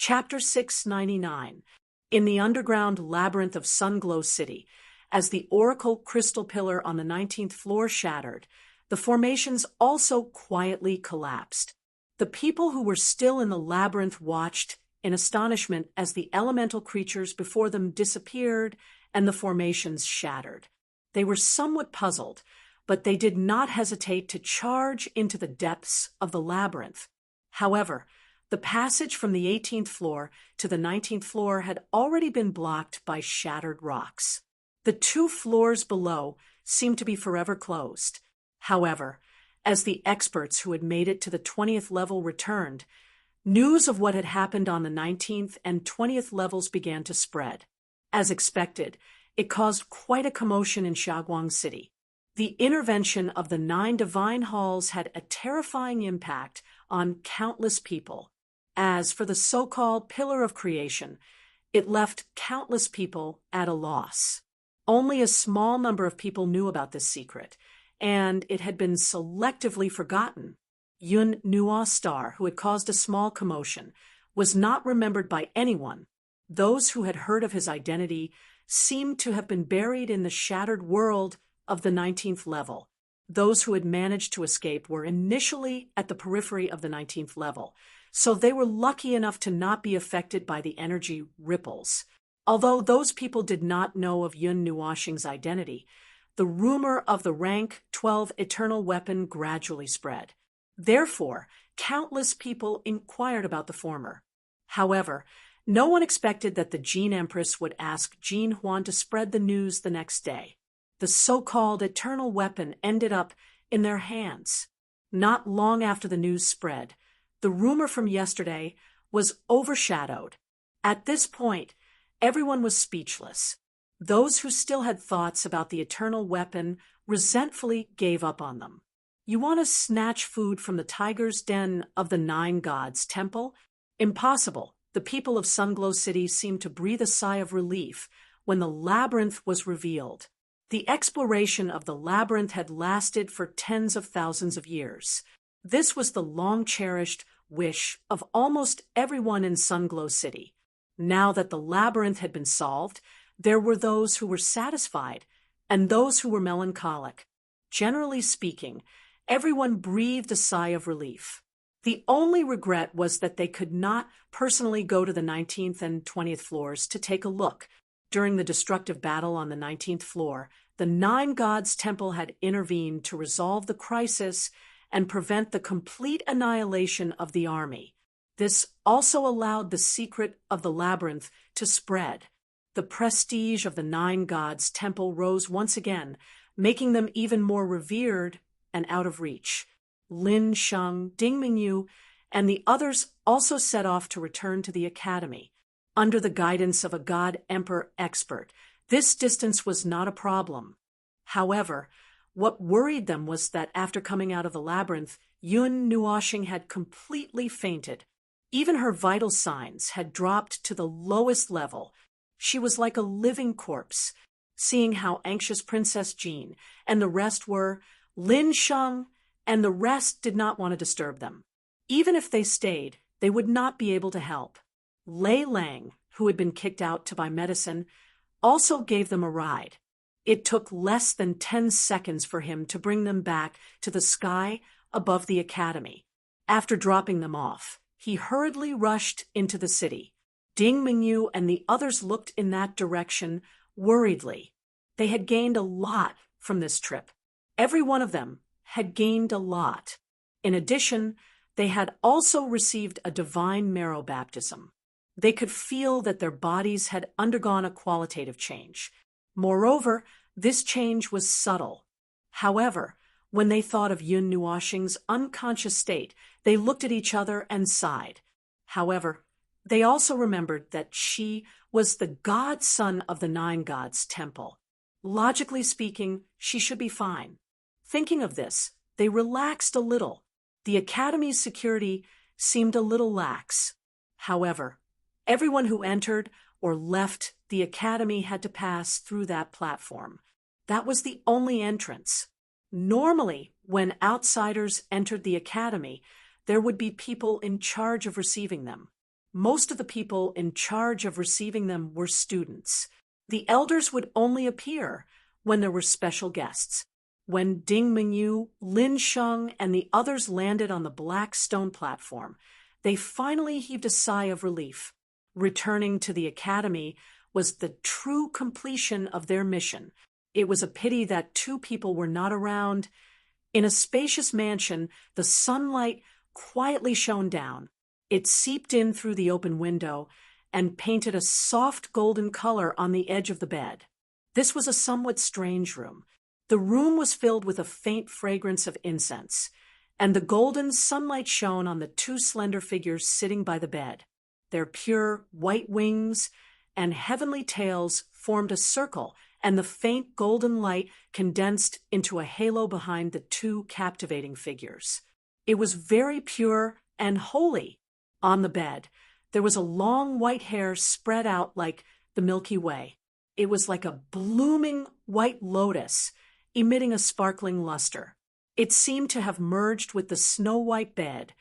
Chapter 699. In the underground labyrinth of Sunglow City, as the oracle crystal pillar on the 19th floor shattered, the formations also quietly collapsed. The people who were still in the labyrinth watched in astonishment as the elemental creatures before them disappeared and the formations shattered. They were somewhat puzzled, but they did not hesitate to charge into the depths of the labyrinth. However, the passage from the 18th floor to the 19th floor had already been blocked by shattered rocks. The 2 floors below seemed to be forever closed. However, as the experts who had made it to the 20th level returned, news of what had happened on the 19th and 20th levels began to spread. As expected, it caused quite a commotion in Shaguang City. The intervention of the 9 divine halls had a terrifying impact on countless people. As for the so-called Pillar of Creation, it left countless people at a loss. Only a small number of people knew about this secret, and it had been selectively forgotten. Yun Nua's star, who had caused a small commotion, was not remembered by anyone. Those who had heard of his identity seemed to have been buried in the shattered world of the 19th level. Those who had managed to escape were initially at the periphery of the 19th level, so they were lucky enough to not be affected by the energy ripples. Although those people did not know of Yun Nuashing's identity, the rumor of the rank 12 eternal weapon gradually spread. Therefore, countless people inquired about the former. However, no one expected that the Jin Empress would ask Jin Huan to spread the news the next day. The so-called eternal weapon ended up in their hands. Not long after the news spread, the rumor from yesterday was overshadowed. At this point, everyone was speechless. Those who still had thoughts about the eternal weapon resentfully gave up on them. You want to snatch food from the tiger's den of the 9 gods' temple? Impossible. The people of Sunglow City seemed to breathe a sigh of relief when the labyrinth was revealed. The exploration of the labyrinth had lasted for tens of thousands of years. This was the long-cherished wish of almost everyone in Sunglow City. Now that the labyrinth had been solved, there were those who were satisfied and those who were melancholic. Generally speaking, everyone breathed a sigh of relief. The only regret was that they could not personally go to the 19th and 20th floors to take a look. During the destructive battle on the 19th floor, the 9 gods' temple had intervened to resolve the crisis and prevent the complete annihilation of the army. This also allowed the secret of the labyrinth to spread. The prestige of the 9 gods' temple rose once again, making them even more revered and out of reach. Lin Sheng, Ding Mingyu, and the others also set off to return to the academy. Under the guidance of a God-Emperor expert, this distance was not a problem. However, what worried them was that after coming out of the labyrinth, Yun Nuashing had completely fainted. Even her vital signs had dropped to the lowest level. She was like a living corpse. Seeing how anxious Princess Jean and the rest were, Lin Sheng and the rest did not want to disturb them. Even if they stayed, they would not be able to help. Lei Lang, who had been kicked out to buy medicine, also gave them a ride. It took less than 10 seconds for him to bring them back to the sky above the academy. After dropping them off, he hurriedly rushed into the city. Ding Mingyu and the others looked in that direction worriedly. They had gained a lot from this trip. Every one of them had gained a lot. In addition, they had also received a divine marrow baptism. They could feel that their bodies had undergone a qualitative change. Moreover, this change was subtle. However, when they thought of Yun Nuashing's unconscious state, they looked at each other and sighed. However, they also remembered that she was the godson of the 9 gods' temple. Logically speaking, she should be fine. Thinking of this, they relaxed a little. The academy's security seemed a little lax. However, everyone who entered or left the academy had to pass through that platform. That was the only entrance. Normally, when outsiders entered the academy, there would be people in charge of receiving them. most of the people in charge of receiving them were students. The elders would only appear when there were special guests. When Ding Mingyu, Lin Sheng, and the others landed on the black stone platform, they finally heaved a sigh of relief. Returning to the academy was the true completion of their mission. It was a pity that two people were not around. In a spacious mansion, the sunlight quietly shone down. It seeped in through the open window and painted a soft golden color on the edge of the bed. This was a somewhat strange room. The room was filled with a faint fragrance of incense, and the golden sunlight shone on the two slender figures sitting by the bed. Their pure white wings and heavenly tails formed a circle, and the faint golden light condensed into a halo behind the two captivating figures. It was very pure and holy. On the bed, there was a long white hair spread out like the Milky Way. It was like a blooming white lotus, emitting a sparkling luster. It seemed to have merged with the snow-white bed,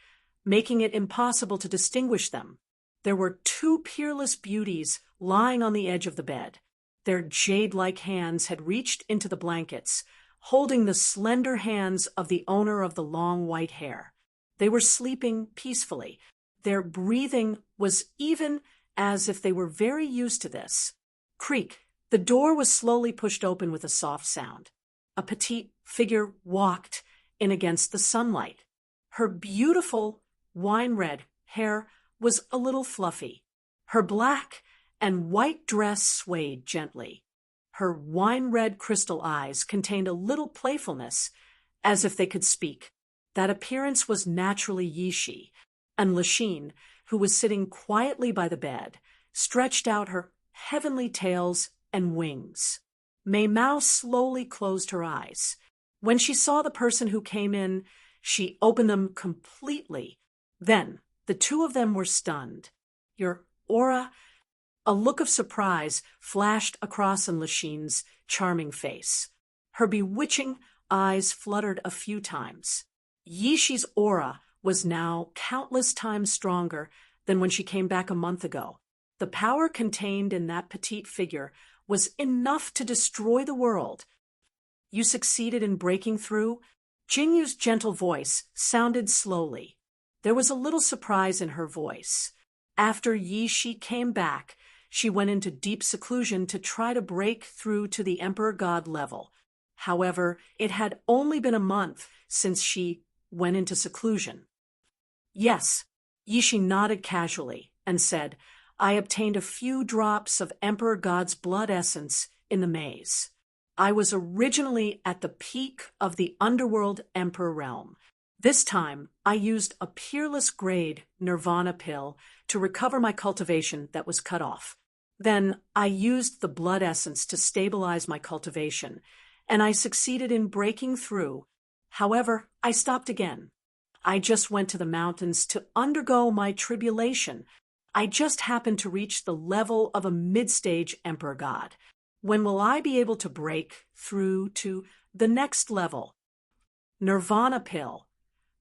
making it impossible to distinguish them. There were two peerless beauties lying on the edge of the bed. Their jade-like hands had reached into the blankets, holding the slender hands of the owner of the long white hair. They were sleeping peacefully. Their breathing was even as if they were very used to this. Creak. The door was slowly pushed open with a soft sound. A petite figure walked in against the sunlight. Her beautiful wine-red hair was a little fluffy. Her black and white dress swayed gently. Her wine-red crystal eyes contained a little playfulness, as if they could speak. That appearance was naturally Yishi, and Lachine, who was sitting quietly by the bed, stretched out her heavenly tails and wings. Mei Mao slowly closed her eyes. When she saw the person who came in, she opened them completely. Then, the two of them were stunned. Your aura... A look of surprise flashed across Lachine's charming face. Her bewitching eyes fluttered a few times. Yishi's aura was now countless times stronger than when she came back a month ago. The power contained in that petite figure was enough to destroy the world. You succeeded in breaking through? Jingyu's gentle voice sounded slowly. There was a little surprise in her voice. After Yishi came back, she went into deep seclusion to try to break through to the Emperor God level. However, it had only been a month since she went into seclusion. Yes, Yishi nodded casually and said, I obtained a few drops of Emperor God's blood essence in the maze. I was originally at the peak of the underworld Emperor realm. This time, I used a peerless grade nirvana pill to recover my cultivation that was cut off. Then I used the blood essence to stabilize my cultivation, and I succeeded in breaking through. However, I stopped again. I just went to the mountains to undergo my tribulation. I just happened to reach the level of a mid-stage Emperor God. When will I be able to break through to the next level? Nirvana pill.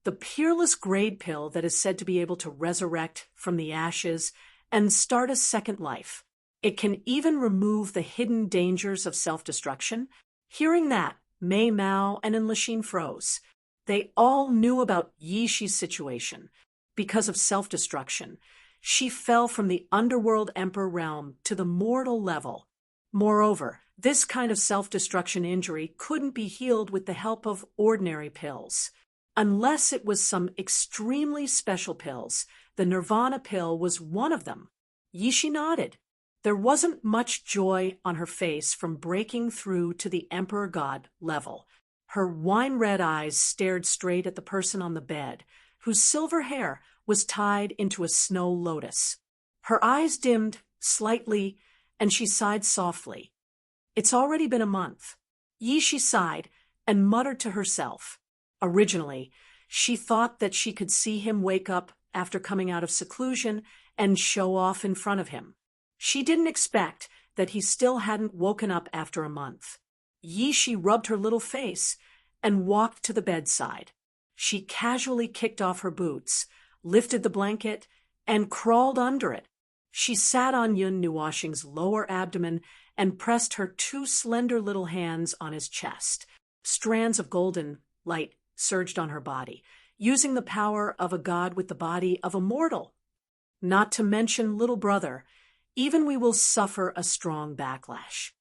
The peerless grade pill that is said to be able to resurrect from the ashes and start a second life. It can even remove the hidden dangers of self-destruction. Hearing that, Mei Mao and Lachine froze. They all knew about Yishi's situation. Because of self-destruction, she fell from the underworld emperor realm to the mortal level. Moreover, this kind of self-destruction injury couldn't be healed with the help of ordinary pills. Unless it was some extremely special pills, the Nirvana pill was one of them. Yishi nodded. There wasn't much joy on her face from breaking through to the Emperor God level. Her wine-red eyes stared straight at the person on the bed, whose silver hair was tied into a snow lotus. Her eyes dimmed slightly, and she sighed softly. It's already been a month. Yishi sighed and muttered to herself. Originally, she thought that she could see him wake up after coming out of seclusion and show off in front of him. She didn't expect that he still hadn't woken up after a month. Yishi rubbed her little face and walked to the bedside. She casually kicked off her boots, lifted the blanket, and crawled under it. She sat on Yun Nuoxing's lower abdomen and pressed her two slender little hands on his chest. Strands of golden light surged on her body, using the power of a god with the body of a mortal. Not to mention little brother, even we will suffer a strong backlash.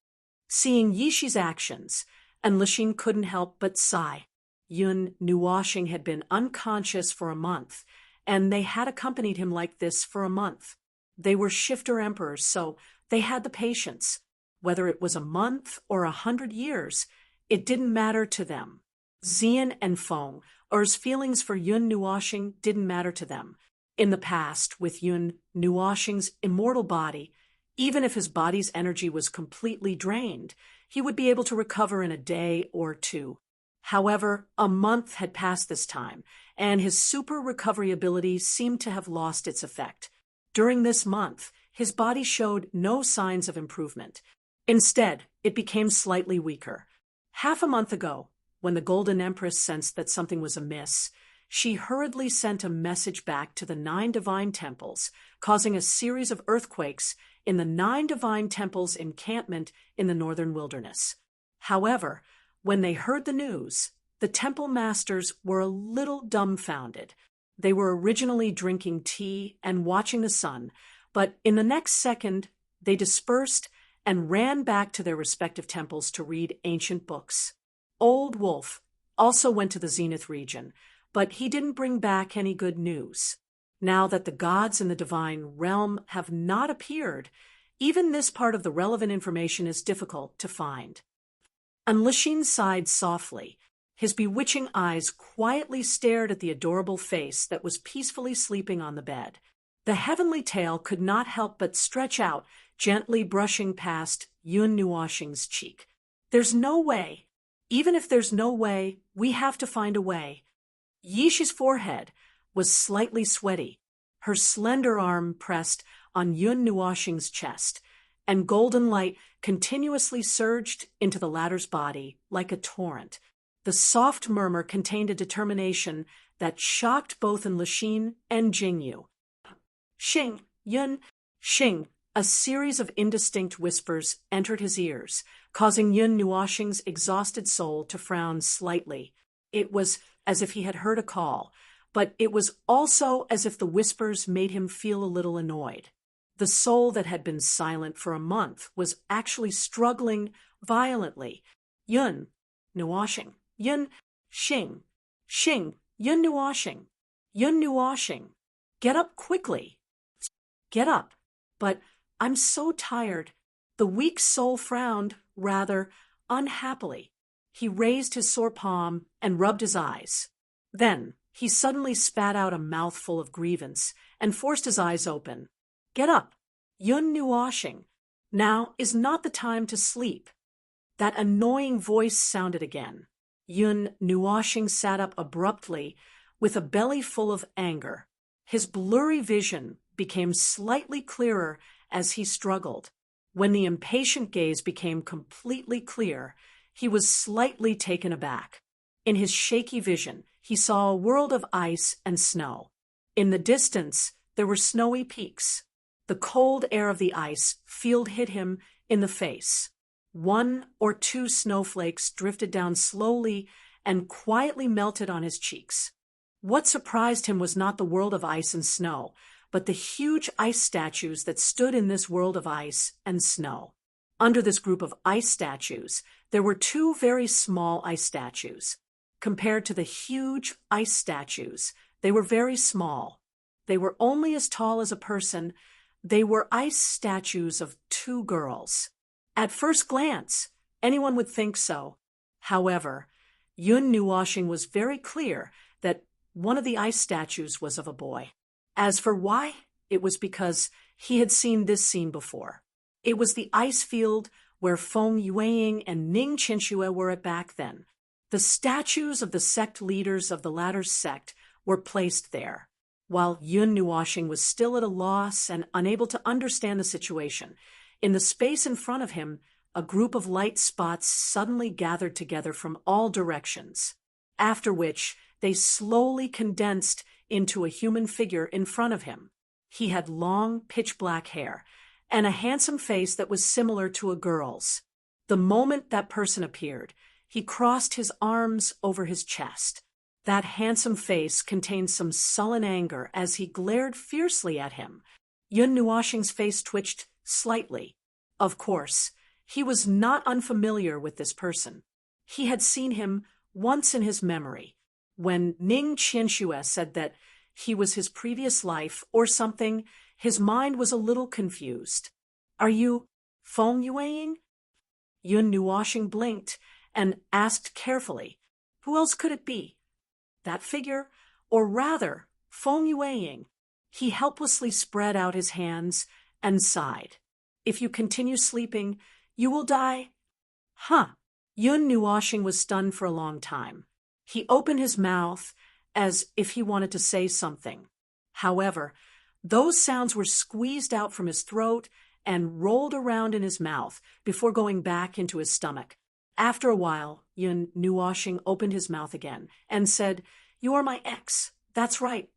Seeing Yishi's actions, and Lixin couldn't help but sigh. Yun Nuoxing had been unconscious for a month, and they had accompanied him like this for a month. They were shifter emperors, so they had the patience. Whether it was a month or 100 years, it didn't matter to them. Xian and Feng, Er's feelings for Yun Nuoxing didn't matter to them. In the past, with Yun Nuoxing's immortal body, even if his body's energy was completely drained, he would be able to recover in a day or two. However, a month had passed this time, and his super recovery ability seemed to have lost its effect. During this month, his body showed no signs of improvement. Instead, it became slightly weaker. Half a month ago, when the Golden Empress sensed that something was amiss, she hurriedly sent a message back to the 9 divine temples, causing a series of earthquakes in the 9 divine temples' encampment in the northern wilderness. However, when they heard the news, the temple masters were a little dumbfounded. They were originally drinking tea and watching the sun, but in the next second, they dispersed and ran back to their respective temples to read ancient books. Old Wolf also went to the Zenith region, but he didn't bring back any good news. Now that the gods in the divine realm have not appeared, even this part of the relevant information is difficult to find. And Lixin sighed softly. His bewitching eyes quietly stared at the adorable face that was peacefully sleeping on the bed. The heavenly tail could not help but stretch out, gently brushing past Yun Nuoxing's cheek. There's no way. Even if there's no way, we have to find a way. Yishi's forehead was slightly sweaty. Her slender arm pressed on Yun Nuoxing's chest, and golden light continuously surged into the latter's body like a torrent. The soft murmur contained a determination that shocked both in Lixin and Jingyu. Xing, Yun, Xing. A series of indistinct whispers entered his ears, causing Yun Nuoxing's exhausted soul to frown slightly. It was as if he had heard a call, but it was also as if the whispers made him feel a little annoyed. The soul that had been silent for a month was actually struggling violently. Yun Nuoxing, Yun, Xing, Xing, Yun Nuoxing, Yun Nuoxing. Get up quickly. Get up. But I'm so tired. The weak soul frowned, rather unhappily. He raised his sore palm and rubbed his eyes. Then he suddenly spat out a mouthful of grievance and forced his eyes open. Get up. Yun Nuoxing. Now is not the time to sleep. That annoying voice sounded again. Yun Nuoxing sat up abruptly with a belly full of anger. His blurry vision became slightly clearer as he struggled. When the impatient gaze became completely clear, he was slightly taken aback. In his shaky vision, he saw a world of ice and snow. In the distance, there were snowy peaks. The cold air of the ice field hit him in the face. 1 or 2 snowflakes drifted down slowly and quietly melted on his cheeks. What surprised him was not the world of ice and snow, but the huge ice statues that stood in this world of ice and snow. Under this group of ice statues, there were 2 very small ice statues. Compared to the huge ice statues, they were very small. They were only as tall as a person. They were ice statues of 2 girls. At first glance, anyone would think so. However, Yun Nuoxing was very clear that one of the ice statues was of a boy. As for why, it was because he had seen this scene before. It was the ice field where Feng Yueying and Ning Qinxue were at back then. The statues of the sect leaders of the latter's sect were placed there. While Yun Nuoxing was still at a loss and unable to understand the situation, in the space in front of him, a group of light spots suddenly gathered together from all directions, after which they slowly condensed into a human figure in front of him. He had long, pitch-black hair and a handsome face that was similar to a girl's. The moment that person appeared, he crossed his arms over his chest. That handsome face contained some sullen anger as he glared fiercely at him. Yun Nuoxing's face twitched slightly. Of course, he was not unfamiliar with this person. He had seen him once in his memory, when Ning Qianxue said that he was his previous life or something. His mind was a little confused. "Are you Feng Yueying?" Yun Nuoxing blinked and asked carefully, "Who else could it be?" "That figure, or rather, Feng Yueying." He helplessly spread out his hands and sighed. "If you continue sleeping, you will die." Huh. Yun Nuoxing was stunned for a long time. He opened his mouth as if he wanted to say something. However, those sounds were squeezed out from his throat and rolled around in his mouth before going back into his stomach. After a while, Yun Nuoxing opened his mouth again and said, "You are my ex. That's right."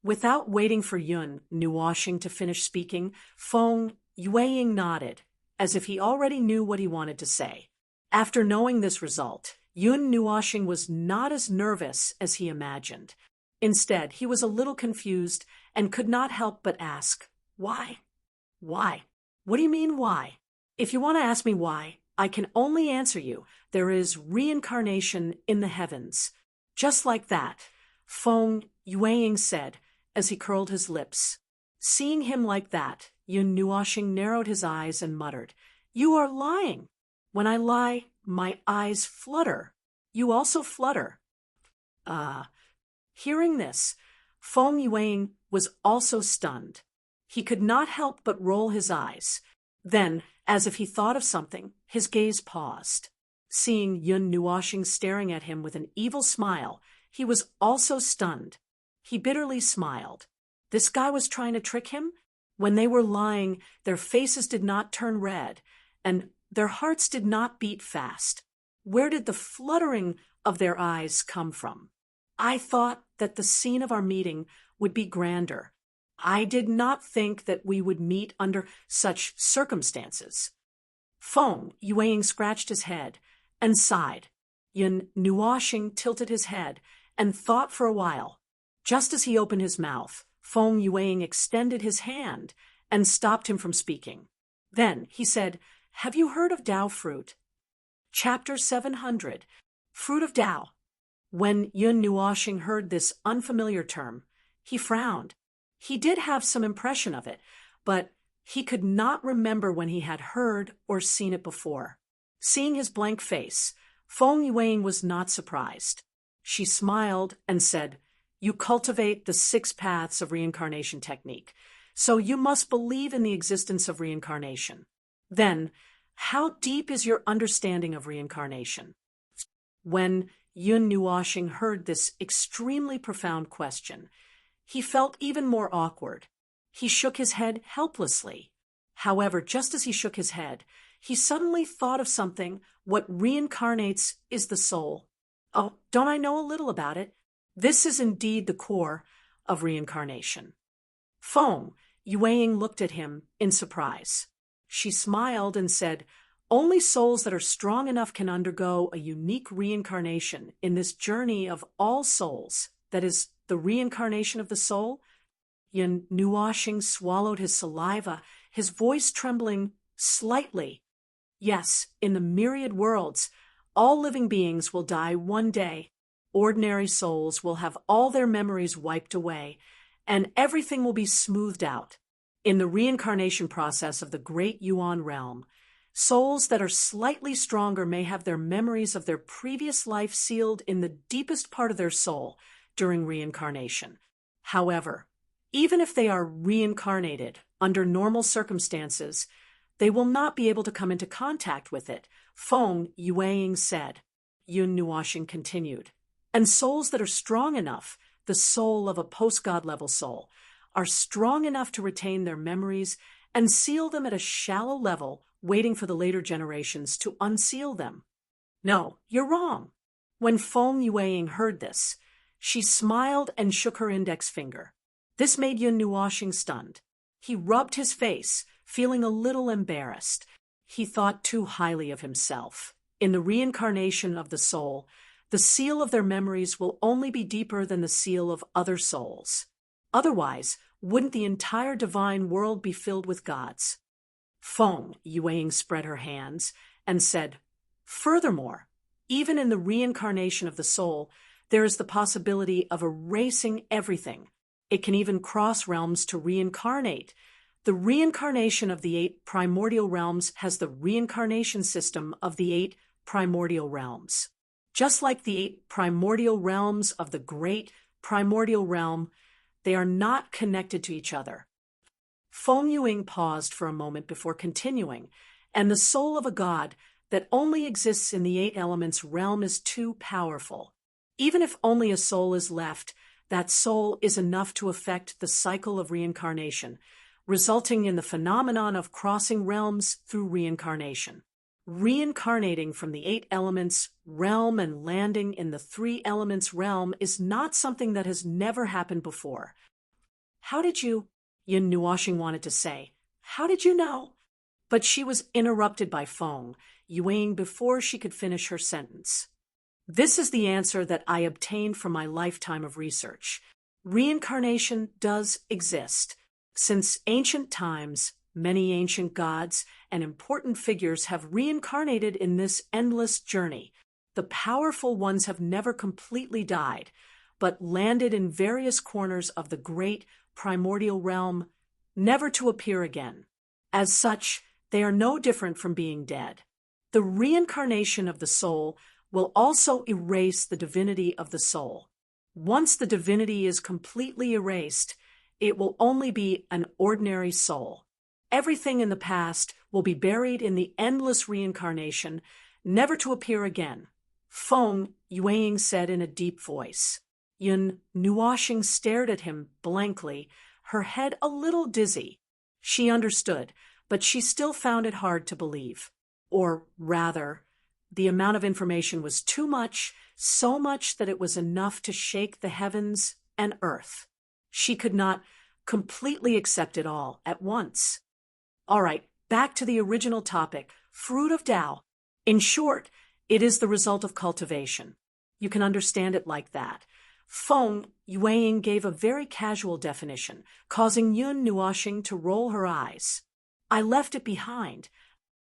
Without waiting for Yun Nuoxing to finish speaking, Feng Yueying nodded, as if he already knew what he wanted to say. After knowing this result, Yun Nuoxing was not as nervous as he imagined. Instead, he was a little confused and could not help but ask, "Why? Why? What do you mean, why?" "If you want to ask me why, I can only answer you. There is reincarnation in the heavens." Just like that, Feng Yueying said as he curled his lips. Seeing him like that, Yun Nuoxing narrowed his eyes and muttered, "You are lying. When I lie, my eyes flutter. You also flutter." Hearing this, Feng Yueying was also stunned. He could not help but roll his eyes. Then, as if he thought of something, his gaze paused. Seeing Yun Nuoxing staring at him with an evil smile, he was also stunned. He bitterly smiled. This guy was trying to trick him? When they were lying, their faces did not turn red, and their hearts did not beat fast. Where did the fluttering of their eyes come from? I thought that the scene of our meeting would be grander. I did not think that we would meet under such circumstances. Feng Yueying scratched his head and sighed. Yun Nuoxing tilted his head and thought for a while. Just as he opened his mouth, Feng Yueying extended his hand and stopped him from speaking. Then he said, "Have you heard of Dao fruit?" Chapter 700, Fruit of Dao. When Yun Nuoxing heard this unfamiliar term, he frowned. He did have some impression of it, but he could not remember when he had heard or seen it before. Seeing his blank face, Feng Yueying was not surprised. She smiled and said, "You cultivate the 6 paths of reincarnation technique, so you must believe in the existence of reincarnation. Then, how deep is your understanding of reincarnation?" When Yun Nuoxing heard this extremely profound question, he felt even more awkward. He shook his head helplessly. However, just as he shook his head, he suddenly thought of something. What reincarnates is the soul. "Oh, don't I know a little about it? This is indeed the core of reincarnation." Feng Yueying looked at him in surprise. She smiled and said, "Only souls that are strong enough can undergo a unique reincarnation in this journey of all souls, that is, the reincarnation of the soul." Yun Nuoxing swallowed his saliva, his voice trembling slightly. "Yes, in the myriad worlds, all living beings will die one day. Ordinary souls will have all their memories wiped away, and everything will be smoothed out. In the reincarnation process of the great Yuan realm, souls that are slightly stronger may have their memories of their previous life sealed in the deepest part of their soul during reincarnation. However, even if they are reincarnated under normal circumstances, they will not be able to come into contact with it," Feng Yueying said. Yun Nuoxing continued. "And souls that are strong enough, the soul of a post-God level soul, are strong enough to retain their memories and seal them at a shallow level, waiting for the later generations to unseal them." "No, you're wrong." When Feng Yueying heard this, she smiled and shook her index finger. This made Yun Nuoshing stunned. He rubbed his face, feeling a little embarrassed. He thought too highly of himself. In the reincarnation of the soul, the seal of their memories will only be deeper than the seal of other souls. Otherwise, wouldn't the entire divine world be filled with gods? Feng Yueying spread her hands and said, "Furthermore, even in the reincarnation of the soul, there is the possibility of erasing everything. It can even cross realms to reincarnate. The reincarnation of the 8 primordial realms has the reincarnation system of the 8 primordial realms. Just like the 8 primordial realms of the great primordial realm, they are not connected to each other." Feng Yueying paused for a moment before continuing, "And the soul of a god that only exists in the 8 elements realm is too powerful. Even if only a soul is left, that soul is enough to affect the cycle of reincarnation, resulting in the phenomenon of crossing realms through reincarnation. Reincarnating from the 8 elements realm and landing in the 3 elements realm is not something that has never happened before." "How did you?" Yun Nuoshing wanted to say. "How did you know?" But she was interrupted by Feng Yueying before she could finish her sentence. "This is the answer that I obtained from my lifetime of research. Reincarnation does exist. Since ancient times, many ancient gods and important figures have reincarnated in this endless journey. The powerful ones have never completely died, but landed in various corners of the great primordial realm, never to appear again. As such, they are no different from being dead. The reincarnation of the soul will also erase the divinity of the soul. Once the divinity is completely erased, it will only be an ordinary soul. Everything in the past will be buried in the endless reincarnation, never to appear again," Feng Yueying said in a deep voice. Yun Nuoshing stared at him blankly, her head a little dizzy. She understood, but she still found it hard to believe. Or rather, the amount of information was too much, so much that it was enough to shake the heavens and earth. She could not completely accept it all at once. All right, back to the original topic, fruit of Tao. In short, it is the result of cultivation. You can understand it like that. Feng Yueying gave a very casual definition, causing Yun Nuoshing to roll her eyes. "I left it behind."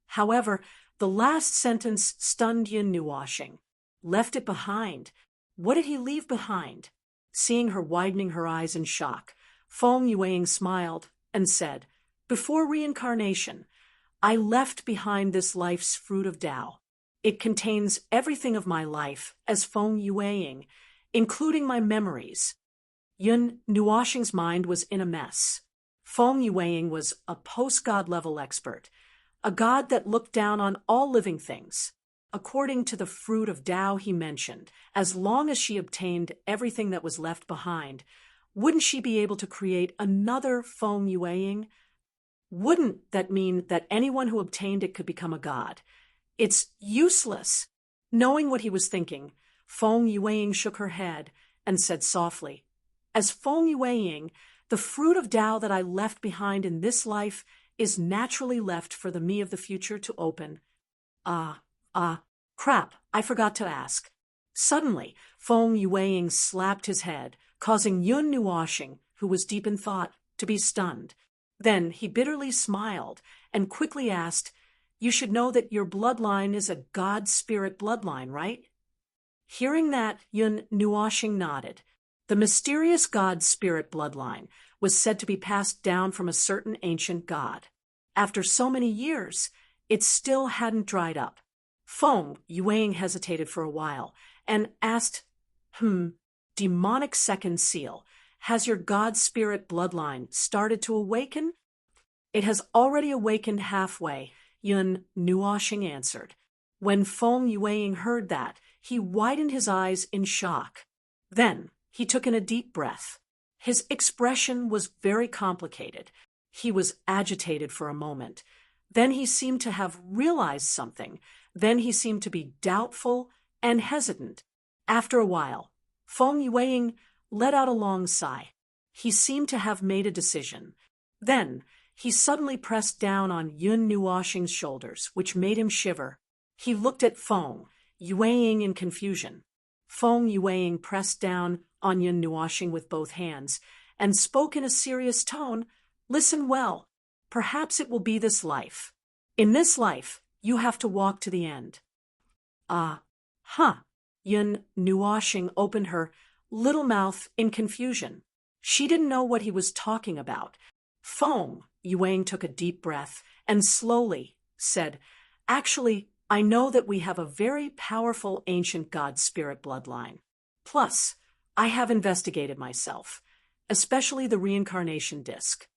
However, the last sentence stunned Yun Nuoshing. Left it behind? What did he leave behind? Seeing her widening her eyes in shock, Feng Yueying smiled and said, "Before reincarnation, I left behind this life's fruit of Tao. It contains everything of my life as Feng Yueying, including my memories." Yun Nuoshing's mind was in a mess. Feng Yueying was a post-god level expert, a god that looked down on all living things. According to the fruit of Tao he mentioned, as long as she obtained everything that was left behind, wouldn't she be able to create another Feng Yueying? Wouldn't that mean that anyone who obtained it could become a god? It's useless. Knowing what he was thinking, Feng Yueying shook her head and said softly, "As Feng Yueying, the fruit of Tao that I left behind in this life is naturally left for the me of the future to open." Crap, I forgot to ask." Suddenly, Feng Yueying slapped his head, causing Yun Nuoshing, who was deep in thought, to be stunned. Then he bitterly smiled and quickly asked, "You should know that your bloodline is a god spirit bloodline, right?" Hearing that, Yun Nuoshing nodded. The mysterious god spirit bloodline was said to be passed down from a certain ancient god. After so many years, it still hadn't dried up. Feng Yueying hesitated for a while and asked, "Demonic second seal, has your god spirit bloodline started to awaken?" "It has already awakened halfway," Yun Nuoshing answered. When Feng Yueying heard that, he widened his eyes in shock. Then he took in a deep breath. His expression was very complicated. He was agitated for a moment. Then he seemed to have realized something. Then he seemed to be doubtful and hesitant. After a while, Feng Yueying let out a long sigh. He seemed to have made a decision. Then, he suddenly pressed down on Yun Nuoxing's shoulders, which made him shiver. He looked at Feng Yueying in confusion. Feng Yueying pressed down on Yun Nuoxing with both hands, and spoke in a serious tone, "Listen well. Perhaps it will be this life. In this life, you have to walk to the end." Huh. Yun Nuoxing opened her little mouth in confusion. She didn't know what he was talking about. Feng Yueying took a deep breath and slowly said, "Actually, I know that we have a very powerful ancient god spirit bloodline. Plus, I have investigated myself, especially the reincarnation disc."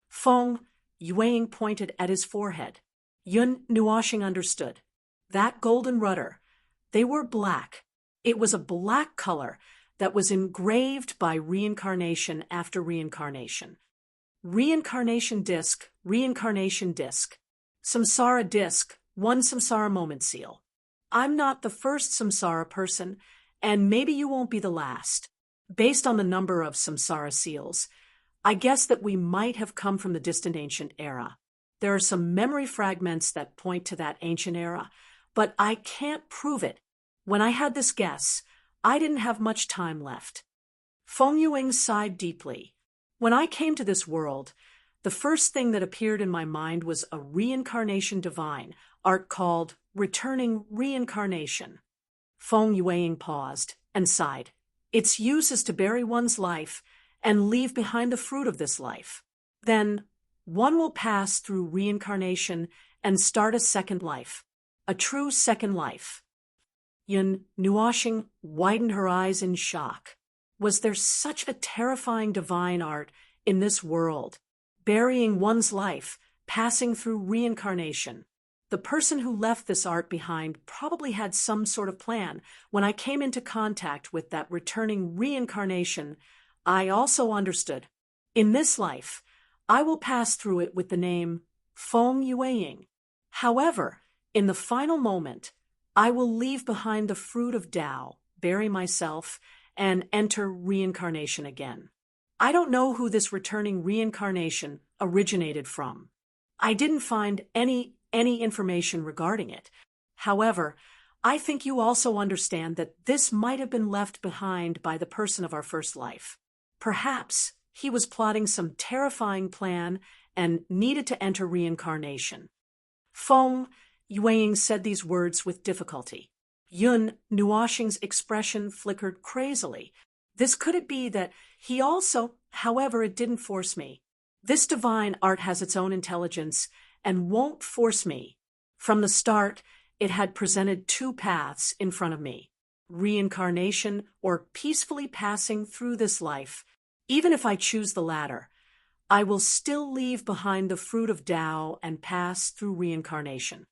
Feng Yueying pointed at his forehead. Yun Nuoxing understood. That golden rudder, they were black. It was a black color that was engraved by reincarnation after reincarnation. Reincarnation disc, samsara disc, one samsara moment seal. I'm not the first samsara person, and maybe you won't be the last. Based on the number of samsara seals, I guess that we might have come from the distant ancient era. There are some memory fragments that point to that ancient era, but I can't prove it. When I had this guess, I didn't have much time left. Feng Yueying sighed deeply. When I came to this world, the first thing that appeared in my mind was a reincarnation divine, art called returning reincarnation. Feng Yueying paused and sighed. Its use is to bury one's life and leave behind the fruit of this life. Then, one will pass through reincarnation and start a second life, a true second life. Yun Nuoxing widened her eyes in shock. Was there such a terrifying divine art in this world? Burying one's life, passing through reincarnation. The person who left this art behind probably had some sort of plan. When I came into contact with that returning reincarnation, I also understood. In this life, I will pass through it with the name Feng Yueying. However, in the final moment, I will leave behind the fruit of Tao, bury myself, and enter reincarnation again. I don't know who this returning reincarnation originated from. I didn't find any information regarding it. However, I think you also understand that this might have been left behind by the person of our first life. Perhaps he was plotting some terrifying plan and needed to enter reincarnation. Feng Yueying said these words with difficulty. Yun Nuoxing's expression flickered crazily. Could it be that he also, however, it didn't force me. This divine art has its own intelligence and won't force me. From the start, it had presented two paths in front of me, reincarnation or peacefully passing through this life. Even if I choose the latter, I will still leave behind the fruit of Tao and pass through reincarnation.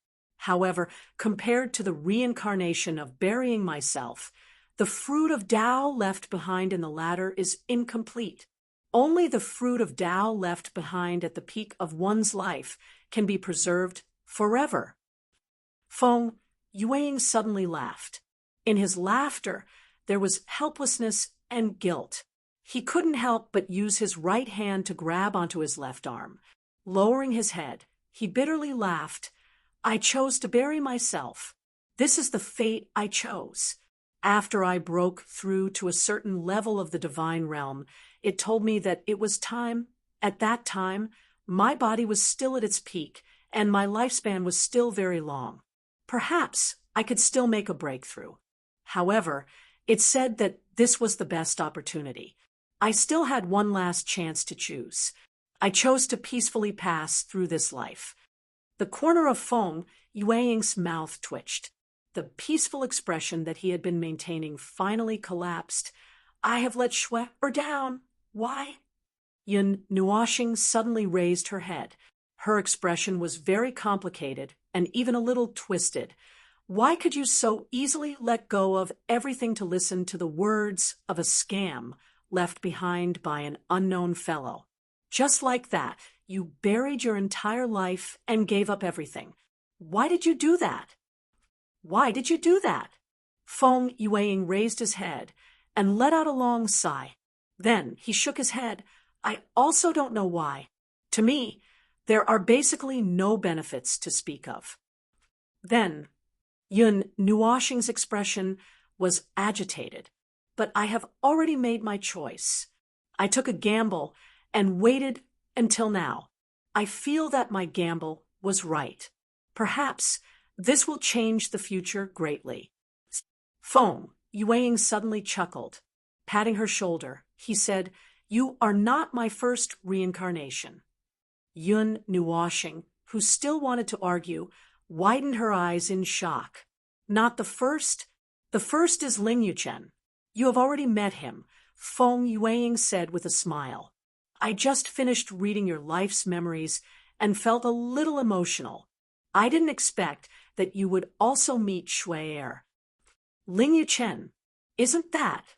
However, compared to the reincarnation of burying myself, the fruit of Tao left behind in the latter is incomplete. Only the fruit of Tao left behind at the peak of one's life can be preserved forever. Feng Yueying suddenly laughed. In his laughter, there was helplessness and guilt. He couldn't help but use his right hand to grab onto his left arm. Lowering his head, he bitterly laughed. I chose to bury myself. This is the fate I chose. After I broke through to a certain level of the divine realm, it told me that it was time. At that time, my body was still at its peak, and my lifespan was still very long. Perhaps I could still make a breakthrough. However, it said that this was the best opportunity. I still had one last chance to choose. I chose to peacefully pass through this life. The corner of Feng Yueying's mouth twitched. The peaceful expression that he had been maintaining finally collapsed. I have let Shui down. Why? Yun Nuoxing suddenly raised her head. Her expression was very complicated and even a little twisted. Why could you so easily let go of everything to listen to the words of a scam left behind by an unknown fellow? Just like that, you buried your entire life and gave up everything. Why did you do that? Why did you do that? Feng Yueying raised his head and let out a long sigh. Then he shook his head. I also don't know why. To me, there are basically no benefits to speak of. Then, Yun Nuoshing's expression was agitated. But I have already made my choice. I took a gamble and waited until now. I feel that my gamble was right. Perhaps this will change the future greatly. Feng Yueying suddenly chuckled. Patting her shoulder, he said, "You are not my first reincarnation." Yun Nuoshing, who still wanted to argue, widened her eyes in shock. "Not the first? The first is Ling Yuchen. You have already met him," Feng Yueying said with a smile. "I just finished reading your life's memories and felt a little emotional. I didn't expect that you would also meet Shui Er." "Ling Yuchen, isn't that?"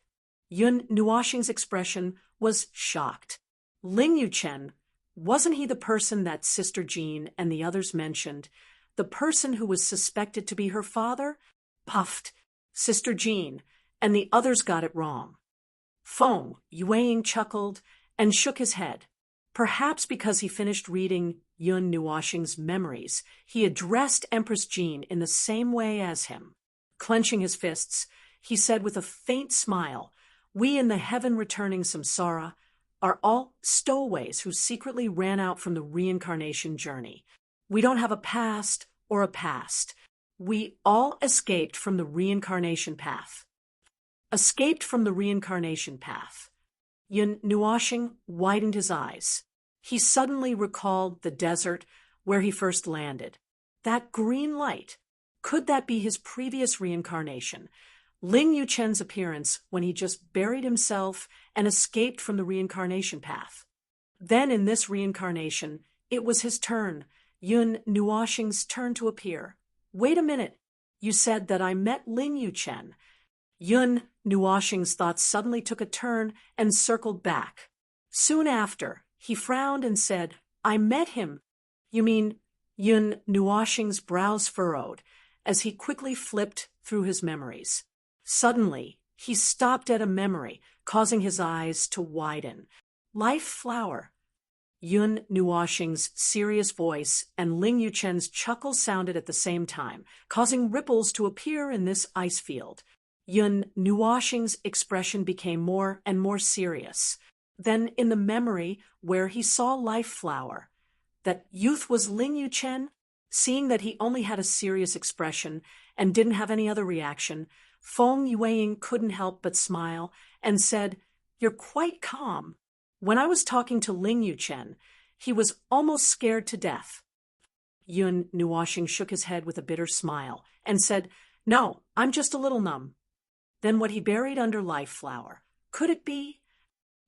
Yun Nuoshing's expression was shocked. "Ling Yuchen, wasn't he the person that Sister Jean and the others mentioned? The person who was suspected to be her father?" Puffed. "Sister Jean, and the others got it wrong." Feng Yueying chuckled and shook his head. Perhaps because he finished reading Yun Nuoshing's memories, he addressed Empress Jean in the same way as him. Clenching his fists, he said with a faint smile, "We in the heaven-returning samsara are all stowaways who secretly ran out from the reincarnation journey. We don't have a past or a past. We all escaped from the reincarnation path." Escaped from the reincarnation path. Yun Nuoshing widened his eyes. He suddenly recalled the desert where he first landed. That green light. Could that be his previous reincarnation? Ling Yuchen's appearance when he just buried himself and escaped from the reincarnation path. Then in this reincarnation, it was his turn, Yun Nuoshing's turn to appear. "Wait a minute. You said that I met Ling Yuchen." Yun Nuoshing's thoughts suddenly took a turn and circled back. Soon after, he frowned and said, "I met him." "You mean—" Yun Nuoshing's brows furrowed as he quickly flipped through his memories. Suddenly, he stopped at a memory, causing his eyes to widen. "Life flower." Yun Nuoshing's serious voice and Ling Yuchen's chuckle sounded at the same time, causing ripples to appear in this ice field. Yun Nuoshing's expression became more and more serious. Then in the memory where he saw life flower, that youth was Ling Yuchen. Seeing that he only had a serious expression and didn't have any other reaction, Feng Yueying couldn't help but smile and said, "You're quite calm. When I was talking to Ling Yuchen, he was almost scared to death." Yun Nuoshing shook his head with a bitter smile and said, "No, I'm just a little numb." Then what he buried under life flower, could it be?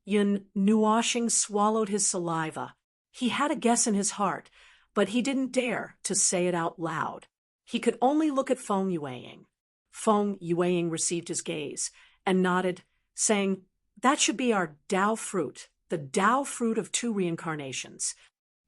Yun Nuoshing swallowed his saliva. He had a guess in his heart, but he didn't dare to say it out loud. He could only look at Feng Yueying. Feng Yueying received his gaze and nodded, saying, "That should be our Tao fruit, the Tao fruit of 2 reincarnations."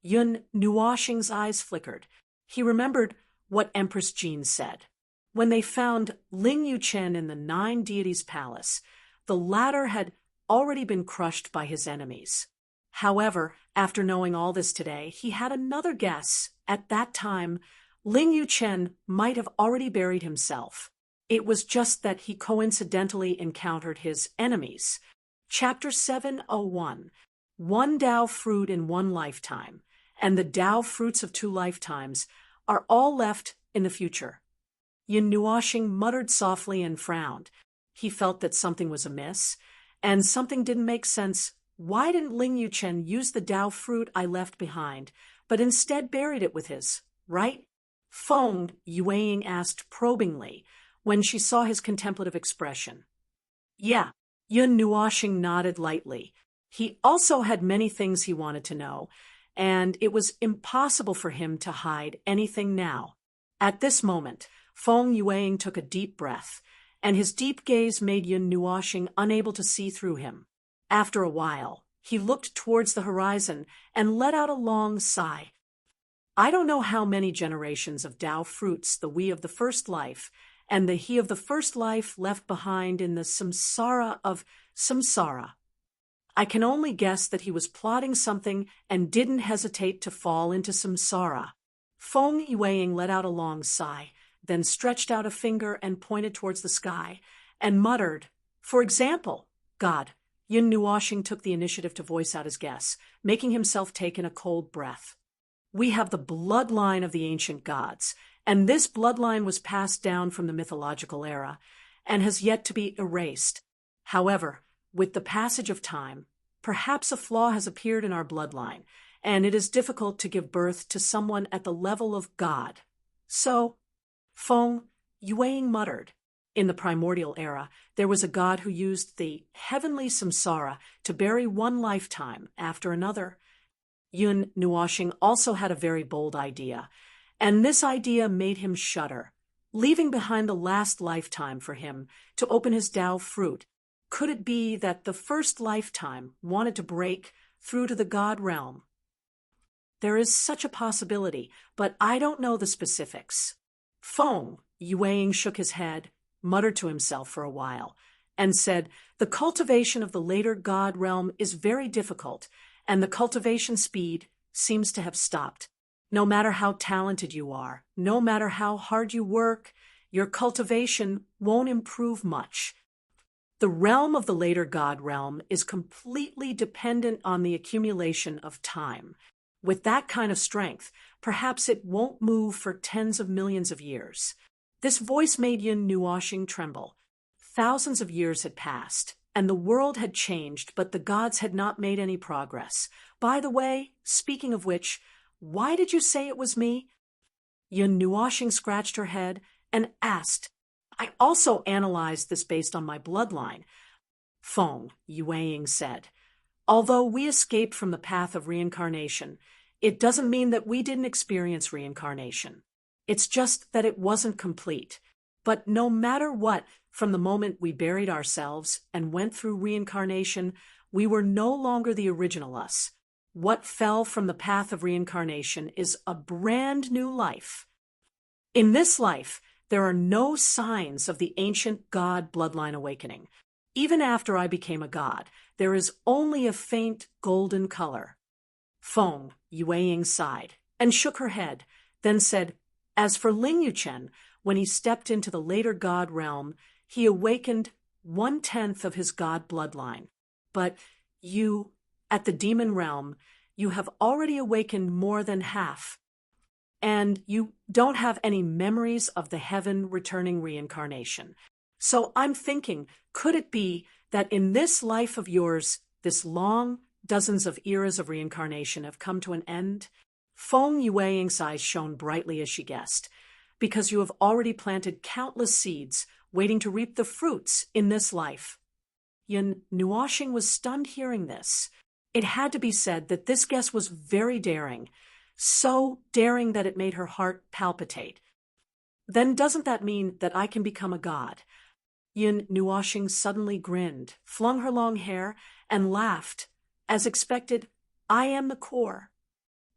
Yun Nuoshing's eyes flickered. He remembered what Empress Jean said. When they found Ling Yuchen in the 9 deities' palace, the latter had already been crushed by his enemies. However, after knowing all this today, he had another guess. At that time, Ling Yuchen might have already buried himself. It was just that he coincidentally encountered his enemies. Chapter 701, One Tao Fruit in One Lifetime, and the Tao Fruits of 2 Lifetimes are all left in the future. Yun Nuoshing muttered softly and frowned. He felt that something was amiss, and something didn't make sense. Why didn't Ling Yuchen use the Tao fruit I left behind, but instead buried it with his, right? Feng Yueying asked probingly when she saw his contemplative expression. "Yeah," Yun Nuoshing nodded lightly. He also had many things he wanted to know, and it was impossible for him to hide anything now. At this moment, Feng Yueying took a deep breath, and his deep gaze made Yun Nuoshing unable to see through him. After a while, he looked towards the horizon and let out a long sigh. "I don't know how many generations of Tao fruits the we of the first life and the he of the first life left behind in the samsara of samsara." I can only guess that he was plotting something and didn't hesitate to fall into samsara. Feng Yueying let out a long sigh, then stretched out a finger and pointed towards the sky, and muttered, "For example, God." Yun Nuoxing took the initiative to voice out his guess, making himself take in a cold breath. We have the bloodline of the ancient gods, and this bloodline was passed down from the mythological era, and has yet to be erased. However, with the passage of time, perhaps a flaw has appeared in our bloodline, and it is difficult to give birth to someone at the level of God. So, Feng Yueying muttered, in the primordial era, there was a god who used the heavenly samsara to bury one lifetime after another. Yun Nuoxing also had a very bold idea, and this idea made him shudder, leaving behind the last lifetime for him to open his Tao fruit. Could it be that the first lifetime wanted to break through to the God realm? There is such a possibility, but I don't know the specifics. Feng Yueying shook his head, muttered to himself for a while, and said, "The cultivation of the later God realm is very difficult, and the cultivation speed seems to have stopped. No matter how talented you are, no matter how hard you work, your cultivation won't improve much. The realm of the later God realm is completely dependent on the accumulation of time. With that kind of strength, perhaps it won't move for tens of millions of years." This voice made Yun Nuoxing tremble. Thousands of years had passed, and the world had changed, but the gods had not made any progress. By the way, speaking of which, why did you say it was me? Yun Nuoxing scratched her head and asked, "I also analyzed this based on my bloodline," Feng Yueying said. "Although we escaped from the path of reincarnation, it doesn't mean that we didn't experience reincarnation. It's just that it wasn't complete. But no matter what, from the moment we buried ourselves and went through reincarnation, we were no longer the original us. What fell from the path of reincarnation is a brand new life. In this life, there are no signs of the ancient God bloodline awakening. Even after I became a god, there is only a faint golden color." Feng Yueying sighed and shook her head, then said, "As for Ling Yuchen, when he stepped into the later God realm, he awakened 1/10 of his God bloodline. But you, at the demon realm, you have already awakened more than half. And you don't have any memories of the heaven returning reincarnation. So I'm thinking, could it be that in this life of yours, this long dozens of eras of reincarnation have come to an end?" Feng Yueying's eyes shone brightly as she guessed, "because you have already planted countless seeds, waiting to reap the fruits in this life." Yun Nuoxing was stunned hearing this. It had to be said that this guess was very daring, so daring that it made her heart palpitate. "Then doesn't that mean that I can become a god?" Yun Nuoxing suddenly grinned, flung her long hair, and laughed. As expected, "I am the core."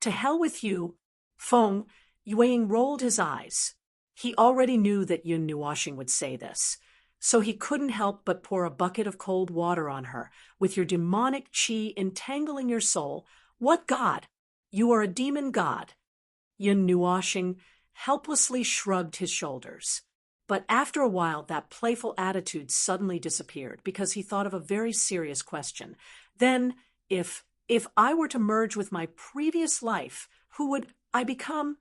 "To hell with you." Feng Yueying rolled his eyes. He already knew that Yun Nuoxing would say this, so he couldn't help but pour a bucket of cold water on her. "With your demonic qi entangling your soul, what god? You are a demon god." Yun Nuoxing helplessly shrugged his shoulders. But after a while, that playful attitude suddenly disappeared because he thought of a very serious question. Then, if I were to merge with my previous life, who would I become?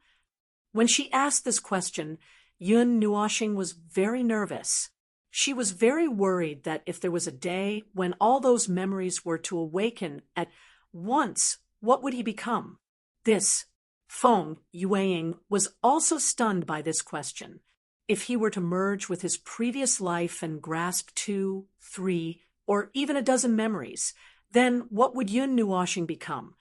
When she asked this question, Yun Nuoxing was very nervous. She was very worried that if there was a day when all those memories were to awaken at once, what would he become? Feng Yueying was also stunned by this question. If he were to merge with his previous life and grasp 2, 3, or even a dozen memories, then what would Yun Nuoxing become?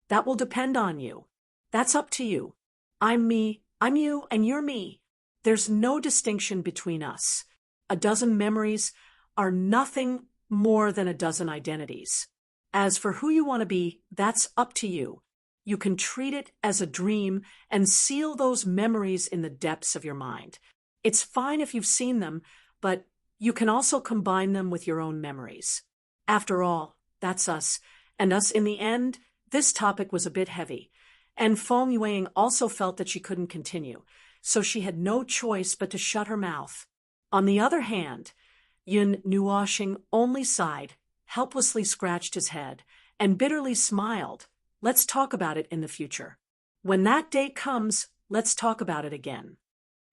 "That will depend on you. That's up to you. I'm me, I'm you, and you're me. There's no distinction between us. A dozen memories are nothing more than a dozen identities. As for who you want to be, that's up to you. You can treat it as a dream and seal those memories in the depths of your mind. It's fine if you've seen them, but you can also combine them with your own memories. After all, that's us. And us in the end, this topic was a bit heavy. And Feng Yueying also felt that she couldn't continue, so she had no choice but to shut her mouth. On the other hand, Yun Nuoxing only sighed, helplessly scratched his head, and bitterly smiled. Let's talk about it in the future. When that day comes, let's talk about it again.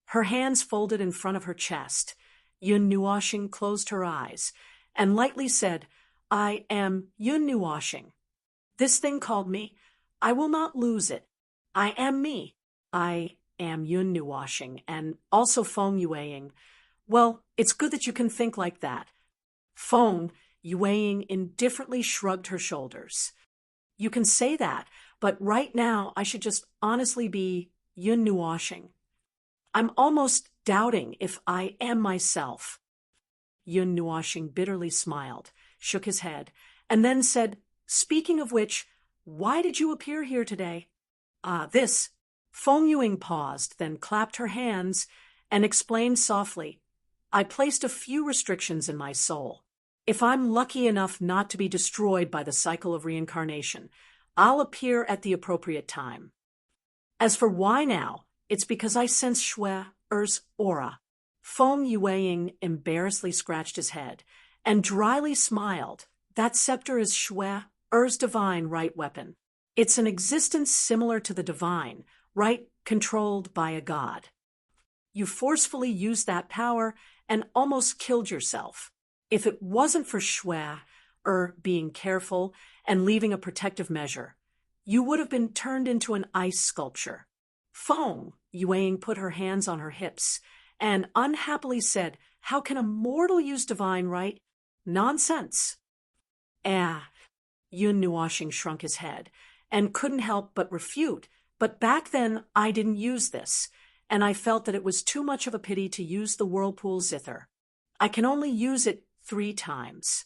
Her hands folded in front of her chest, Yun Nuoxing closed her eyes, and lightly said, I am Yun Nuoxing. This thing called me. I will not lose it. I am me. I am Yun Nuoxing, and also Feng Yueying. Well, it's good that you can think like that. Feng Yueying indifferently shrugged her shoulders. You can say that, but right now I should just honestly be Yun Nuoxing. I'm almost doubting if I am myself. Yun Nuoxing bitterly smiled, shook his head, and then said, Speaking of which, why did you appear here today? This. Feng Yueying paused, then clapped her hands and explained softly, I placed a few restrictions in my soul. If I'm lucky enough not to be destroyed by the cycle of reincarnation, I'll appear at the appropriate time. As for why now, it's because I sense Shui-Er's aura. Feng Yueying embarrassedly scratched his head and dryly smiled. That scepter is Shui-Er's divine right weapon. It's an existence similar to the divine, right controlled by a god. You forcefully used that power and almost killed yourself. If it wasn't for Shui-Er being careful and leaving a protective measure, you would have been turned into an ice sculpture. Feng Yueying put her hands on her hips and unhappily said, How can a mortal use divine right? Nonsense. Yun Nuoxing shrunk his head and couldn't help but refute, but back then I didn't use this, and I felt that it was too much of a pity to use the whirlpool zither. I can only use it 3 times.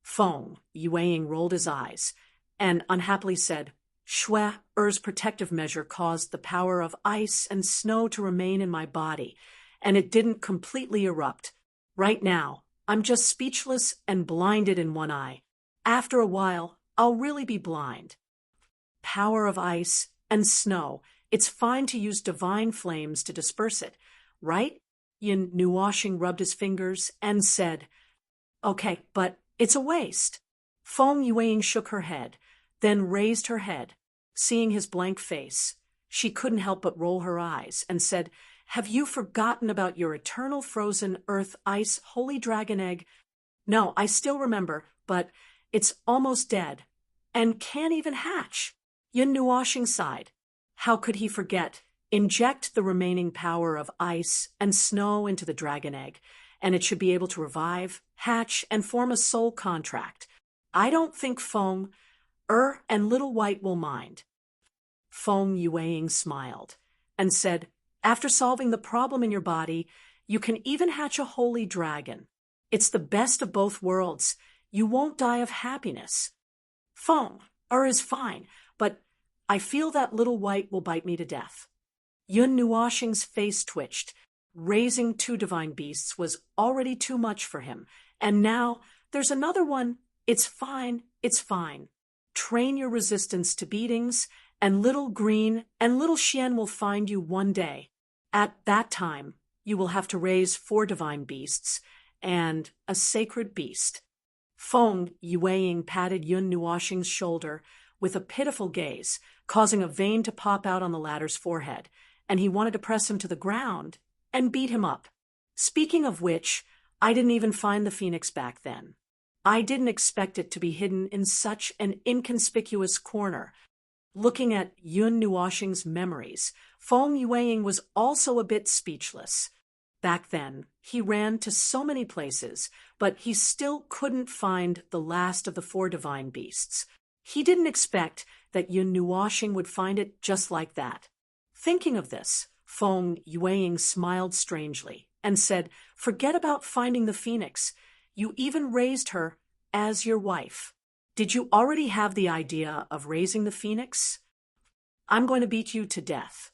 Feng Yueying rolled his eyes and unhappily said, Shui-Er's protective measure caused the power of ice and snow to remain in my body, and it didn't completely erupt. Right now, I'm just speechless and blinded in one eye. After a while, I'll really be blind. Power of ice and snow, it's fine to use divine flames to disperse it, right? Yun Nuoxing rubbed his fingers and said, Okay, but it's a waste. Feng Yueying shook her head, then raised her head. Seeing his blank face, she couldn't help but roll her eyes and said, Have you forgotten about your eternal frozen earth ice holy dragon egg? No, I still remember, but it's almost dead and can't even hatch. Yun Nuoxing sighed. How could he forget? Inject the remaining power of ice and snow into the dragon egg, and it should be able to revive, hatch, and form a soul contract. I don't think Feng-Er and Little White will mind. Feng Yueying smiled and said, After solving the problem in your body, you can even hatch a holy dragon. It's the best of both worlds. You won't die of happiness. Feng-Er is fine, but I feel that Little White will bite me to death. Yun Nuoxing's face twitched. Raising 2 divine beasts was already too much for him, and now there's another one. It's fine, it's fine. Train your resistance to beatings, and Little Green and Little Xian will find you one day. At that time, you will have to raise 4 divine beasts and a sacred beast. Feng Yueying patted Yun Nuoxing's shoulder with a pitiful gaze, causing a vein to pop out on the latter's forehead, and he wanted to press him to the ground and beat him up. Speaking of which, I didn't even find the phoenix back then. I didn't expect it to be hidden in such an inconspicuous corner. Looking at Yun Nuoxing's memories, Feng Yueying was also a bit speechless. Back then, he ran to so many places, but he still couldn't find the last of the 4 divine beasts. He didn't expect that Yun Nuoxing would find it just like that. Thinking of this, Feng Yueying smiled strangely and said, Forget about finding the phoenix. You even raised her as your wife. Did you already have the idea of raising the phoenix? I'm going to beat you to death.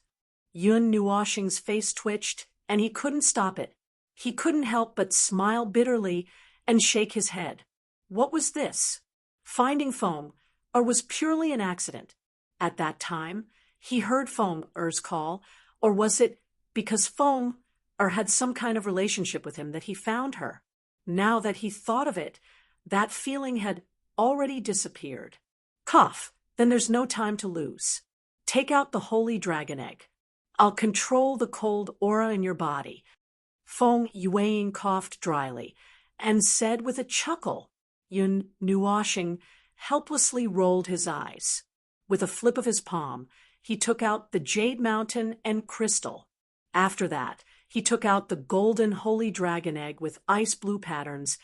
Yun Nuoxing's face twitched, and he couldn't stop it. He couldn't help but smile bitterly and shake his head. What was this? finding Feng, or was purely an accident? At that time, he heard Feng Er's call, or was it because Feng Er had some kind of relationship with him that he found her? Now that he thought of it, that feeling had already disappeared. Cough, then there's no time to lose. Take out the holy dragon egg. I'll control the cold aura in your body. Feng Yueying coughed dryly and said with a chuckle. Yun Nuoshing helplessly rolled his eyes. With a flip of his palm, he took out the jade mountain and crystal. After that, he took out the golden holy dragon egg with ice blue patterns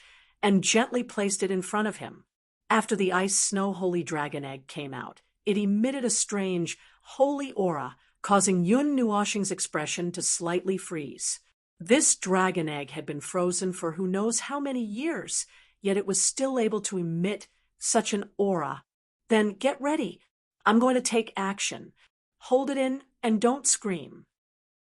and gently placed it in front of him. After the ice snow holy dragon egg came out, it emitted a strange, holy aura, causing Yun Nuoshing's expression to slightly freeze. This dragon egg had been frozen for who knows how many years, yet it was still able to emit such an aura. Then get ready. I'm going to take action. Hold it in and don't scream.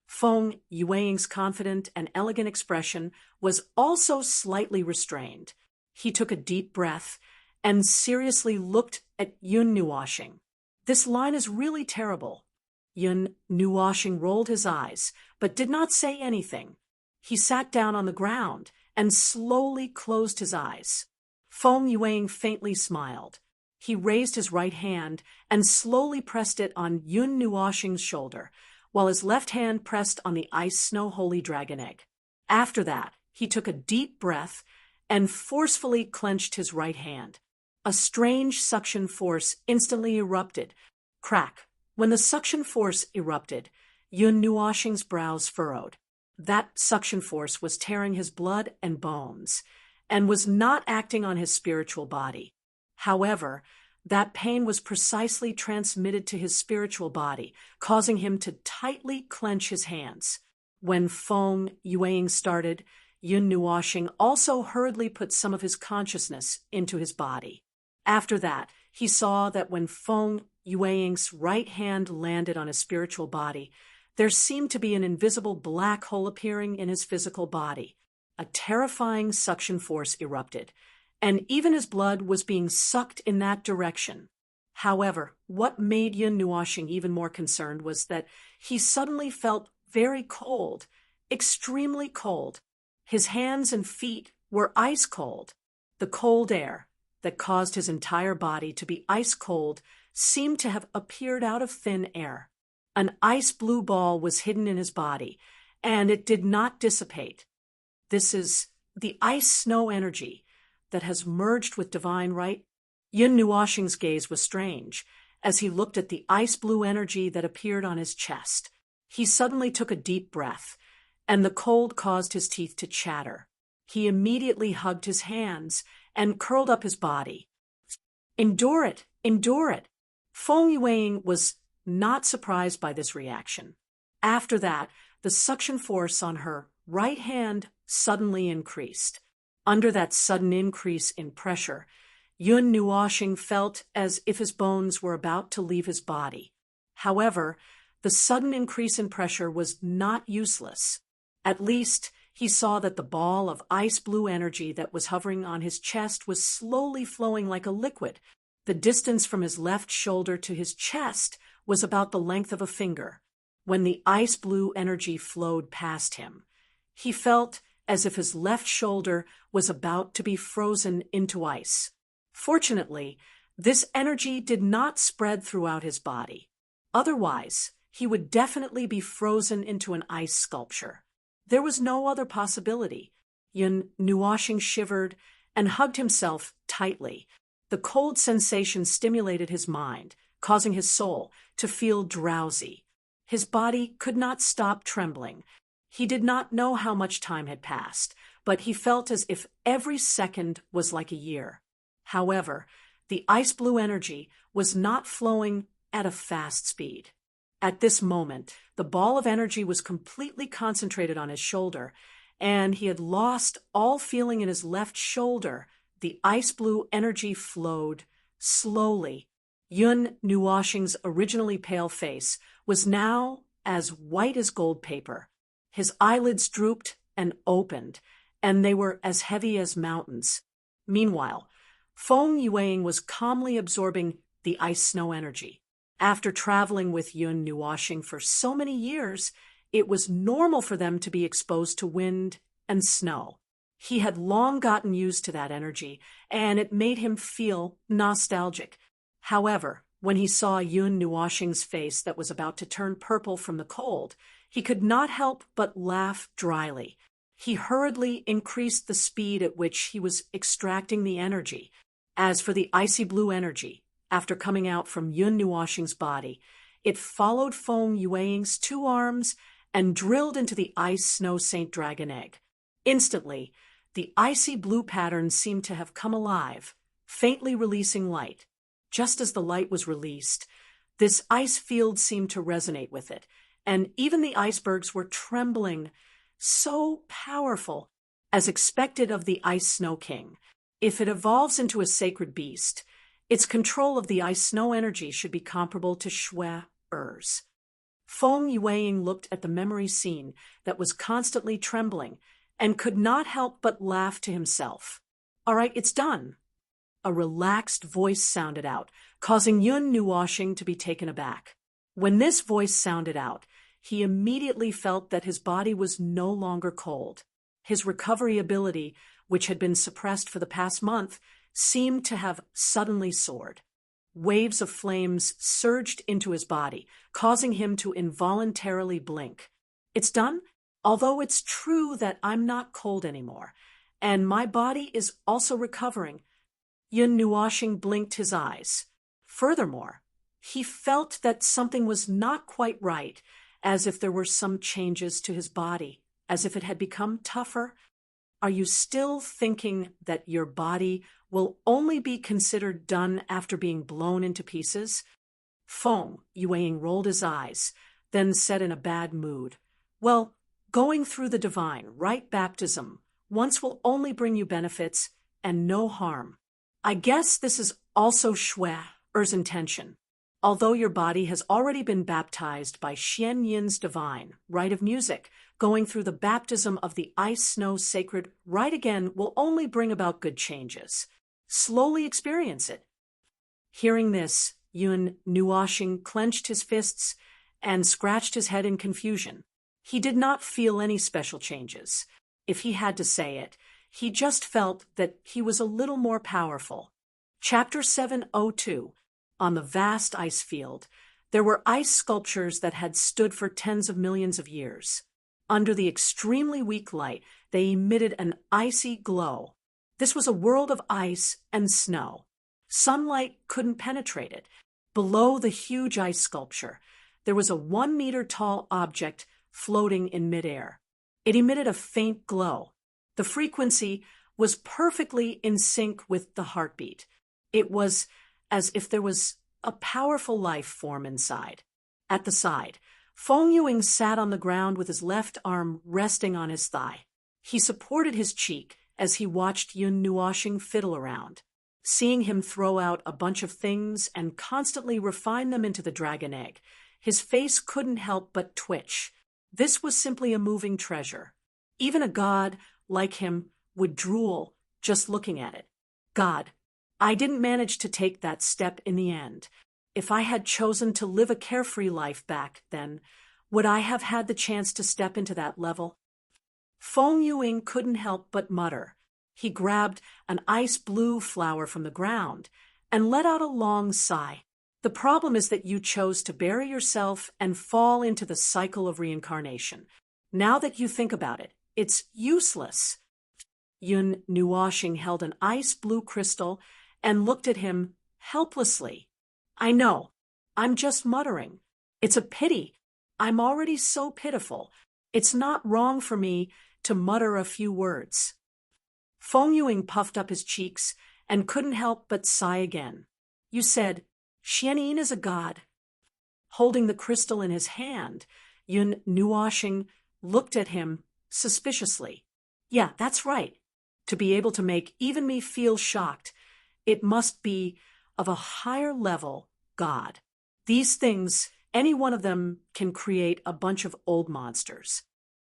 Feng Yueying's confident and elegant expression was also slightly restrained. He took a deep breath and seriously looked at Yun Nuoshing. This line is really terrible. Yun Nuoshing rolled his eyes, but did not say anything. He sat down on the ground and slowly closed his eyes. Feng Yueying faintly smiled. He raised his right hand and slowly pressed it on Yun Nuoshing's shoulder, while his left hand pressed on the ice snow holy dragon egg. After that, he took a deep breath and forcefully clenched his right hand. A strange suction force instantly erupted. Crack. When the suction force erupted, Yun Nuoshing's brows furrowed. That suction force was tearing his blood and bones, and was not acting on his spiritual body. However, that pain was precisely transmitted to his spiritual body, causing him to tightly clench his hands. When Feng Yueying started, Yun Nuoshing also hurriedly put some of his consciousness into his body. After that, he saw that when Feng Yueying's right hand landed on his spiritual body, there seemed to be an invisible black hole appearing in his physical body. A terrifying suction force erupted, and even his blood was being sucked in that direction. However, what made Yun Nuoshing even more concerned was that he suddenly felt very cold, extremely cold. His hands and feet were ice cold. The cold air that caused his entire body to be ice cold seemed to have appeared out of thin air. An ice blue ball was hidden in his body, and it did not dissipate. This is the ice snow energy that has merged with divine right. Yun Nuoshing's gaze was strange as he looked at the ice blue energy that appeared on his chest. He suddenly took a deep breath, and the cold caused his teeth to chatter. He immediately hugged his hands and curled up his body. Endure it, endure it. Feng Yueying was not surprised by this reaction. After that, the suction force on her right hand suddenly increased. Under that sudden increase in pressure, Yun Nuoshing felt as if his bones were about to leave his body. However, the sudden increase in pressure was not useless. At least, he saw that the ball of ice blue energy that was hovering on his chest was slowly flowing like a liquid. The distance from his left shoulder to his chest was about the length of a finger. When the ice blue energy flowed past him, he felt as if his left shoulder was about to be frozen into ice. Fortunately, this energy did not spread throughout his body. Otherwise, he would definitely be frozen into an ice sculpture. There was no other possibility. Yun Nuoshing shivered and hugged himself tightly. The cold sensation stimulated his mind, causing his soul to feel drowsy. His body could not stop trembling. He did not know how much time had passed, but he felt as if every second was like a year. However, the ice blue energy was not flowing at a fast speed. At this moment, the ball of energy was completely concentrated on his shoulder, and he had lost all feeling in his left shoulder. The ice blue energy flowed slowly. Yun Nuoshing's originally pale face was now as white as gold paper. His eyelids drooped and opened, and they were as heavy as mountains. Meanwhile, Feng Yuang was calmly absorbing the ice-snow energy. After traveling with Yun Nuoxing for so many years, it was normal for them to be exposed to wind and snow. He had long gotten used to that energy, and it made him feel nostalgic. However, when he saw Yun Nuoxing's face that was about to turn purple from the cold, he could not help but laugh dryly. He hurriedly increased the speed at which he was extracting the energy. As for the icy blue energy, after coming out from Yun Nuoxing's body, it followed Feng Yuang's two arms and drilled into the ice-snow Saint Dragon egg. Instantly, the icy blue pattern seemed to have come alive, faintly releasing light. Just as the light was released, this ice field seemed to resonate with it, and even the icebergs were trembling, so powerful, as expected of the Ice Snow King. If it evolves into a sacred beast, its control of the ice-snow energy should be comparable to Shui-Er's. Feng Yuang looked at the memory scene that was constantly trembling and could not help but laugh to himself. "All right, it's done." A relaxed voice sounded out, causing Yun Nuoxing to be taken aback. When this voice sounded out, he immediately felt that his body was no longer cold. His recovery ability, which had been suppressed for the past month, seemed to have suddenly soared. Waves of flames surged into his body, causing him to involuntarily blink. "It's done? Although it's true that I'm not cold anymore, and my body is also recovering." Yun Nuoxing blinked his eyes. Furthermore, he felt that something was not quite right, as if there were some changes to his body, as if it had become tougher. "Are you still thinking that your body will only be considered done after being blown into pieces?" Feng Yuang rolled his eyes, then said in a bad mood, "Well, going through the divine, right baptism, once will only bring you benefits and no harm. I guess this is also Shui-Er's intention. Although your body has already been baptized by Xian Yin's divine rite of music, going through the baptism of the ice-snow sacred rite again will only bring about good changes. Slowly experience it." Hearing this, Yun Nuoxing clenched his fists and scratched his head in confusion. He did not feel any special changes. If he had to say it, he just felt that he was a little more powerful. Chapter 702. On the vast ice field, there were ice sculptures that had stood for tens of millions of years. Under the extremely weak light, they emitted an icy glow. This was a world of ice and snow. Sunlight couldn't penetrate it. Below the huge ice sculpture, there was a 1-meter-tall object floating in midair. It emitted a faint glow. The frequency was perfectly in sync with the heartbeat. It was as if there was a powerful life form inside. At the side, Feng Yuang sat on the ground with his left arm resting on his thigh. He supported his cheek as he watched Yun Nuoxing fiddle around. Seeing him throw out a bunch of things and constantly refine them into the dragon egg, his face couldn't help but twitch. This was simply a moving treasure. Even a god like him would drool just looking at it. "God, I didn't manage to take that step in the end. If I had chosen to live a carefree life back then, would I have had the chance to step into that level?" Feng Yuang couldn't help but mutter. He grabbed an ice blue flower from the ground and let out a long sigh. "The problem is that you chose to bury yourself and fall into the cycle of reincarnation. Now that you think about it, it's useless." Yun Nuoxing held an ice blue crystal and looked at him helplessly. "I know. I'm just muttering. It's a pity. I'm already so pitiful. It's not wrong for me to mutter a few words." Feng Yuang puffed up his cheeks and couldn't help but sigh again. "You said Xianyin is a god." Holding the crystal in his hand, Yun Nuoxing looked at him suspiciously. "Yeah, that's right. To be able to make even me feel shocked, it must be of a higher level god. These things, any one of them can create a bunch of old monsters."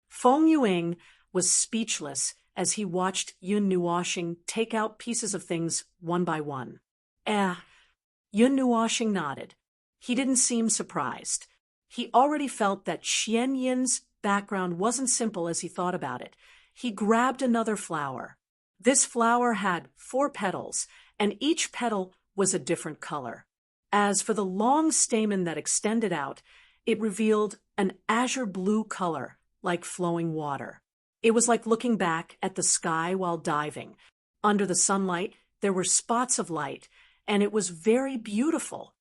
Feng Yuang was speechless as he watched Yun Nuoxing take out pieces of things one by one. Yun Nuoxing nodded. He didn't seem surprised. He already felt that Xian Yin's background wasn't simple as he thought about it. He grabbed another flower. This flower had 4 petals, and each petal was a different color. As for the long stamen that extended out, it revealed an azure blue color, like flowing water. It was like looking back at the sky while diving. Under the sunlight, there were spots of light, and it was very beautiful.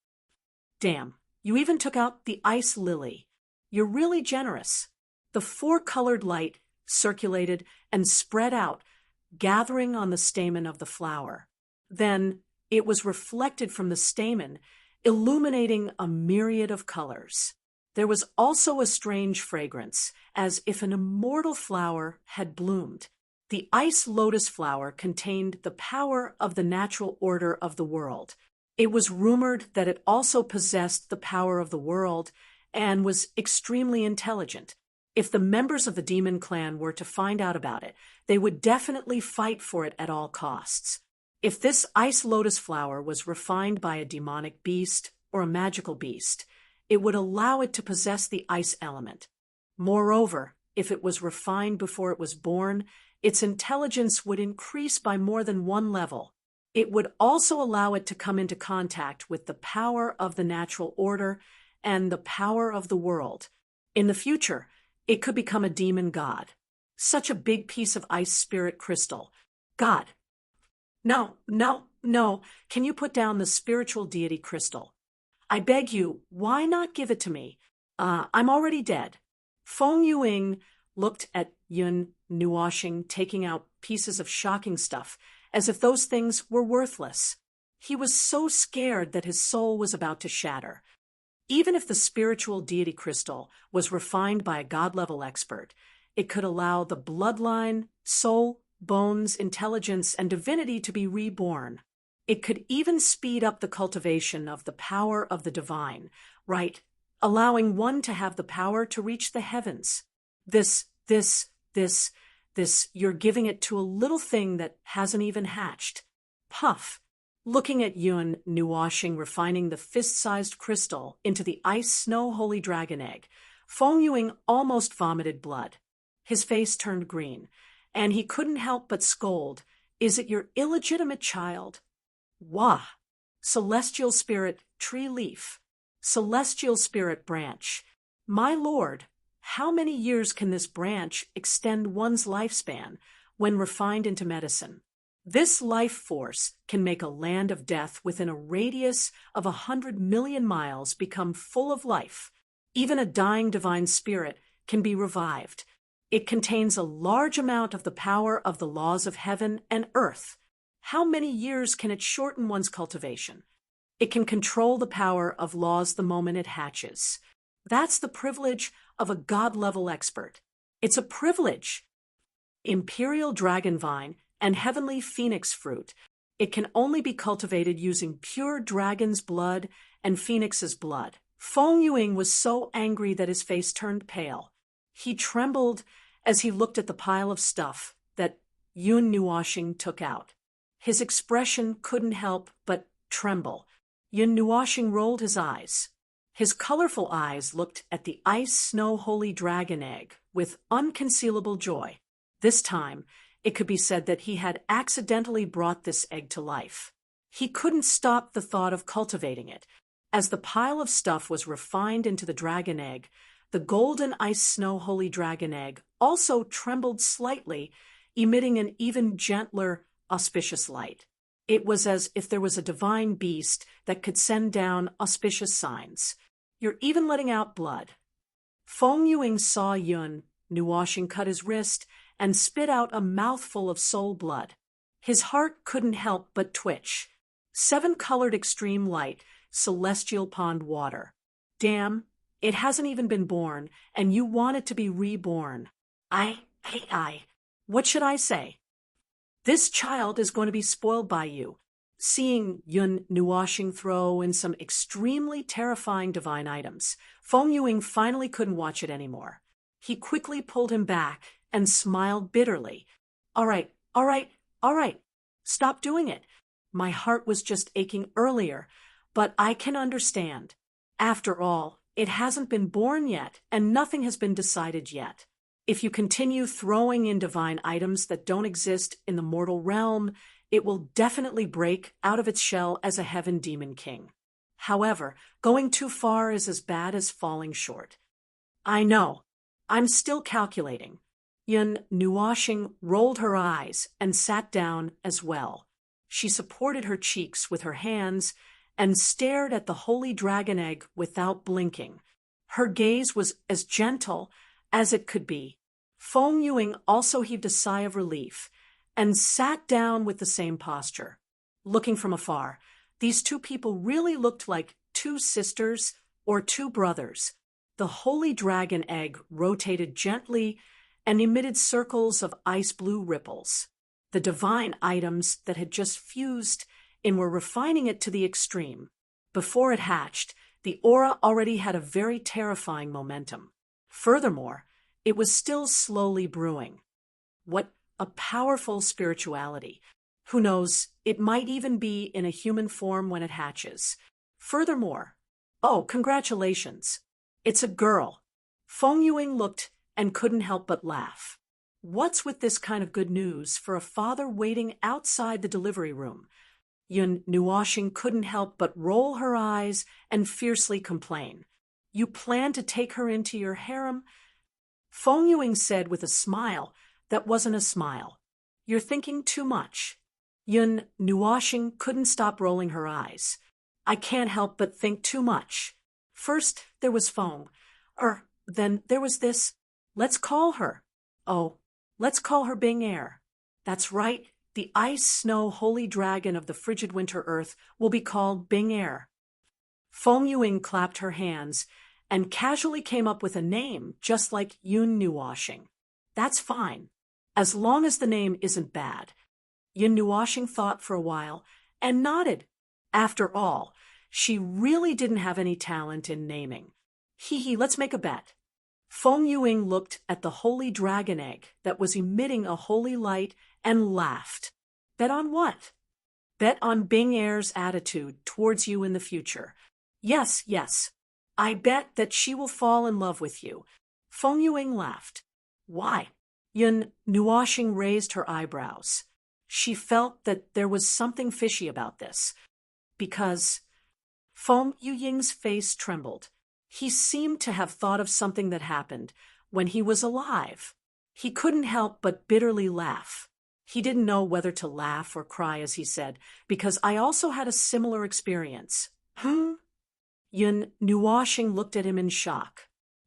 Damn, you even took out the ice lily. You're really generous. The 4-colored light circulated and spread out, gathering on the stamen of the flower. Then it was reflected from the stamen, illuminating a myriad of colors. There was also a strange fragrance, as if an immortal flower had bloomed. The ice lotus flower contained the power of the natural order of the world. It was rumored that it also possessed the power of the world and was extremely intelligent. If the members of the demon clan were to find out about it, they would definitely fight for it at all costs. If this ice lotus flower was refined by a demonic beast or a magical beast, it would allow it to possess the ice element. Moreover, if it was refined before it was born, its intelligence would increase by more than 1 level. It would also allow it to come into contact with the power of the natural order and the power of the world. In the future, it could become a demon god. Such a big piece of ice spirit crystal. God. No. Can you put down the spiritual deity crystal? I beg you, why not give it to me? I'm already dead. Feng Yuing looked at Yun Nuoxing taking out pieces of shocking stuff, as if those things were worthless. He was so scared that his soul was about to shatter. Even if the spiritual deity crystal was refined by a god-level expert, it could allow the bloodline, soul, bones, intelligence, and divinity to be reborn. It could even speed up the cultivation of the power of the divine, right, allowing one to have the power to reach the heavens. This, you're giving it to a little thing that hasn't even hatched. Puff. Looking at Yun Nuoxing refining the fist-sized crystal into the ice snow holy dragon egg, Feng Yuing almost vomited blood. His face turned green, and he couldn't help but scold, "Is it your illegitimate child?" Wah! Celestial spirit tree leaf. Celestial spirit branch. My lord, how many years can this branch extend one's lifespan when refined into medicine? This life force can make a land of death within a radius of 100 million miles become full of life. Even a dying divine spirit can be revived. It contains a large amount of the power of the laws of heaven and earth. How many years can it shorten one's cultivation? It can control the power of laws the moment it hatches. That's the privilege of a god-level expert. It's a privilege. Imperial dragon vine and heavenly phoenix fruit. It can only be cultivated using pure dragon's blood and phoenix's blood. Feng Yuing was so angry that his face turned pale. He trembled as he looked at the pile of stuff that Yun Nuoxing took out. His expression couldn't help but tremble. Yun Nuoxing rolled his eyes. His colorful eyes looked at the ice snow holy dragon egg with unconcealable joy. This time, it could be said that he had accidentally brought this egg to life. He couldn't stop the thought of cultivating it. As the pile of stuff was refined into the dragon egg, the golden ice snow holy dragon egg also trembled slightly, emitting an even gentler, auspicious light. It was as if there was a divine beast that could send down auspicious signs. You're even letting out blood. Feng Yuing saw Yun Nuoxing cut his wrist and spit out a mouthful of soul blood. His heart couldn't help but twitch. 7-colored extreme light, celestial pond water. Damn, it hasn't even been born, and you want it to be reborn. What should I say? This child is going to be spoiled by you. Seeing Yun Nuoxing throw in some extremely terrifying divine items, Feng Yuing finally couldn't watch it anymore. He quickly pulled him back and smiled bitterly. All right, all right, all right. Stop doing it. My heart was just aching earlier, but I can understand. After all, it hasn't been born yet, and nothing has been decided yet. If you continue throwing in divine items that don't exist in the mortal realm, it will definitely break out of its shell as a heaven demon king. However, going too far is as bad as falling short. I know. I'm still calculating. Yun Nuashing rolled her eyes and sat down as well. She supported her cheeks with her hands and stared at the holy dragon egg without blinking. Her gaze was as gentle as it could be. Feng Yuing also heaved a sigh of relief and sat down with the same posture. Looking from afar, these two people really looked like two sisters or two brothers. The holy dragon egg rotated gently and emitted circles of ice-blue ripples. The divine items that had just fused in were refining it to the extreme. Before it hatched, the aura already had a very terrifying momentum. Furthermore, it was still slowly brewing. What a powerful spirituality. Who knows, it might even be in a human form when it hatches. Furthermore, oh, congratulations. It's a girl. Feng Yuing looked and couldn't help but laugh. What's with this kind of good news for a father waiting outside the delivery room? Yun Nuashing couldn't help but roll her eyes and fiercely complain. You plan to take her into your harem? Feng Yuing said with a smile that wasn't a smile. You're thinking too much. Yun Nuashing couldn't stop rolling her eyes. I can't help but think too much. First, there was Feng. Then there was this. Let's call her. Oh, let's call her Bing Air. That's right, the ice-snow holy dragon of the frigid winter earth will be called Bing Air. Feng Yuing clapped her hands and casually came up with a name just like Yun Nuashing. That's fine, as long as the name isn't bad. Yun Nuashing thought for a while and nodded. After all, she really didn't have any talent in naming. Hee, let's make a bet. Feng Yuing looked at the holy dragon egg that was emitting a holy light and laughed. Bet on what? Bet on Bing Air's attitude towards you in the future. Yes, yes. I bet that she will fall in love with you. Feng Yuing laughed. Why? Yun Nuashing raised her eyebrows. She felt that there was something fishy about this. Because Feng Yuing's face trembled. He seemed to have thought of something that happened when he was alive. He couldn't help but bitterly laugh. He didn't know whether to laugh or cry as he said, because I also had a similar experience. Yun Nuashing looked at him in shock.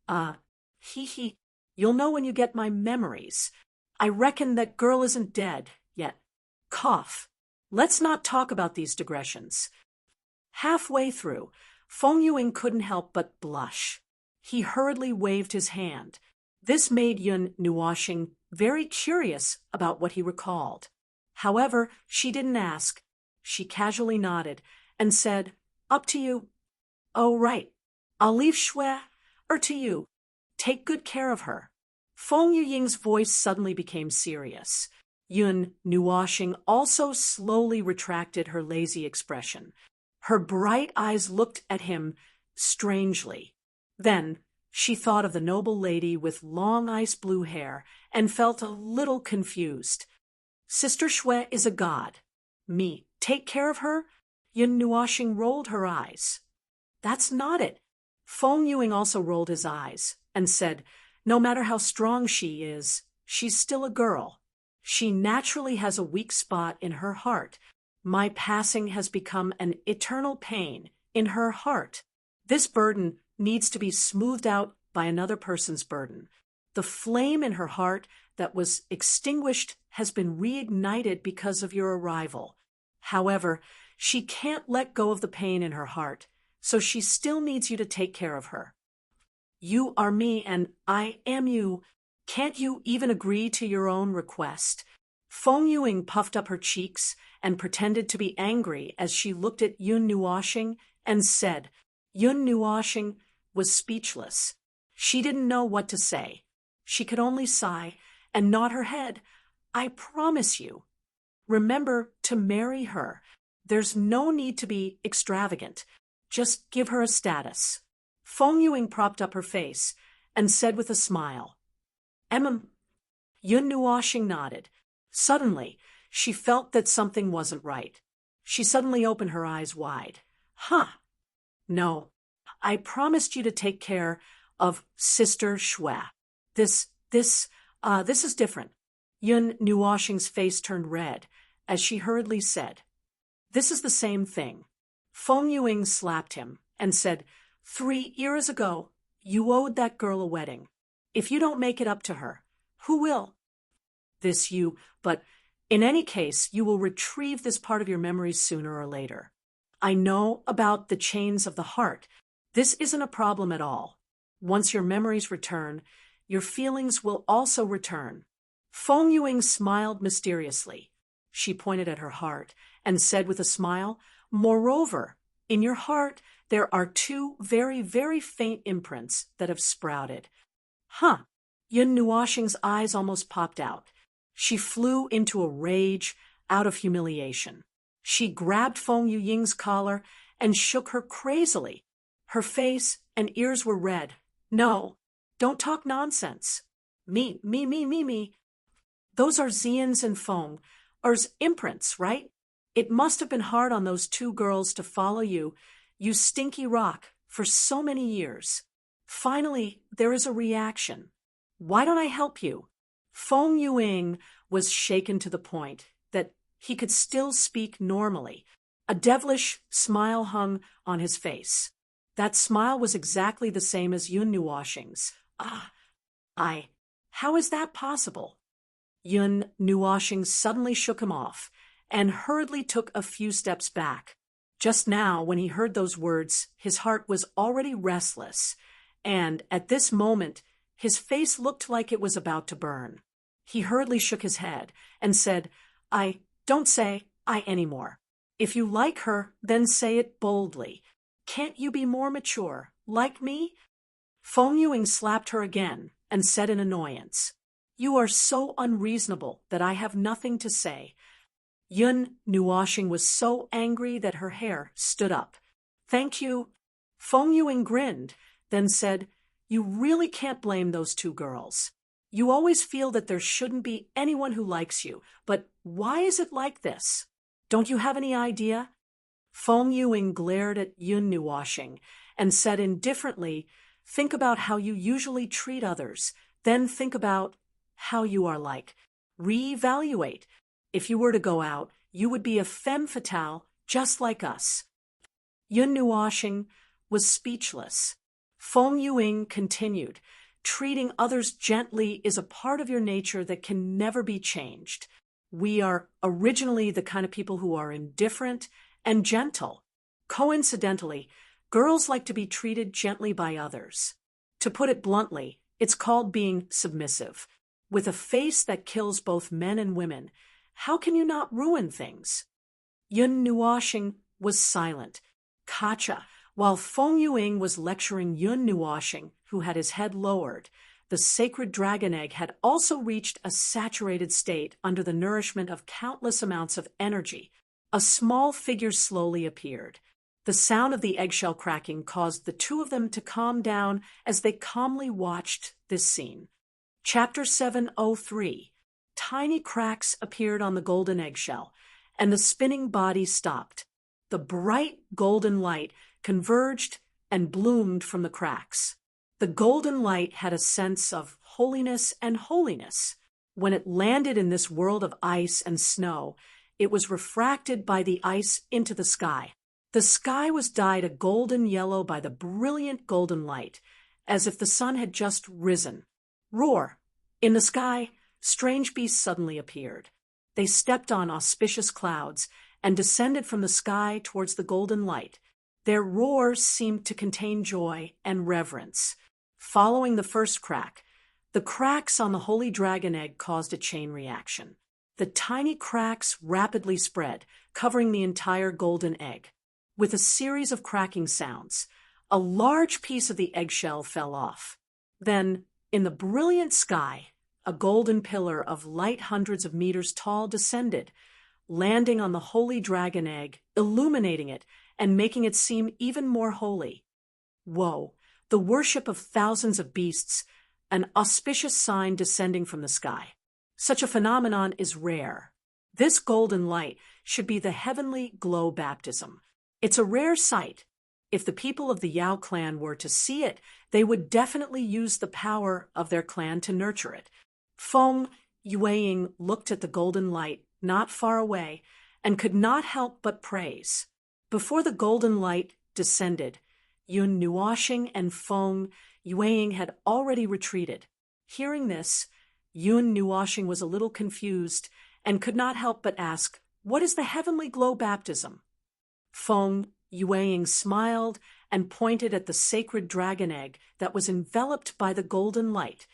You'll know when you get my memories. I reckon that girl isn't dead yet. Cough. Let's not talk about these digressions. Halfway through, Feng Yuing couldn't help but blush. He hurriedly waved his hand. This made Yun Nuashing very curious about what he recalled. However, she didn't ask. She casually nodded and said, Up to you. Oh, right. I'll leave Shui to you. Take good care of her. Feng Yuying's voice suddenly became serious. Yun Nuashing also slowly retracted her lazy expression. Her bright eyes looked at him strangely. Then she thought of the noble lady with long ice-blue hair and felt a little confused. Sister Shui is a god. Me, take care of her? Yun Nuashing rolled her eyes. That's not it. Feng Yuing also rolled his eyes and said, no matter how strong she is, she's still a girl. She naturally has a weak spot in her heart. My passing has become an eternal pain in her heart. This burden needs to be smoothed out by another person's burden. The flame in her heart that was extinguished has been reignited because of your arrival. However, she can't let go of the pain in her heart, so she still needs you to take care of her. You are me and I am you. Can't you even agree to your own request? Feng Yuing puffed up her cheeks and pretended to be angry as she looked at Yun Nuashing and said. Yun Nuashing was speechless. She didn't know what to say. She could only sigh and nod her head. I promise you. Remember to marry her. There's no need to be extravagant. Just give her a status. Feng Yuing propped up her face and said with a smile, Yun Nuoxing nodded. Suddenly, she felt that something wasn't right. She suddenly opened her eyes wide. Huh. No. I promised you to take care of Sister Shui. This is different. Yun Nuoxing's face turned red as she hurriedly said, This is the same thing. Feng Yuing slapped him and said, 3 years ago, you owed that girl a wedding. If you don't make it up to her, who will? But in any case, you will retrieve this part of your memories sooner or later. I know about the chains of the heart. This isn't a problem at all. Once your memories return, your feelings will also return. Feng Yuing smiled mysteriously. She pointed at her heart and said with a smile, Moreover, in your heart, there are 2 very, very faint imprints that have sprouted. Huh. Yun Nuoxing's eyes almost popped out. She flew into a rage out of humiliation. She grabbed Feng Yuying's collar and shook her crazily. Her face and ears were red. No, don't talk nonsense. Me. Those are Xian's and Feng's imprints, right? It must have been hard on those 2 girls to follow you, you stinky rock, for so many years. Finally, there is a reaction. Why don't I help you? Feng Yuing was shaken to the point that he could still speak normally. A devilish smile hung on his face. That smile was exactly the same as Yun Nuoxing's. How is that possible? Yun Nuoxing suddenly shook him off and hurriedly took a few steps back. Just now, when he heard those words, his heart was already restless, and at this moment, his face looked like it was about to burn. He hurriedly shook his head and said, Don't say I anymore. If you like her, then say it boldly. Can't you be more mature, like me? Feng Yuing slapped her again and said in annoyance, You are so unreasonable that I have nothing to say. Yun Nuoxing was so angry that her hair stood up. Thank you. Feng Yuing grinned, then said, You really can't blame those 2 girls. You always feel that there shouldn't be anyone who likes you, but why is it like this? Don't you have any idea? Feng Yuing glared at Yun Nuoxing and said indifferently, Think about how you usually treat others, then think about how you are like. Reevaluate. If you were to go out, you would be a femme fatale just like us. Yun Nuoxing was speechless. Feng Yuing continued, Treating others gently is a part of your nature that can never be changed. We are originally the kind of people who are indifferent and gentle. Coincidentally, girls like to be treated gently by others. To put it bluntly, it's called being submissive. With a face that kills both men and women, how can you not ruin things? Yun Nuoxing was silent. Kacha, while Feng Yuing was lecturing Yun Nuoxing, who had his head lowered, the sacred dragon egg had also reached a saturated state under the nourishment of countless amounts of energy. A small figure slowly appeared. The sound of the eggshell cracking caused the 2 of them to calm down as they calmly watched this scene. Chapter 703. Tiny cracks appeared on the golden eggshell, and the spinning body stopped. The bright golden light converged and bloomed from the cracks. The golden light had a sense of holiness and holiness. When it landed in this world of ice and snow, it was refracted by the ice into the sky. The sky was dyed a golden yellow by the brilliant golden light, as if the sun had just risen. Roar! In the sky, strange beasts suddenly appeared. They stepped on auspicious clouds and descended from the sky towards the golden light. Their roars seemed to contain joy and reverence. Following the first crack, the cracks on the holy dragon egg caused a chain reaction. The tiny cracks rapidly spread, covering the entire golden egg. With a series of cracking sounds, a large piece of the eggshell fell off. Then, in the brilliant sky, a golden pillar of light hundreds of meters tall descended, landing on the holy dragon egg, illuminating it and making it seem even more holy. Whoa, the worship of thousands of beasts, an auspicious sign descending from the sky. Such a phenomenon is rare. This golden light should be the heavenly glow baptism. It's a rare sight. If the people of the Yao clan were to see it, they would definitely use the power of their clan to nurture it. Feng Yueying looked at the golden light not far away and could not help but praise. Before the golden light descended, Yun Nuoxing and Feng Yueying had already retreated. Hearing this, Yun Nuoxing was a little confused and could not help but ask, "What is the heavenly glow baptism?" Feng Yueying smiled and pointed at the sacred dragon egg that was enveloped by the golden light.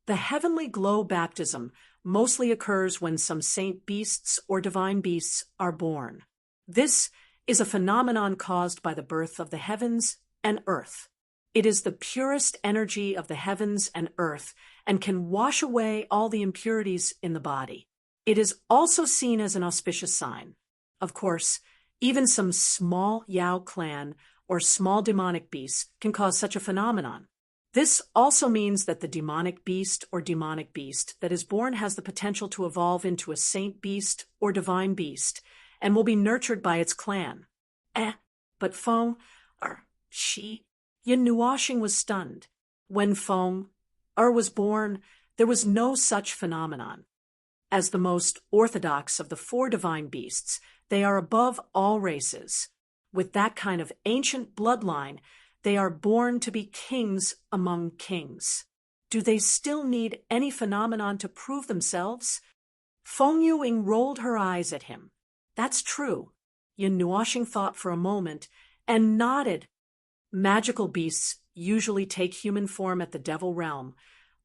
The heavenly glow baptism mostly occurs when some saint beasts or divine beasts are born. This is a phenomenon caused by the birth of the heavens and earth. It is the purest energy of the heavens and earth and can wash away all the impurities in the body. It is also seen as an auspicious sign. Of course, even some small Yao clan or small demonic beasts can cause such a phenomenon. This also means that the demonic beast or demonic beast that is born has the potential to evolve into a saint beast or divine beast and will be nurtured by its clan. But Feng, Yun Nuoxing was stunned. When Feng was born, there was no such phenomenon. As the most orthodox of the four divine beasts, they are above all races. With that kind of ancient bloodline, they are born to be kings among kings. Do they still need any phenomenon to prove themselves? Feng Yueying rolled her eyes at him. That's true. Yun Nuoxing thought for a moment and nodded. Magical beasts usually take human form at the devil realm,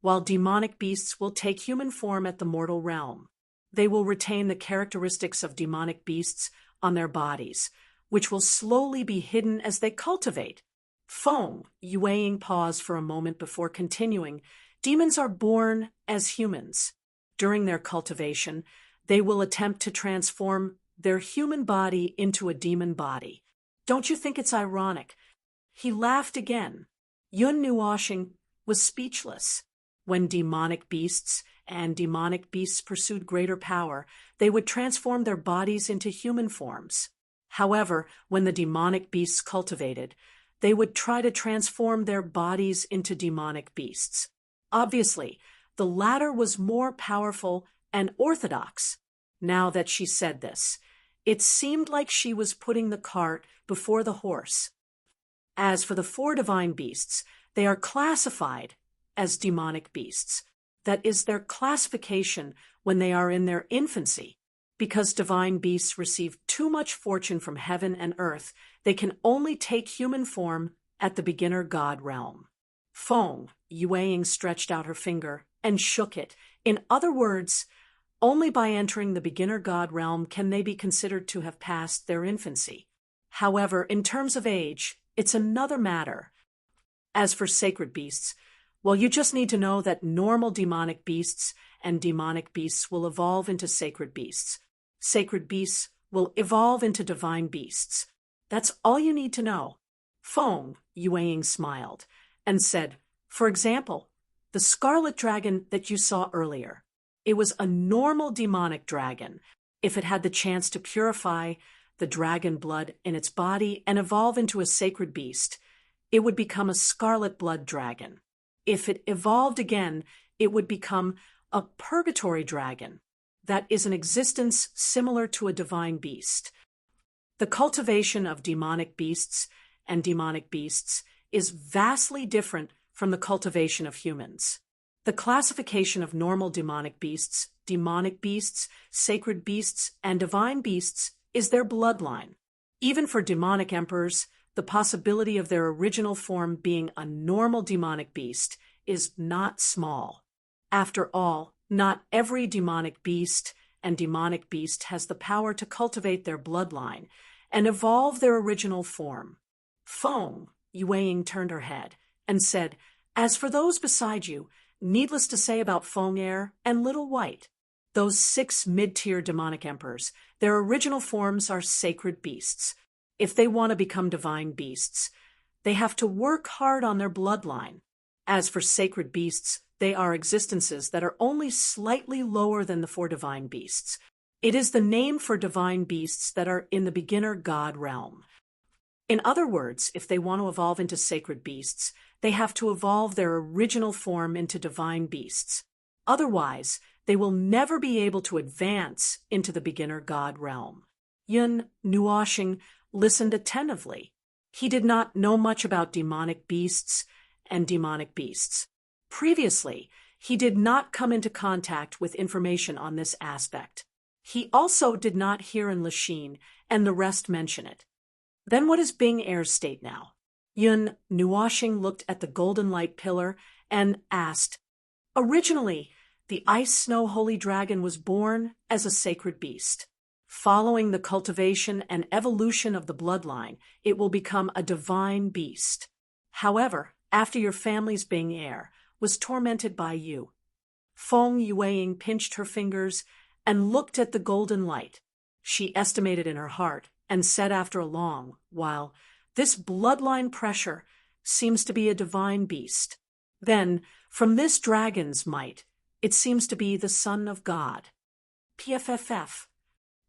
while demonic beasts will take human form at the mortal realm. They will retain the characteristics of demonic beasts on their bodies, which will slowly be hidden as they cultivate. Feng Yueying paused for a moment before continuing. Demons are born as humans. During their cultivation, they will attempt to transform their human body into a demon body. Don't you think it's ironic? He laughed again. Yun Nuoxing was speechless. When demonic beasts pursued greater power, they would transform their bodies into human forms. However, when the demonic beasts cultivated, they would try to transform their bodies into demonic beasts. Obviously, the latter was more powerful and orthodox. Now that she said this, it seemed like she was putting the cart before the horse. As for the four divine beasts, they are classified as demonic beasts. That is their classification when they are in their infancy. Because divine beasts receive too much fortune from heaven and earth, they can only take human form at the beginner god realm. Feng Yueying stretched out her finger and shook it. In other words, only by entering the beginner god realm can they be considered to have passed their infancy. However, in terms of age, it's another matter. As for sacred beasts, well, you just need to know that normal demonic beasts and demonic beasts will evolve into sacred beasts. Sacred beasts will evolve into divine beasts. That's all you need to know. Feng Yueying smiled and said, for example, the scarlet dragon that you saw earlier. It was a normal demonic dragon. If it had the chance to purify the dragon blood in its body and evolve into a sacred beast, it would become a scarlet blood dragon. If it evolved again, it would become a purgatory dragon. That is an existence similar to a divine beast. The cultivation of demonic beasts and demonic beasts is vastly different from the cultivation of humans. The classification of normal demonic beasts, sacred beasts, and divine beasts is their bloodline. Even for demonic emperors, the possibility of their original form being a normal demonic beast is not small. After all, not every demonic beast and demonic beast has the power to cultivate their bloodline and evolve their original form. Feng Yueying turned her head and said, as for those beside you, needless to say about Feng'er and Little White. Those 6 mid-tier demonic emperors, their original forms are sacred beasts. If they want to become divine beasts, they have to work hard on their bloodline. As for sacred beasts, they are existences that are only slightly lower than the 4 divine beasts. It is the name for divine beasts that are in the beginner god realm. In other words, if they want to evolve into sacred beasts, they have to evolve their original form into divine beasts. Otherwise, they will never be able to advance into the beginner god realm. Yun Nuoxing listened attentively. He did not know much about demonic beasts and demonic beasts. Previously, he did not come into contact with information on this aspect. He also did not hear in Lachine and the rest mention it. Then what is Bing-Er's state now? Yun Nuoxing looked at the golden light pillar and asked, originally, the ice-snow holy dragon was born as a sacred beast. Following the cultivation and evolution of the bloodline, it will become a divine beast. However, after your family's Bing-Er was tormented by you. Feng Yueying pinched her fingers and looked at the golden light. She estimated in her heart and said after a long while, this bloodline pressure seems to be a divine beast. Then, from this dragon's might, it seems to be the Son of God. PFFF.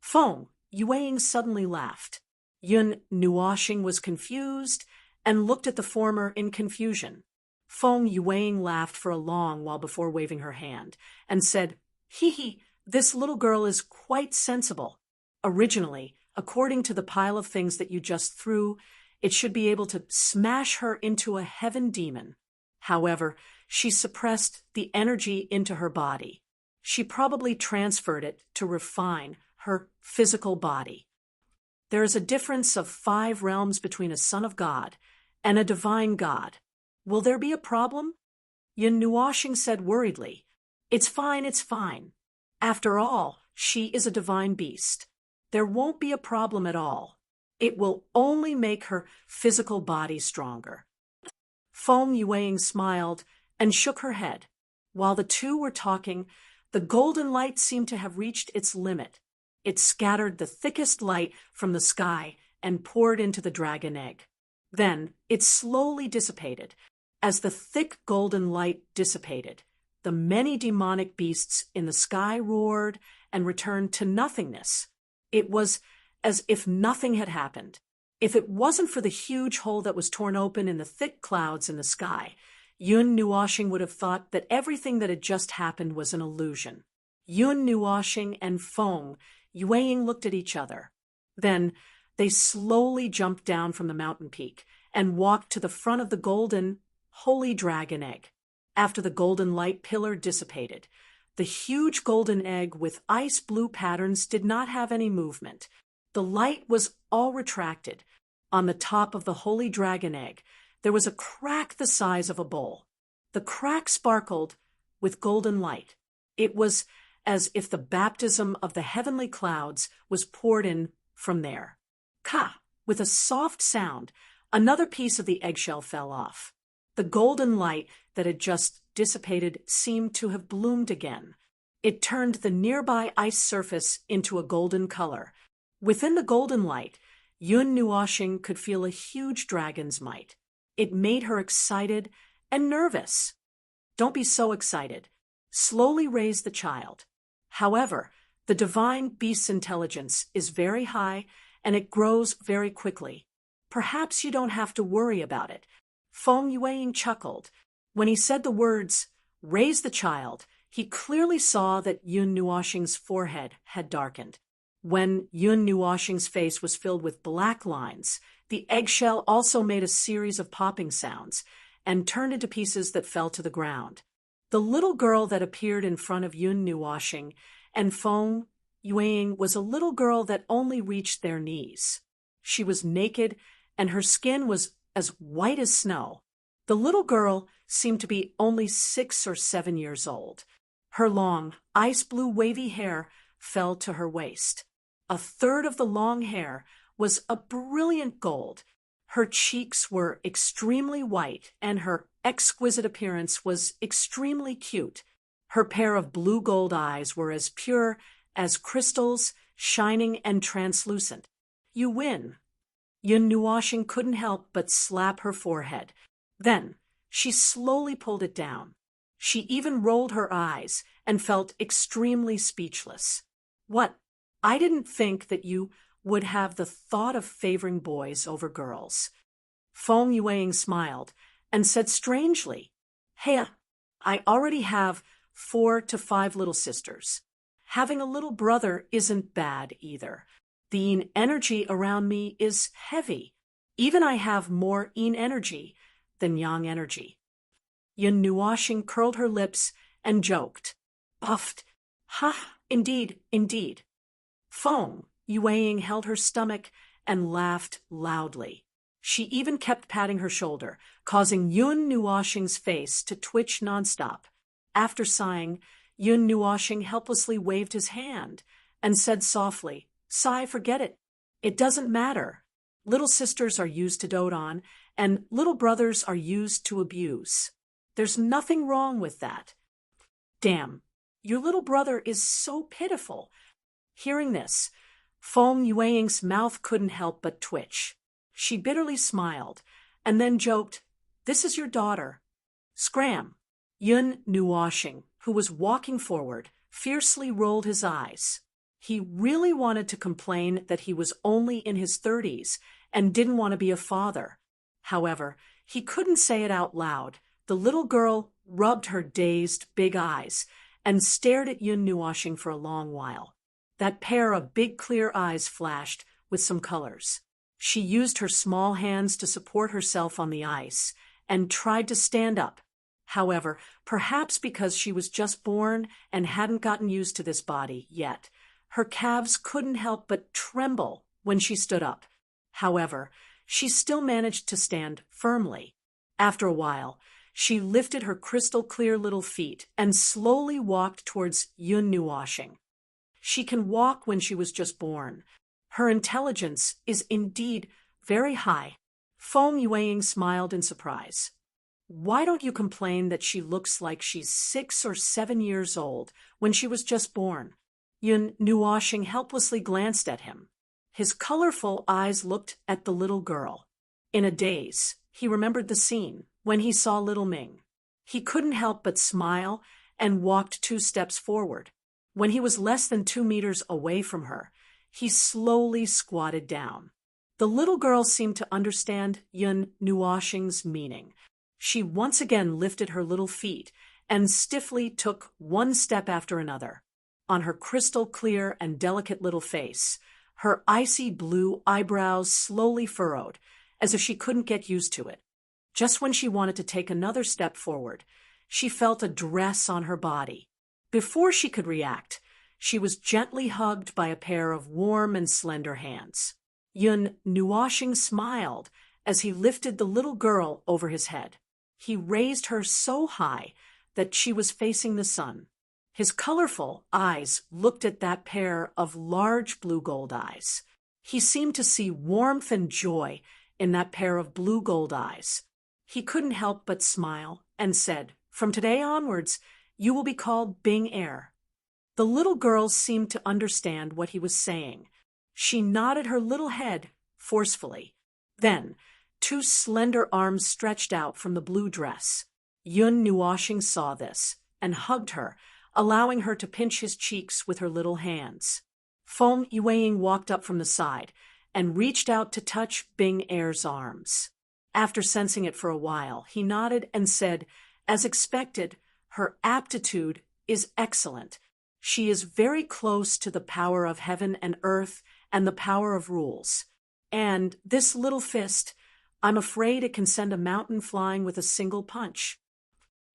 Feng Yueying suddenly laughed. Yun Nuoxing was confused and looked at the former in confusion. Feng Yueying laughed for a long while before waving her hand, and said, hee, this little girl is quite sensible. Originally, according to the pile of things that you just threw, it should be able to smash her into a heaven demon. However, she suppressed the energy into her body. She probably transferred it to refine her physical body. There is a difference of 5 realms between a son of God and a divine god. Will there be a problem? Yun Nuoxing said worriedly, it's fine, it's fine. After all, she is a divine beast. There won't be a problem at all. It will only make her physical body stronger. Feng Yueying smiled and shook her head. While the two were talking, the golden light seemed to have reached its limit. It scattered the thickest light from the sky and poured into the dragon egg. Then it slowly dissipated. As the thick golden light dissipated, the many demonic beasts in the sky roared and returned to nothingness. It was as if nothing had happened. If it wasn't for the huge hole that was torn open in the thick clouds in the sky, Yun Nuoxing would have thought that everything that had just happened was an illusion. Yun Nuoxing and Feng Yueying looked at each other. Then they slowly jumped down from the mountain peak and walked to the front of the golden, holy dragon egg. After the golden light pillar dissipated, the huge golden egg with ice blue patterns did not have any movement. The light was all retracted. On the top of the holy dragon egg, there was a crack the size of a bowl. The crack sparkled with golden light. It was as if the baptism of the heavenly clouds was poured in from there. Ka! With a soft sound, another piece of the eggshell fell off. The golden light that had just dissipated seemed to have bloomed again. It turned the nearby ice surface into a golden color. Within the golden light, Yun Nuoxing could feel a huge dragon's might. It made her excited and nervous. Don't be so excited. Slowly raise the child. However, the divine beast's intelligence is very high and it grows very quickly. Perhaps you don't have to worry about it. Feng Yueying chuckled. When he said the words, raise the child, he clearly saw that Yun Nuoxing's forehead had darkened. When Yun Nuoxing's face was filled with black lines, the eggshell also made a series of popping sounds and turned into pieces that fell to the ground. The little girl that appeared in front of Yun Nuoxing and Feng Yueying was a little girl that only reached their knees. She was naked and her skin was as white as snow. The little girl seemed to be only 6 or 7 years old. Her long, ice-blue wavy hair fell to her waist. A third of the long hair was a brilliant gold. Her cheeks were extremely white, and her exquisite appearance was extremely cute. Her pair of blue gold eyes were as pure as crystals, shining and translucent. You win. Yun Nuoshing couldn't help but slap her forehead. Then, she slowly pulled it down. She even rolled her eyes and felt extremely speechless. What? I didn't think that you would have the thought of favoring boys over girls. Feng Yueying smiled and said strangely, Hey, I already have 4 to 5 little sisters. Having a little brother isn't bad either. The yin energy around me is heavy. Even I have more yin energy than yang energy. Yun Nuoshing curled her lips and joked. Puffed. Ha, indeed, indeed. Feng Yueying held her stomach and laughed loudly. She even kept patting her shoulder, causing Yun Nuoshing's face to twitch nonstop. After sighing, Yun Nuoshing helplessly waved his hand and said softly, Sai, forget it. It doesn't matter. Little sisters are used to dote on, and little brothers are used to abuse. There's nothing wrong with that. Damn, your little brother is so pitiful. Hearing this, Feng Yueying's mouth couldn't help but twitch. She bitterly smiled, and then joked, This is your daughter. Scram. Yun Nuoshing, who was walking forward, fiercely rolled his eyes. He really wanted to complain that he was only in his 30s and didn't want to be a father. However, he couldn't say it out loud. The little girl rubbed her dazed big eyes and stared at Yun Nuoshing for a long while. That pair of big clear eyes flashed with some colors. She used her small hands to support herself on the ice and tried to stand up. However, perhaps because she was just born and hadn't gotten used to this body yet, her calves couldn't help but tremble when she stood up. However, she still managed to stand firmly. After a while, she lifted her crystal-clear little feet and slowly walked towards Yun Nuoshing. She can walk when she was just born. Her intelligence is indeed very high. Feng Yueying smiled in surprise. Why don't you complain that she looks like she's 6 or 7 years old when she was just born? Yun Nuoshing helplessly glanced at him. His colorful eyes looked at the little girl. In a daze, he remembered the scene when he saw little Ming. He couldn't help but smile and walked 2 steps forward. When he was less than 2 meters away from her, he slowly squatted down. The little girl seemed to understand Yun Nuoshing's meaning. She once again lifted her little feet and stiffly took 1 step after another. On her crystal-clear and delicate little face, her icy blue eyebrows slowly furrowed, as if she couldn't get used to it. Just when she wanted to take another step forward, she felt a dress on her body. Before she could react, she was gently hugged by a pair of warm and slender hands. Yun Nuoshing smiled as he lifted the little girl over his head. He raised her so high that she was facing the sun. His colorful eyes looked at that pair of large blue gold eyes. He seemed to see warmth and joy in that pair of blue gold eyes. He couldn't help but smile and said, From today onwards, you will be called Bing Air. The little girl seemed to understand what he was saying. She nodded her little head forcefully. Then, 2 slender arms stretched out from the blue dress. Yun Nuoshing saw this and hugged her, allowing her to pinch his cheeks with her little hands. Feng Yueying walked up from the side and reached out to touch Bing Air's arms. After sensing it for a while, he nodded and said, As expected, her aptitude is excellent. She is very close to the power of heaven and earth and the power of rules. And this little fist, I'm afraid it can send a mountain flying with a single punch.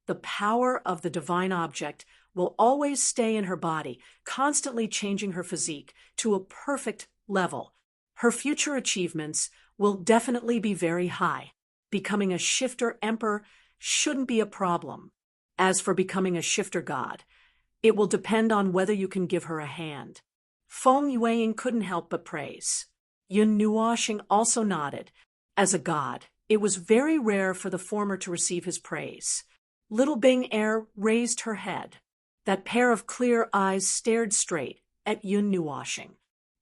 The power of the divine object will always stay in her body, constantly changing her physique to a perfect level. Her future achievements will definitely be very high. Becoming a shifter emperor shouldn't be a problem. As for becoming a shifter god, it will depend on whether you can give her a hand. Feng Yueying couldn't help but praise. Yun Nuoshing also nodded As a god, it was very rare for the former to receive his praise. Little Bing Er raised her head. That pair of clear eyes stared straight at Yun Nuoshing.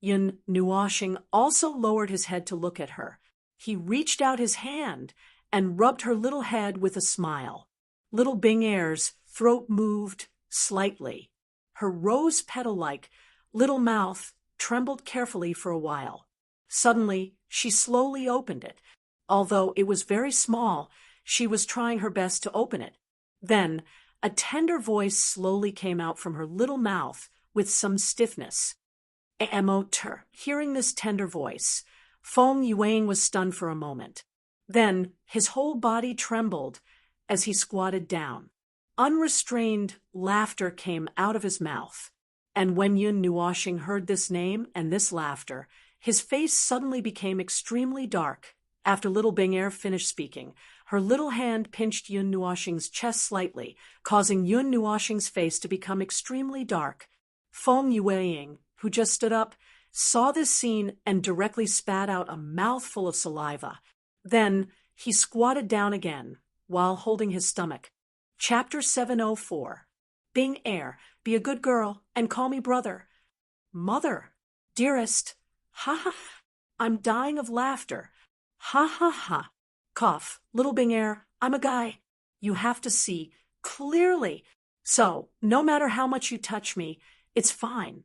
Yun Nuoshing also lowered his head to look at her. He reached out his hand and rubbed her little head with a smile. Little Bing Er's throat moved slightly. Her rose petal-like little mouth trembled carefully for a while. Suddenly, she slowly opened it. Although it was very small, she was trying her best to open it. Then, a tender voice slowly came out from her little mouth with some stiffness. Emoter. Hearing this tender voice, Feng Yuang was stunned for a moment. Then, his whole body trembled as he squatted down. Unrestrained laughter came out of his mouth. And when Yun Nuoshing heard this name and this laughter, his face suddenly became extremely dark. After Little Bing Er finished speaking, her little hand pinched Yun Nuoshing's chest slightly, causing Yun Nuoshing's face to become extremely dark. Feng Yueying, who just stood up, saw this scene and directly spat out a mouthful of saliva. Then he squatted down again, while holding his stomach. Chapter 704. Bing Er, be a good girl and call me brother. Mother, dearest. Ha ha, I'm dying of laughter. Ha ha ha. Cough, Little Bing Er, I'm a guy. You have to see clearly. So, no matter how much you touch me, it's fine.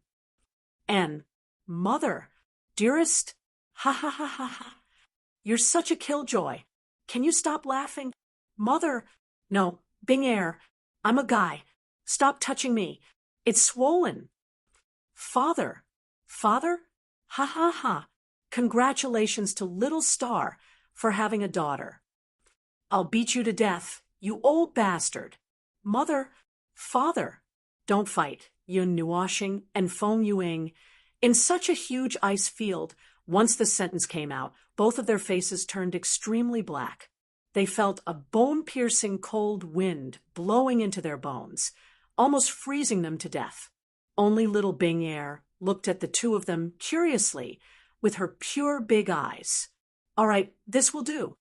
N. Mother, dearest. Ha ha ha ha ha. You're such a killjoy. Can you stop laughing? Mother. No, Bing Er, I'm a guy. Stop touching me. It's swollen. Father. Father? Ha ha ha. Congratulations to little Star for having a daughter. I'll beat you to death, you old bastard. Mother. Father. Don't fight, Yun Nuoshing and Feng Yuang. In such a huge ice field, once the sentence came out, both of their faces turned extremely black. They felt a bone-piercing cold wind blowing into their bones, almost freezing them to death. Only Little Bing Er looked at the two of them curiously, with her pure big eyes. All right, this will do.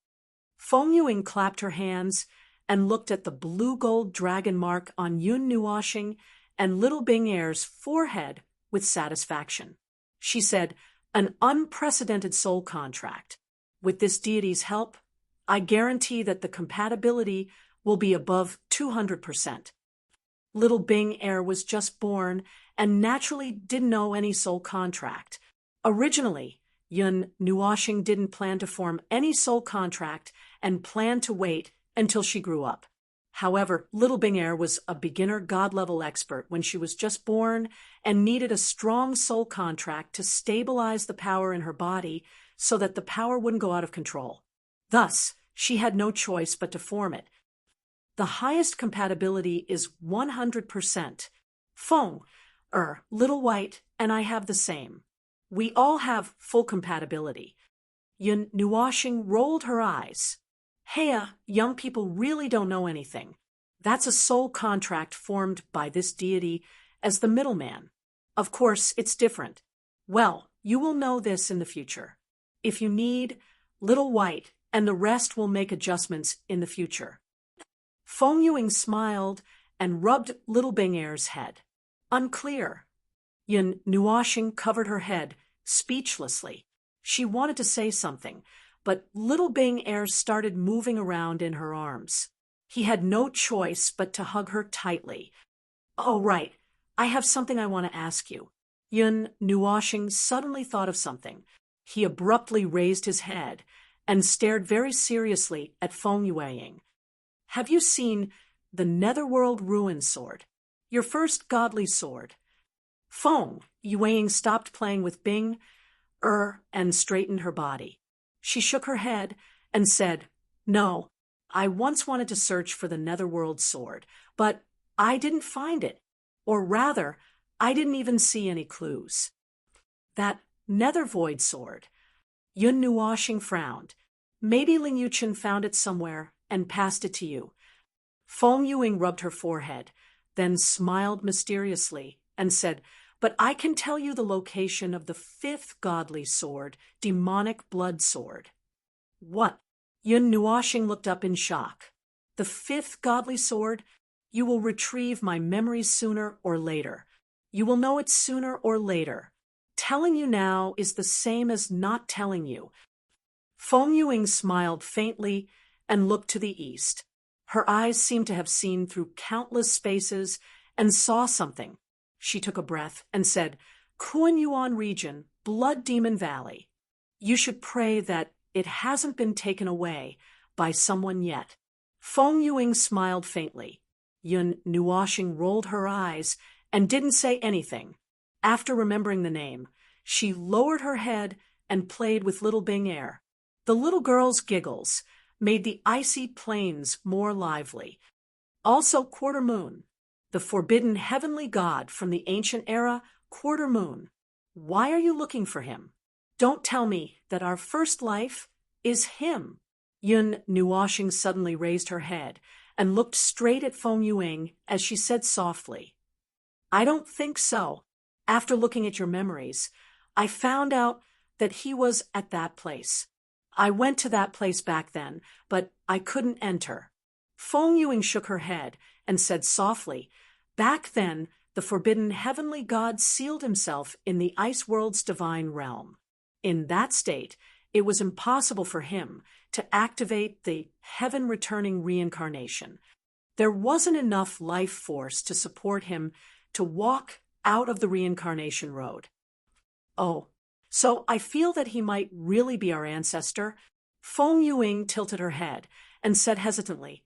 Feng Yuang clapped her hands and looked at the blue-gold dragon mark on Yun Nuoshing and Little Bing Er's forehead with satisfaction. She said, an unprecedented soul contract. With this deity's help, I guarantee that the compatibility will be above 200%. Little Bing Er was just born and naturally didn't know any soul contract. Originally, Yun Nuoshing didn't plan to form any soul contract and planned to wait until she grew up. However, Little Bing Er was a beginner god-level expert when she was just born and needed a strong soul contract to stabilize the power in her body so that the power wouldn't go out of control. Thus, she had no choice but to form it. The highest compatibility is 100%. Feng, Little White, and I have the same. We all have full compatibility. Yun Nuoshing rolled her eyes. Heya, young people really don't know anything. That's a soul contract formed by this deity as the middleman. Of course, it's different. Well, you will know this in the future. If you need, Little White and the rest will make adjustments in the future. Feng Yuang smiled and rubbed Little Bing Er's head. Unclear. Yun Nuoshing covered her head, speechlessly. She wanted to say something, but Little Bing Er started moving around in her arms. He had no choice but to hug her tightly. Oh, right. I have something I want to ask you. Yun Nuoshing suddenly thought of something. He abruptly raised his head and stared very seriously at Feng Yuang. Have you seen the Netherworld Ruin Sword? Your first godly sword. Feng Yuang stopped playing with Bing and straightened her body. She shook her head and said, No, I once wanted to search for the Netherworld sword, but I didn't find it. Or rather, I didn't even see any clues. That Nethervoid sword. Yun Nuoshing frowned. Maybe Ling Yuchen found it somewhere and passed it to you. Feng Yuang rubbed her forehead, then smiled mysteriously and said, But I can tell you the location of the fifth godly sword, demonic blood sword. What? Yun Nuoshing looked up in shock. The fifth godly sword? You will retrieve my memories sooner or later. You will know it sooner or later. Telling you now is the same as not telling you. Feng Yuing smiled faintly and looked to the east. Her eyes seemed to have seen through countless spaces and saw something. She took a breath and said, Kuan Yuan region, Blood Demon Valley. You should pray that it hasn't been taken away by someone yet. Feng Yuing smiled faintly. Yun Nuoshing rolled her eyes and didn't say anything. After remembering the name, she lowered her head and played with little Bing Air. The little girl's giggles made the icy plains more lively. Also Quarter Moon, the forbidden heavenly god from the ancient era, Quarter Moon. Why are you looking for him? Don't tell me that our first life is him. Yun Nuoshing suddenly raised her head and looked straight at Feng Yuing as she said softly, I don't think so. After looking at your memories, I found out that he was at that place. I went to that place back then, but I couldn't enter. Feng Yuing shook her head and said softly, Back then, the forbidden heavenly god sealed himself in the ice world's divine realm. In that state, it was impossible for him to activate the heaven-returning reincarnation. There wasn't enough life force to support him to walk out of the reincarnation road. Oh, so I feel that he might really be our ancestor. Feng Yuing tilted her head and said hesitantly,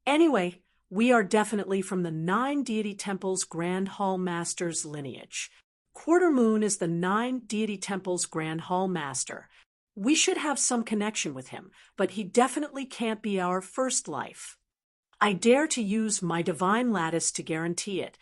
Anyway, we are definitely from the 9 Deity Temples Grand Hall Master's lineage. Quarter Moon is the 9 Deity Temples Grand Hall Master. We should have some connection with him, but he definitely can't be our first life. I dare to use my divine lattice to guarantee it.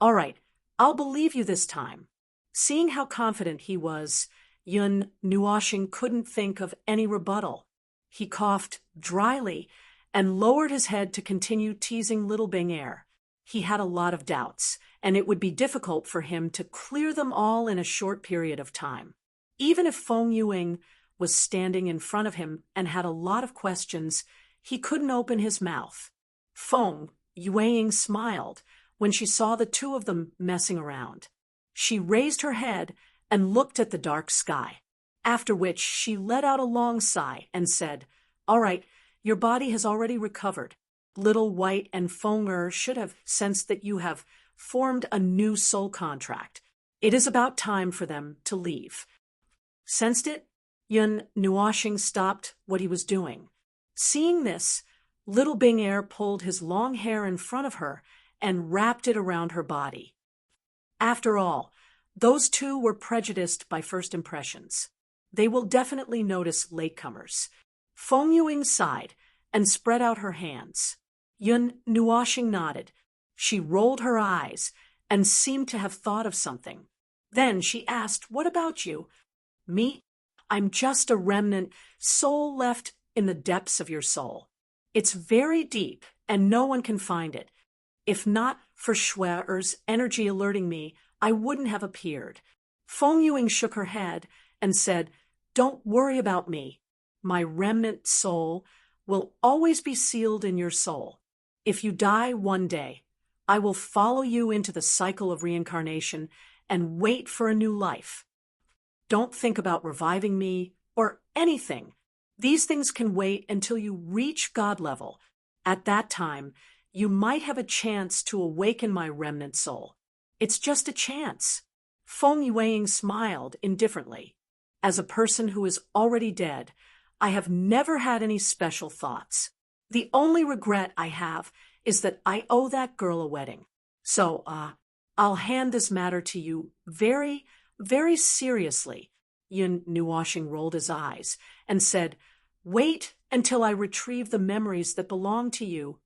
All right, I'll believe you this time. Seeing how confident he was, Yun Nuoshing couldn't think of any rebuttal. He coughed dryly and lowered his head to continue teasing little Bing Air. He had a lot of doubts, and it would be difficult for him to clear them all in a short period of time. Even if Feng Yuing was standing in front of him and had a lot of questions, he couldn't open his mouth. Feng Yuing smiled when she saw the two of them messing around. She raised her head and looked at the dark sky, after which she let out a long sigh and said, All right, your body has already recovered. Little White and Feng should have sensed that you have formed a new soul contract. It is about time for them to leave. Sensed it? Yun Nuoshing stopped what he was doing. Seeing this, little Bing Air pulled his long hair in front of her and wrapped it around her body. After all, those two were prejudiced by first impressions. They will definitely notice latecomers. Feng Yuing sighed and spread out her hands. Yun Nuoshing nodded. She rolled her eyes and seemed to have thought of something. Then she asked, What about you? Me? I'm just a remnant soul left in the depths of your soul. It's very deep, and no one can find it. If not for Schwer's energy alerting me, I wouldn't have appeared. Feng Yuing shook her head and said, Don't worry about me. My remnant soul will always be sealed in your soul. If you die one day, I will follow you into the cycle of reincarnation and wait for a new life. Don't think about reviving me or anything. These things can wait until you reach God level. At that time, you might have a chance to awaken my remnant soul. It's just a chance. Feng Yuing smiled indifferently. As a person who is already dead, I have never had any special thoughts. The only regret I have is that I owe that girl a wedding. So, I'll hand this matter to you very, very seriously. Yun Nuoshing rolled his eyes and said, Wait until I retrieve the memories that belong to you.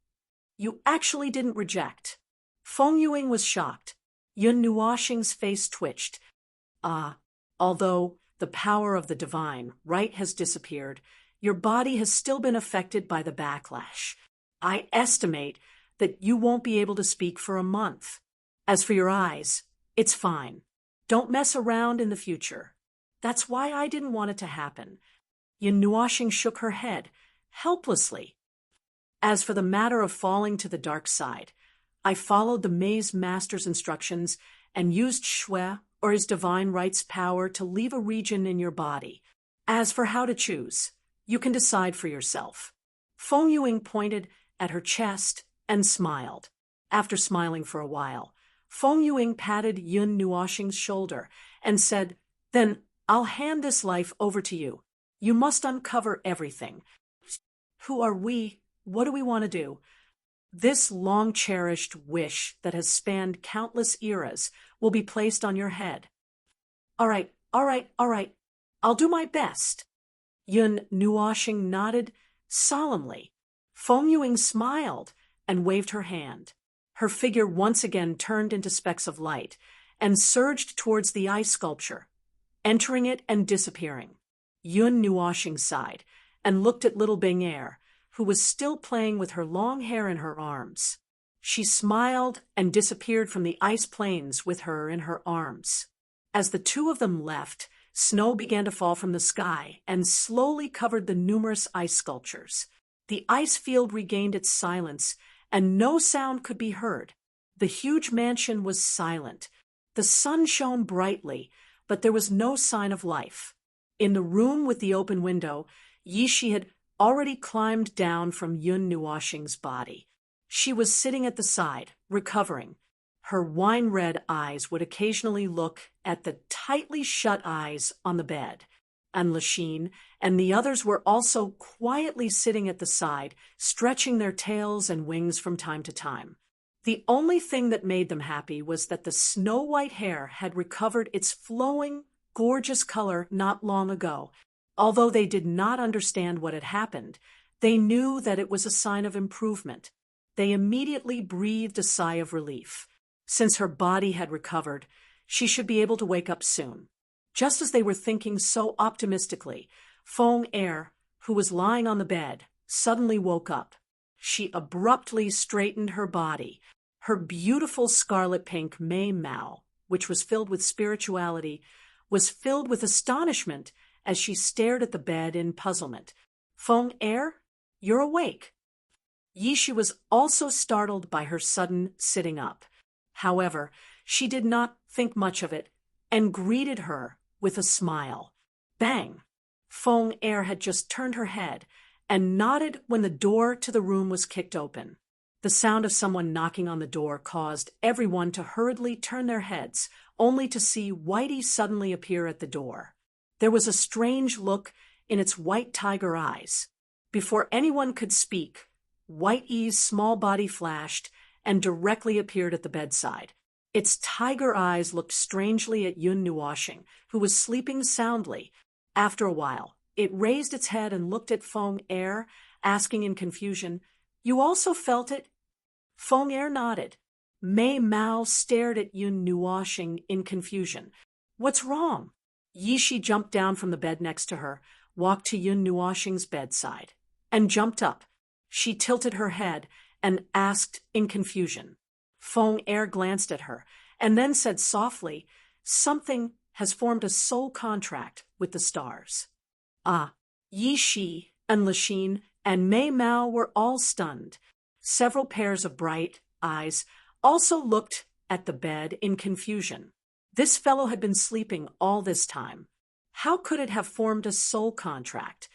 You actually didn't reject. Feng Yuing was shocked. Yun Nuoshing's face twitched. Although the power of the divine right has disappeared, your body has still been affected by the backlash. I estimate that you won't be able to speak for a month. As for your eyes, it's fine. Don't mess around in the future. That's why I didn't want it to happen. Yin Nuoxing shook her head, helplessly. As for the matter of falling to the dark side, I followed the Maze Master's instructions and used Shui, or his divine rights power, to leave a region in your body. As for how to choose, you can decide for yourself. Feng Yuing pointed at her chest and smiled. After smiling for a while, Feng Yuing patted Yin Nuoxing's shoulder and said, "Then I'll hand this life over to you. You must uncover everything. Who are we? What do we want to do? This long-cherished wish that has spanned countless eras will be placed on your head." All right. I'll do my best." Yin Nuoxing nodded solemnly. Feng Yuing smiled and waved her hand. Her figure once again turned into specks of light and surged towards the ice sculpture, entering it and disappearing. Yin Nuoxing sighed and looked at little Bing-Er, who was still playing with her long hair in her arms. She smiled and disappeared from the ice plains with her in her arms. As the two of them left, snow began to fall from the sky and slowly covered the numerous ice sculptures. The ice field regained its silence, and no sound could be heard. The huge mansion was silent. The sun shone brightly, but there was no sign of life. In the room with the open window, Yishi had already climbed down from Yin Nuoxing's body. She was sitting at the side, recovering. Her wine-red eyes would occasionally look at the tightly shut eyes on the bed, and Lachine and the others were also quietly sitting at the side, stretching their tails and wings from time to time. The only thing that made them happy was that the snow-white hair had recovered its flowing, gorgeous color not long ago. Although they did not understand what had happened, they knew that it was a sign of improvement. They immediately breathed a sigh of relief. Since her body had recovered, she should be able to wake up soon. Just as they were thinking so optimistically, Feng-Er, who was lying on the bed, suddenly woke up. She abruptly straightened her body. Her beautiful scarlet pink Mei Mao, which was filled with spirituality, was filled with astonishment as she stared at the bed in puzzlement. "Feng-Er, you're awake." Yishi was also startled by her sudden sitting up. However, she did not think much of it and greeted her with a smile. Bang! Feng-Er had just turned her head and nodded when the door to the room was kicked open. The sound of someone knocking on the door caused everyone to hurriedly turn their heads, only to see Whitey suddenly appear at the door. There was a strange look in its white tiger eyes. Before anyone could speak, Whitey's small body flashed and directly appeared at the bedside. Its tiger eyes looked strangely at Yin Nuoxing, who was sleeping soundly. After a while, it raised its head and looked at Feng-Er, asking in confusion, "You also felt it?" Feng-Er nodded. Mei Mao stared at Yin Nuoxing in confusion. "What's wrong?" Yishi jumped down from the bed next to her, walked to Yin Nuoxing's bedside, and jumped up. She tilted her head and asked in confusion. Feng-Er glanced at her and then said softly, "Something has formed a soul contract with the stars." Ah, Yishi and Lachine and Mei Mao were all stunned. Several pairs of bright eyes also looked at the bed in confusion. This fellow had been sleeping all this time. How could it have formed a soul contract?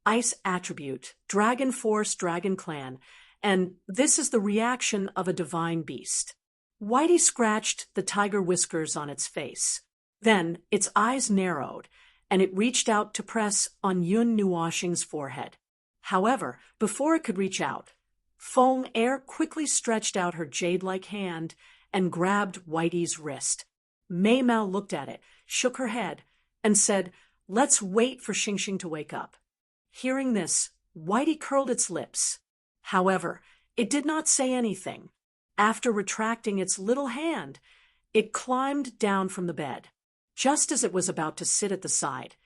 Ice attribute, Dragon Force, Dragon Clan, and this is the reaction of a divine beast. Whitey scratched the tiger whiskers on its face. Then its eyes narrowed, and it reached out to press on Yin Nuoxing's forehead. However, before it could reach out, Feng-Er quickly stretched out her jade-like hand and grabbed Whitey's wrist. Mei Mao looked at it, shook her head, and said, "Let's wait for Xingxing to wake up." Hearing this, Whitey curled its lips. However, it did not say anything. After retracting its little hand, it climbed down from the bed. Just as it was about to sit at the side,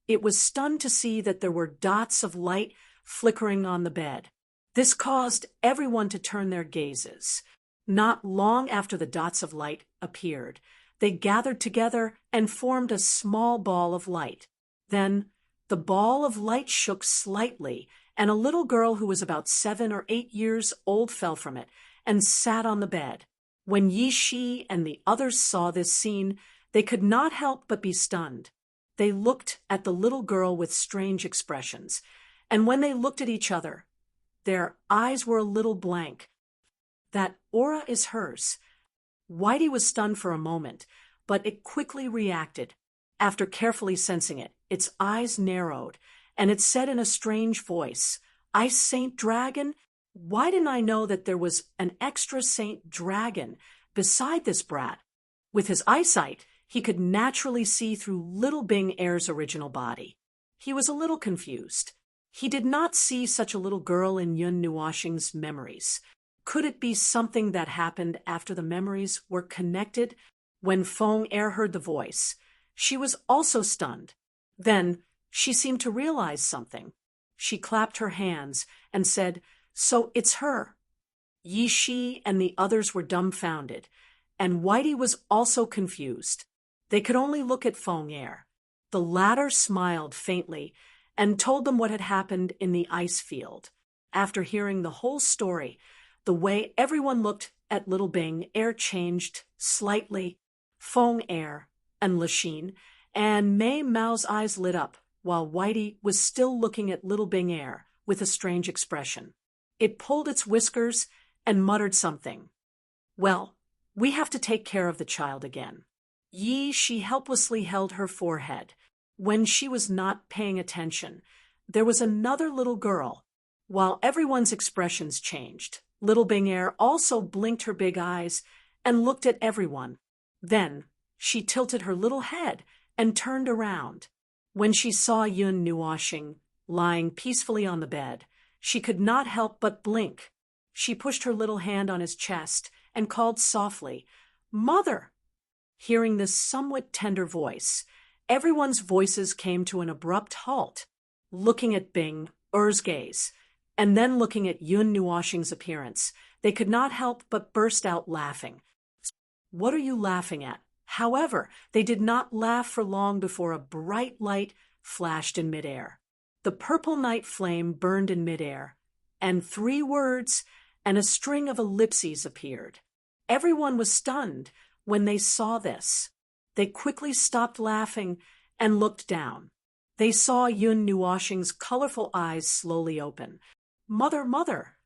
it was stunned to see that there were dots of light flickering on the bed. This caused everyone to turn their gazes. Not long after the dots of light appeared, they gathered together and formed a small ball of light. Then, The ball of light shook slightly, and a little girl who was about 7 or 8 years old fell from it and sat on the bed. When Yi Shi and the others saw this scene, they could not help but be stunned. They looked at the little girl with strange expressions, and when they looked at each other, their eyes were a little blank. That aura is hers. Whitey was stunned for a moment, but it quickly reacted. After carefully sensing it, its eyes narrowed, and it said in a strange voice, "Ice Saint Dragon? Why didn't I know that there was an extra Saint Dragon beside this brat?" With his eyesight, he could naturally see through Little Bing Air's original body. He was a little confused. He did not see such a little girl in Yun Nuoxing's memories. Could it be something that happened after the memories were connected? When Feng Er heard the voice, she was also stunned. Then she seemed to realize something. She clapped her hands and said, "So it's her." Yi Shi and the others were dumbfounded, and Whitey was also confused. They could only look at Feng Er. The latter smiled faintly and told them what had happened in the ice field. After hearing the whole story, the way everyone looked at Little Bing Air changed slightly. Feng Er and Lachine and Mei Mao's eyes lit up, while Whitey was still looking at Little Bing Air with a strange expression. It pulled its whiskers and muttered something. "Well, we have to take care of the child again." Yi Shi helplessly held her forehead. When she was not paying attention, there was another little girl. While everyone's expressions changed, Little Bing Air also blinked her big eyes and looked at everyone. Then she tilted her little head and turned around. When she saw Yun Nuoxing lying peacefully on the bed, she could not help but blink. She pushed her little hand on his chest and called softly, "Mother!" Hearing this somewhat tender voice, everyone's voices came to an abrupt halt, looking at Bing Er's gaze, and then looking at Yun Nuoxing's appearance. They could not help but burst out laughing. "What are you laughing at?" However, they did not laugh for long before a bright light flashed in midair. The purple night flame burned in midair, and 3 words and a string of ellipses appeared. Everyone was stunned when they saw this. They quickly stopped laughing and looked down. They saw Yun Nuoxing's colorful eyes slowly open. "Mother, mother!"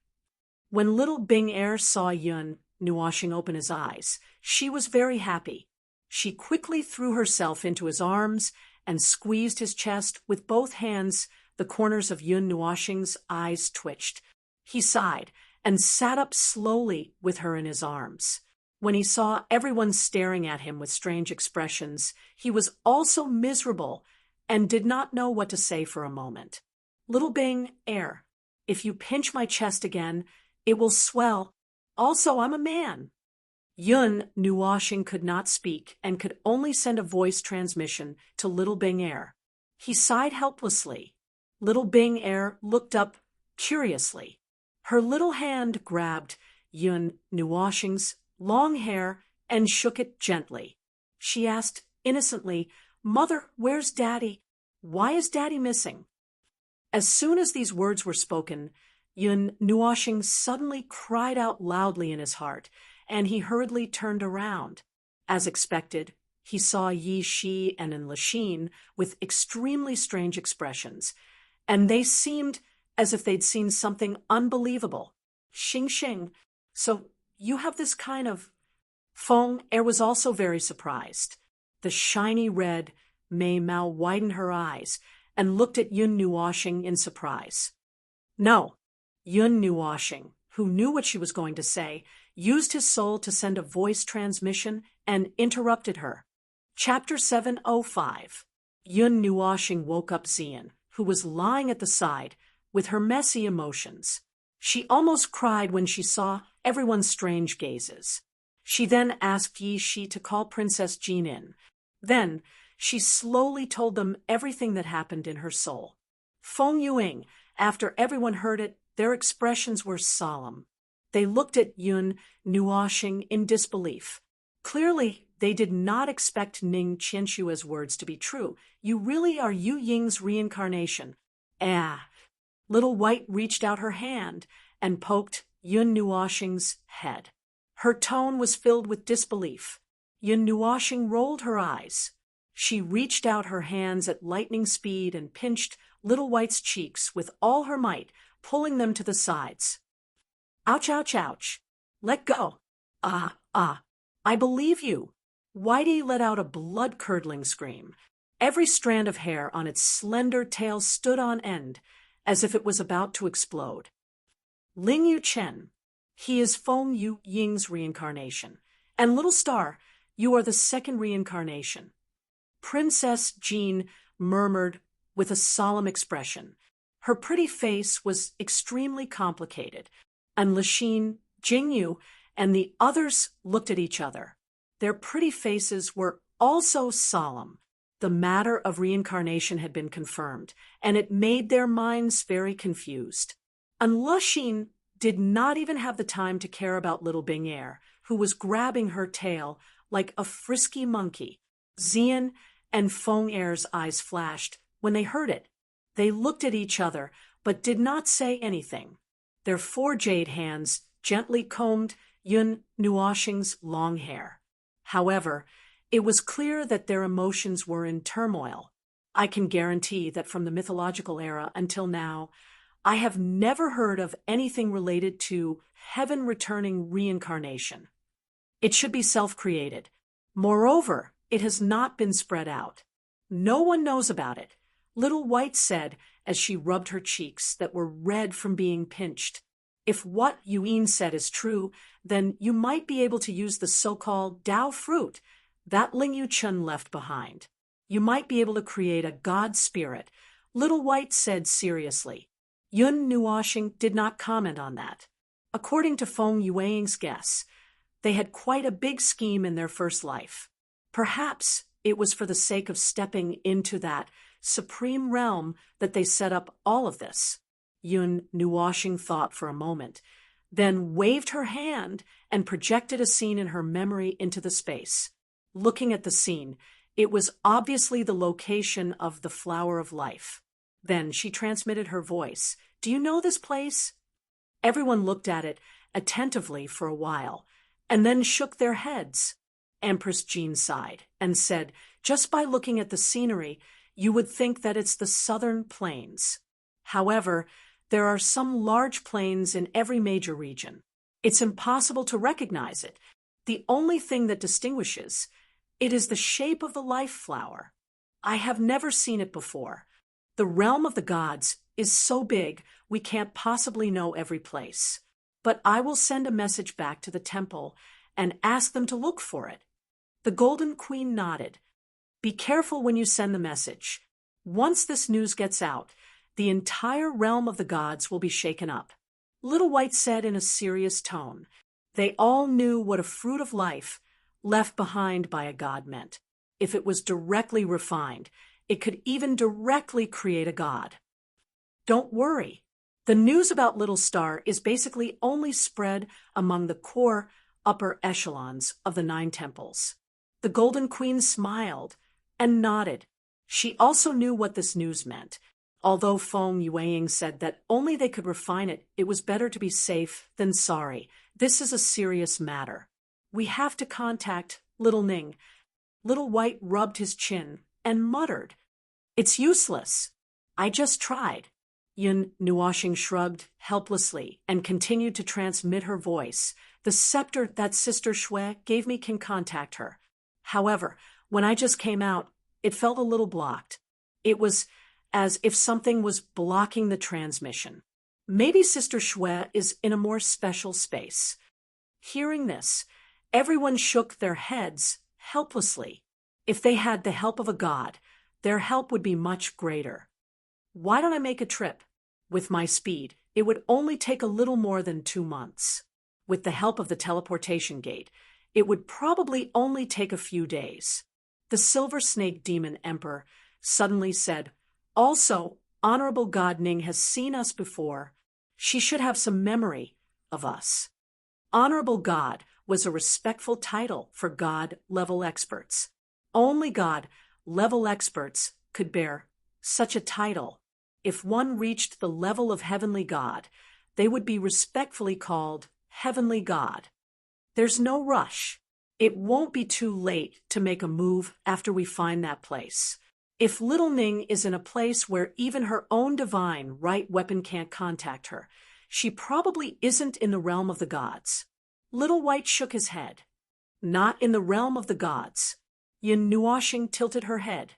When Little Bing Air saw Yun Nuoxing open his eyes, she was very happy. She quickly threw herself into his arms and squeezed his chest with both hands. The corners of Yun Nuoxing's eyes twitched. He sighed and sat up slowly with her in his arms. When he saw everyone staring at him with strange expressions, he was also miserable and did not know what to say for a moment. "Little Bing Air, if you pinch my chest again, it will swell. Also, I'm a man." Yun Nuoxing could not speak and could only send a voice transmission to Little Bing Air. He sighed helplessly. Little Bing Air looked up curiously. Her little hand grabbed Yun Nuoxing's long hair and shook it gently. She asked innocently, "Mother, where's Daddy? Why is Daddy missing?" As soon as these words were spoken, Yun Nuoxing suddenly cried out loudly in his heart, and he hurriedly turned around. As expected, he saw Yi Shi and Lachine with extremely strange expressions, and they seemed as if they'd seen something unbelievable. "Xing Xing, so you have this kind of—" Feng Er was also very surprised. The shiny red Mei Mao widened her eyes and looked at Yun Nuoxing in surprise. "No." Yun Nuoxing, who knew what she was going to say, used his soul to send a voice transmission and interrupted her. Chapter 705. Yun Nuoxing woke up Xian, who was lying at the side, with her messy emotions. She almost cried when she saw everyone's strange gazes. She then asked Yi Shi to call Princess Jean in. Then she slowly told them everything that happened in her soul. Feng Yuing, after everyone heard it, their expressions were solemn. They looked at Yun Nuoxing in disbelief. Clearly, they did not expect Ning Qianshua's words to be true. You really are Yu Ying's reincarnation. Ah. Little White reached out her hand and poked Yun Nuoxing's head. Her tone was filled with disbelief. Yun Nuoxing rolled her eyes. She reached out her hands at lightning speed and pinched Little White's cheeks with all her might, pulling them to the sides. Ouch, ouch, ouch. Let go. I believe you. Whitey let out a blood-curdling scream. Every strand of hair on its slender tail stood on end, as if it was about to explode. Ling Yu Chen. He is Feng Yu Ying's reincarnation. And Little Star, you are the second reincarnation. Princess Jean murmured with a solemn expression. Her pretty face was extremely complicated, and Lixin, Jingyu, and the others looked at each other. Their pretty faces were also solemn. The matter of reincarnation had been confirmed, and it made their minds very confused. And Lixin did not even have the time to care about little Bing'er, who was grabbing her tail like a frisky monkey. Xian and Feng Er's eyes flashed when they heard it. They looked at each other, but did not say anything. Their 4 jade hands gently combed Yun Nuoxing's long hair. However, it was clear that their emotions were in turmoil. I can guarantee that from the mythological era until now, I have never heard of anything related to heaven-returning reincarnation. It should be self-created. Moreover, it has not been spread out. No one knows about it, Little White said as she rubbed her cheeks that were red from being pinched. If what Yuyin said is true, then you might be able to use the so-called Dao fruit that Ling Yu Chun left behind. You might be able to create a god spirit, Little White said seriously. Yun Nuoxing did not comment on that. According to Feng Yueying's guess, they had quite a big scheme in their first life. Perhaps it was for the sake of stepping into that supreme realm that they set up all of this. Yun Nuoxing thought for a moment, then waved her hand and projected a scene in her memory into the space. Looking at the scene, it was obviously the location of the Flower of Life. Then she transmitted her voice. Do you know this place? Everyone looked at it attentively for a while, and then shook their heads. Empress Jean sighed and said, just by looking at the scenery, you would think that it's the southern plains. However, there are some large plains in every major region. It's impossible to recognize it. The only thing that distinguishes it is the shape of the life flower. I have never seen it before. The realm of the gods is so big we can't possibly know every place. But I will send a message back to the temple and ask them to look for it. The Golden Queen nodded. Be careful when you send the message. Once this news gets out, the entire realm of the gods will be shaken up. Little White said in a serious tone. They all knew what a fruit of life left behind by a god meant. If it was directly refined, it could even directly create a god. Don't worry. The news about Little Star is basically only spread among the core upper echelons of the 9 temples. The Golden Queen smiled and nodded. She also knew what this news meant. Although Feng Yueying said that only they could refine it, it was better to be safe than sorry. This is a serious matter. We have to contact Little Ning. Little White rubbed his chin and muttered, It's useless. I just tried. Yun Nuoxing shrugged helplessly and continued to transmit her voice. The scepter that Sister Shui gave me can contact her. However, when I just came out, it felt a little blocked. It was as if something was blocking the transmission. Maybe Sister Shui is in a more special space. Hearing this, everyone shook their heads helplessly. If they had the help of a god, their help would be much greater. Why don't I make a trip? With my speed, it would only take a little more than 2 months. With the help of the teleportation gate, it would probably only take a few days. The Silver Snake Demon Emperor suddenly said, Also, Honorable God Ning has seen us before. She should have some memory of us. Honorable God, was a respectful title for God-level experts. Only God-level experts could bear such a title. If one reached the level of heavenly God, they would be respectfully called Heavenly God. There's no rush. It won't be too late to make a move after we find that place. If little Ning is in a place where even her own divine right weapon can't contact her, she probably isn't in the realm of the gods. Little White shook his head. Not in the realm of the gods. Yin Nuoxing tilted her head.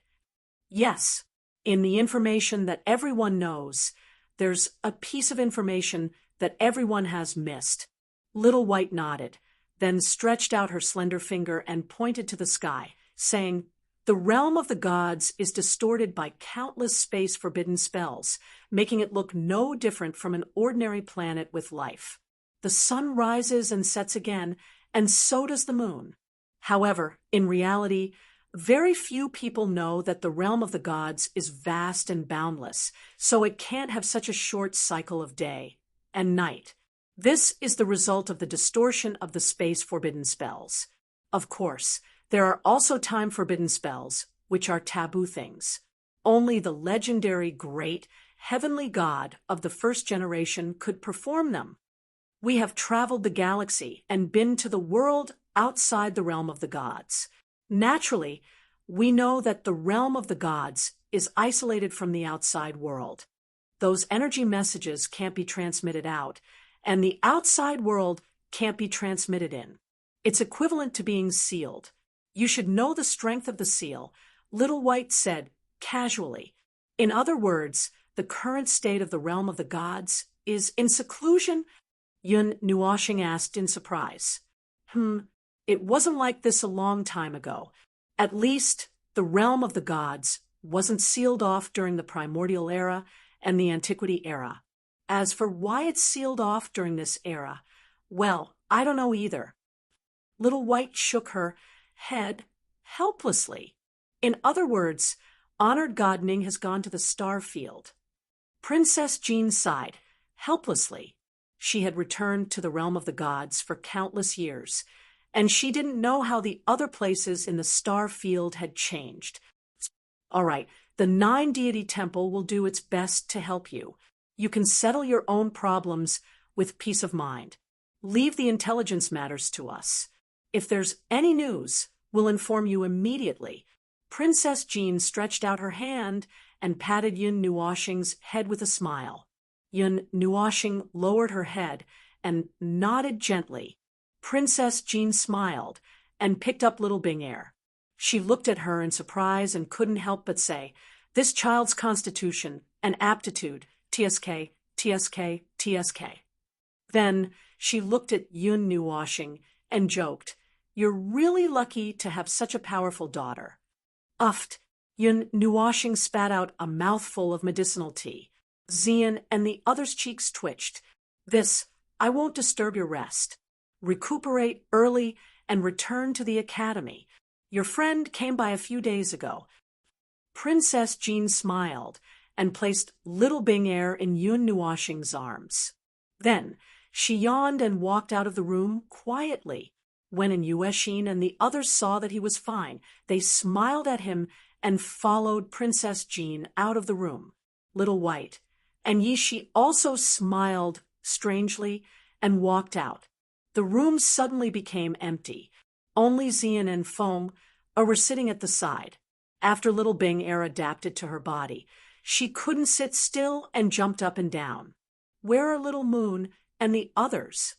Yes, in the information that everyone knows, there's a piece of information that everyone has missed. Little White nodded, then stretched out her slender finger and pointed to the sky, saying, "The realm of the gods is distorted by countless space-forbidden spells, making it look no different from an ordinary planet with life. The sun rises and sets again, and so does the moon. However, in reality, very few people know that the realm of the gods is vast and boundless, so it can't have such a short cycle of day and night. This is the result of the distortion of the space-forbidden spells. Of course, there are also time-forbidden spells, which are taboo things. Only the legendary great heavenly God of the first generation could perform them. We have traveled the galaxy and been to the world outside the realm of the gods. Naturally, we know that the realm of the gods is isolated from the outside world. Those energy messages can't be transmitted out, and the outside world can't be transmitted in. It's equivalent to being sealed. You should know the strength of the seal," Little White said, casually. "In other words, the current state of the realm of the gods is in seclusion?" Yin Nuoxing asked in surprise. It wasn't like this a long time ago. At least, the realm of the gods wasn't sealed off during the primordial era and the antiquity era. As for why it's sealed off during this era, well, I don't know either." Little White shook her head helplessly. In other words, honored God Ning has gone to the star field. Princess Jean sighed, helplessly. She had returned to the realm of the gods for countless years, and she didn't know how the other places in the star field had changed. "All right, the 9-deity temple will do its best to help you. You can settle your own problems with peace of mind. Leave the intelligence matters to us. If there's any news, we'll inform you immediately." Princess Jean stretched out her hand and patted Yin Nuoxing's head with a smile. Yin Nuoxing lowered her head and nodded gently. Princess Jean smiled and picked up little Bing Air. She looked at her in surprise and couldn't help but say, "This child's constitution and aptitude, TSK, TSK, TSK." Then she looked at Yin Nuoxing and joked, "You're really lucky to have such a powerful daughter." Uffed, Yin Nuoxing spat out a mouthful of medicinal tea. Xian and the others' cheeks twitched. I won't disturb your rest. Recuperate early and return to the academy. Your friend came by a few days ago." Princess Jean smiled and placed little Bing Air in Yin Nuoxing's arms. Then she yawned and walked out of the room quietly. When Yuexin and the others saw that he was fine, they smiled at him and followed Princess Jean out of the room. Little White and Yishi also smiled strangely and walked out. The room suddenly became empty. Only Xian and Feng were sitting at the side. After little Bing Air adapted to her body, she couldn't sit still and jumped up and down. "Where are Little Moon and the others?"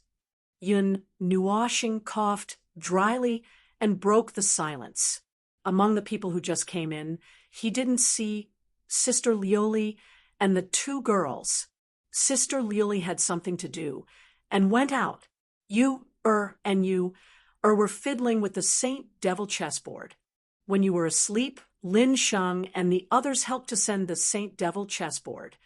Yin Nuoxing coughed dryly and broke the silence. Among the people who just came in, he didn't see Sister Lioli and the 2 girls. Sister Lioli had something to do and went out. You were fiddling with the Saint Devil chessboard. When you were asleep, Lin Sheng and the others helped to send the Saint Devil chessboard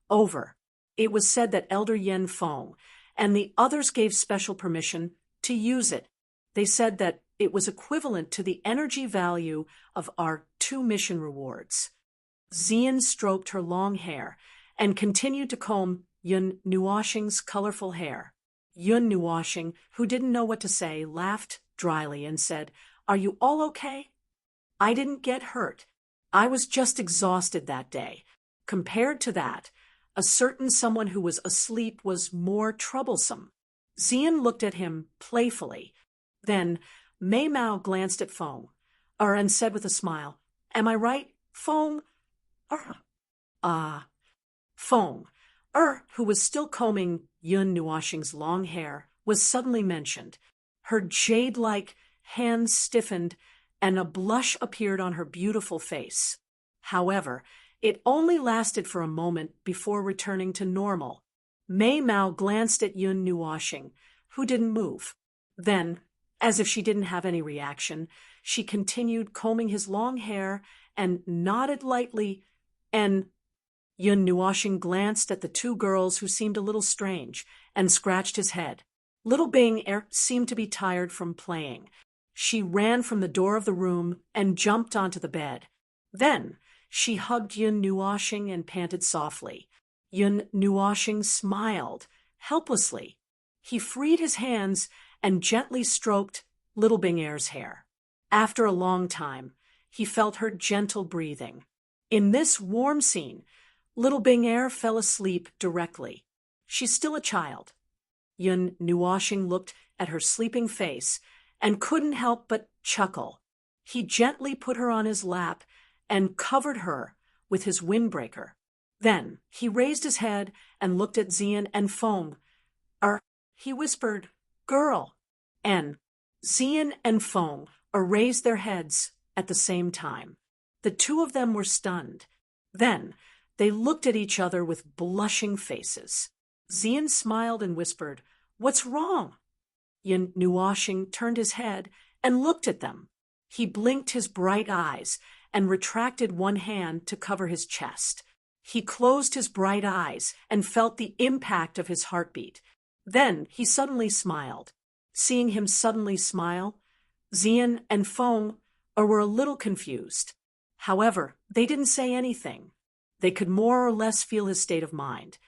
over. It was said that Elder Yen Feng and the others gave special permission to use it. They said that it was equivalent to the energy value of our 2 mission rewards. Xian stroked her long hair and continued to comb Yin Nuoxing's colorful hair. Yun Nuoshing, who didn't know what to say, laughed dryly and said, "Are you all okay? I didn't get hurt. I was just exhausted that day. Compared to that, a certain someone who was asleep was more troublesome." Xian looked at him playfully. Then Mei Mao glanced at Feng, and said with a smile, "Am I right, Feng?" Ah. Feng, who was still combing Yun Nuoshing's long hair, was suddenly mentioned. Her jade-like hands stiffened, and a blush appeared on her beautiful face. However, it only lasted for a moment before returning to normal. Mei Mao glanced at Yun Nuoshing, who didn't move. Then, as if she didn't have any reaction, she continued combing his long hair and nodded lightly, and Yun Nuoshing glanced at the two girls who seemed a little strange and scratched his head. Little Bing seemed to be tired from playing. She ran from the door of the room and jumped onto the bed. Then she hugged Yun Nuoshing and panted softly. Yun Nuoshing smiled, helplessly. He freed his hands and gently stroked Little Bing Er's hair. After a long time, he felt her gentle breathing. In this warm scene, Little Bing Er fell asleep directly. She's still a child. Yun Nuoshing looked at her sleeping face and couldn't help but chuckle. He gently put her on his lap and covered her with his windbreaker. Then he raised his head and looked at Xian and Feng. He whispered, "Girl." And Xian and Feng raised their heads at the same time. The two of them were stunned. Then they looked at each other with blushing faces. Xian smiled and whispered, "What's wrong?" Yun Nuoshing turned his head and looked at them. He blinked his bright eyes and retracted one hand to cover his chest. He closed his bright eyes and felt the impact of his heartbeat. Then he suddenly smiled. Seeing him suddenly smile, Xian and Feng were a little confused. However, they didn't say anything. They could more or less feel his state of mind.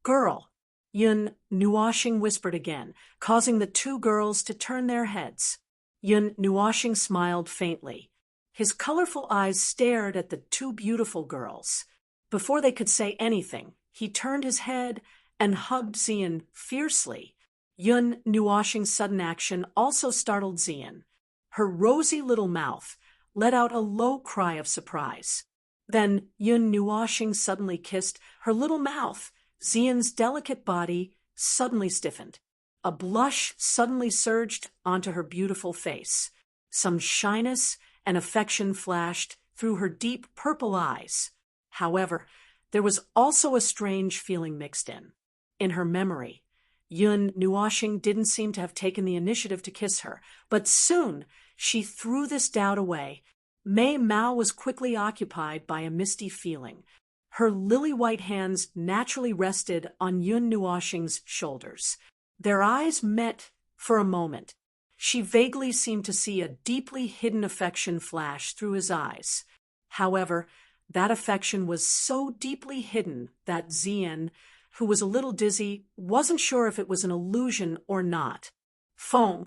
"Girl," Yun Nuoshing whispered again, causing the two girls to turn their heads. Yun Nuoshing smiled faintly. His colorful eyes stared at the two beautiful girls. Before they could say anything, he turned his head and hugged Xian fiercely. Yun Nuoshing's sudden action also startled Xian. Her rosy little mouth let out a low cry of surprise. Then Yun Nuoshing suddenly kissed her little mouth. Xian's delicate body suddenly stiffened. A blush suddenly surged onto her beautiful face. Some shyness and affection flashed through her deep purple eyes. However, there was also a strange feeling mixed in. In her memory, Yun Nuoshing didn't seem to have taken the initiative to kiss her, but soon she threw this doubt away. Mei Mao was quickly occupied by a misty feeling. Her lily-white hands naturally rested on Yun Nuoshing's shoulders. Their eyes met for a moment. She vaguely seemed to see a deeply hidden affection flash through his eyes. However, that affection was so deeply hidden that Xian, who was a little dizzy, wasn't sure if it was an illusion or not. Feng,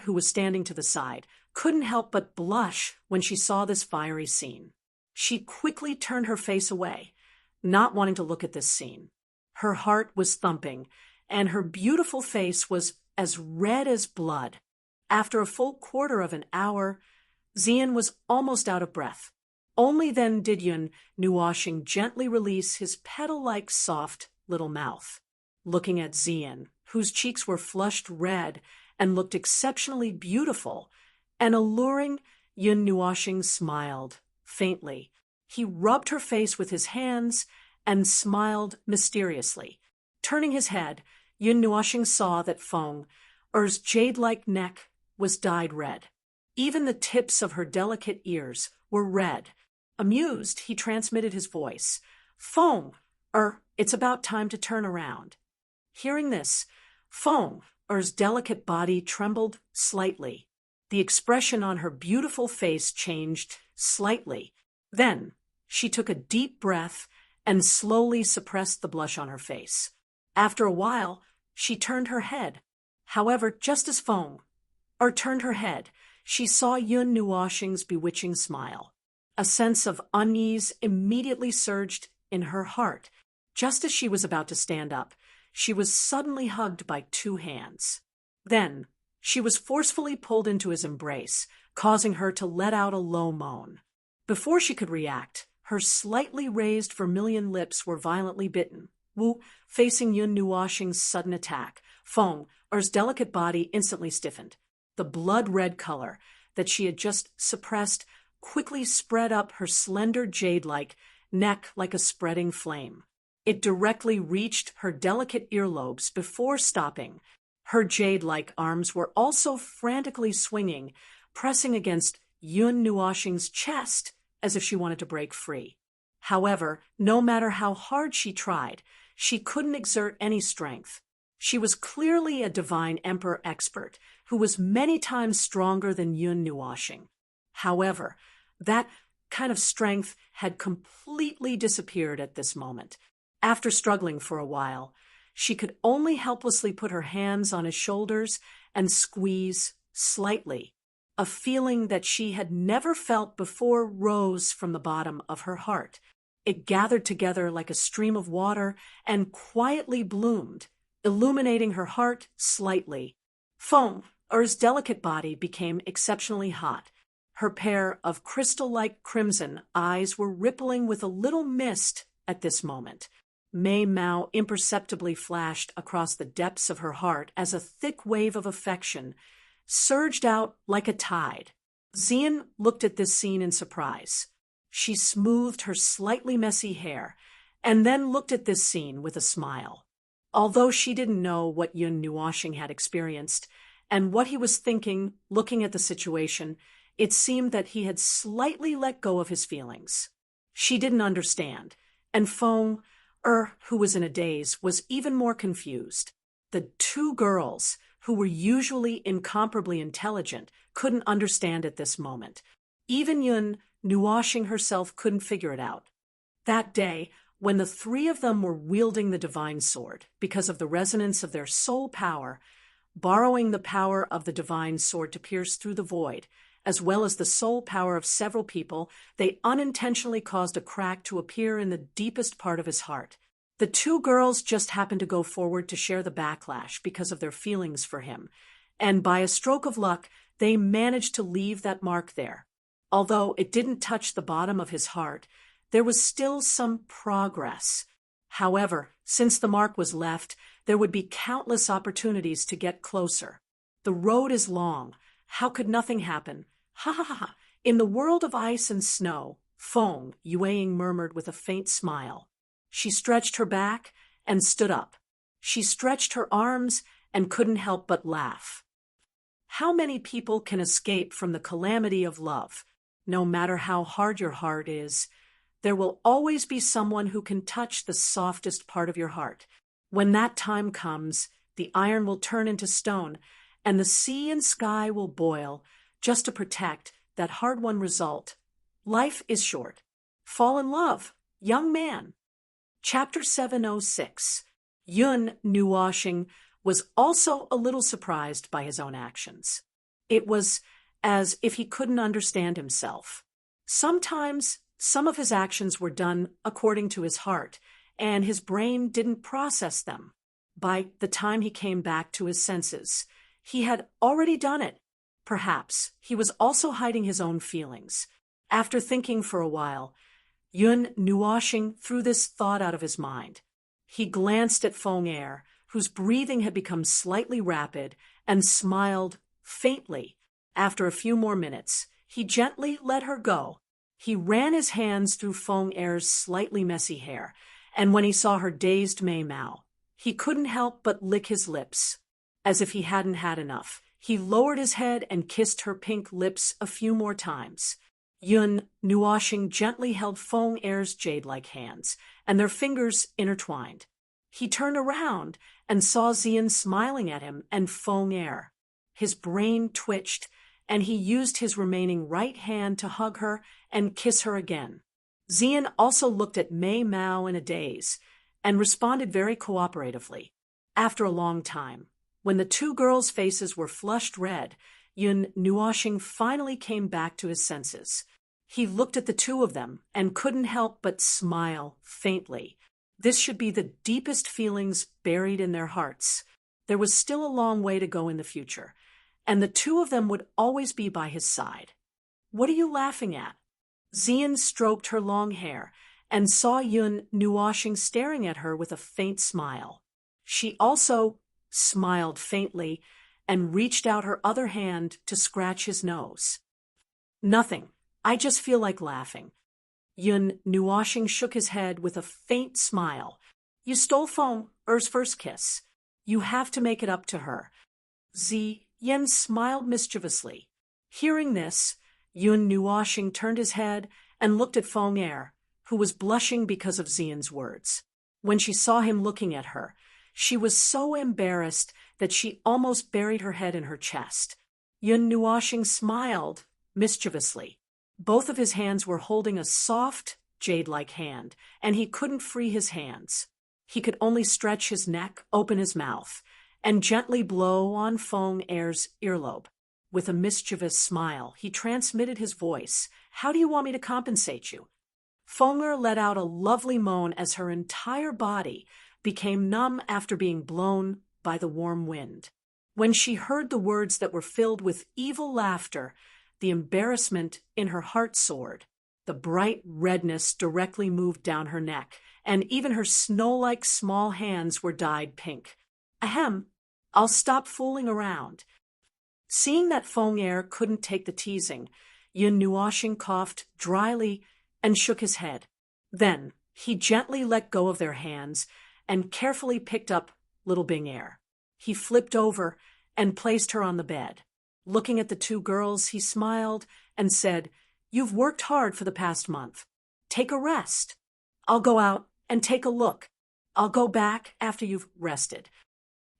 who was standing to the side, couldn't help but blush when she saw this fiery scene. She quickly turned her face away, not wanting to look at this scene. Her heart was thumping, and her beautiful face was as red as blood. After a full quarter of an hour, Xian was almost out of breath. Only then did Yun Nuoshing gently release his petal-like soft little mouth. Looking at Xian, whose cheeks were flushed red and looked exceptionally beautiful and alluring, Yun Nuoshing smiled faintly. He rubbed her face with his hands and smiled mysteriously. Turning his head, Yun Nuoshing saw that Feng's jade-like neck was dyed red. Even the tips of her delicate ears were red. Amused, he transmitted his voice. "Feng, it's about time to turn around." Hearing this, Feng's delicate body trembled slightly. The expression on her beautiful face changed slightly. Then she took a deep breath and slowly suppressed the blush on her face. After a while, She turned her head. However, just as turned her head, she saw Yun Nuoxing's bewitching smile. A sense of unease immediately surged in her heart. Just as she was about to stand up, she was suddenly hugged by two hands. Then, she was forcefully pulled into his embrace, causing her to let out a low moan. Before she could react, her slightly raised vermilion lips were violently bitten. Wu, facing Yun Nuoxing's sudden attack, Feng's delicate body instantly stiffened. The blood-red color that she had just suppressed quickly spread up her slender jade-like neck like a spreading flame. It directly reached her delicate earlobes before stopping. Her jade-like arms were also frantically swinging, pressing against Yun Nuoxing's chest as if she wanted to break free. However, no matter how hard she tried, she couldn't exert any strength. She was clearly a divine emperor expert who was many times stronger than Yun Nuoxing. However, that kind of strength had completely disappeared at this moment. After struggling for a while, she could only helplessly put her hands on his shoulders and squeeze slightly. A feeling that she had never felt before rose from the bottom of her heart. It gathered together like a stream of water and quietly bloomed, illuminating her heart slightly. Feng's delicate body became exceptionally hot. Her pair of crystal-like crimson eyes were rippling with a little mist at this moment. Mei Mao imperceptibly flashed across the depths of her heart as a thick wave of affection surged out like a tide. Xian looked at this scene in surprise. She smoothed her slightly messy hair and then looked at this scene with a smile. Although she didn't know what Yun Nuoxing had experienced and what he was thinking looking at the situation, it seemed that he had slightly let go of his feelings. She didn't understand, and Feng, who was in a daze, was even more confused. The two girls, who were usually incomparably intelligent, couldn't understand at this moment. Even Yun Nuoxing herself couldn't figure it out. That day, when the three of them were wielding the divine sword, because of the resonance of their soul power, borrowing the power of the divine sword to pierce through the void, as well as the soul power of several people, they unintentionally caused a crack to appear in the deepest part of his heart. The two girls just happened to go forward to share the backlash because of their feelings for him, and by a stroke of luck, they managed to leave that mark there. Although it didn't touch the bottom of his heart, there was still some progress. However, since the mark was left, there would be countless opportunities to get closer. The road is long. How could nothing happen? Ha ha ha. In the world of ice and snow, Feng Yueying murmured with a faint smile. She stretched her back and stood up. She stretched her arms and couldn't help but laugh. How many people can escape from the calamity of love? No matter how hard your heart is, there will always be someone who can touch the softest part of your heart. When that time comes, the iron will turn into stone, and the sea and sky will boil just to protect that hard-won result. Life is short. Fall in love, young man. Chapter 706. Yun Nuoxing was also a little surprised by his own actions. It was as if he couldn't understand himself. Sometimes some of his actions were done according to his heart, and his brain didn't process them. By the time he came back to his senses, he had already done it. Perhaps he was also hiding his own feelings. After thinking for a while, Yun Nuoxing threw this thought out of his mind. He glanced at Feng, whose breathing had become slightly rapid, and smiled faintly. After a few more minutes, he gently let her go. He ran his hands through Feng's slightly messy hair, and when he saw her dazed Mei Mao, he couldn't help but lick his lips. As if he hadn't had enough, he lowered his head and kissed her pink lips a few more times. Yun Nuoxing gently held Feng's jade-like hands, and their fingers intertwined. He turned around and saw Xian smiling at him and Feng. His brain twitched, and he used his remaining right hand to hug her and kiss her again. Xian also looked at Mei Mao in a daze and responded very cooperatively. After a long time, when the two girls' faces were flushed red, Yun Nuoxing finally came back to his senses. He looked at the two of them and couldn't help but smile faintly. This should be the deepest feelings buried in their hearts. There was still a long way to go in the future, and the two of them would always be by his side. "What are you laughing at?" Xian stroked her long hair and saw Yun Nuoxing staring at her with a faint smile. She also smiled faintly and reached out her other hand to scratch his nose. "Nothing. I just feel like laughing." Yun Nuoxing shook his head with a faint smile. "You stole Feng Er's first kiss. You have to make it up to her." Yen smiled mischievously. Hearing this, Yun Nuoxing turned his head and looked at Feng Er, who was blushing because of Xian's words. When she saw him looking at her, she was so embarrassed that she almost buried her head in her chest. Yun Nuoxing smiled mischievously. Both of his hands were holding a soft, jade-like hand, and he couldn't free his hands. He could only stretch his neck, open his mouth, and gently blow on Feng Er's earlobe. With a mischievous smile, he transmitted his voice. "How do you want me to compensate you?" Feng Er let out a lovely moan as her entire body became numb after being blown by the warm wind. When she heard the words that were filled with evil laughter, the embarrassment in her heart soared. The bright redness directly moved down her neck, and even her snow-like small hands were dyed pink. "Ahem, I'll stop fooling around." Seeing that Feng Er couldn't take the teasing, Yun Nuoxing coughed dryly and shook his head. Then he gently let go of their hands and carefully picked up little Bing Er. He flipped over and placed her on the bed. Looking at the two girls, he smiled and said, "You've worked hard for the past month. Take a rest. I'll go out and take a look. I'll go back after you've rested."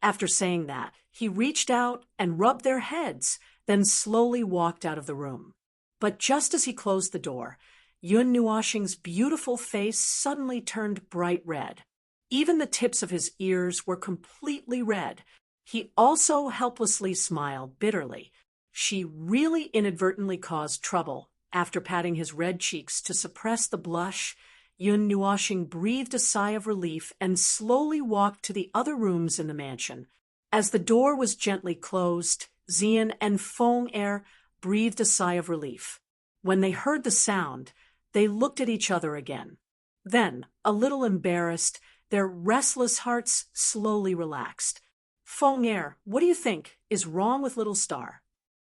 After saying that, he reached out and rubbed their heads, then slowly walked out of the room. But just as he closed the door, Yun Nuoxing's beautiful face suddenly turned bright red. Even the tips of his ears were completely red. He also helplessly smiled bitterly. She really inadvertently caused trouble. After patting his red cheeks to suppress the blush, Yun Nuoxing breathed a sigh of relief and slowly walked to the other rooms in the mansion. As the door was gently closed, Xian and Feng Er breathed a sigh of relief. When they heard the sound, they looked at each other again. Then, a little embarrassed, their restless hearts slowly relaxed. "Feng Er, what do you think is wrong with little Star?"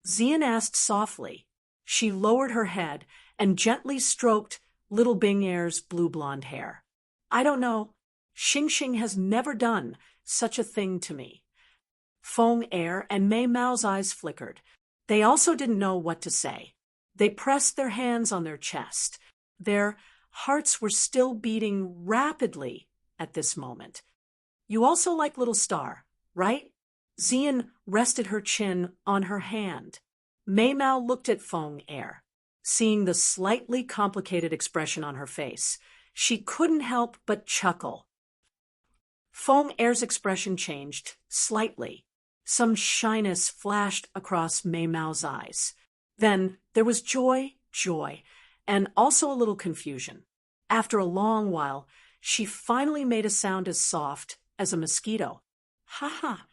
Xian asked softly. She lowered her head and gently stroked little Bing Er's blue-blonde hair. "I don't know. Xingxing has never done such a thing to me." Feng Er and Mei Mao's eyes flickered. They also didn't know what to say. They pressed their hands on their chest. Their hearts were still beating rapidly at this moment. "You also like little Star, right?" Xian rested her chin on her hand. Mei Mao looked at Feng Er. Seeing the slightly complicated expression on her face, she couldn't help but chuckle. Feng Er's expression changed slightly. Some shyness flashed across Mei Mao's eyes. Then there was joy, and also a little confusion. After a long while, she finally made a sound as soft as a mosquito. "Ha ha!"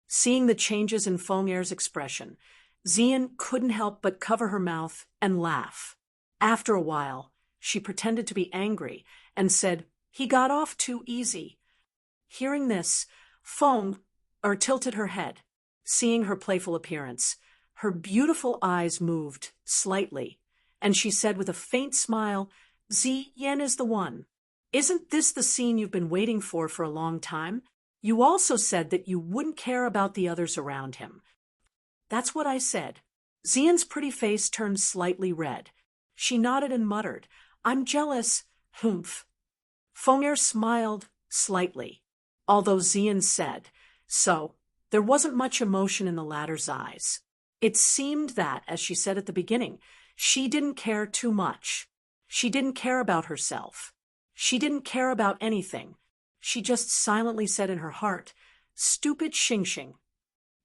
Seeing the changes in Feng Er's expression, Xian couldn't help but cover her mouth and laugh. After a while, she pretended to be angry and said, "He got off too easy." Hearing this, Feng Er tilted her head. Seeing her playful appearance, her beautiful eyes moved slightly, and she said with a faint smile, "Yen is the one. Isn't this the scene you've been waiting for a long time? You also said that you wouldn't care about the others around him." "That's what I said." Xian's pretty face turned slightly red. She nodded and muttered, "I'm jealous, humph." Feng Er smiled slightly, although Xian said, so there wasn't much emotion in the latter's eyes. It seemed that, as she said at the beginning, she didn't care too much. She didn't care about herself. She didn't care about anything. She just silently said in her heart, Stupid Xingxing.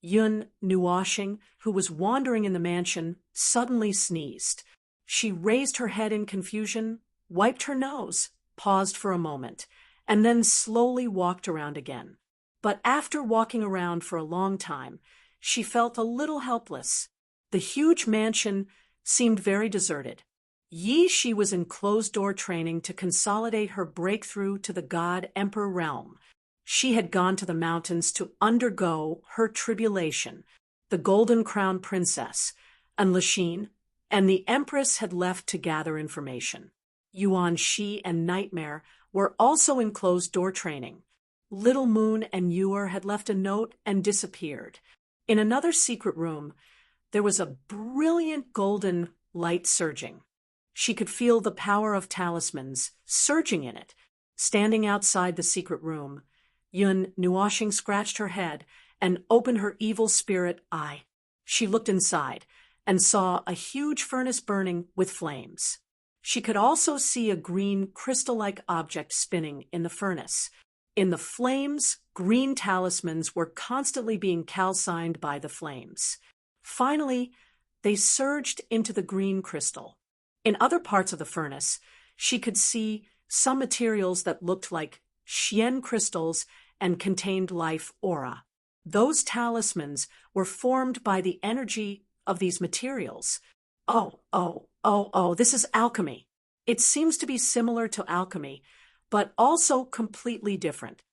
Yun Nuoxing, who was wandering in the mansion, suddenly sneezed. She raised her head in confusion, wiped her nose, paused for a moment, and then slowly walked around again. But after walking around for a long time, she felt a little helpless. The huge mansion seemed very deserted. Yi Shi was in closed-door training to consolidate her breakthrough to the God-Emperor realm. She had gone to the mountains to undergo her tribulation. The Golden Crown Princess and Lixin and the Empress had left to gather information. Yuan Shi and Nightmare were also in closed-door training. Little Moon and Yuer had left a note and disappeared. In another secret room, there was a brilliant golden light surging. She could feel the power of talismans surging in it. Standing outside the secret room, Yun Nuoxing scratched her head and opened her evil spirit eye. She looked inside and saw a huge furnace burning with flames. She could also see a green crystal-like object spinning in the furnace. In the flames, green talismans were constantly being calcined by the flames. Finally, they surged into the green crystal. In other parts of the furnace, she could see some materials that looked like Xian crystals and contained life aura. Those talismans were formed by the energy of these materials. Oh, this is alchemy. It seems to be similar to alchemy, but also completely different.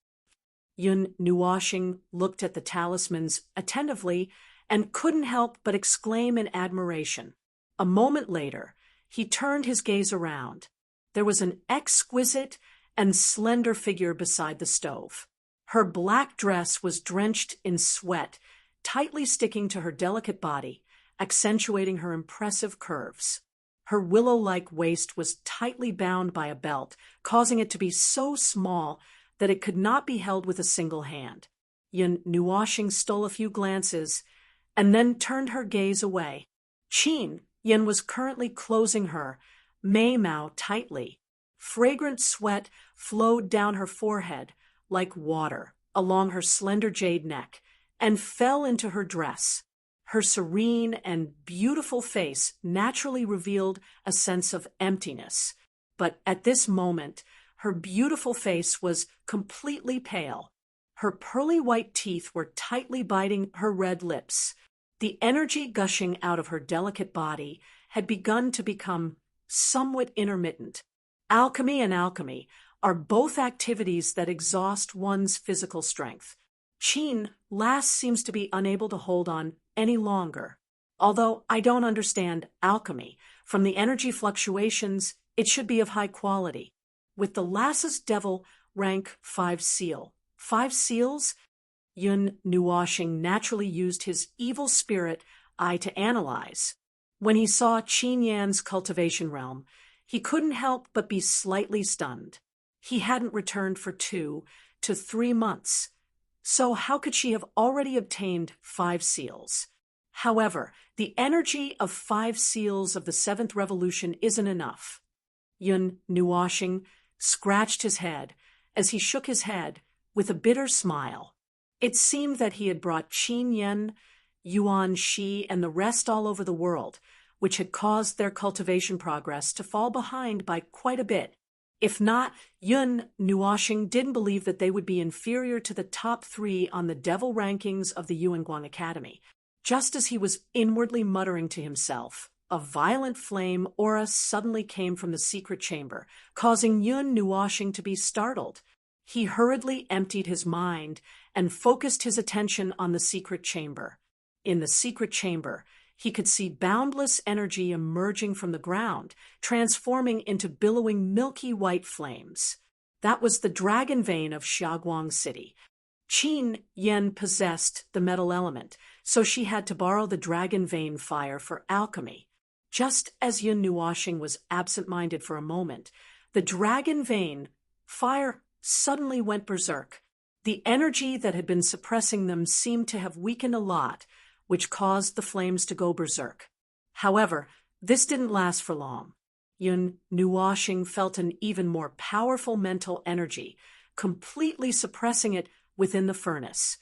Yun Nuoxing looked at the talismans attentively and couldn't help but exclaim in admiration. A moment later, he turned his gaze around. There was an exquisite and slender figure beside the stove. Her black dress was drenched in sweat, tightly sticking to her delicate body, accentuating her impressive curves. Her willow-like waist was tightly bound by a belt, causing it to be so small that it could not be held with a single hand. Yun Nuoxing stole a few glances and then turned her gaze away. Qin Yin was currently closing her Mei-mao tightly. Fragrant sweat flowed down her forehead like water along her slender jade neck and fell into her dress. Her serene and beautiful face naturally revealed a sense of emptiness. But at this moment, her beautiful face was completely pale. Her pearly white teeth were tightly biting her red lips. The energy gushing out of her delicate body had begun to become somewhat intermittent. Alchemy and alchemy are both activities that exhaust one's physical strength. Qin last seems to be unable to hold on any longer. Although I don't understand alchemy, from the energy fluctuations, it should be of high quality. With the lass's devil rank 5 seal. 5 seals? Yun Nuoxing naturally used his evil spirit eye to analyze. When he saw Qin Yan's cultivation realm, he couldn't help but be slightly stunned. He hadn't returned for 2 to 3 months. So how could she have already obtained 5 seals? However, the energy of 5 seals of the 7th revolution isn't enough. Yun Nuoxing scratched his head as he shook his head with a bitter smile. It seemed that he had brought Qin Yan, Yuan Shi, and the rest all over the world, which had caused their cultivation progress to fall behind by quite a bit. If not, Yun Nuoxing didn't believe that they would be inferior to the top 3 on the devil rankings of the Yuanguang Academy. Just as he was inwardly muttering to himself, a violent flame aura suddenly came from the secret chamber, causing Yun Nuoxing to be startled. He hurriedly emptied his mind and focused his attention on the secret chamber. In the secret chamber, he could see boundless energy emerging from the ground, transforming into billowing milky white flames. That was the dragon vein of Xiaoguang City. Qin Yan possessed the metal element, so she had to borrow the dragon vein fire for alchemy. Just as Yun Nuoxing was absent-minded for a moment, the dragon vein fire suddenly went berserk. The energy that had been suppressing them seemed to have weakened a lot, which caused the flames to go berserk. However, this didn't last for long. Yun Nuoxing felt an even more powerful mental energy, completely suppressing it within the furnace.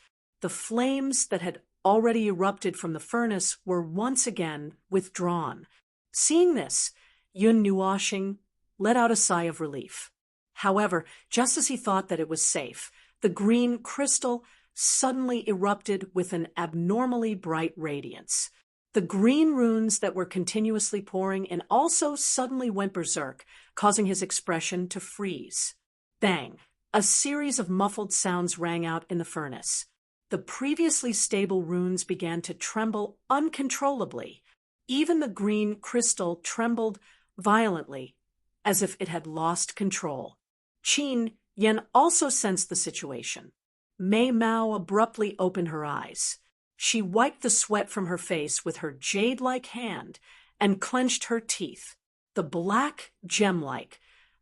The flames that had already erupted from the furnace were once again withdrawn. Seeing this, Yun Nuoxing let out a sigh of relief. However, just as he thought that it was safe, the green crystal suddenly erupted with an abnormally bright radiance. The green runes that were continuously pouring in also suddenly went berserk, causing his expression to freeze. Bang! A series of muffled sounds rang out in the furnace. The previously stable runes began to tremble uncontrollably. Even the green crystal trembled violently, as if it had lost control. Qin Yan also sensed the situation. Mei Mao abruptly opened her eyes. She wiped the sweat from her face with her jade-like hand and clenched her teeth. The black, gem-like,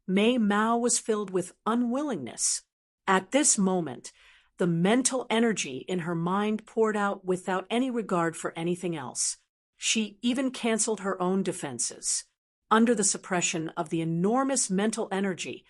Mei Mao was filled with unwillingness. At this moment, the mental energy in her mind poured out without any regard for anything else. She even canceled her own defenses. Under the suppression of the enormous mental energy,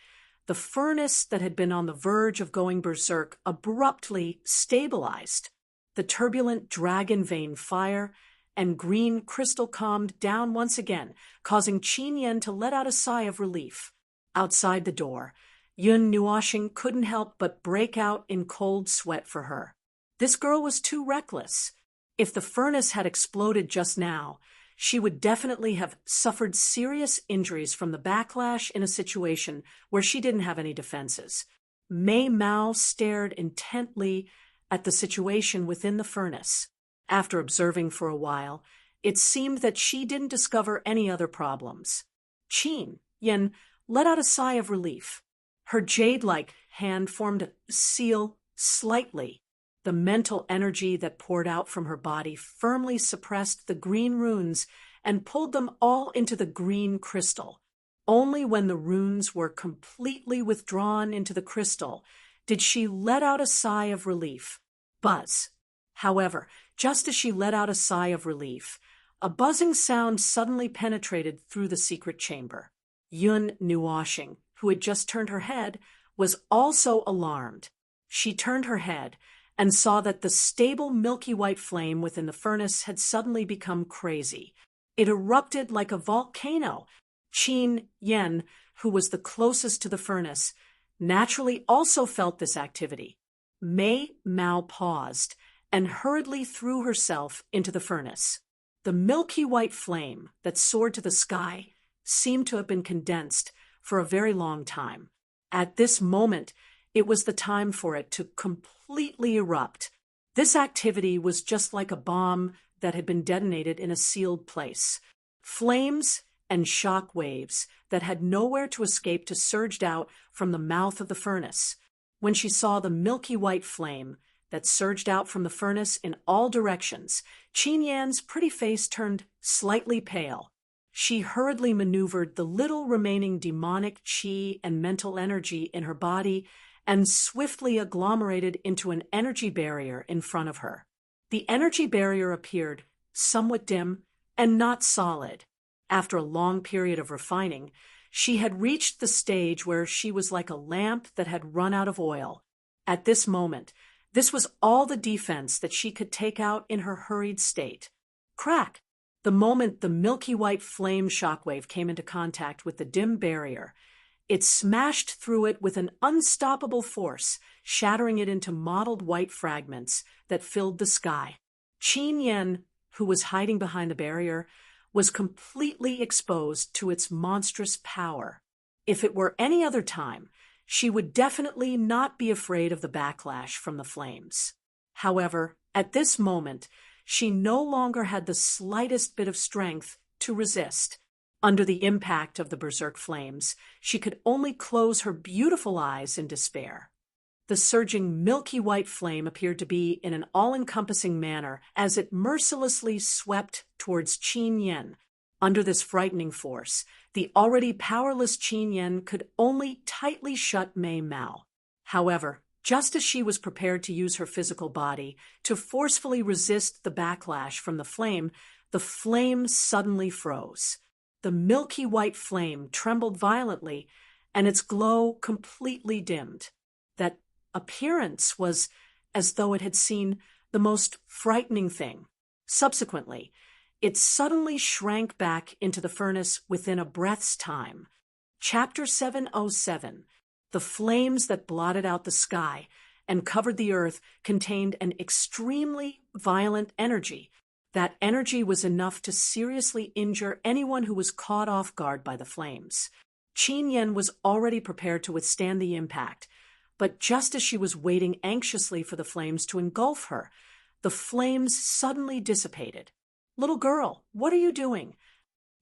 the furnace that had been on the verge of going berserk abruptly stabilized. The turbulent dragon vein fire and green crystal calmed down once again, causing Qin Yan to let out a sigh of relief. Outside the door, Yun Nuoxing couldn't help but break out in cold sweat for her. This girl was too reckless. If the furnace had exploded just now, she would definitely have suffered serious injuries from the backlash in a situation where she didn't have any defenses. Mei Mao stared intently at the situation within the furnace. After observing for a while, it seemed that she didn't discover any other problems. Qin Yan let out a sigh of relief. Her jade-like hand formed a seal slightly. The mental energy that poured out from her body firmly suppressed the green runes and pulled them all into the green crystal. Only when the runes were completely withdrawn into the crystal did she let out a sigh of relief. Buzz. However, just as she let out a sigh of relief, a buzzing sound suddenly penetrated through the secret chamber. Yun Nuoxing, who had just turned her head, was also alarmed. She turned her head and saw that the stable milky white flame within the furnace had suddenly become crazy. It erupted like a volcano. Qin Yan, who was the closest to the furnace, naturally also felt this activity. Mei Mao paused and hurriedly threw herself into the furnace. The milky white flame that soared to the sky seemed to have been condensed for a very long time. At this moment, it was the time for it to completely erupt. This activity was just like a bomb that had been detonated in a sealed place. Flames and shock waves that had nowhere to escape surged out from the mouth of the furnace. When she saw the milky white flame that surged out from the furnace in all directions, Qin Yan's pretty face turned slightly pale. She hurriedly maneuvered the little remaining demonic qi and mental energy in her body and swiftly agglomerated into an energy barrier in front of her. The energy barrier appeared somewhat dim and not solid. After a long period of refining, she had reached the stage where she was like a lamp that had run out of oil. At this moment, this was all the defense that she could take out in her hurried state. Crack! The moment the milky white flame shockwave came into contact with the dim barrier, it smashed through it with an unstoppable force, shattering it into mottled white fragments that filled the sky. Qin Yan, who was hiding behind the barrier, was completely exposed to its monstrous power. If it were any other time, she would definitely not be afraid of the backlash from the flames. However, at this moment, she no longer had the slightest bit of strength to resist. Under the impact of the berserk flames, she could only close her beautiful eyes in despair. The surging milky white flame appeared to be in an all-encompassing manner as it mercilessly swept towards Qin Yan. Under this frightening force, the already powerless Qin Yan could only tightly shut Mei Mao. However, just as she was prepared to use her physical body to forcefully resist the backlash from the flame suddenly froze. The milky white flame trembled violently, and its glow completely dimmed. That appearance was as though it had seen the most frightening thing. Subsequently, it suddenly shrank back into the furnace within a breath's time. Chapter 707, The Flames That Blotted Out the Sky and Covered the Earth, contained an extremely violent energy. That energy was enough to seriously injure anyone who was caught off guard by the flames. Qin Yan was already prepared to withstand the impact, but just as she was waiting anxiously for the flames to engulf her, the flames suddenly dissipated. "Little girl, what are you doing?"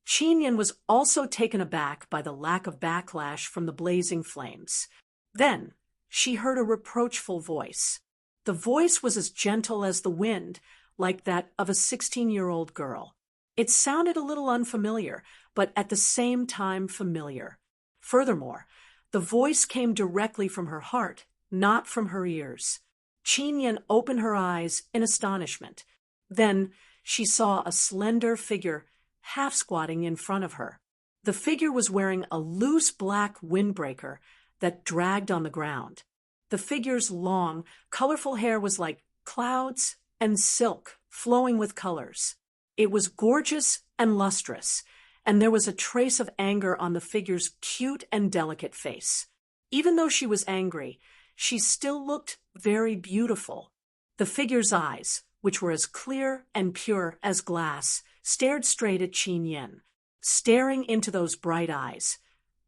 Qin Yan was also taken aback by the lack of backlash from the blazing flames. Then she heard a reproachful voice. The voice was as gentle as the wind, like that of a 16-year-old girl. It sounded a little unfamiliar, but at the same time familiar. Furthermore, the voice came directly from her heart, not from her ears. Qin Yan opened her eyes in astonishment. Then she saw a slender figure half-squatting in front of her. The figure was wearing a loose black windbreaker that dragged on the ground. The figure's long, colorful hair was like clouds and silk flowing with colors. It was gorgeous and lustrous, and there was a trace of anger on the figure's cute and delicate face. Even though she was angry, she still looked very beautiful. The figure's eyes, which were as clear and pure as glass, stared straight at Qin Yan. Staring into those bright eyes,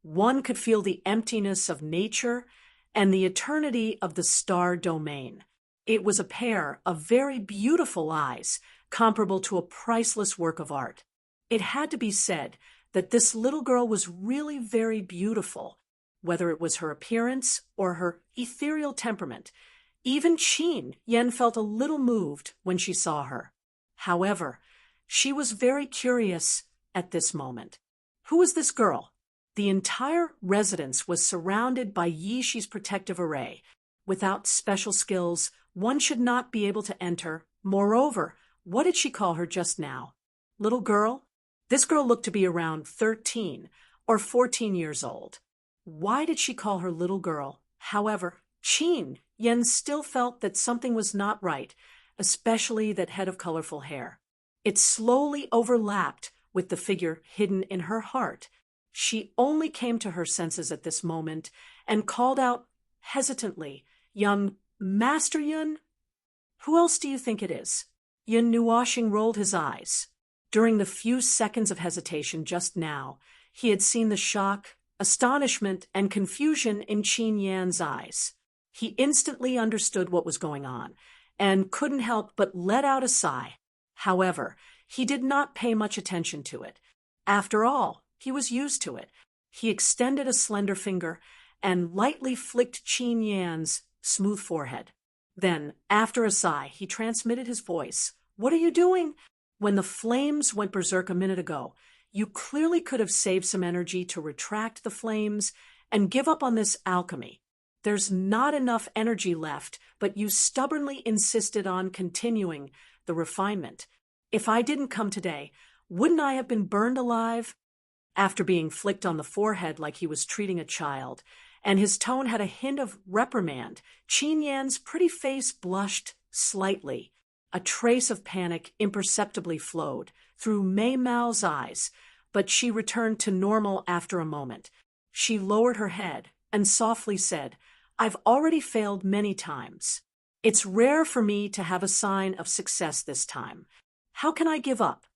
one could feel the emptiness of nature and the eternity of the star domain. It was a pair of very beautiful eyes, comparable to a priceless work of art. It had to be said that this little girl was really very beautiful, whether it was her appearance or her ethereal temperament. Even Qin Yan felt a little moved when she saw her. However, she was very curious at this moment. Who was this girl? The entire residence was surrounded by Yi Shi's protective array. Without special skills, one should not be able to enter. Moreover, what did she call her just now? Little girl? This girl looked to be around 13 or 14 years old. Why did she call her little girl? However, Qin Yan still felt that something was not right, especially that head of colorful hair. It slowly overlapped with the figure hidden in her heart. She only came to her senses at this moment and called out hesitantly, "Young Master Yun?" "Who else do you think it is?" Yun Nuoshing rolled his eyes. During the few seconds of hesitation just now, he had seen the shock, astonishment, and confusion in Qin Yan's eyes. He instantly understood what was going on and couldn't help but let out a sigh. However, he did not pay much attention to it. After all, he was used to it. He extended a slender finger and lightly flicked Qin Yan's smooth forehead. Then, after a sigh, he transmitted his voice. "What are you doing? When the flames went berserk a minute ago, you clearly could have saved some energy to retract the flames and give up on this alchemy. There's not enough energy left, but you stubbornly insisted on continuing the refinement. If I didn't come today, wouldn't I have been burned alive?" After being flicked on the forehead like he was treating a child, and his tone had a hint of reprimand, Qin Yan's pretty face blushed slightly. A trace of panic imperceptibly flowed through Mei Mao's eyes, but she returned to normal after a moment. She lowered her head and softly said, "I've already failed many times. It's rare for me to have a sign of success this time. How can I give up?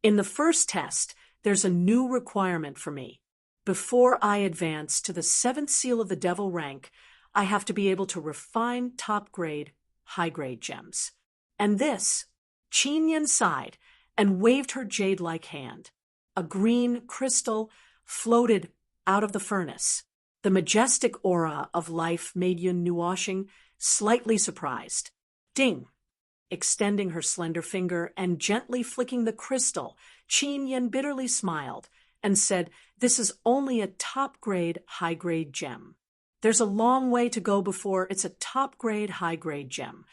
In the first test, there's a new requirement for me. Before I advance to the 7th seal of the devil rank, I have to be able to refine top-grade, high-grade gems. And this," Qin Yan sighed and waved her jade-like hand. A green crystal floated out of the furnace. The majestic aura of life made Yun Nuoshing slightly surprised. Ding! Extending her slender finger and gently flicking the crystal, Qin Yan bitterly smiled and said, "This is only a top-grade, high-grade gem. There's a long way to go before it's a top-grade, high-grade gem."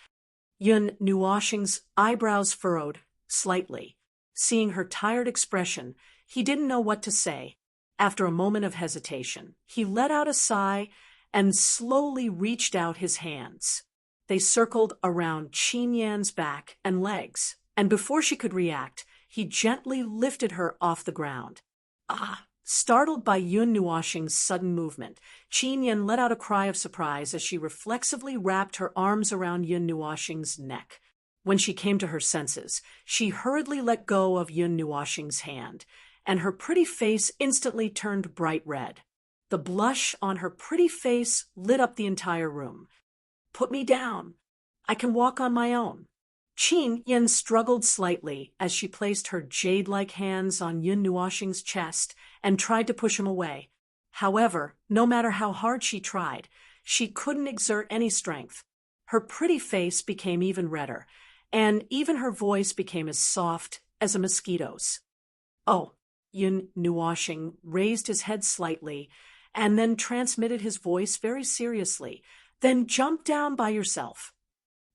Yun Nuoshing's eyebrows furrowed slightly. Seeing her tired expression, he didn't know what to say. After a moment of hesitation, he let out a sigh and slowly reached out his hands. They circled around Qin Yan's back and legs, and before she could react, he gently lifted her off the ground. Ah! Startled by Yun Nuoxing's sudden movement, Qin Yan let out a cry of surprise as she reflexively wrapped her arms around Yun Nuoxing's neck. When she came to her senses, she hurriedly let go of Yun Nuoxing's hand, and her pretty face instantly turned bright red. The blush on her pretty face lit up the entire room. "Put me down. I can walk on my own." Qin Yan struggled slightly as she placed her jade-like hands on Yun Nuoxing's chest and tried to push him away. However, no matter how hard she tried, she couldn't exert any strength. Her pretty face became even redder, and even her voice became as soft as a mosquito's. "Oh," Yun Nuoxing raised his head slightly and then transmitted his voice very seriously. "Then jump down by yourself."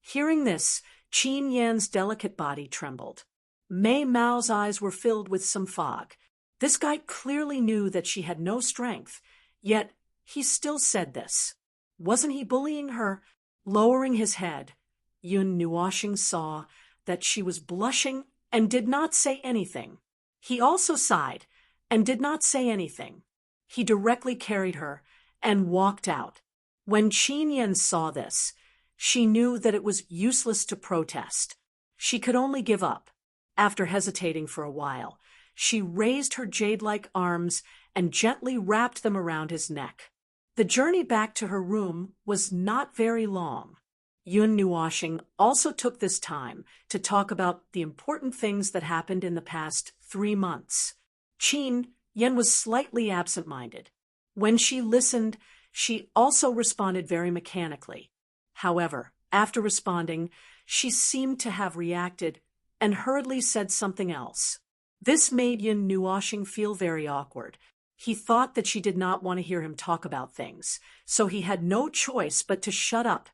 Hearing this, Qin Yan's delicate body trembled. Mei Mao's eyes were filled with some fog. This guy clearly knew that she had no strength, yet he still said this. Wasn't he bullying her? Lowering his head, Yun Nuoxing saw that she was blushing and did not say anything. He also sighed and did not say anything. He directly carried her and walked out. When Qin Yan saw this, she knew that it was useless to protest. She could only give up. After hesitating for a while, she raised her jade-like arms and gently wrapped them around his neck. The journey back to her room was not very long. Yun Nuoxing also took this time to talk about the important things that happened in the past 3 months. Qin Yan was slightly absent-minded. When she listened, she also responded very mechanically. However, after responding, she seemed to have reacted and hurriedly said something else. This made Yun Nuoxing feel very awkward. He thought that she did not want to hear him talk about things, so he had no choice but to shut up.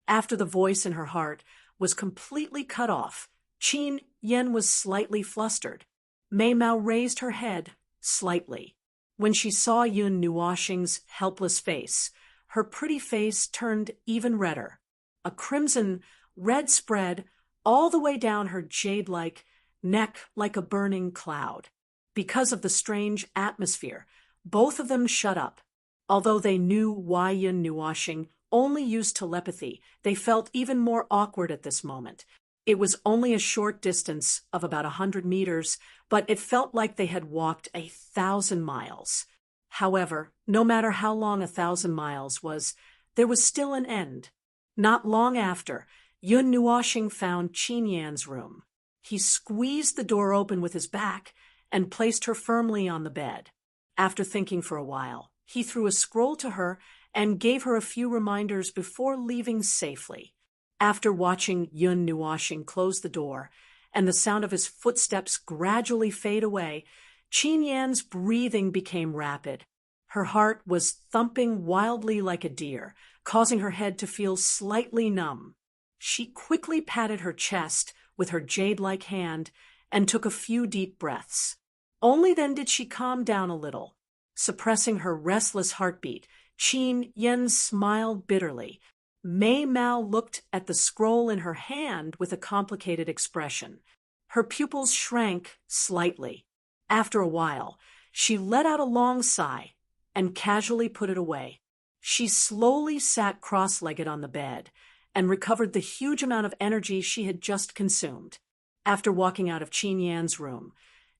After the voice in her heart was completely cut off, Qin Yan was slightly flustered. Mei Mao raised her head slightly. When she saw Yun Nuoxing's helpless face, her pretty face turned even redder. A crimson red spread all the way down her jade-like neck like a burning cloud. Because of the strange atmosphere, both of them shut up. Although they knew why Yun Nuoxing only used telepathy, they felt even more awkward at this moment. It was only a short distance of about 100 meters, but it felt like they had walked 1,000 miles. However, no matter how long 1,000 miles was, there was still an end. Not long after, Yun Nuoxing found Qin Yan's room. He squeezed the door open with his back and placed her firmly on the bed. After thinking for a while, he threw a scroll to her and gave her a few reminders before leaving safely. After watching Yun Nuoxing close the door and the sound of his footsteps gradually fade away, Qin Yan's breathing became rapid. Her heart was thumping wildly like a deer, causing her head to feel slightly numb. She quickly patted her chest with her jade-like hand and took a few deep breaths. Only then did she calm down a little. Suppressing her restless heartbeat, Qin Yan smiled bitterly. Mei Mao looked at the scroll in her hand with a complicated expression. Her pupils shrank slightly. After a while, she let out a long sigh and casually put it away. She slowly sat cross-legged on the bed and recovered the huge amount of energy she had just consumed. After walking out of Qin Yan's room,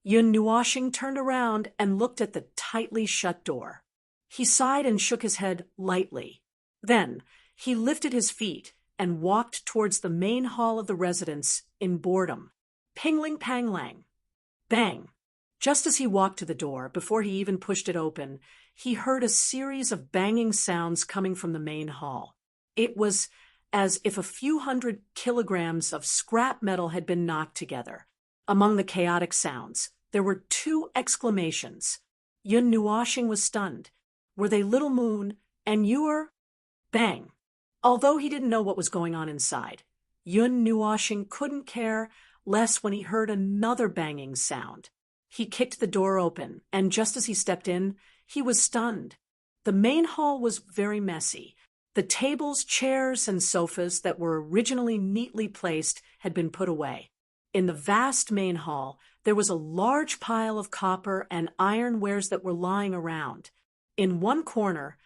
Yun Nuoxing turned around and looked at the tightly shut door. He sighed and shook his head lightly. Then, he lifted his feet and walked towards the main hall of the residence in boredom. Pingling-panglang. Bang! Just as he walked to the door, before he even pushed it open, he heard a series of banging sounds coming from the main hall. It was as if a few 100 kilograms of scrap metal had been knocked together. Among the chaotic sounds, there were 2 exclamations. Yun Nuoxing was stunned. Were they Little Moon and Yor? Bang! Although he didn't know what was going on inside, Yun Nuoxing couldn't care less when he heard another banging sound. He kicked the door open, and just as he stepped in, he was stunned. The main hall was very messy. The tables, chairs, and sofas that were originally neatly placed had been put away. In the vast main hall, there was a large pile of copper and iron wares that were lying around. In one corner,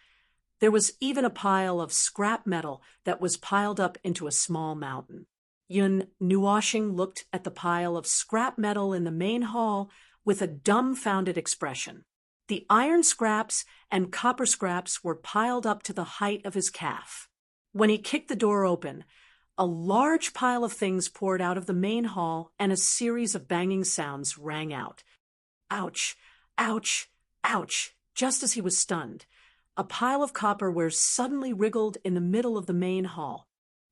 there was even a pile of scrap metal that was piled up into a small mountain. Yun Nuoshing looked at the pile of scrap metal in the main hall with a dumbfounded expression. The iron scraps and copper scraps were piled up to the height of his calf. When he kicked the door open, a large pile of things poured out of the main hall and a series of banging sounds rang out. Ouch! Ouch! Ouch! Just as he was stunned, a pile of copperware suddenly wriggled in the middle of the main hall.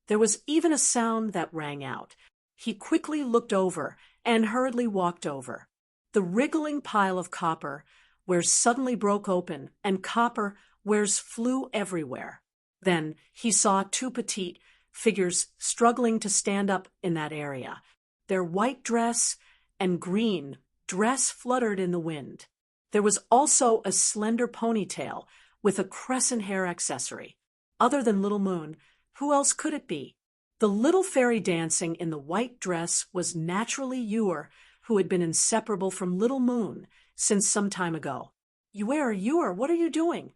There was even a sound that rang out. He quickly looked over and hurriedly walked over. The wriggling pile of copper wares suddenly broke open, and copper wares flew everywhere. Then he saw two petite figures struggling to stand up in that area. Their white dress and green dress fluttered in the wind. There was also a slender ponytail with a crescent hair accessory. Other than Little Moon, who else could it be? The little fairy dancing in the white dress was naturally Yor, who had been inseparable from Little Moon since some time ago. Yor, what are you doing?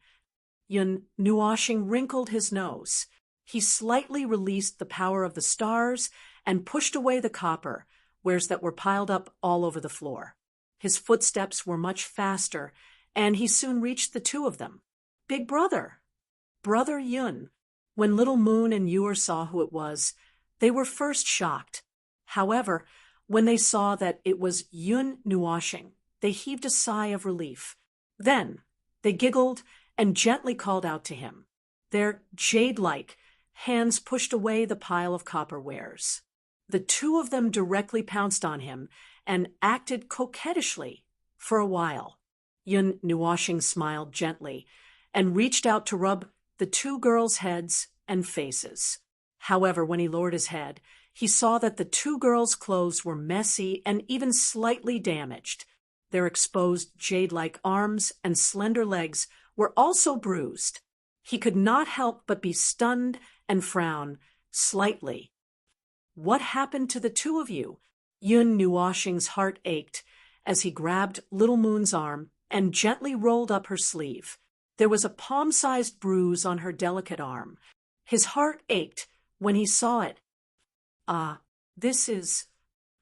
Yun Nuoshing wrinkled his nose. He slightly released the power of the stars and pushed away the copper wares that were piled up all over the floor. His footsteps were much faster, and he soon reached the two of them. Big Brother! Brother Yun. When Little Moon and Yor saw who it was, they were first shocked. However, when they saw that it was Yun Nuoshing, they heaved a sigh of relief. Then they giggled and gently called out to him. Their jade-like hands pushed away the pile of copper wares. The two of them directly pounced on him and acted coquettishly for a while. Yun Nuoshing smiled gently and reached out to rub the two girls' heads and faces. However, when he lowered his head, he saw that the two girls' clothes were messy and even slightly damaged. Their exposed jade-like arms and slender legs were also bruised. He could not help but be stunned and frown slightly. What happened to the two of you? Yun Nuoshing's heart ached as he grabbed Little Moon's arm and gently rolled up her sleeve. There was a palm-sized bruise on her delicate arm. His heart ached when he saw it. This is...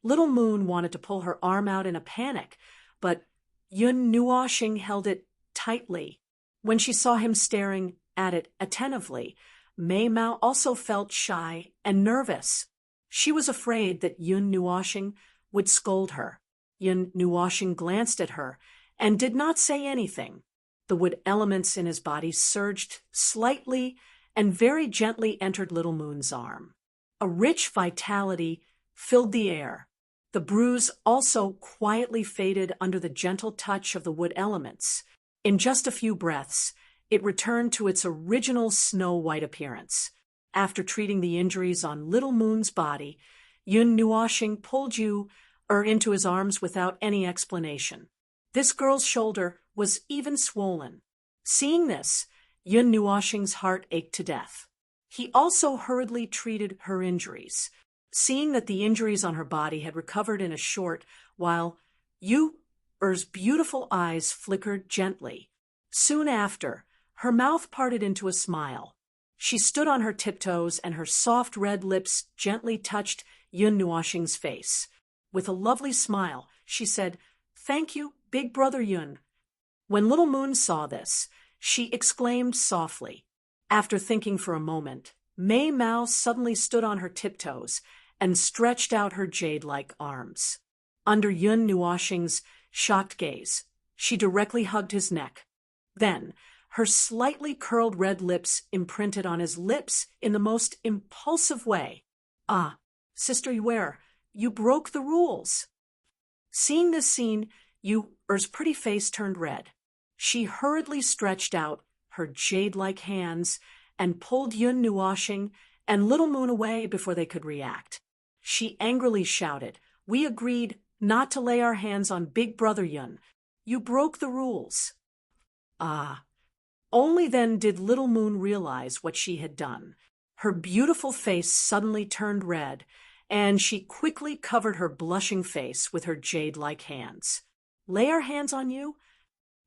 Little Moon wanted to pull her arm out in a panic, but Yun Nuoshing held it tightly. When she saw him staring at it attentively, Mei Mao also felt shy and nervous. She was afraid that Yun Nuoshing would scold her. Yun Nuoshing glanced at her and did not say anything. The wood elements in his body surged slightly and very gently entered Little Moon's arm. A rich vitality filled the air. The bruise also quietly faded under the gentle touch of the wood elements. In just a few breaths, it returned to its original snow-white appearance. After treating the injuries on Little Moon's body, Yun Nuoshing pulled Yor into his arms without any explanation. This girl's shoulder was even swollen. Seeing this, Yun Nuoshing's heart ached to death. He also hurriedly treated her injuries. Seeing that the injuries on her body had recovered in a short while, Yor's beautiful eyes flickered gently. Soon after, her mouth parted into a smile. She stood on her tiptoes and her soft red lips gently touched Yun Nuoshing's face. With a lovely smile, she said, "Thank you, Big Brother Yun." When Little Moon saw this, she exclaimed softly. After thinking for a moment, Mei Mao suddenly stood on her tiptoes and stretched out her jade-like arms. Under Yun Nuoshing's shocked gaze, she directly hugged his neck. Then, her slightly curled red lips imprinted on his lips in the most impulsive way. Sister Yor, you broke the rules." Seeing this scene, Yor's pretty face turned red. She hurriedly stretched out her jade-like hands and pulled Yun Nuoshing and Little Moon away before they could react. She angrily shouted, "We agreed not to lay our hands on Big Brother Yun. You broke the rules." Only then did Little Moon realize what she had done. Her beautiful face suddenly turned red, and she quickly covered her blushing face with her jade-like hands. "Lay our hands on you?"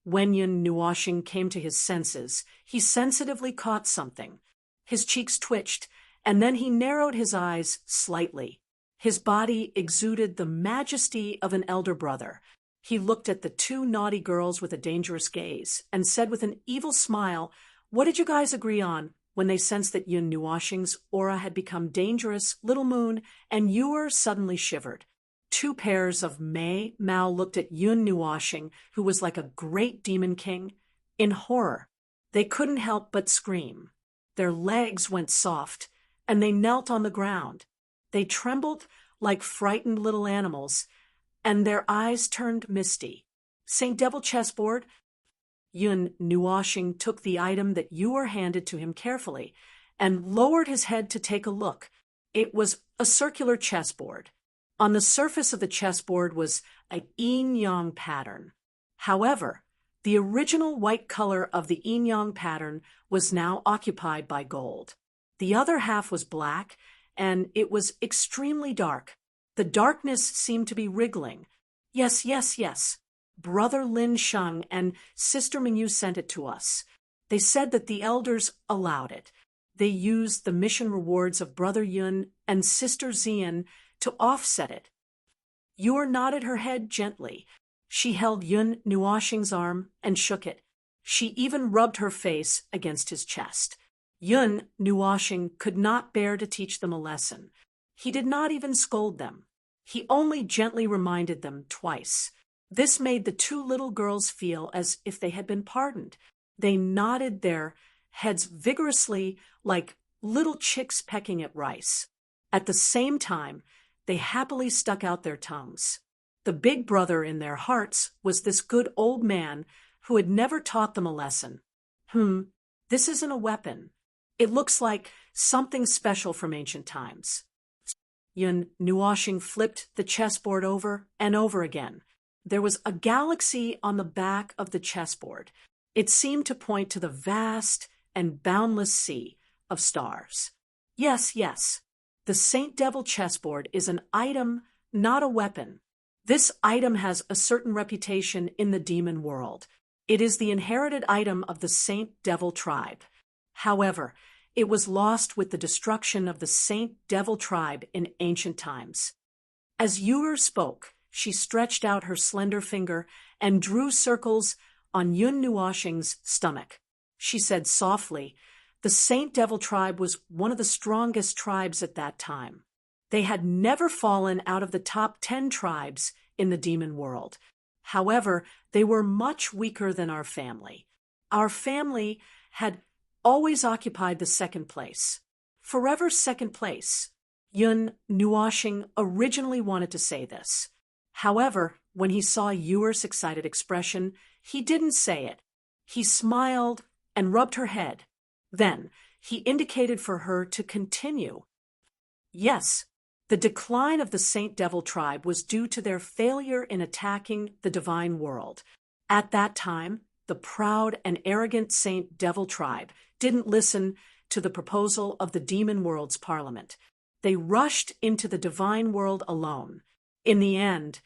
When Yun Nuoshing came to his senses, he sensitively caught something. His cheeks twitched, and then he narrowed his eyes slightly. His body exuded the majesty of an elder brother. He looked at the two naughty girls with a dangerous gaze and said with an evil smile, "What did you guys agree on?" When they sensed that Yun Nuoshing's aura had become dangerous, Little Moon and Ewer suddenly shivered. Two pairs of Mao looked at Yun Nuoshing, who was like a great demon king, in horror. They couldn't help but scream. Their legs went soft, and they knelt on the ground. They trembled like frightened little animals, and their eyes turned misty. "Saint Devil chessboard?" Yun Nuoshing took the item that Ewer handed to him carefully and lowered his head to take a look. It was a circular chessboard. On the surface of the chessboard was a yin-yang pattern. However, the original white color of the yin-yang pattern was now occupied by gold. The other half was black, and it was extremely dark. The darkness seemed to be wriggling. "Yes, yes, yes. Brother Lin Sheng and Sister Mingyu sent it to us. They said that the elders allowed it. They used the mission rewards of Brother Yun and Sister Xian to offset it." Ewer nodded her head gently. She held Yun Nuoshing's arm and shook it. She even rubbed her face against his chest. Yun Nuoshing could not bear to teach them a lesson. He did not even scold them. He only gently reminded them twice. This made the two little girls feel as if they had been pardoned. They nodded their heads vigorously like little chicks pecking at rice. At the same time, they happily stuck out their tongues. The big brother in their hearts was this good old man who had never taught them a lesson. This isn't a weapon. It looks like something special from ancient times." Yun Nuoshing flipped the chessboard over and over again. There was a galaxy on the back of the chessboard. It seemed to point to the vast and boundless sea of stars. "Yes, yes. The Saint Devil chessboard is an item, not a weapon. This item has a certain reputation in the demon world. It is the inherited item of the Saint Devil tribe. However, it was lost with the destruction of the Saint Devil tribe in ancient times." As Ewer spoke, she stretched out her slender finger and drew circles on Yun Nuoshing's stomach. She said softly, "The Saint Devil tribe was one of the strongest tribes at that time. They had never fallen out of the top 10 tribes in the demon world. However, they were much weaker than our family. Our family had always occupied the second place. Forever second place." Yun Nuoshing originally wanted to say this. However, when he saw Ewer's excited expression, he didn't say it. He smiled and rubbed her head. Then he indicated for her to continue. "Yes, the decline of the Saint Devil tribe was due to their failure in attacking the divine world. At that time, the proud and arrogant Saint Devil tribe didn't listen to the proposal of the demon world's parliament. They rushed into the divine world alone. In the end,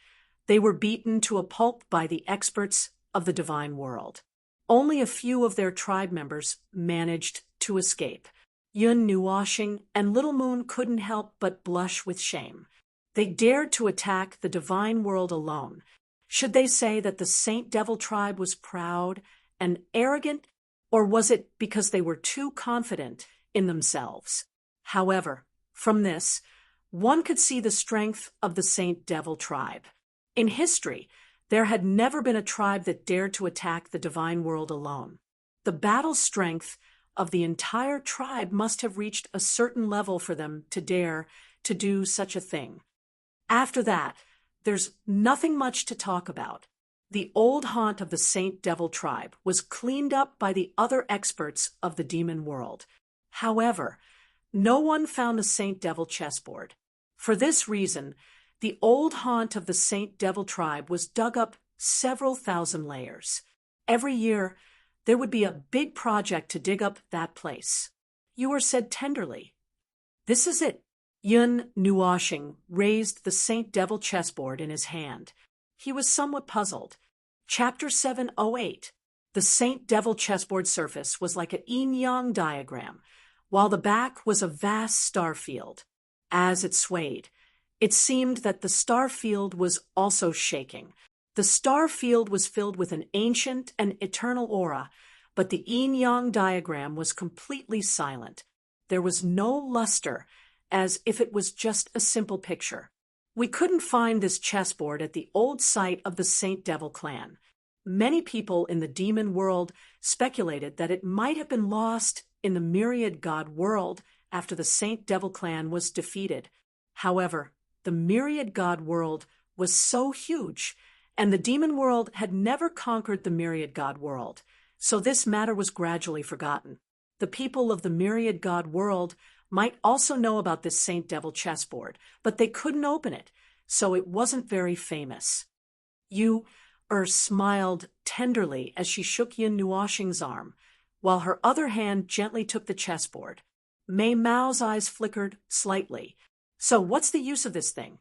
they were beaten to a pulp by the experts of the divine world. Only a few of their tribe members managed to escape. Yun Nuoshing and Little Moon couldn't help but blush with shame. They dared to attack the divine world alone. Should they say that the Saint Devil tribe was proud and arrogant, or was it because they were too confident in themselves? However, from this, one could see the strength of the Saint Devil tribe. In history, there had never been a tribe that dared to attack the divine world alone. The battle strength of the entire tribe must have reached a certain level for them to dare to do such a thing. After that, there's nothing much to talk about. The old haunt of the Saint Devil tribe was cleaned up by the other experts of the demon world. However, no one found the Saint Devil chessboard. For this reason, the old haunt of the Saint Devil tribe was dug up several thousand layers. Every year, There would be a big project to dig up that place. Yor said tenderly. This is it. Yun Nuoshing raised the Saint Devil chessboard in his hand. He was somewhat puzzled. Chapter 708. The Saint Devil chessboard surface was like an yin-yang diagram, while the back was a vast star field. As it swayed, it seemed that the star field was also shaking. The star field was filled with an ancient and eternal aura, but the yin-yang diagram was completely silent. There was no luster, as if it was just a simple picture. We couldn't find this chessboard at the old site of the Saint Devil clan. Many people in the demon world speculated that it might have been lost in the myriad god world after the Saint Devil clan was defeated. However, the myriad god world was so huge, and the demon world had never conquered the myriad god world, so this matter was gradually forgotten. The people of the myriad god world might also know about this Saint Devil chessboard, but they couldn't open it, so it wasn't very famous. Smiled tenderly as she shook Yin Nuoshing's arm, while her other hand gently took the chessboard. Mei Mao's eyes flickered slightly. So what's the use of this thing?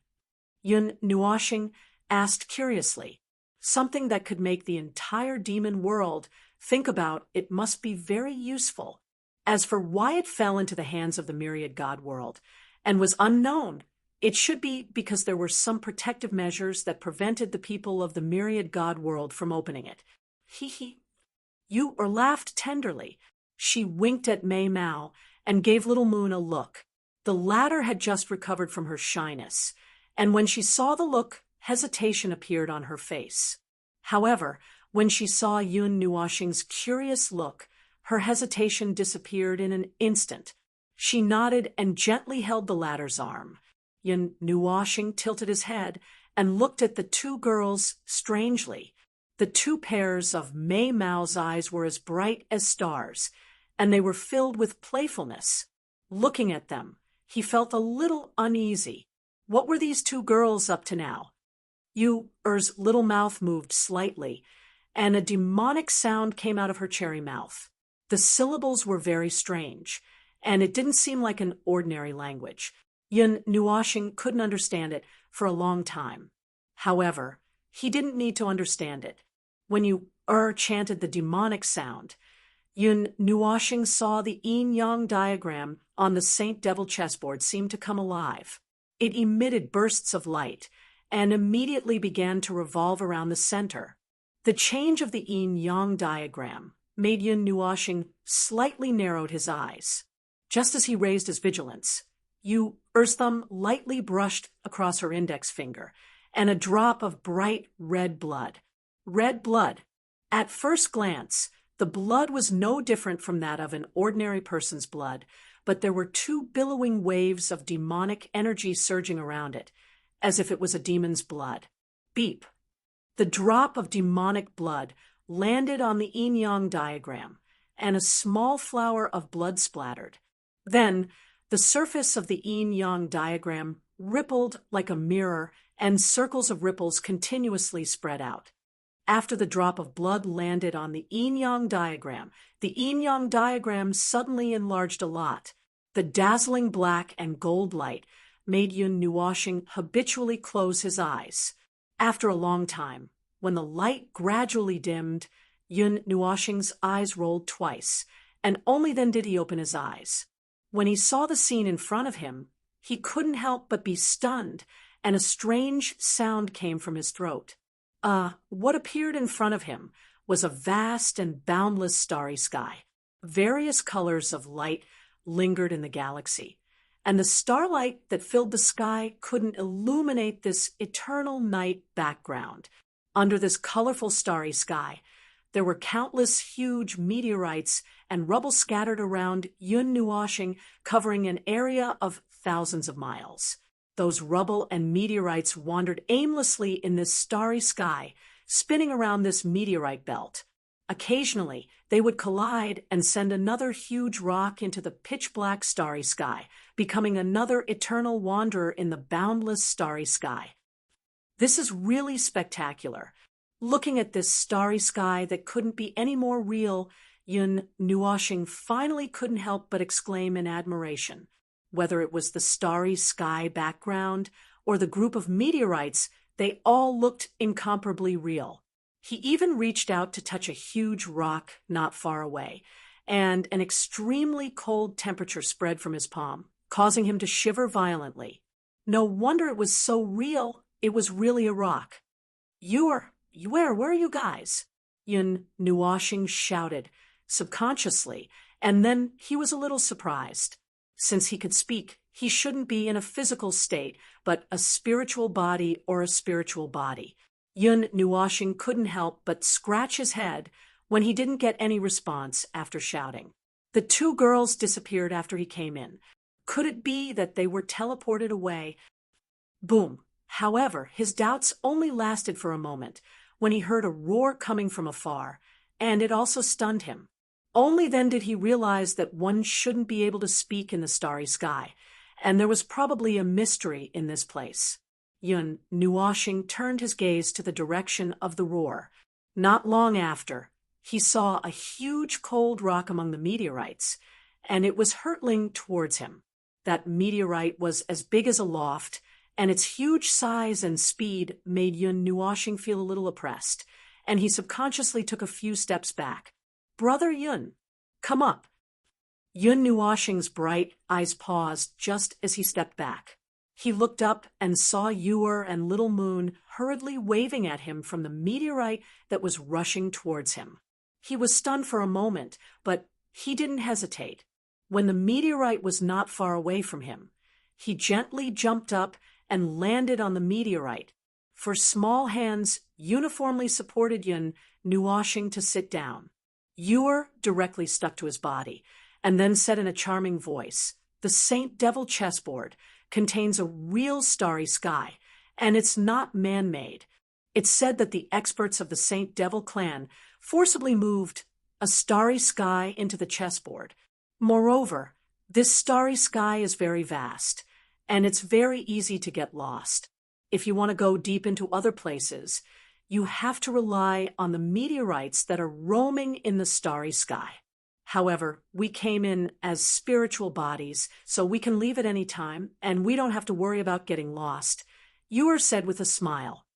Yun Nuoshing asked curiously. Something that could make the entire demon world think about it must be very useful. As for why it fell into the hands of the myriad god world and was unknown, it should be because there were some protective measures that prevented the people of the myriad god world from opening it. Yor laughed tenderly. She winked at Mei Mao and gave little Moon a look. The latter had just recovered from her shyness, and when she saw the look, hesitation appeared on her face. However, when she saw Yun Nuoshing's curious look, her hesitation disappeared in an instant. She nodded and gently held the latter's arm. Yun Nuoshing tilted his head and looked at the two girls strangely. The two pairs of Mei Mao's eyes were as bright as stars, and they were filled with playfulness. Looking at them, he felt a little uneasy. What were these two girls up to now? Yor's little mouth moved slightly, and a demonic sound came out of her cherry mouth. The syllables were very strange, and it didn't seem like an ordinary language. Yun Nuoshing couldn't understand it for a long time. However, he didn't need to understand it. When chanted the demonic sound, Yun Nuoshing saw the yin-yang diagram on the Saint Devil chessboard seem to come alive. It emitted bursts of light and immediately began to revolve around the center. The change of the yin-yang diagram made Yun Nuoshing slightly narrowed his eyes. Just as he raised his vigilance, Yor's thumb lightly brushed across her index finger, and a drop of bright red blood. Red blood. At first glance, the blood was no different from that of an ordinary person's blood, but there were two billowing waves of demonic energy surging around it, as if it was a demon's blood. Beep. The drop of demonic blood landed on the yin-yang diagram, and a small flower of blood splattered. Then, the surface of the yin-yang diagram rippled like a mirror, and circles of ripples continuously spread out. After the drop of blood landed on the yin-yang diagram suddenly enlarged a lot. The dazzling black and gold light made Yun Nuoshing habitually close his eyes. After a long time, when the light gradually dimmed, Yun Nuoshing's eyes rolled twice, and only then did he open his eyes. When he saw the scene in front of him, he couldn't help but be stunned, and a strange sound came from his throat. What appeared in front of him was a vast and boundless starry sky. Various colors of light lingered in the galaxy, and the starlight that filled the sky couldn't illuminate this eternal night background. Under this colorful starry sky, there were countless huge meteorites and rubble scattered around Yun Nuoshing, covering an area of thousands of miles. Those rubble and meteorites wandered aimlessly in this starry sky, spinning around this meteorite belt. Occasionally, they would collide and send another huge rock into the pitch-black starry sky, becoming another eternal wanderer in the boundless starry sky. This is really spectacular. Looking at this starry sky that couldn't be any more real, Yun Nuoxing finally couldn't help but exclaim in admiration. Whether it was the starry sky background or the group of meteorites, they all looked incomparably real. He even reached out to touch a huge rock not far away, and an extremely cold temperature spread from his palm, causing him to shiver violently. No wonder it was so real. It was really a rock. Where were you guys? Yun Nuoxing shouted, subconsciously, and then he was a little surprised. Since he could speak, he shouldn't be in a physical state, but a spiritual body or a spiritual body. Yun Nuoxing couldn't help but scratch his head when he didn't get any response after shouting. The two girls disappeared after he came in. Could it be that they were teleported away? Boom. However, his doubts only lasted for a moment when he heard a roar coming from afar, and it also stunned him. Only then did he realize that one shouldn't be able to speak in the starry sky, and there was probably a mystery in this place. Yun Nuoxing turned his gaze to the direction of the roar. Not long after, he saw a huge cold rock among the meteorites, and it was hurtling towards him. That meteorite was as big as a loft, and its huge size and speed made Yun Nuoxing feel a little oppressed, and he subconsciously took a few steps back. "Brother Yun, come up." Yun Nuoxing's bright eyes paused just as he stepped back. He looked up and saw Yor and Little Moon hurriedly waving at him from the meteorite that was rushing towards him. He was stunned for a moment, but he didn't hesitate. When the meteorite was not far away from him, he gently jumped up and landed on the meteorite. For small hands uniformly supported Yun Nuoxing to sit down. Yor directly stuck to his body, and then said in a charming voice, "The Saint Devil chessboard contains a real starry sky, and it's not man-made. It's said that the experts of the Saint Devil clan forcibly moved a starry sky into the chessboard. Moreover, this starry sky is very vast, and it's very easy to get lost. If you want to go deep into other places, you have to rely on the meteorites that are roaming in the starry sky. However, we came in as spiritual bodies, so we can leave at any time, and we don't have to worry about getting lost," Yor said with a smile.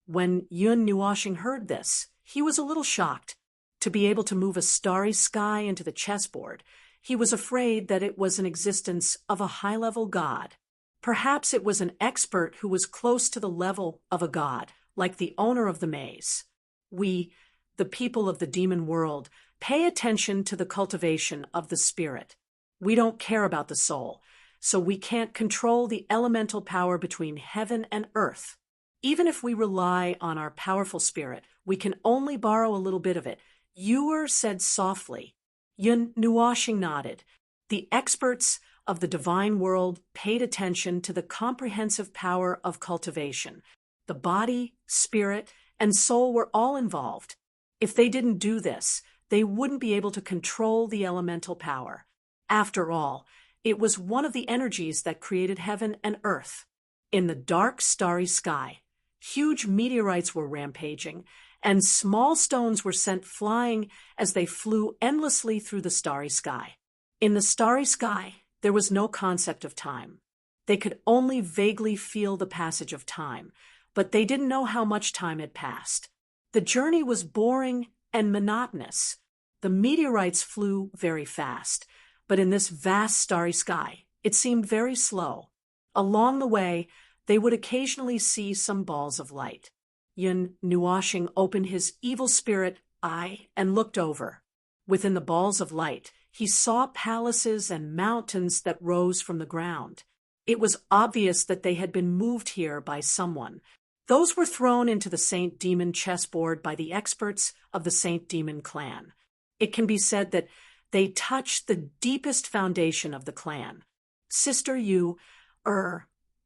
When Yun Nuoxing heard this, he was a little shocked. To be able to move a starry sky into the chessboard, he was afraid that it was an existence of a high-level god. Perhaps it was an expert who was close to the level of a god, like the owner of the maze. We, the people of the demon world, pay attention to the cultivation of the spirit. We don't care about the soul, so we can't control the elemental power between heaven and earth. Even if we rely on our powerful spirit, we can only borrow a little bit of it," Yor said softly. Yun Nuoxing nodded. The experts of the divine world paid attention to the comprehensive power of cultivation. The body, spirit, and soul were all involved. If they didn't do this, they wouldn't be able to control the elemental power. After all, it was one of the energies that created heaven and earth. In the dark, starry sky, huge meteorites were rampaging, and small stones were sent flying as they flew endlessly through the starry sky. In the starry sky, there was no concept of time. They could only vaguely feel the passage of time, but they didn't know how much time had passed. The journey was boring and monotonous. The meteorites flew very fast, but in this vast starry sky, it seemed very slow. Along the way, they would occasionally see some balls of light. Yun Nuoxing opened his evil spirit eye and looked over. Within the balls of light, he saw palaces and mountains that rose from the ground. It was obvious that they had been moved here by someone. Those were thrown into the Saint Demon chessboard by the experts of the Saint Demon clan. It can be said that they touched the deepest foundation of the clan. Sister Yu,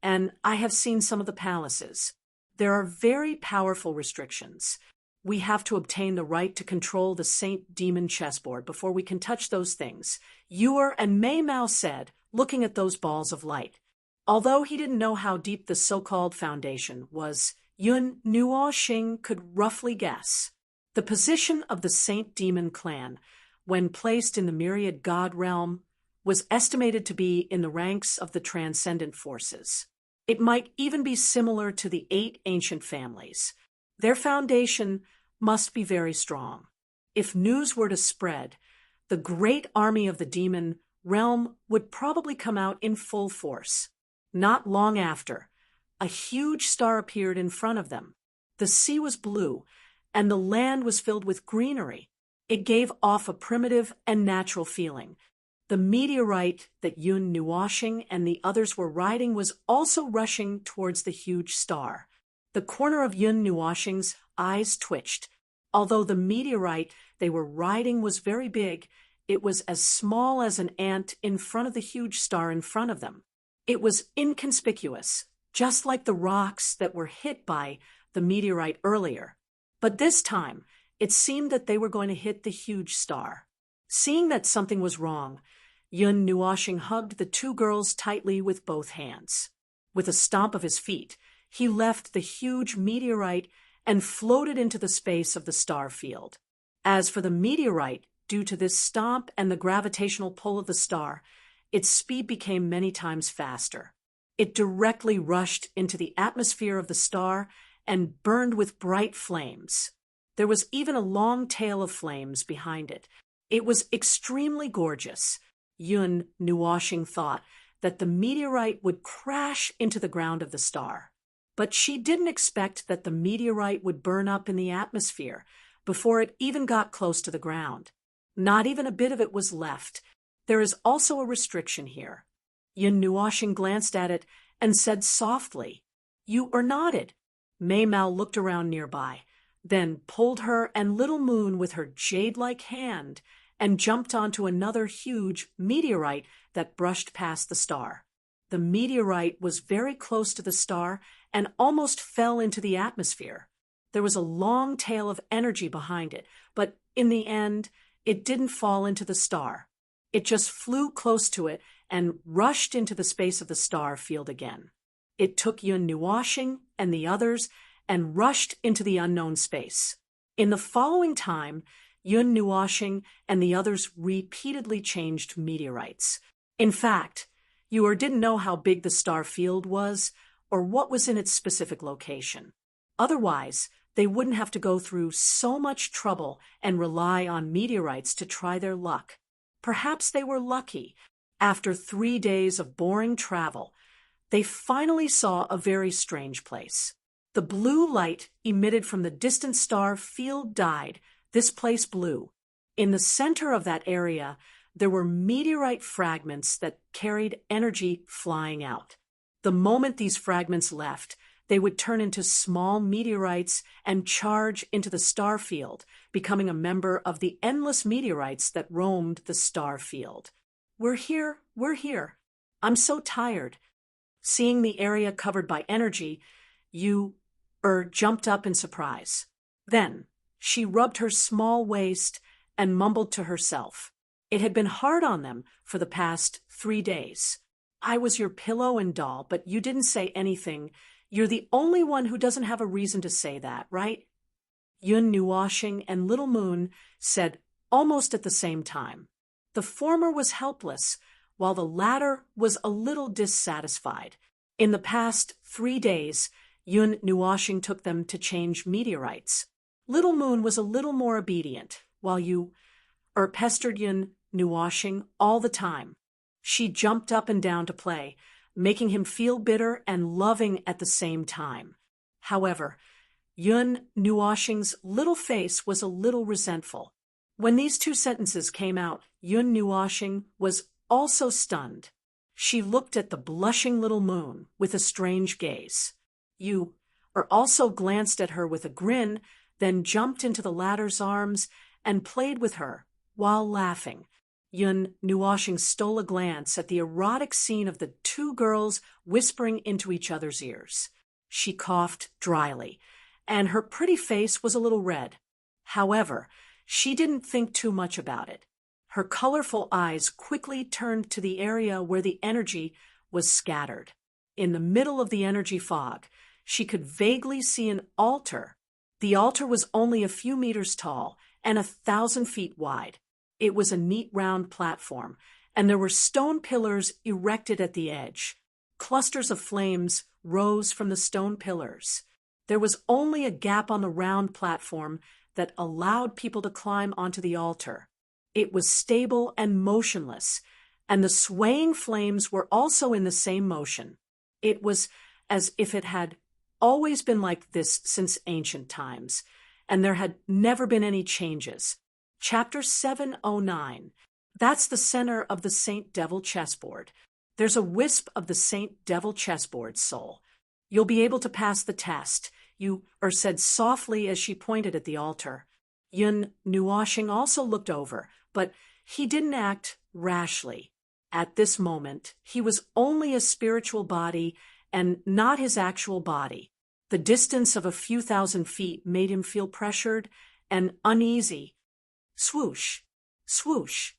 and I have seen some of the palaces. There are very powerful restrictions. We have to obtain the right to control the Saint Demon chessboard before we can touch those things, Yor and Mei Mao said, looking at those balls of light. Although he didn't know how deep the so-called foundation was, Yun Nuoxing could roughly guess. The position of the Saint Demon clan, when placed in the myriad god realm, was estimated to be in the ranks of the transcendent forces. It might even be similar to the 8 ancient families. Their foundation must be very strong. If news were to spread, the great army of the demon realm would probably come out in full force. Not long after, a huge star appeared in front of them. The sea was blue, and the land was filled with greenery. It gave off a primitive and natural feeling. The meteorite that Yun Nuoxing and the others were riding was also rushing towards the huge star. The corner of Yun Nuoxing's eyes twitched. Although the meteorite they were riding was very big, it was as small as an ant in front of the huge star in front of them. It was inconspicuous, just like the rocks that were hit by the meteorite earlier. But this time, it seemed that they were going to hit the huge star. Seeing that something was wrong, Yun Nuoxing hugged the 2 girls tightly with both hands. With a stomp of his feet, he left the huge meteorite and floated into the space of the star field. As for the meteorite, due to this stomp and the gravitational pull of the star, its speed became many times faster. It directly rushed into the atmosphere of the star and burned with bright flames. There was even a long tail of flames behind it. It was extremely gorgeous. Yun Nuoxing thought that the meteorite would crash into the ground of the star. But she didn't expect that the meteorite would burn up in the atmosphere before it even got close to the ground. Not even a bit of it was left. There is also a restriction here. Yun Nuoxing glanced at it and said softly, "You are nodded." Mei Mao looked around nearby, then pulled her and Little Moon with her jade-like hand and jumped onto another huge meteorite that brushed past the star. The meteorite was very close to the star and almost fell into the atmosphere. There was a long tail of energy behind it, but in the end, it didn't fall into the star. It just flew close to it and rushed into the space of the star field again. It took Yun Nuoxing and the others and rushed into the unknown space. In the following time, Yun Nuoxing and the others repeatedly changed meteorites. In fact, you didn't know how big the star field was or what was in its specific location. Otherwise, they wouldn't have to go through so much trouble and rely on meteorites to try their luck. Perhaps they were lucky. After 3 days of boring travel, they finally saw a very strange place. The blue light emitted from the distant star field died. This place blew. In the center of that area, there were meteorite fragments that carried energy flying out. The moment these fragments left, they would turn into small meteorites and charge into the star field, becoming a member of the endless meteorites that roamed the star field. We're here. I'm so tired." Seeing the area covered by energy, jumped up in surprise. Then, she rubbed her small waist and mumbled to herself. It had been hard on them for the past 3 days. "I was your pillow and doll, but you didn't say anything. You're the only one who doesn't have a reason to say that, right?" Yun Nuoxing and Little Moon said almost at the same time. The former was helpless, while the latter was a little dissatisfied. In the past 3 days, Yun Nuoxing took them to change meteorites. Little Moon was a little more obedient, while pestered Yun Nuoxing all the time. She jumped up and down to play, making him feel bitter and loving at the same time. However, Yun Nuoxing's little face was a little resentful. When these 2 sentences came out, Yun Nuoxing was also stunned. She looked at the blushing Little Moon with a strange gaze. Also glanced at her with a grin, then jumped into the latter's arms and played with her while laughing. Yun Nuoxing stole a glance at the erotic scene of the 2 girls whispering into each other's ears. She coughed dryly, and her pretty face was a little red. However, she didn't think too much about it. Her colorful eyes quickly turned to the area where the energy was scattered. In the middle of the energy fog, she could vaguely see an altar. The altar was only a few meters tall and 1,000 feet wide. It was a neat round platform, and there were stone pillars erected at the edge. Clusters of flames rose from the stone pillars. There was only a gap on the round platform that allowed people to climb onto the altar. It was stable and motionless, and the swaying flames were also in the same motion. It was as if it had always been like this since ancient times, and there had never been any changes. Chapter 709. That's the center of the Saint Devil chessboard. There's a wisp of the Saint Devil chessboard, soul. You'll be able to pass the test, said softly as she pointed at the altar. Yun Nuoshing also looked over, but he didn't act rashly. At this moment, he was only a spiritual body and not his actual body. The distance of a few thousand feet made him feel pressured and uneasy. Swoosh, swoosh.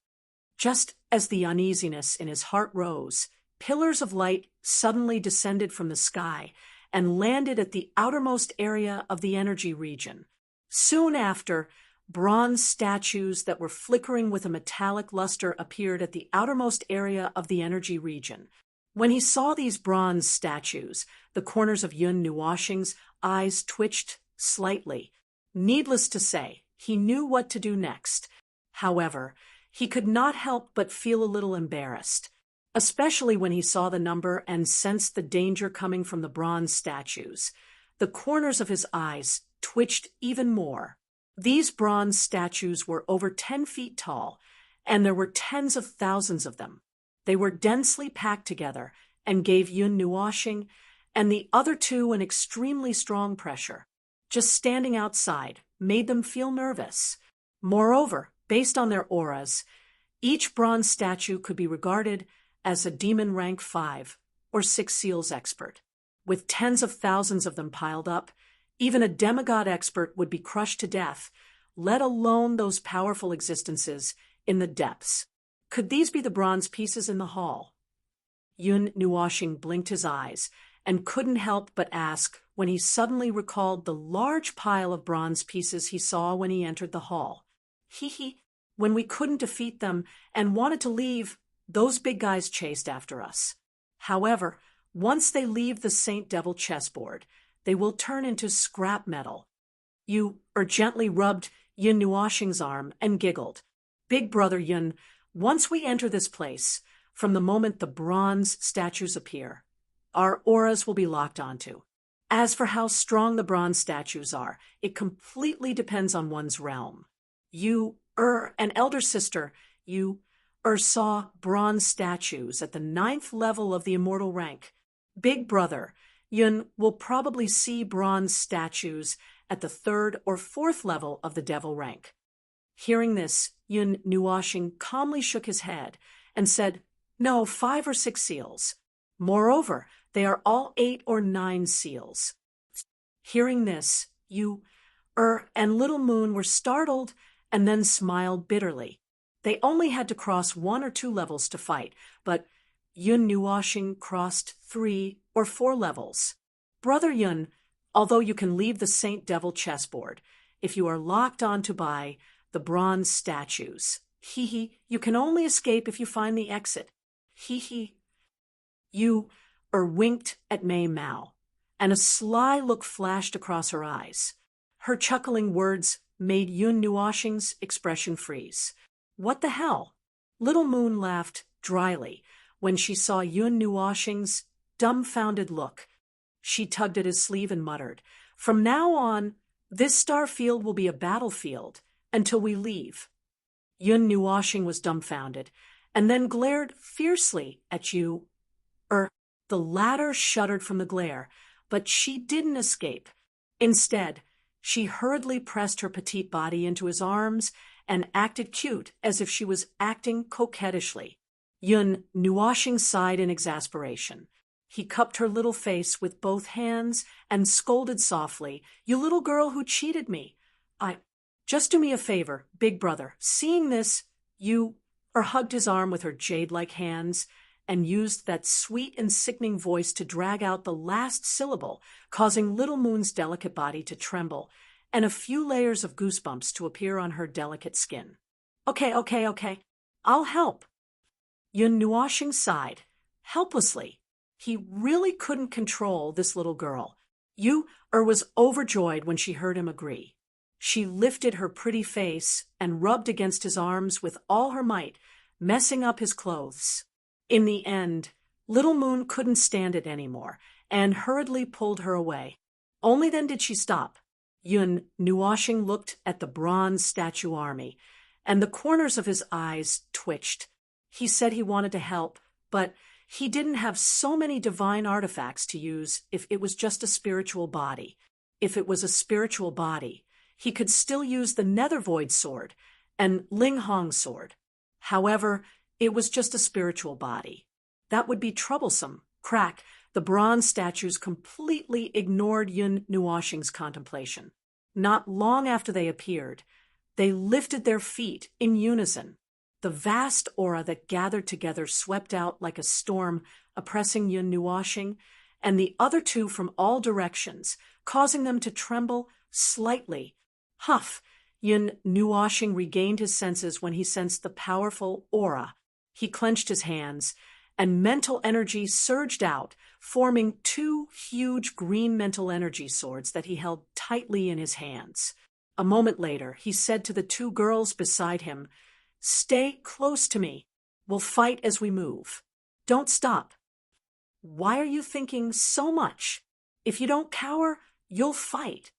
Just as the uneasiness in his heart rose, pillars of light suddenly descended from the sky and landed at the outermost area of the energy region. Soon after, bronze statues that were flickering with a metallic luster appeared at the outermost area of the energy region. When he saw these bronze statues, the corners of Yun Nuoshing's eyes twitched slightly. Needless to say, he knew what to do next. However, he could not help but feel a little embarrassed, especially when he saw the number and sensed the danger coming from the bronze statues. The corners of his eyes twitched even more. These bronze statues were over 10 feet tall, and there were tens of thousands of them. They were densely packed together and gave Yun Nuoshing and the other two an extremely strong pressure. Just standing outside made them feel nervous. Moreover, based on their auras, each bronze statue could be regarded as a demon rank 5 or 6 seals expert. With tens of thousands of them piled up, even a demigod expert would be crushed to death, let alone those powerful existences in the depths. Could these be the bronze pieces in the hall? Yun Nuoshing blinked his eyes and couldn't help but ask when he suddenly recalled the large pile of bronze pieces he saw when he entered the hall. When we couldn't defeat them and wanted to leave, those big guys chased after us. However, once they leave the Saint Devil chessboard, they will turn into scrap metal. Gently rubbed Yun Nuoshing's arm and giggled. Big brother Yun, once we enter this place, from the moment the bronze statues appear, our auras will be locked onto. As for how strong the bronze statues are, it completely depends on one's realm. An elder sister, saw bronze statues at the 9th level of the immortal rank. Big brother Yun will probably see bronze statues at the 3rd or 4th level of the devil rank. Hearing this, Yun Nuoshing calmly shook his head and said, No, 5 or 6 seals. Moreover, they are all 8 or 9 seals. Hearing this, and Little Moon were startled and then smiled bitterly. They only had to cross 1 or 2 levels to fight, but Yun Nuoshing crossed 3 or 4 levels. Brother Yun, although you can leave the Saint Devil chessboard, if you are locked onto by the bronze statues, you can only escape if you find the exit. Winked at Mei Mao, and a sly look flashed across her eyes. Her chuckling words made Yun Nuoshing's expression freeze. What the hell? Little Moon laughed dryly when she saw Yun Nuoshing's dumbfounded look. She tugged at his sleeve and muttered, From now on, this star field will be a battlefield until we leave. Yun Nuoshing was dumbfounded, and then glared fiercely at you. The latter shuddered from the glare, but she didn't escape. Instead, she hurriedly pressed her petite body into his arms and acted cute as if she was acting coquettishly. Yun Nuoshing sighed in exasperation. He cupped her little face with both hands and scolded softly, You little girl who cheated me. Just do me a favor, big brother. Seeing this, hugged his arm with her jade-like hands and used that sweet and sickening voice to drag out the last syllable, causing Little Moon's delicate body to tremble and a few layers of goosebumps to appear on her delicate skin. Okay. I'll help. Yun Nuoshing sighed, helplessly. He really couldn't control this little girl. Was overjoyed when she heard him agree. She lifted her pretty face and rubbed against his arms with all her might, messing up his clothes. In the end, Little Moon couldn't stand it anymore and hurriedly pulled her away. Only then did she stop. Yun Nuoshing looked at the bronze statue army, and the corners of his eyes twitched. He said he wanted to help, but he didn't have so many divine artifacts to use if it was just a spiritual body. If it was a spiritual body, he could still use the Nethervoid sword and Ling Hong sword. However, it was just a spiritual body. That would be troublesome. Crack, the bronze statues completely ignored Yun Nuoshing's contemplation. Not long after they appeared, they lifted their feet in unison. The vast aura that gathered together swept out like a storm, oppressing Yun Nuoshing and the other two from all directions, causing them to tremble slightly. Huff! Yun Nuoshing regained his senses when he sensed the powerful aura. He clenched his hands, and mental energy surged out, forming two huge green mental energy swords that he held tightly in his hands. A moment later, he said to the two girls beside him, "Stay close to me. We'll fight as we move. Don't stop." "Why are you thinking so much? If you don't cower, you'll fight."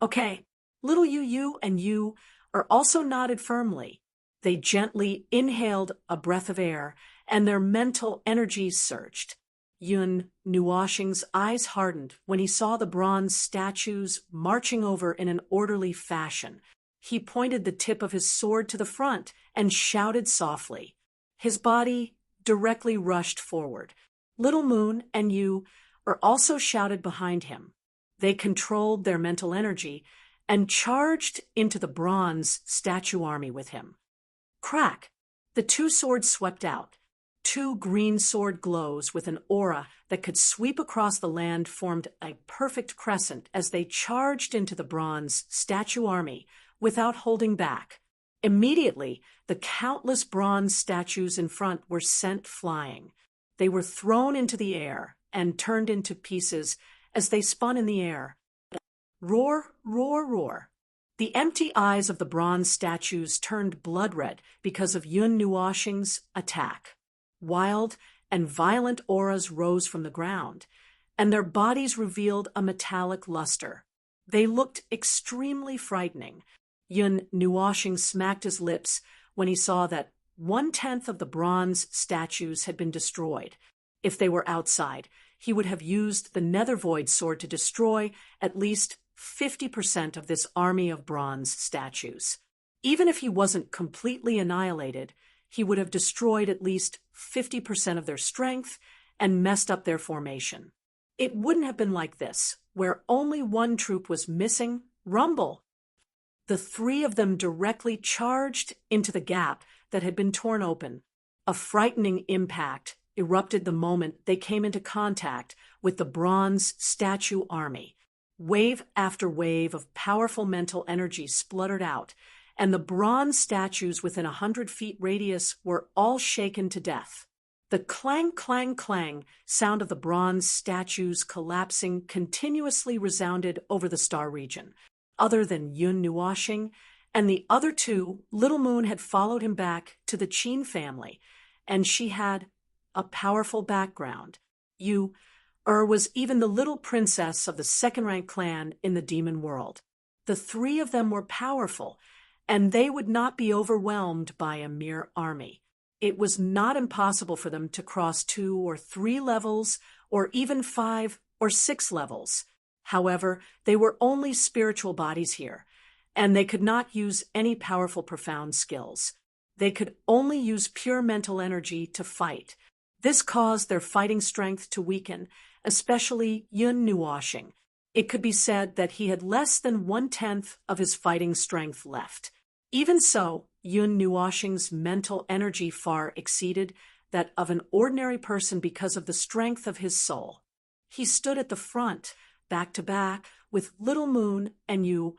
"Okay." Little Yu and you are also nodded firmly. They gently inhaled a breath of air, and their mental energies surged. Yun Nuoshing's eyes hardened when he saw the bronze statues marching over in an orderly fashion. He pointed the tip of his sword to the front and shouted softly. His body directly rushed forward. Little Moon and you are also shouted behind him. They controlled their mental energy and charged into the bronze statue army with him. Crack! The two swords swept out. Two green sword glows with an aura that could sweep across the land formed a perfect crescent as they charged into the bronze statue army without holding back. Immediately, the countless bronze statues in front were sent flying. They were thrown into the air and turned into pieces as they spun in the air. Roar, roar, roar. The empty eyes of the bronze statues turned blood red because of Yun Nuoshing's attack. Wild and violent auras rose from the ground, and their bodies revealed a metallic luster. They looked extremely frightening. Yun Nuoshing smacked his lips when he saw that 1/10 of the bronze statues had been destroyed. If they were outside, he would have used the Nethervoid sword to destroy at least 50% of this army of bronze statues. Even if he wasn't completely annihilated, he would have destroyed at least 50% of their strength and messed up their formation. It wouldn't have been like this, where only one troop was missing, Rumble. The three of them directly charged into the gap that had been torn open. A frightening impact erupted the moment they came into contact with the bronze statue army. Wave after wave of powerful mental energy spluttered out, and the bronze statues within 100 feet radius were all shaken to death. The clang, clang, clang sound of the bronze statues collapsing continuously resounded over the star region. Other than Yun Nuoshing and the other two, Little Moon had followed him back to the Qin family, and she had a powerful background. Was even the little princess of the second-rank clan in the demon world. The three of them were powerful, and they would not be overwhelmed by a mere army. It was not impossible for them to cross 2 or 3 levels, or even 5 or 6 levels. However, they were only spiritual bodies here, and they could not use any powerful profound skills. They could only use pure mental energy to fight. This caused their fighting strength to weaken, especially Yun Nuoshing. It could be said that he had less than 1/10 of his fighting strength left. Even so, Yun Nuoshing's mental energy far exceeded that of an ordinary person because of the strength of his soul. He stood at the front, back to back, with Little Moon and you,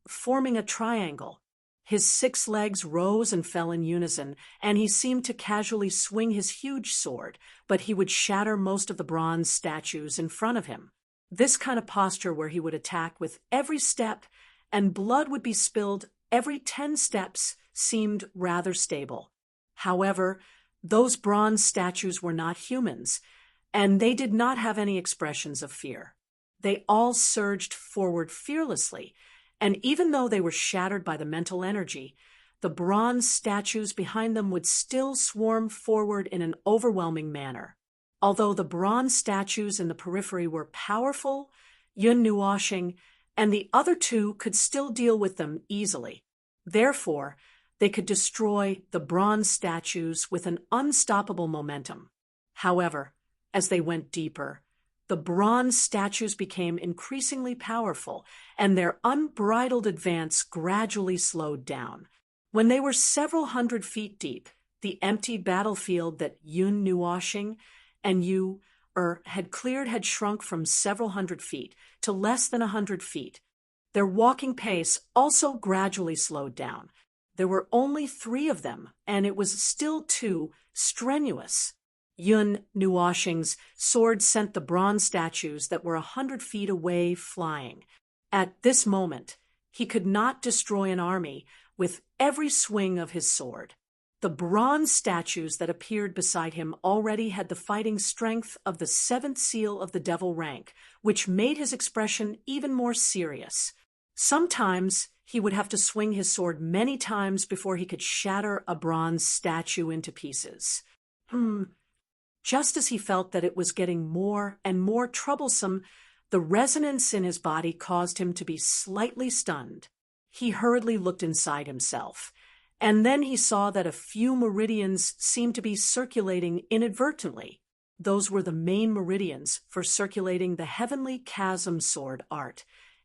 forming a triangle. His 6 legs rose and fell in unison, and he seemed to casually swing his huge sword, but he would shatter most of the bronze statues in front of him. This kind of posture where he would attack with every step, and blood would be spilled every 10 steps, seemed rather stable. However, those bronze statues were not humans, and they did not have any expressions of fear. They all surged forward fearlessly, and even though they were shattered by the mental energy, the bronze statues behind them would still swarm forward in an overwhelming manner. Although the bronze statues in the periphery were powerful, Yun Nuoshing and the other 2 could still deal with them easily. Therefore, they could destroy the bronze statues with an unstoppable momentum. However, as they went deeper, the bronze statues became increasingly powerful, and their unbridled advance gradually slowed down. When they were several hundred feet deep, the empty battlefield that Yun Nuoshing and you had cleared had shrunk from several hundred feet to less than 100 feet. Their walking pace also gradually slowed down. There were only 3 of them, and it was still too strenuous. Yun Nuoshing's sword sent the bronze statues that were 100 feet away flying. At this moment, he could not destroy an army with every swing of his sword. The bronze statues that appeared beside him already had the fighting strength of the 7th seal of the devil rank, which made his expression even more serious. Sometimes he would have to swing his sword many times before he could shatter a bronze statue into pieces. Just as he felt that it was getting more and more troublesome, the resonance in his body caused him to be slightly stunned. He hurriedly looked inside himself, and then he saw that a few meridians seemed to be circulating inadvertently. Those were the main meridians for circulating the heavenly chasm sword art.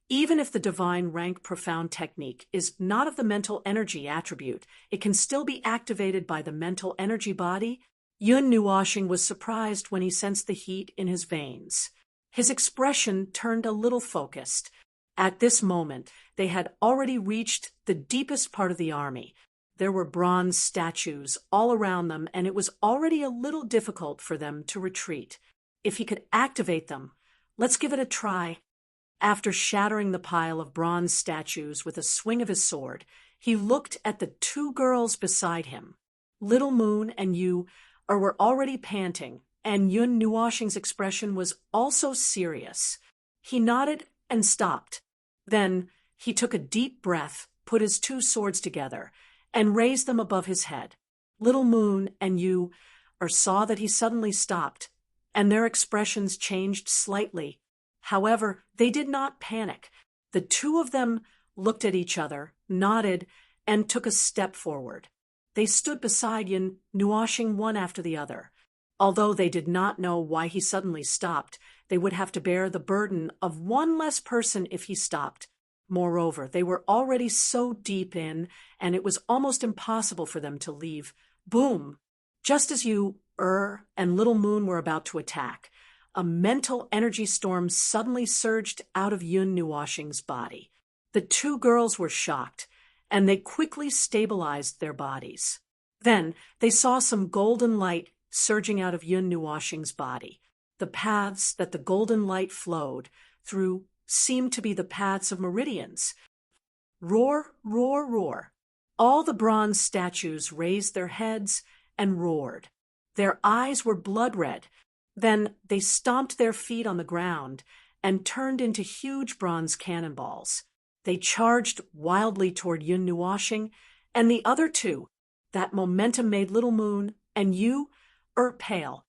Even if the divine rank profound technique is not of the mental energy attribute, it can still be activated by the mental energy body. Yun Nuoshing was surprised when he sensed the heat in his veins. His expression turned a little focused. At this moment, they had already reached the deepest part of the army. There were bronze statues all around them, and it was already a little difficult for them to retreat. If he could activate them, let's give it a try. After shattering the pile of bronze statues with a swing of his sword, he looked at the 2 girls beside him. Little Moon and you were already panting, and Yun Nuoshing's expression was also serious. He nodded and stopped. Then he took a deep breath, put his 2 swords together, and raised them above his head. Little Moon and you saw that he suddenly stopped, and their expressions changed slightly. However, they did not panic. The 2 of them looked at each other, nodded, and took a step forward. They stood beside Yun Nuoshing one after the other. Although they did not know why he suddenly stopped, they would have to bear the burden of one less person if he stopped. Moreover, they were already so deep in, and it was almost impossible for them to leave. Boom! Just as you, and Little Moon were about to attack, a mental energy storm suddenly surged out of Yun Nuoshing's body. The 2 girls were shocked, and they quickly stabilized their bodies. Then they saw some golden light surging out of Yun Nuoshing's body. The paths that the golden light flowed through seemed to be the paths of meridians. Roar, roar, roar. All the bronze statues raised their heads and roared. Their eyes were blood red. Then they stomped their feet on the ground and turned into huge bronze cannonballs. They charged wildly toward Yun Nuoshing and the other 2. That momentum made Little Moon and you pale.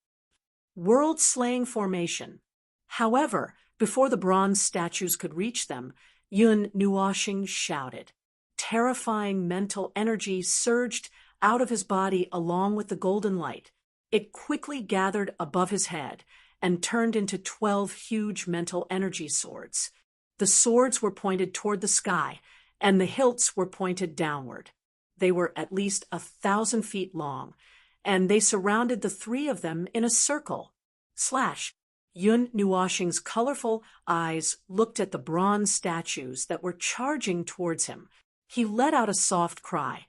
World-slaying formation. However, before the bronze statues could reach them, Yun Nuoshing shouted. Terrifying mental energy surged out of his body along with the golden light. It quickly gathered above his head and turned into 12 huge mental energy swords. The swords were pointed toward the sky, and the hilts were pointed downward. They were at least 1,000 feet long, and they surrounded the three of them in a circle. Yun Nuoxing's colorful eyes looked at the bronze statues that were charging towards him. He let out a soft cry,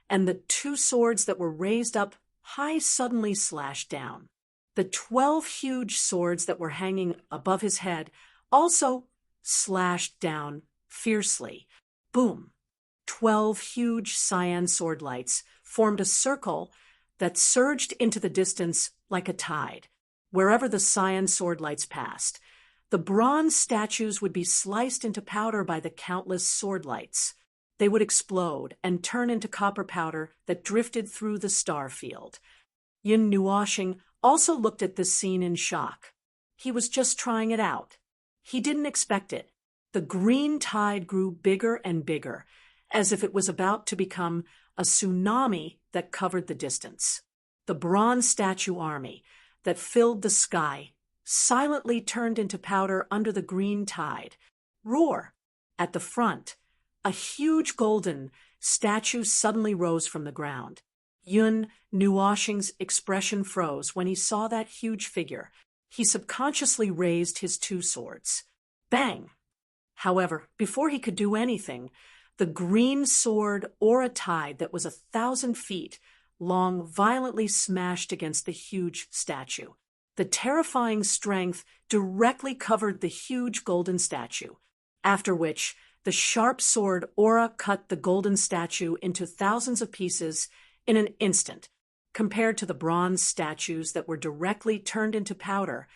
and the two swords that were raised up high suddenly slashed down. The 12 huge swords that were hanging above his head also slashed down fiercely. Boom! 12 huge cyan sword lights formed a circle that surged into the distance like a tide. Wherever the cyan sword lights passed, the bronze statues would be sliced into powder by the countless sword lights. They would explode and turn into copper powder that drifted through the star field. Yun Nuoxing also looked at this scene in shock. He was just trying it out. He didn't expect it. The green tide grew bigger and bigger, as if it was about to become a tsunami that covered the distance. The bronze statue army that filled the sky silently turned into powder under the green tide. Roar! At the front, a huge golden statue suddenly rose from the ground. Yun Nuoxing's expression froze when he saw that huge figure. He subconsciously raised his two swords. Bang! However, before he could do anything, the green sword aura tide that was 1,000 feet long violently smashed against the huge statue. The terrifying strength directly covered the huge golden statue, after which the sharp sword aura cut the golden statue into thousands of pieces in an instant. Compared to the bronze statues that were directly turned into powder,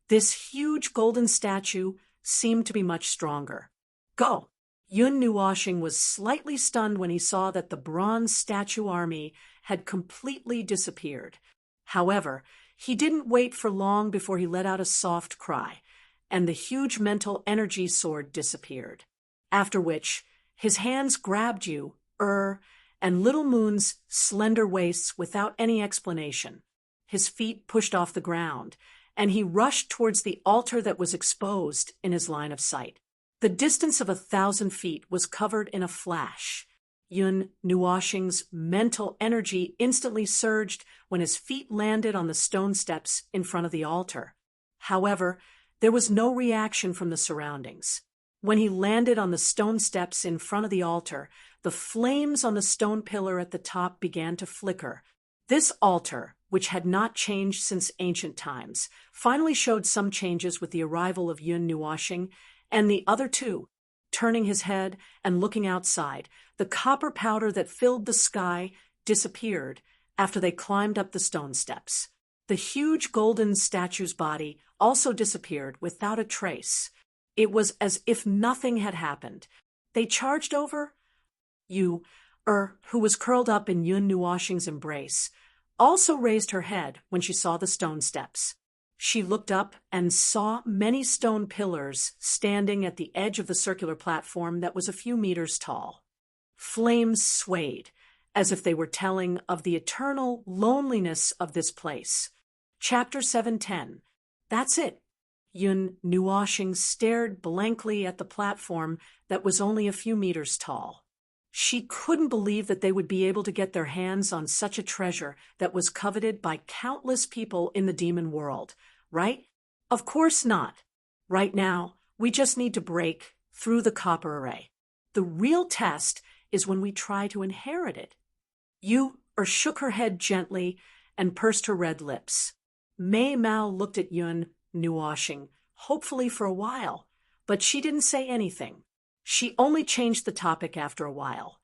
this huge golden statue seemed to be much stronger. Go! Yun Nuoxing was slightly stunned when he saw that the bronze statue army had completely disappeared. However, he didn't wait for long before he let out a soft cry, and the huge mental energy sword disappeared. After which, his hands grabbed you, and Little Moon's slender waists without any explanation. His feet pushed off the ground, and he rushed towards the altar that was exposed in his line of sight. The distance of 1,000 feet was covered in a flash. Yun Nuoxing's mental energy instantly surged when his feet landed on the stone steps in front of the altar. However, there was no reaction from the surroundings. When he landed on the stone steps in front of the altar, the flames on the stone pillar at the top began to flicker. This altar, which had not changed since ancient times, finally showed some changes with the arrival of Yun Nuoxing and the other two. Turning his head and looking outside, the copper powder that filled the sky disappeared after they climbed up the stone steps. The huge golden statue's body also disappeared without a trace. It was as if nothing had happened. They charged over. Yu, who was curled up in Yun Nuoxing's embrace, also raised her head when she saw the stone steps. She looked up and saw many stone pillars standing at the edge of the circular platform that was a few meters tall. Flames swayed, as if they were telling of the eternal loneliness of this place. Chapter 710. That's it. Yun Nuoxing stared blankly at the platform that was only a few meters tall. She couldn't believe that they would be able to get their hands on such a treasure that was coveted by countless people in the demon world, right? Of course not. Right now, we just need to break through the copper array. The real test is when we try to inherit it. Yu shook her head gently and pursed her red lips. Mei Mao looked at Yun Nuoxing, hopefully for a while, but she didn't say anything. She only changed the topic after a while.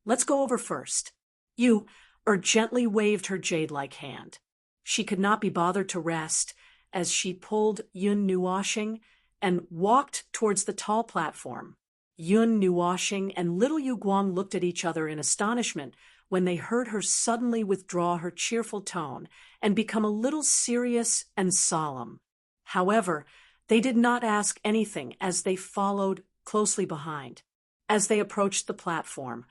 Let's go over first. Yu gently waved her jade-like hand. She could not be bothered to rest as she pulled Yun Nuoxing and walked towards the tall platform. Yun Nuoxing and little Yu Guang looked at each other in astonishment when they heard her suddenly withdraw her cheerful tone and become a little serious and solemn. However, they did not ask anything as they followed closely behind. As they approached the platform,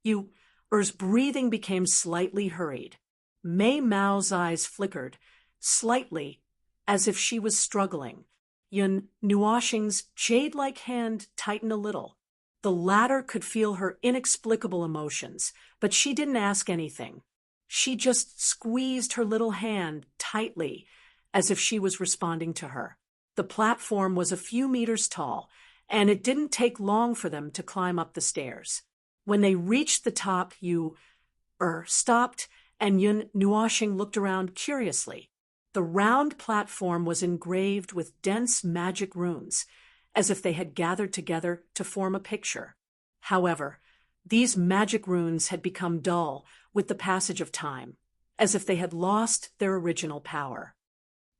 Yu's breathing became slightly hurried. Mei Mao's eyes flickered slightly as if she was struggling. Yun Nuoxing's jade-like hand tightened a little. The latter could feel her inexplicable emotions, but she didn't ask anything. She just squeezed her little hand tightly, as if she was responding to her. The platform was a few meters tall, and it didn't take long for them to climb up the stairs. When they reached the top, stopped, and Yun Nuoxing looked around curiously. The round platform was engraved with dense magic runes, as if they had gathered together to form a picture. However, these magic runes had become dull with the passage of time, as if they had lost their original power.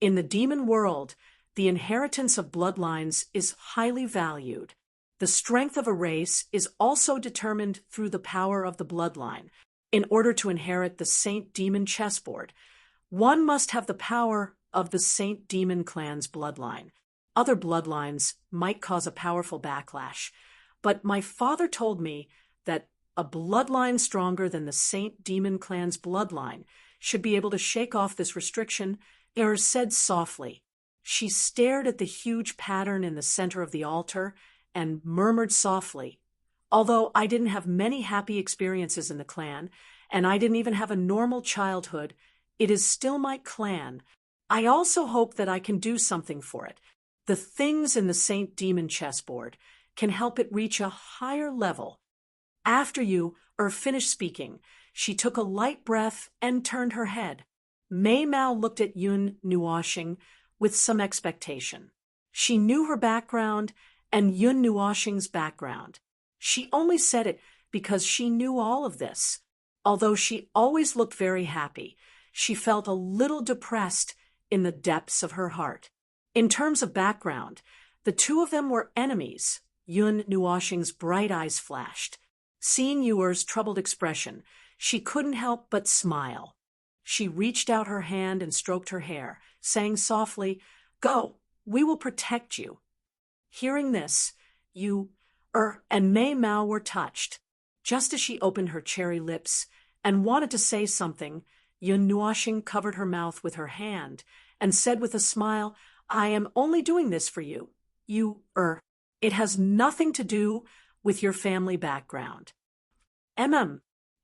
In the demon world, the inheritance of bloodlines is highly valued. The strength of a race is also determined through the power of the bloodline. In order to inherit the Saint Demon chessboard, one must have the power of the Saint Demon clan's bloodline. Other bloodlines might cause a powerful backlash, but my father told me that a bloodline stronger than the Saint Demon clan's bloodline should be able to shake off this restriction. Er said softly. She stared at the huge pattern in the center of the altar and murmured softly, "Although I didn't have many happy experiences in the clan, and I didn't even have a normal childhood, it is still my clan. I also hope that I can do something for it. The things in the Saint Demon chessboard can help it reach a higher level." After you finished speaking, she took a light breath and turned her head. Mei Mao looked at Yun Nuoxing with some expectation. She knew her background and Yun Nuoxing's background. She only said it because she knew all of this. Although she always looked very happy, she felt a little depressed in the depths of her heart. In terms of background, the two of them were enemies. Yun Nuoxing's bright eyes flashed. Seeing Yuer's troubled expression, she couldn't help but smile. She reached out her hand and stroked her hair, saying softly, "Go, we will protect you." Hearing this, and Mei Mao were touched. Just as she opened her cherry lips and wanted to say something, Yun Nuoxing covered her mouth with her hand and said with a smile, "I am only doing this for you. It has nothing to do with your family background."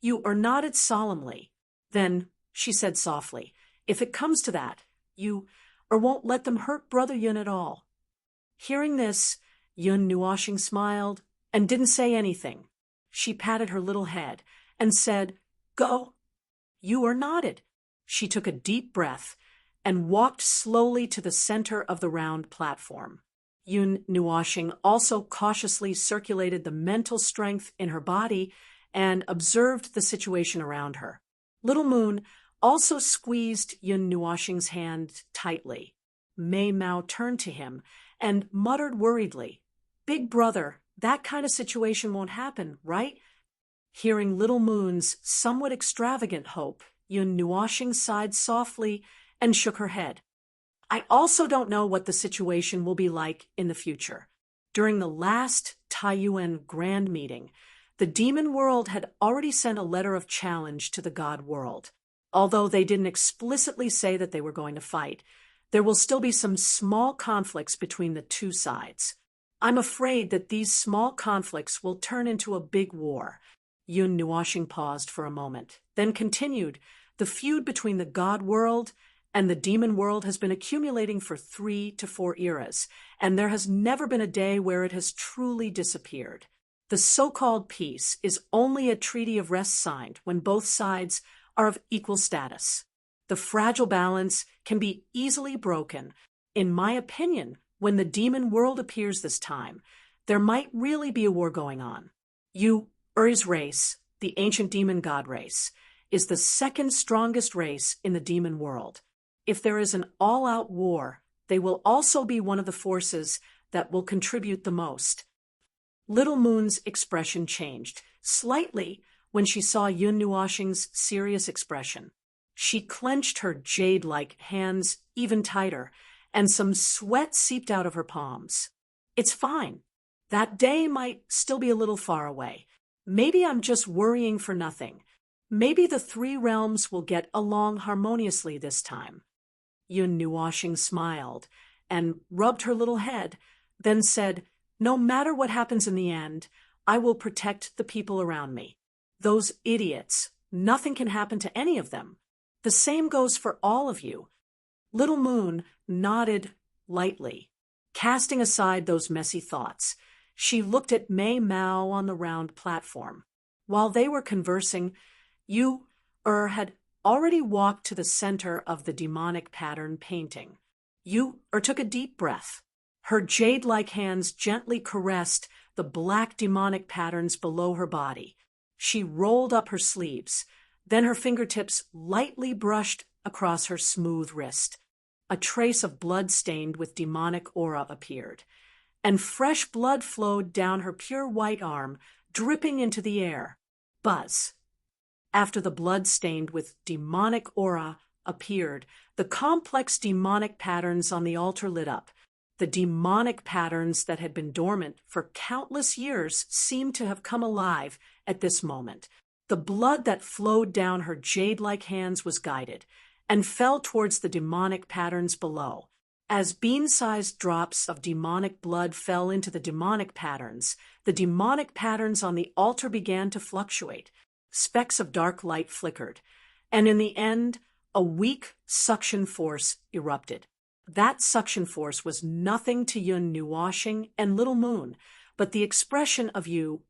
You nodded solemnly. "Then," she said softly, "if it comes to that, you won't let them hurt Brother Yun at all." Hearing this, Yun Nuoxing smiled and didn't say anything. She patted her little head and said, "Go." Yuer nodded. She took a deep breath and walked slowly to the center of the round platform. Yun Nuoxing also cautiously circulated the mental strength in her body and observed the situation around her. Little Moon also squeezed Yun Nuoxing's hand tightly. Mei Mao turned to him and muttered worriedly, "Big brother, that kind of situation won't happen, right?" Hearing Little Moon's somewhat extravagant hope, Yun Nuoxing sighed softly and shook her head. "I also don't know what the situation will be like in the future. During the last Taiyuan Grand Meeting, the demon world had already sent a letter of challenge to the god world. Although they didn't explicitly say that they were going to fight, there will still be some small conflicts between the two sides. I'm afraid that these small conflicts will turn into a big war." Yun Nuoxing paused for a moment, then continued, "The feud between the god world and the demon world has been accumulating for 3 to 4 eras, and there has never been a day where it has truly disappeared. The so-called peace is only a treaty of rest signed when both sides are of equal status. The fragile balance can be easily broken. In my opinion, when the demon world appears this time, there might really be a war going on. Yuer's race, the ancient demon god race, is the second strongest race in the demon world. If there is an all-out war, they will also be one of the forces that will contribute the most." Little Moon's expression changed slightly when she saw Yun Nuoxing's serious expression. She clenched her jade-like hands even tighter, and some sweat seeped out of her palms. "It's fine. That day might still be a little far away. Maybe I'm just worrying for nothing. Maybe the 3 realms will get along harmoniously this time." Yun Nuoxing smiled and rubbed her little head, then said, "No matter what happens in the end, I will protect the people around me. Those idiots, Nothing can happen to any of them. The same goes for all of you. Little Moon nodded lightly, casting aside those messy thoughts. She looked at Mei Mao on the round platform. While they were conversing, Yu had already walked to the center of the demonic pattern painting. Yu took a deep breath. Her jade-like hands gently caressed the black demonic patterns below her body. She rolled up her sleeves. Then her fingertips lightly brushed across her smooth wrist. A trace of blood stained with demonic aura appeared, and fresh blood flowed down her pure white arm, dripping into the air. Buzz. After the blood stained with demonic aura appeared, the complex demonic patterns on the altar lit up. The demonic patterns that had been dormant for countless years seemed to have come alive at this moment. The blood that flowed down her jade-like hands was guided and fell towards the demonic patterns below. As bean-sized drops of demonic blood fell into the demonic patterns on the altar began to fluctuate. Specks of dark light flickered, and in the end, a weak suction force erupted. That suction force was nothing to Yun Nuwashing and Little Moon, but the expression of Yu,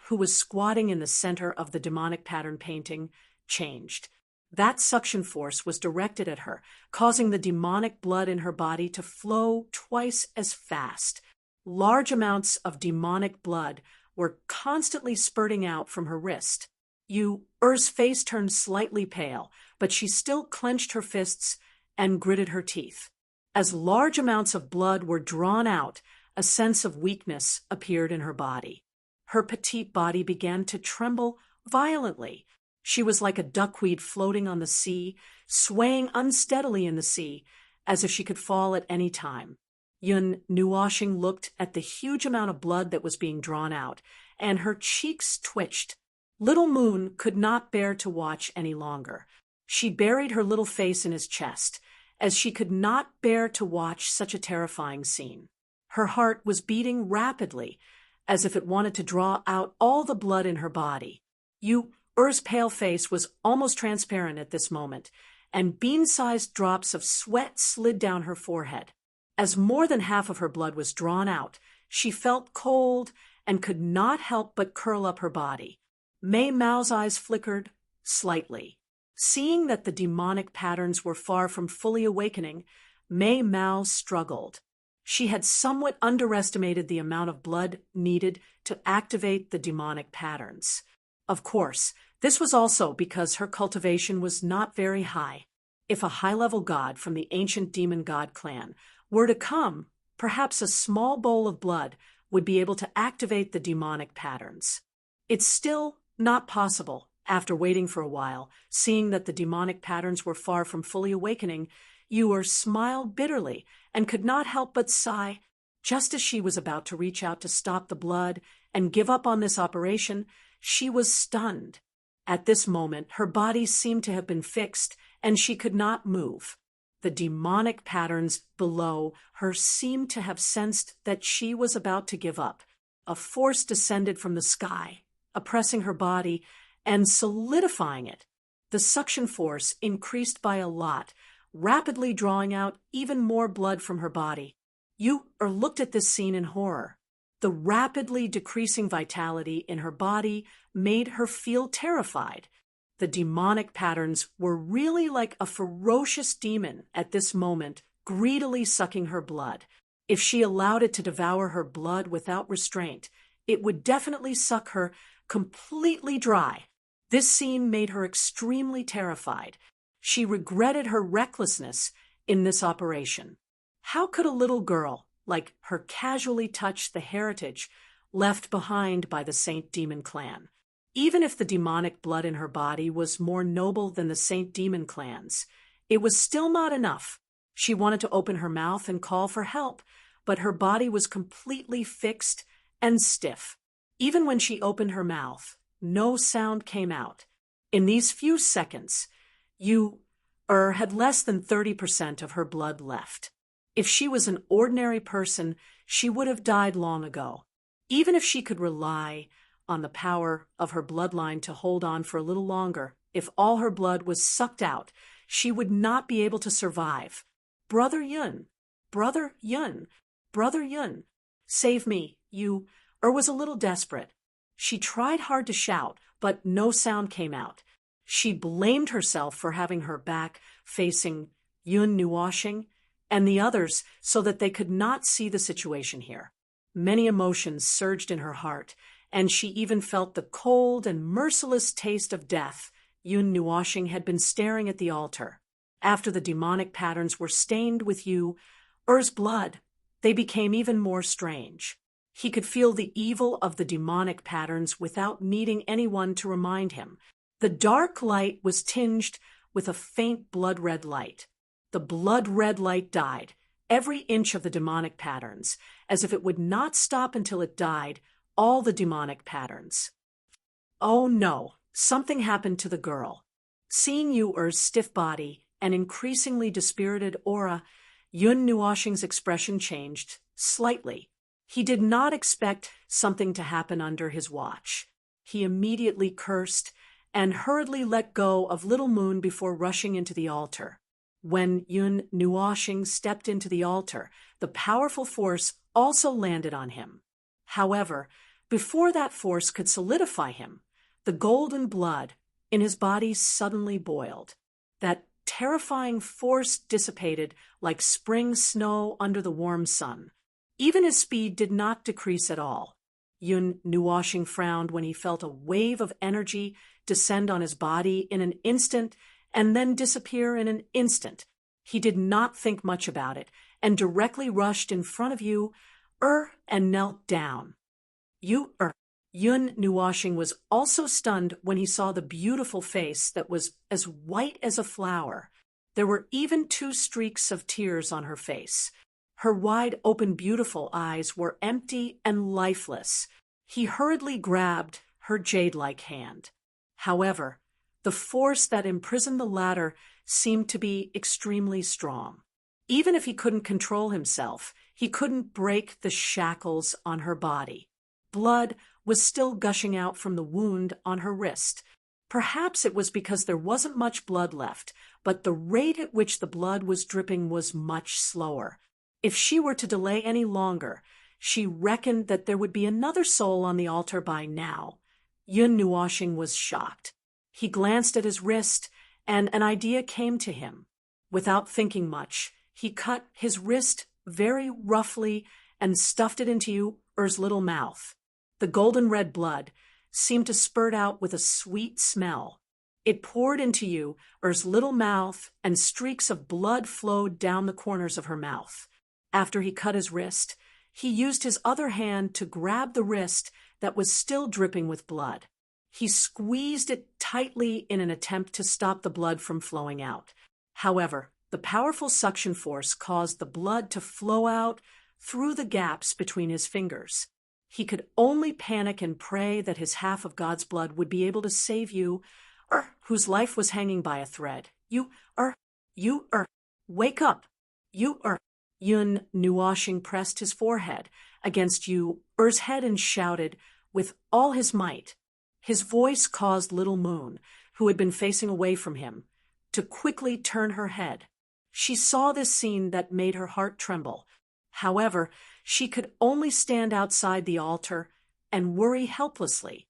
who was squatting in the center of the demonic pattern painting, changed. That suction force was directed at her, causing the demonic blood in her body to flow twice as fast. Large amounts of demonic blood were constantly spurting out from her wrist. Yu's face turned slightly pale, but she still clenched her fists and gritted her teeth. As large amounts of blood were drawn out, a sense of weakness appeared in her body. Her petite body began to tremble violently. She was like a duckweed floating on the sea, swaying unsteadily in the sea, as if she could fall at any time. Yun Nuwashing looked at the huge amount of blood that was being drawn out, and her cheeks twitched. Little Moon could not bear to watch any longer. She buried her little face in his chest, as she could not bear to watch such a terrifying scene. Her heart was beating rapidly, as if it wanted to draw out all the blood in her body. Yu's pale face was almost transparent at this moment, and bean-sized drops of sweat slid down her forehead. As more than half of her blood was drawn out, she felt cold and could not help but curl up her body. Mei Mao's eyes flickered slightly. Seeing that the demonic patterns were far from fully awakening, Mei Mao struggled. She had somewhat underestimated the amount of blood needed to activate the demonic patterns. Of course, this was also because her cultivation was not very high. If a high-level god from the ancient demon god clan were to come, perhaps a small bowl of blood would be able to activate the demonic patterns. It's still not possible. After waiting for a while, seeing that the demonic patterns were far from fully awakening, Yu smiled bitterly and could not help but sigh. Just as she was about to reach out to stop the blood and give up on this operation, she was stunned. At this moment, her body seemed to have been fixed, and she could not move. The demonic patterns below her seemed to have sensed that she was about to give up. A force descended from the sky, oppressing her body and solidifying it. The suction force increased by a lot, rapidly drawing out even more blood from her body. Yu looked at this scene in horror. The rapidly decreasing vitality in her body made her feel terrified. The demonic patterns were really like a ferocious demon at this moment, greedily sucking her blood. If she allowed it to devour her blood without restraint, it would definitely suck her completely dry. This scene made her extremely terrified. She regretted her recklessness in this operation. How could a little girl like her casually touch the heritage left behind by the Saint Demon clan? Even if the demonic blood in her body was more noble than the Saint Demon clan's, it was still not enough. She wanted to open her mouth and call for help, but her body was completely fixed and stiff. Even when she opened her mouth, no sound came out. In these few seconds, Yu had less than 30% of her blood left. If she was an ordinary person, she would have died long ago. Even if she could rely on the power of her bloodline to hold on for a little longer. If all her blood was sucked out, she would not be able to survive. Brother Yun, Brother Yun, Brother Yun, save me, you. Was a little desperate. She tried hard to shout, but no sound came out. She blamed herself for having her back facing Yun Nuoshing and the others so that they could not see the situation here. Many emotions surged in her heart, and she even felt the cold and merciless taste of death. Yun Nuoshing had been staring at the altar. After the demonic patterns were stained with Yu's blood, they became even more strange. He could feel the evil of the demonic patterns without needing anyone to remind him. The dark light was tinged with a faint blood-red light. The blood-red light died, every inch of the demonic patterns, as if it would not stop until it died, all the demonic patterns. Oh no, something happened to the girl. Seeing Yu's stiff body and increasingly dispirited aura, Yun Nuoshing's expression changed slightly. He did not expect something to happen under his watch. He immediately cursed and hurriedly let go of Little Moon before rushing into the altar. When Yun Nuoshing stepped into the altar, the powerful force also landed on him. However, before that force could solidify him, the golden blood in his body suddenly boiled. That terrifying force dissipated like spring snow under the warm sun. Even his speed did not decrease at all. Yun Nuoshing frowned when he felt a wave of energy descend on his body in an instant and then disappear in an instant. He did not think much about it and directly rushed in front of Yun and knelt down. Yun Nuoshing was also stunned when he saw the beautiful face that was as white as a flower. There were even 2 streaks of tears on her face. Her wide-open, beautiful eyes were empty and lifeless. He hurriedly grabbed her jade-like hand. However, the force that imprisoned the latter seemed to be extremely strong. Even if he couldn't control himself, he couldn't break the shackles on her body. Blood was still gushing out from the wound on her wrist. Perhaps it was because there wasn't much blood left, but the rate at which the blood was dripping was much slower. If she were to delay any longer, she reckoned that there would be another soul on the altar by now. Yun Nuoshing was shocked. He glanced at his wrist, and an idea came to him. Without thinking much, he cut his wrist very roughly and stuffed it into Yu's little mouth. The golden red blood seemed to spurt out with a sweet smell. It poured into Yu's little mouth, and streaks of blood flowed down the corners of her mouth. After he cut his wrist, he used his other hand to grab the wrist that was still dripping with blood. He squeezed it tightly in an attempt to stop the blood from flowing out. However, the powerful suction force caused the blood to flow out through the gaps between his fingers. He could only panic and pray that his half of God's blood would be able to save whose life was hanging by a thread. Wake up! Yun Nuoshing pressed his forehead against Yu's head and shouted with all his might. His voice caused Little Moon, who had been facing away from him, to quickly turn her head. She saw this scene that made her heart tremble. However, she could only stand outside the altar and worry helplessly.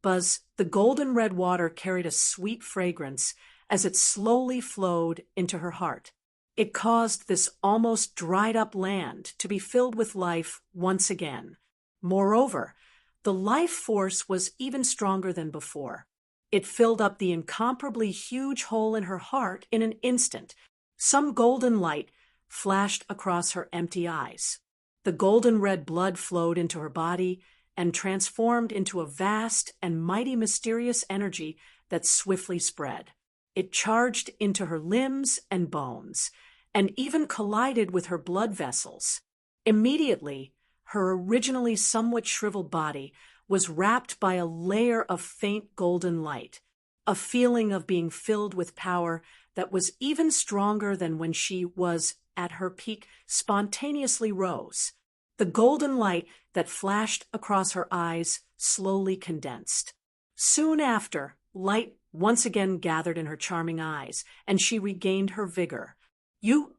The golden red water carried a sweet fragrance as it slowly flowed into her heart. It caused this almost dried-up land to be filled with life once again. Moreover, the life force was even stronger than before. It filled up the incomparably huge hole in her heart in an instant. Some golden light flashed across her empty eyes. The golden red blood flowed into her body and transformed into a vast and mighty mysterious energy that swiftly spread. It charged into her limbs and bones, and even collided with her blood vessels. Immediately, her originally somewhat shriveled body was wrapped by a layer of faint golden light. A feeling of being filled with power that was even stronger than when she was at her peak spontaneously rose. The golden light that flashed across her eyes slowly condensed. Soon after, light once again gathered in her charming eyes, and she regained her vigor.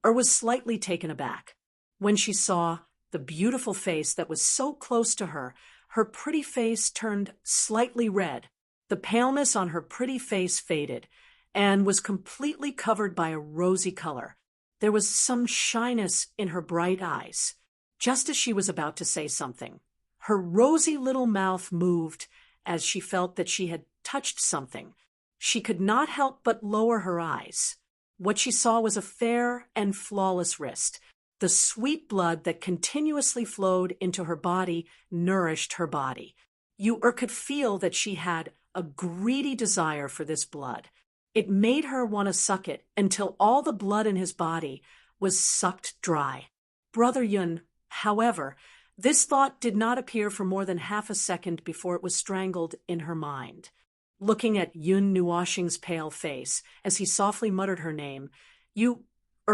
Was slightly taken aback. When she saw the beautiful face that was so close to her, her pretty face turned slightly red. The paleness on her pretty face faded, and was completely covered by a rosy color. There was some shyness in her bright eyes. Just as she was about to say something, her rosy little mouth moved as she felt that she had touched something. She could not help but lower her eyes. What she saw was a fair and flawless wrist. The sweet blood that continuously flowed into her body nourished her body. Could feel that she had a greedy desire for this blood. It made her want to suck it until all the blood in his body was sucked dry. Brother Yun, however, this thought did not appear for more than half a second before it was strangled in her mind. Looking at Yun Nuoxing's pale face as he softly muttered her name,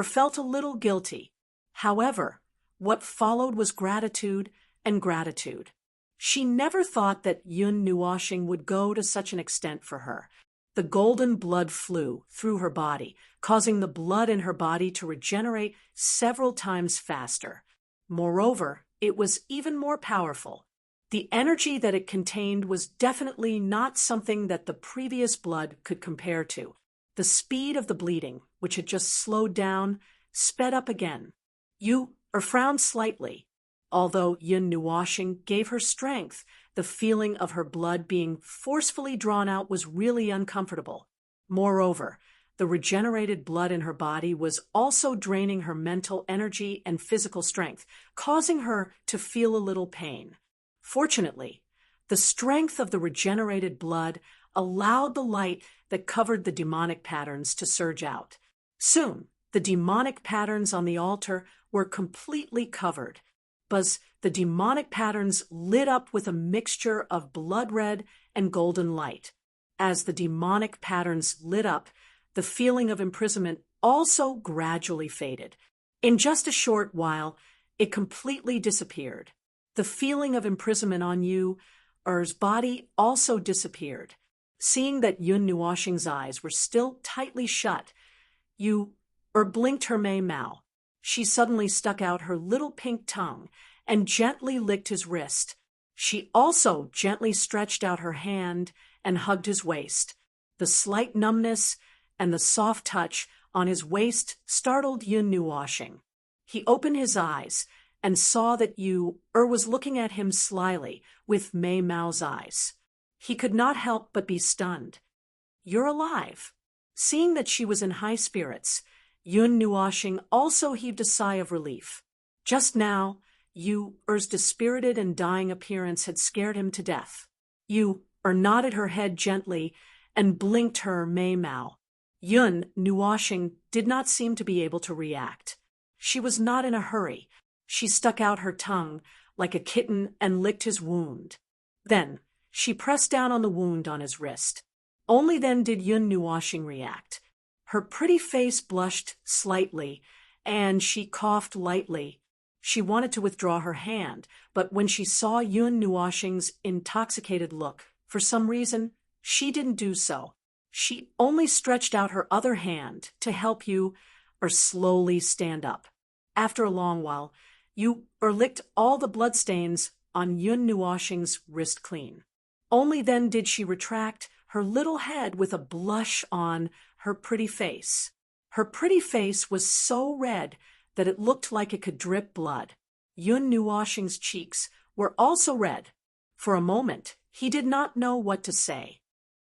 felt a little guilty. However, what followed was gratitude and gratitude. She never thought that Yun Nuoxing would go to such an extent for her. The golden blood flew through her body, causing the blood in her body to regenerate several times faster. Moreover, it was even more powerful. The energy that it contained was definitely not something that the previous blood could compare to. The speed of the bleeding, which had just slowed down, sped up again. Frowned slightly. Although Yun Nuoxing gave her strength, the feeling of her blood being forcefully drawn out was really uncomfortable. Moreover, the regenerated blood in her body was also draining her mental energy and physical strength, causing her to feel a little pain. Fortunately, the strength of the regenerated blood allowed the light that covered the demonic patterns to surge out. Soon, the demonic patterns on the altar were completely covered. The demonic patterns lit up with a mixture of blood red and golden light. As the demonic patterns lit up, the feeling of imprisonment also gradually faded. In just a short while, it completely disappeared. The feeling of imprisonment on Yu's body also disappeared. Seeing that Yun Nuoxing's eyes were still tightly shut, blinked her Mei Mao. She suddenly stuck out her little pink tongue and gently licked his wrist. She also gently stretched out her hand and hugged his waist. The slight numbness and the soft touch on his waist startled Yun Nuoxing. He opened his eyes and saw that was looking at him slyly with Mei Mao's eyes. He could not help but be stunned. "You're alive." Seeing that she was in high spirits, Yun Nuoxing also heaved a sigh of relief. Just now, Yu's dispirited and dying appearance had scared him to death. Nodded her head gently and blinked her Mei Mao. Yun Nuoxing did not seem to be able to react. She was not in a hurry. She stuck out her tongue like a kitten and licked his wound. Then, she pressed down on the wound on his wrist. Only then did Yun Nuoxing react. Her pretty face blushed slightly, and she coughed lightly. She wanted to withdraw her hand, but when she saw Yun Nuoxing's intoxicated look, for some reason, she didn't do so. She only stretched out her other hand to help slowly stand up. After a long while, licked all the bloodstains on Yun Nuoxing's wrist clean. Only then did she retract her little head with a blush on her pretty face. Her pretty face was so red that it looked like it could drip blood. Yun Nuoxing's cheeks were also red. For a moment, he did not know what to say.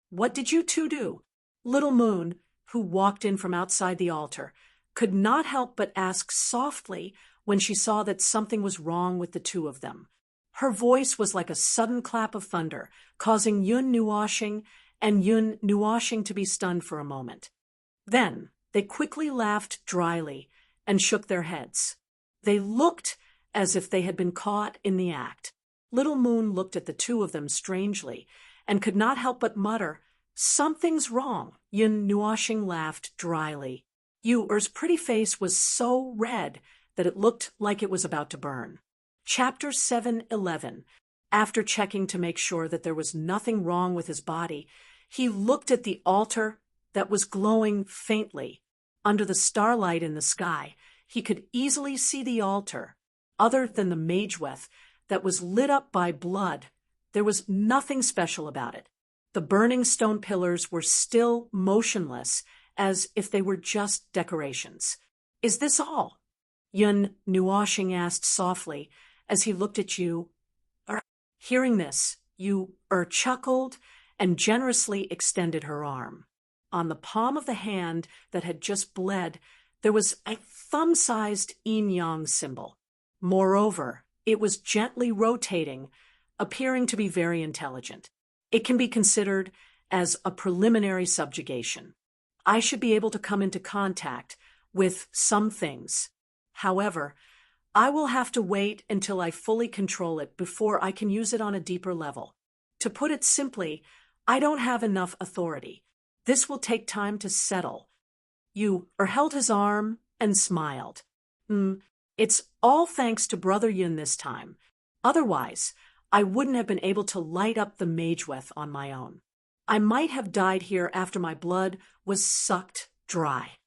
"What did you two do?" Little Moon, who walked in from outside the altar, could not help but ask softly when she saw that something was wrong with the two of them. Her voice was like a sudden clap of thunder, causing Yun Nuoxing to be stunned for a moment. Then they quickly laughed dryly and shook their heads. They looked as if they had been caught in the act. Little Moon looked at the two of them strangely and could not help but mutter, "Something's wrong." Yun Nuoxing laughed dryly. Yu's pretty face was so red that it looked like it was about to burn. Chapter 7:11. After checking to make sure that there was nothing wrong with his body, he looked at the altar that was glowing faintly. Under the starlight in the sky, he could easily see the altar. Other than the mageweth that was lit up by blood, there was nothing special about it. The burning stone pillars were still motionless, as if they were just decorations. "Is this all?" Yun Nuoshing asked softly as he looked at you. Hearing this, you chuckled and generously extended her arm. On the palm of the hand that had just bled, there was a thumb-sized yin-yang symbol. Moreover, it was gently rotating, appearing to be very intelligent. It can be considered as a preliminary subjugation. I should be able to come into contact with some things. However, I will have to wait until I fully control it before I can use it on a deeper level. To put it simply, I don't have enough authority. This will take time to settle. You held his arm and smiled. It's all thanks to Brother Yun this time. Otherwise, I wouldn't have been able to light up the mageweth on my own. I might have died here after my blood was sucked dry.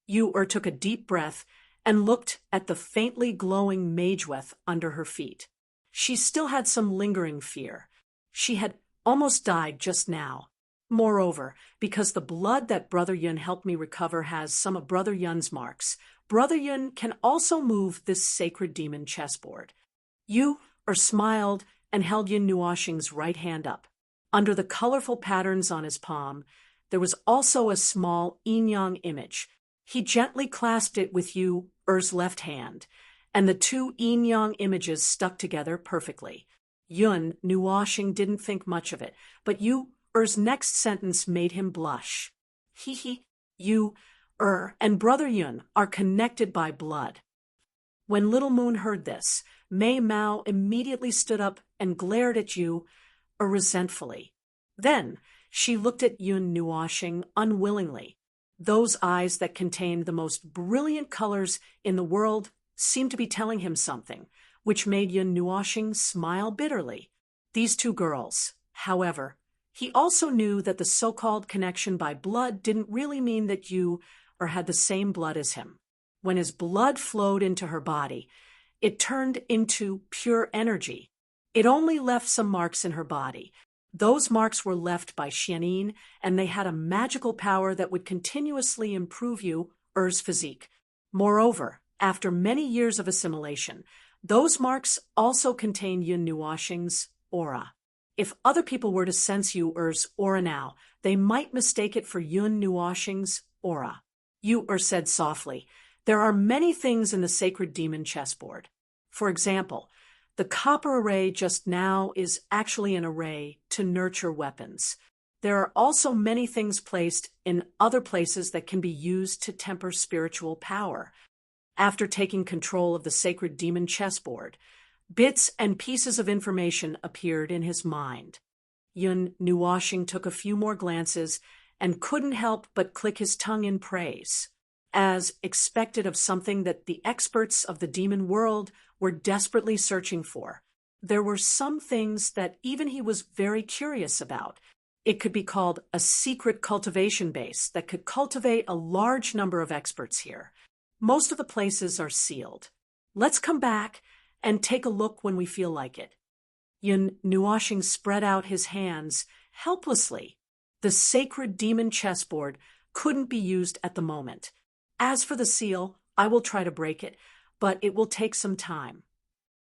You took a deep breath and looked at the faintly glowing mageweth under her feet. She still had some lingering fear. She had almost died just now. Moreover, because the blood that Brother Yun helped me recover has some of Brother Yun's marks, Brother Yun can also move this sacred demon chessboard. You smiled and held Yun Nuoshing's right hand up. Under the colorful patterns on his palm, there was also a small yin-yang image. He gently clasped it with Yu's left hand, and the two yin-yang images stuck together perfectly. Yun Nuoshing didn't think much of it, but Yu's next sentence made him blush. You and Brother Yun are connected by blood. When Little Moon heard this, Mei Mao immediately stood up and glared at you resentfully. Then she looked at Yun Nuoshing unwillingly. Those eyes that contained the most brilliant colors in the world seemed to be telling him something, which made Yun Nuoshing smile bitterly. These two girls, however, he also knew that the so-called connection by blood didn't really mean that you had the same blood as him. When his blood flowed into her body, it turned into pure energy. It only left some marks in her body. Those marks were left by Xianin, and they had a magical power that would continuously improve Yu's physique. Moreover, after many years of assimilation, those marks also contain Yun Nuoshing's aura. If other people were to sense Yu's aura now, they might mistake it for Yun Nuoshing's aura. Yu said softly, "There are many things in the sacred demon chessboard. For example, the copper array just now is actually an array to nurture weapons. There are also many things placed in other places that can be used to temper spiritual power." After taking control of the sacred demon chessboard, bits and pieces of information appeared in his mind. Yun Nuoshing took a few more glances and couldn't help but click his tongue in praise, as expected of something that the experts of the demon world were desperately searching for. There were some things that even he was very curious about. It could be called a secret cultivation base that could cultivate a large number of experts here. Most of the places are sealed. Let's come back and take a look when we feel like it. Yun Nuoshing spread out his hands helplessly. The sacred demon chessboard couldn't be used at the moment. As for the seal, I will try to break it, but it will take some time.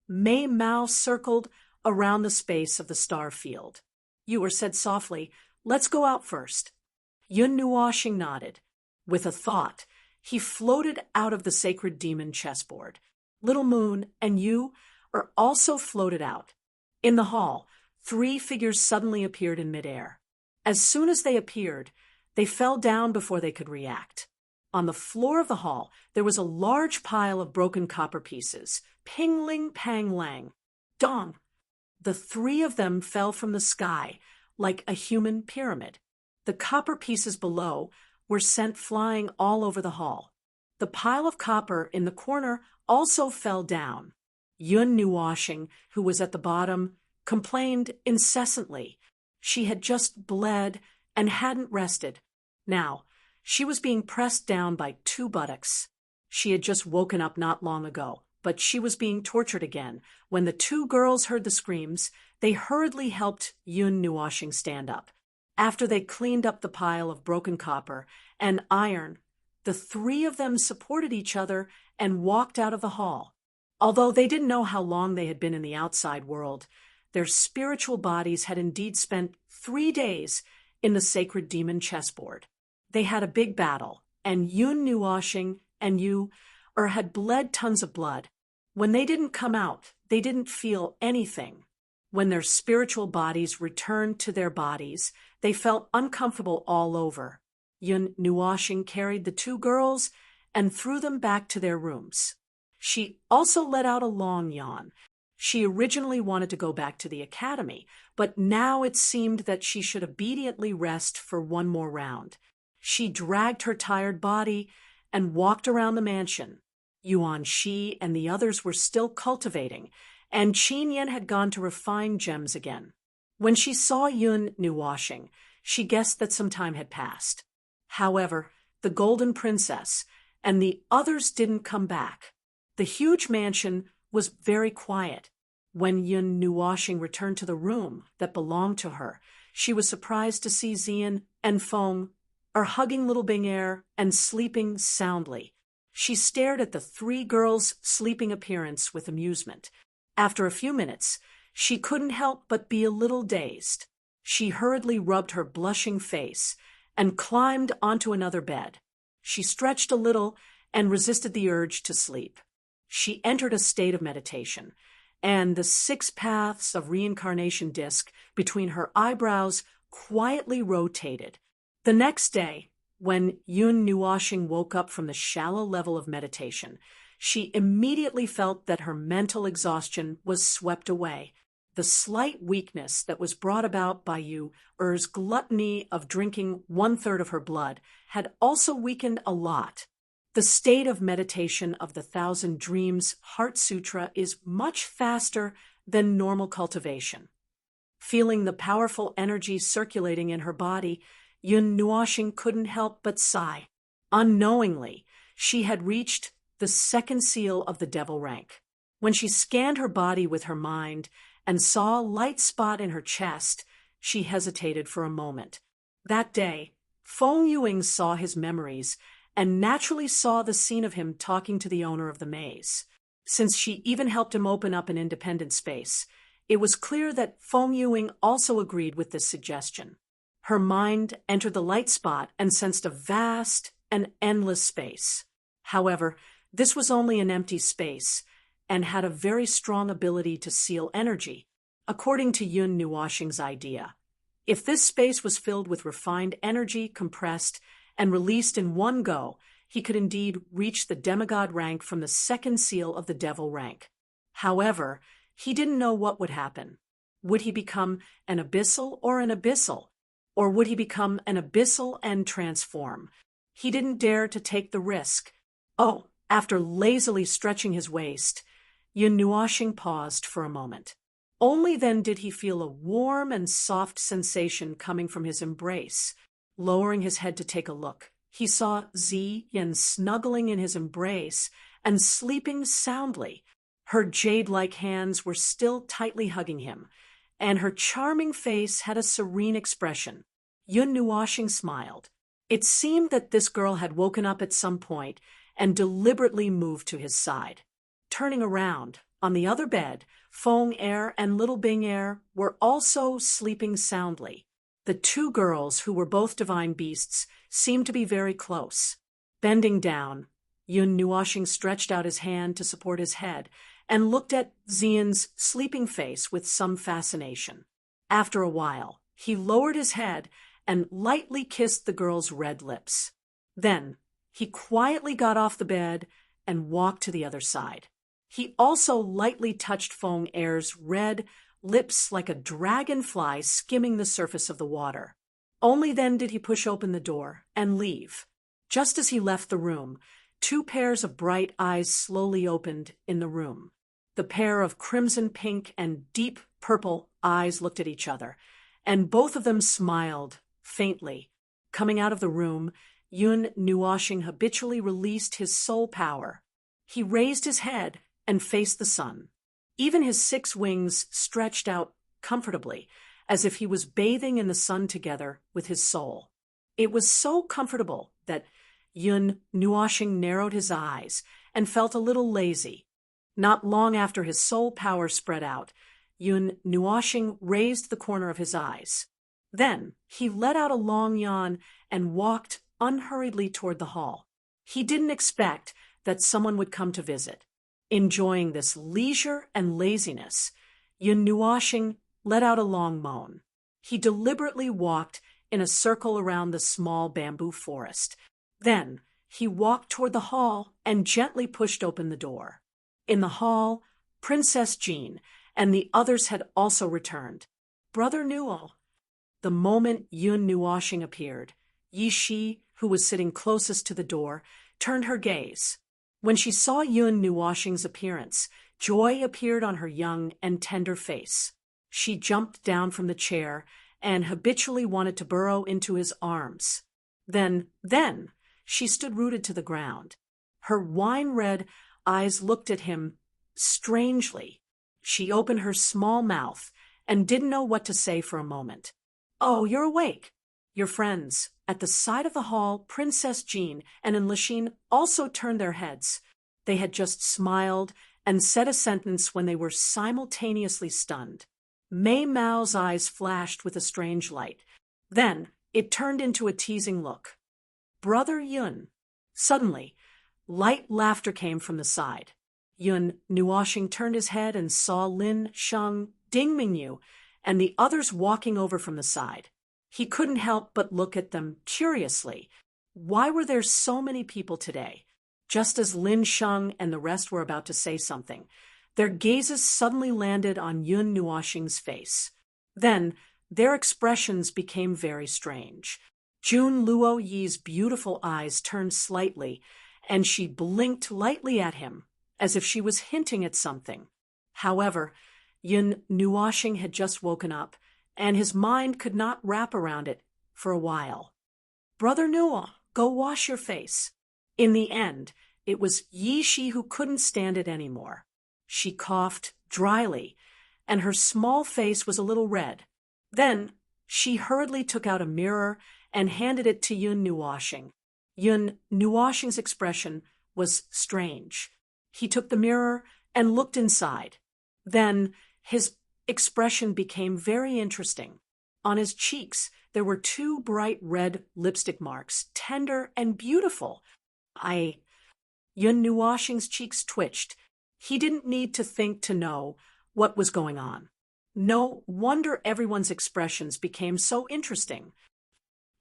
Mei Mao circled around the space of the star field. Yu said softly, "Let's go out first." Yun Nuoshing nodded. With a thought, he floated out of the sacred demon chessboard. Little Moon and Yu also floated out. In the hall, 3 figures suddenly appeared in midair. As soon as they appeared, they fell down before they could react. On the floor of the hall, there was a large pile of broken copper pieces. Ping-ling, pang-lang. Dong! The 3 of them fell from the sky like a human pyramid. The copper pieces below were sent flying all over the hall. The pile of copper in the corner also fell down. Yun Nuoshing, who was at the bottom, complained incessantly. She had just bled and hadn't rested. Now, she was being pressed down by two buttocks. She had just woken up not long ago, but she was being tortured again. When the two girls heard the screams, they hurriedly helped Yun Nuoshing stand up. After they cleaned up the pile of broken copper and iron, the three of them supported each other and walked out of the hall. Although they didn't know how long they had been in the outside world, their spiritual bodies had indeed spent 3 days in the sacred demon chessboard. They had a big battle, and Yun Nuoshing and had bled tons of blood. When they didn't come out, they didn't feel anything. When their spiritual bodies returned to their bodies, they felt uncomfortable all over. Yun Nuoshing carried the two girls and threw them back to their rooms. She also let out a long yawn. She originally wanted to go back to the academy, but now it seemed that she should obediently rest for one more round. She dragged her tired body and walked around the mansion. Yuan Shi and the others were still cultivating, and Qin Yan had gone to refine gems again. When she saw Yun Nuoshing, she guessed that some time had passed. However, the Golden Princess and the others didn't come back. The huge mansion was very quiet. When Yun Nuoshing returned to the room that belonged to her, she was surprised to see Xian and Feng hugging little Bing and sleeping soundly. She stared at the three girls' sleeping appearance with amusement. After a few minutes, she couldn't help but be a little dazed. She hurriedly rubbed her blushing face and climbed onto another bed. She stretched a little and resisted the urge to sleep. She entered a state of meditation, and the 6 paths of reincarnation disc between her eyebrows quietly rotated. The next day, when Yun Nuoshing woke up from the shallow level of meditation, she immediately felt that her mental exhaustion was swept away. The slight weakness that was brought about by Yu's gluttony of drinking 1/3 of her blood had also weakened a lot. The state of meditation of the 1,000 Dreams Heart Sutra is much faster than normal cultivation. Feeling the powerful energy circulating in her body, Yun Nuoshing couldn't help but sigh. Unknowingly, she had reached the 2nd seal of the devil rank. When she scanned her body with her mind and saw a light spot in her chest, she hesitated for a moment. That day, Feng Yuing saw his memories and naturally saw the scene of him talking to the owner of the maze. Since she even helped him open up an independent space, it was clear that Feng Yuing also agreed with this suggestion. Her mind entered the light spot and sensed a vast and endless space. However, this was only an empty space and had a very strong ability to seal energy, according to Yun Nuoshing's idea. If this space was filled with refined energy, compressed, and released in one go, he could indeed reach the demigod rank from the 2nd seal of the devil rank. However, he didn't know what would happen. Would he become an abyssal or an abyssal? Or would he become an abyssal and transform? He didn't dare to take the risk. After lazily stretching his waist, Yun Nuoshing paused for a moment. Only then did he feel a warm and soft sensation coming from his embrace. Lowering his head to take a look, he saw Xian snuggling in his embrace and sleeping soundly. Her jade-like hands were still tightly hugging him, and her charming face had a serene expression. Yun Nuoshing smiled. It seemed that this girl had woken up at some point and deliberately moved to his side. Turning around, on the other bed, Feng and little Bing were also sleeping soundly. The two girls, who were both divine beasts, seemed to be very close. Bending down, Yun Nuoshing stretched out his hand to support his head and looked at Xian's sleeping face with some fascination. After a while, he lowered his head and lightly kissed the girl's red lips. Then, he quietly got off the bed and walked to the other side. He also lightly touched Feng red lips like a dragonfly skimming the surface of the water. Only then did he push open the door and leave. Just as he left the room, 2 pairs of bright eyes slowly opened in the room. The pair of crimson pink and deep purple eyes looked at each other, and both of them smiled faintly. Coming out of the room, Yun Nuoshing habitually released his soul power. He raised his head and faced the sun. Even his 6 wings stretched out comfortably, as if he was bathing in the sun together with his soul. It was so comfortable that Yun Nuoshing narrowed his eyes and felt a little lazy. Not long after his soul power spread out, Yun Nuoshing raised the corner of his eyes. Then he let out a long yawn and walked unhurriedly toward the hall. He didn't expect that someone would come to visit. Enjoying this leisure and laziness, Yun Nuoshing let out a long moan. He deliberately walked in a circle around the small bamboo forest. Then he walked toward the hall and gently pushed open the door. In the hall, Princess Jean and the others had also returned. Brother Newell. The moment Yun Nuoshing appeared, Yi Shi, who was sitting closest to the door, turned her gaze. When she saw Yun Nuoshing's appearance, joy appeared on her young and tender face. She jumped down from the chair and habitually wanted to burrow into his arms. Then, she stood rooted to the ground. Her wine-red eyes looked at him strangely. She opened her small mouth and didn't know what to say for a moment. "Oh, you're awake. Your friends." At the side of the hall, Princess Jean and Enlishine also turned their heads. They had just smiled and said a sentence when they were simultaneously stunned. Mei Mao's eyes flashed with a strange light. Then it turned into a teasing look. "Brother Yun." Suddenly, light laughter came from the side. Yun Nuoshing turned his head and saw Lin Sheng, Ding Mingyu, and the others walking over from the side. He couldn't help but look at them curiously. Why were there so many people today? Just as Lin Sheng and the rest were about to say something, their gazes suddenly landed on Yun Nuoshing's face. Then their expressions became very strange. Jun Luo Yi's beautiful eyes turned slightly, and she blinked lightly at him, as if she was hinting at something. However, Yun Nuoshing had just woken up, and his mind could not wrap around it for a while. "Brother Newell, go wash your face." In the end, it was Yi Shi who couldn't stand it anymore. She coughed dryly, and her small face was a little red. Then she hurriedly took out a mirror and handed it to Yun Nuoshing. Yun Nuoshing's expression was strange. He took the mirror and looked inside. Then his expression became very interesting. On his cheeks, there were 2 bright red lipstick marks, tender and beautiful. Yun Nuoshing's cheeks twitched. He didn't need to think to know what was going on. No wonder everyone's expressions became so interesting.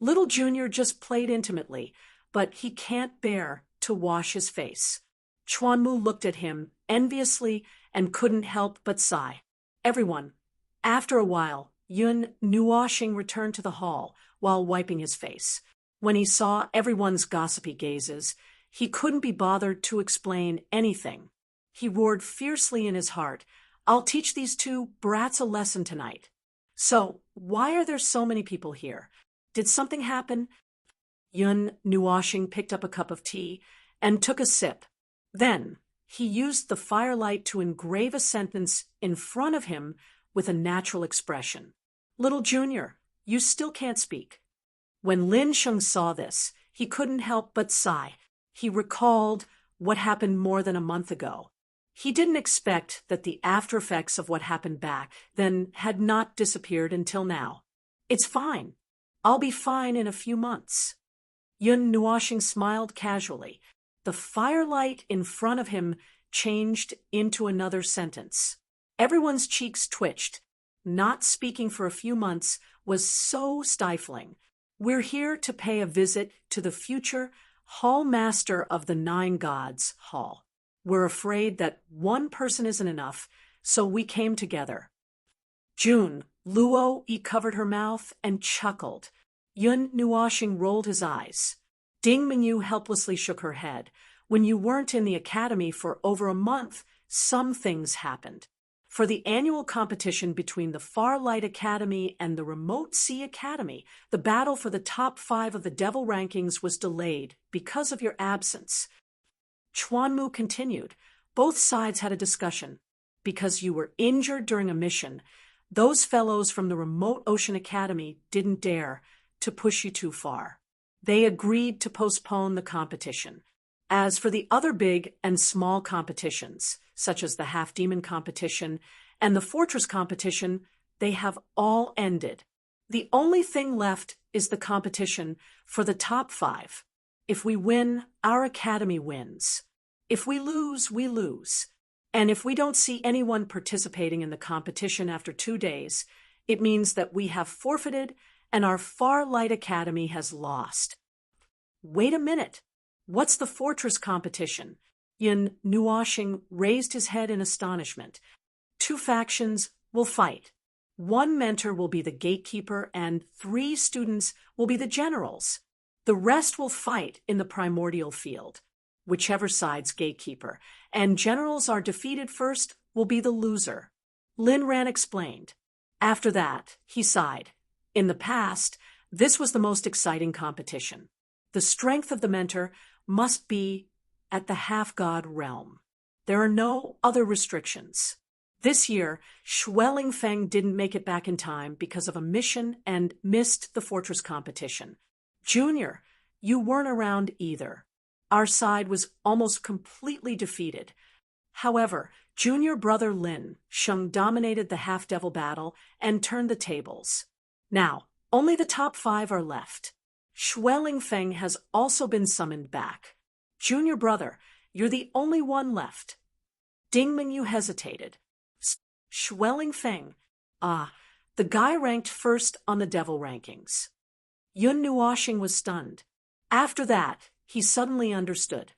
Little Junior just played intimately, but he can't bear to wash his face. Chuanmu looked at him enviously and couldn't help but sigh. Everyone. After a while, Yun Nuoshing returned to the hall while wiping his face. When he saw everyone's gossipy gazes, he couldn't be bothered to explain anything. He roared fiercely in his heart, "I'll teach these 2 brats a lesson tonight." "So, why are there so many people here? Did something happen?" Yun Nuoshing picked up a cup of tea and took a sip. Then he used the firelight to engrave a sentence in front of him with a natural expression. "Little Junior, you still can't speak." When Lin Sheng saw this, he couldn't help but sigh. He recalled what happened more than a month ago. He didn't expect that the after effects of what happened back then had not disappeared until now. "It's fine. I'll be fine in a few months." Yun Nuoshing smiled casually. The firelight in front of him changed into another sentence. Everyone's cheeks twitched. Not speaking for a few months was so stifling. "We're here to pay a visit to the future Hall Master of the 9 Gods Hall. We're afraid that one person isn't enough, so we came together." Jun Luo Yi covered her mouth and chuckled. Yun Nuoshing rolled his eyes. Ding Mingyu helplessly shook her head. "When you weren't in the academy for over a month, some things happened. For the annual competition between the Farlight Academy and the Remote Sea Academy, the battle for the top 5 of the Devil rankings was delayed because of your absence. Chuanmu continued. Both sides had a discussion. Because you were injured during a mission, those fellows from the Remote Ocean Academy didn't dare to push you too far. They agreed to postpone the competition. As for the other big and small competitions, such as the Half-Demon competition and the Fortress competition, they have all ended. The only thing left is the competition for the top 5. If we win, our academy wins. If we lose, we lose. And if we don't see anyone participating in the competition after 2 days, it means that we have forfeited and our Farlight Academy has lost. Wait a minute. What's the Fortress competition? Yin Nuoshing raised his head in astonishment. 2 factions will fight. 1 mentor will be the gatekeeper and 3 students will be the generals. The rest will fight in the primordial field. Whichever side's gatekeeper and generals are defeated first will be the loser. Lin Ran explained. After that, he sighed. In the past, this was the most exciting competition. The strength of the mentor must be at the half-god realm. There are no other restrictions. This year, Schwelling Feng didn't make it back in time because of a mission and missed the Fortress competition. Junior, you weren't around either. Our side was almost completely defeated. However, junior brother Lin Sheng dominated the half-devil battle and turned the tables. Now, only the top 5 are left. Schwelling Feng has also been summoned back. Junior brother, you're the only one left. Ding Mingyu hesitated. Schwelling Feng. The guy ranked first on the devil rankings. Yun Nuoshing was stunned. After that, he suddenly understood.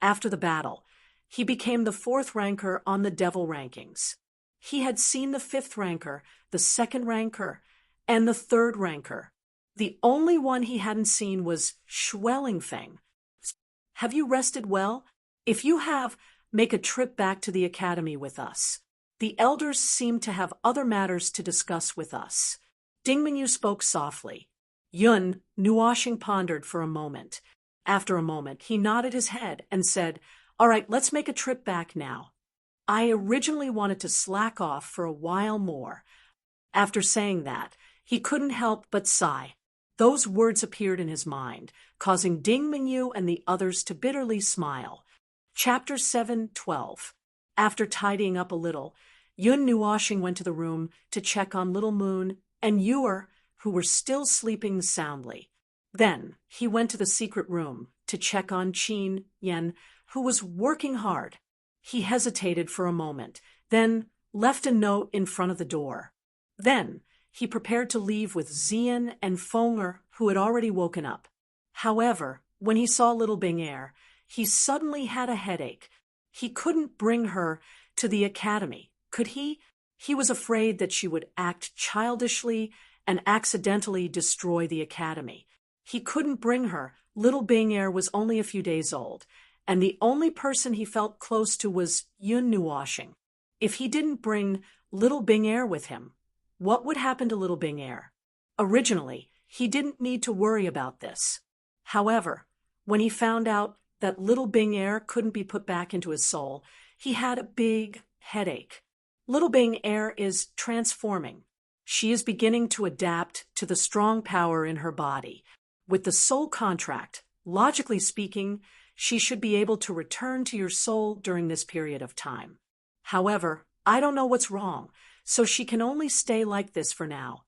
After the battle, he became the 4th ranker on the devil rankings. He had seen the 5th ranker, the 2nd ranker, and the 3rd ranker. The only one he hadn't seen was Schwelling Feng. Have you rested well? If you have, make a trip back to the academy with us. The elders seem to have other matters to discuss with us. Ding Mingyu spoke softly. Yun Nuoshing pondered for a moment. After a moment, he nodded his head and said, All right, let's make a trip back now. I originally wanted to slack off for a while more. After saying that, he couldn't help but sigh. Those words appeared in his mind, causing Ding Mingyu and the others to bitterly smile. Chapter 7:12. After tidying up a little, Yun Nuoshing went to the room to check on Little Moon and Yuer, who were still sleeping soundly. Then he went to the secret room to check on Qin Yen, who was working hard. He hesitated for a moment, then left a note in front of the door. Then he prepared to leave with Zian and Fenger, who had already woken up. However, when he saw little Bing Er, he suddenly had a headache. He couldn't bring her to the academy, could he? He was afraid that she would act childishly and accidentally destroy the academy. He couldn't bring her. Little Bing Er was only a few days old, and the only person he felt close to was Yun Nuoshing. If he didn't bring Little Bing Er with him, what would happen to Little Bing Er? Originally, he didn't need to worry about this. However, when he found out that Little Bing Er couldn't be put back into his soul, he had a big headache. Little Bing Er is transforming. She is beginning to adapt to the strong power in her body. With the soul contract, logically speaking, she should be able to return to your soul during this period of time. However, I don't know what's wrong, so she can only stay like this for now.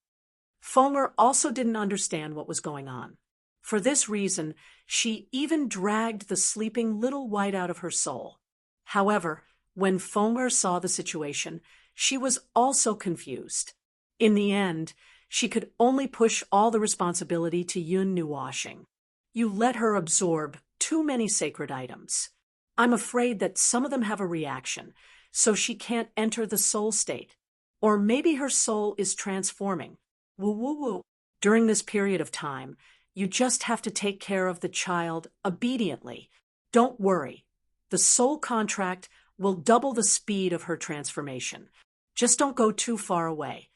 Fenger also didn't understand what was going on. For this reason, she even dragged the sleeping little white out of her soul. However, when Fenger saw the situation, she was also confused. In the end, she could only push all the responsibility to Yun Nuoshing. You let her absorb too many sacred items. I'm afraid that some of them have a reaction, so she can't enter the soul state. Or maybe her soul is transforming. Woo-woo-woo. During this period of time, you just have to take care of the child obediently. Don't worry. The soul contract will double the speed of her transformation. Just don't go too far away.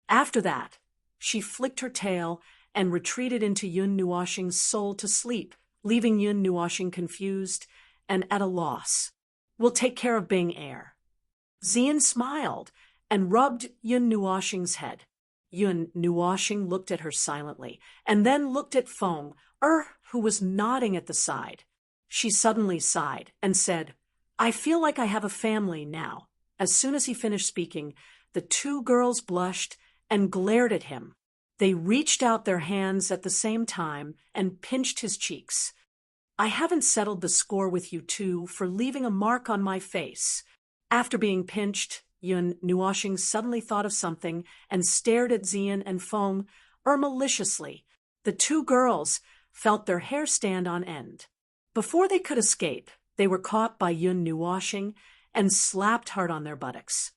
After that, she flicked her tail and retreated into Yun Nuoxing's soul to sleep, leaving Yun Nuoxing confused and at a loss. We'll take care of Bing Air. Xian smiled and rubbed Yun Nuoxing's head. Yun Nuoxing looked at her silently, and then looked at Feng, who was nodding at the side. She suddenly sighed and said, "I feel like I have a family now." As soon as he finished speaking, the two girls blushed and glared at him. They reached out their hands at the same time and pinched his cheeks. "I haven't settled the score with you two for leaving a mark on my face." After being pinched, Yun Nuoxing suddenly thought of something and stared at Xian and Feng maliciously. The two girls felt their hair stand on end. Before they could escape, they were caught by Yun Nuoxing and slapped hard on their buttocks.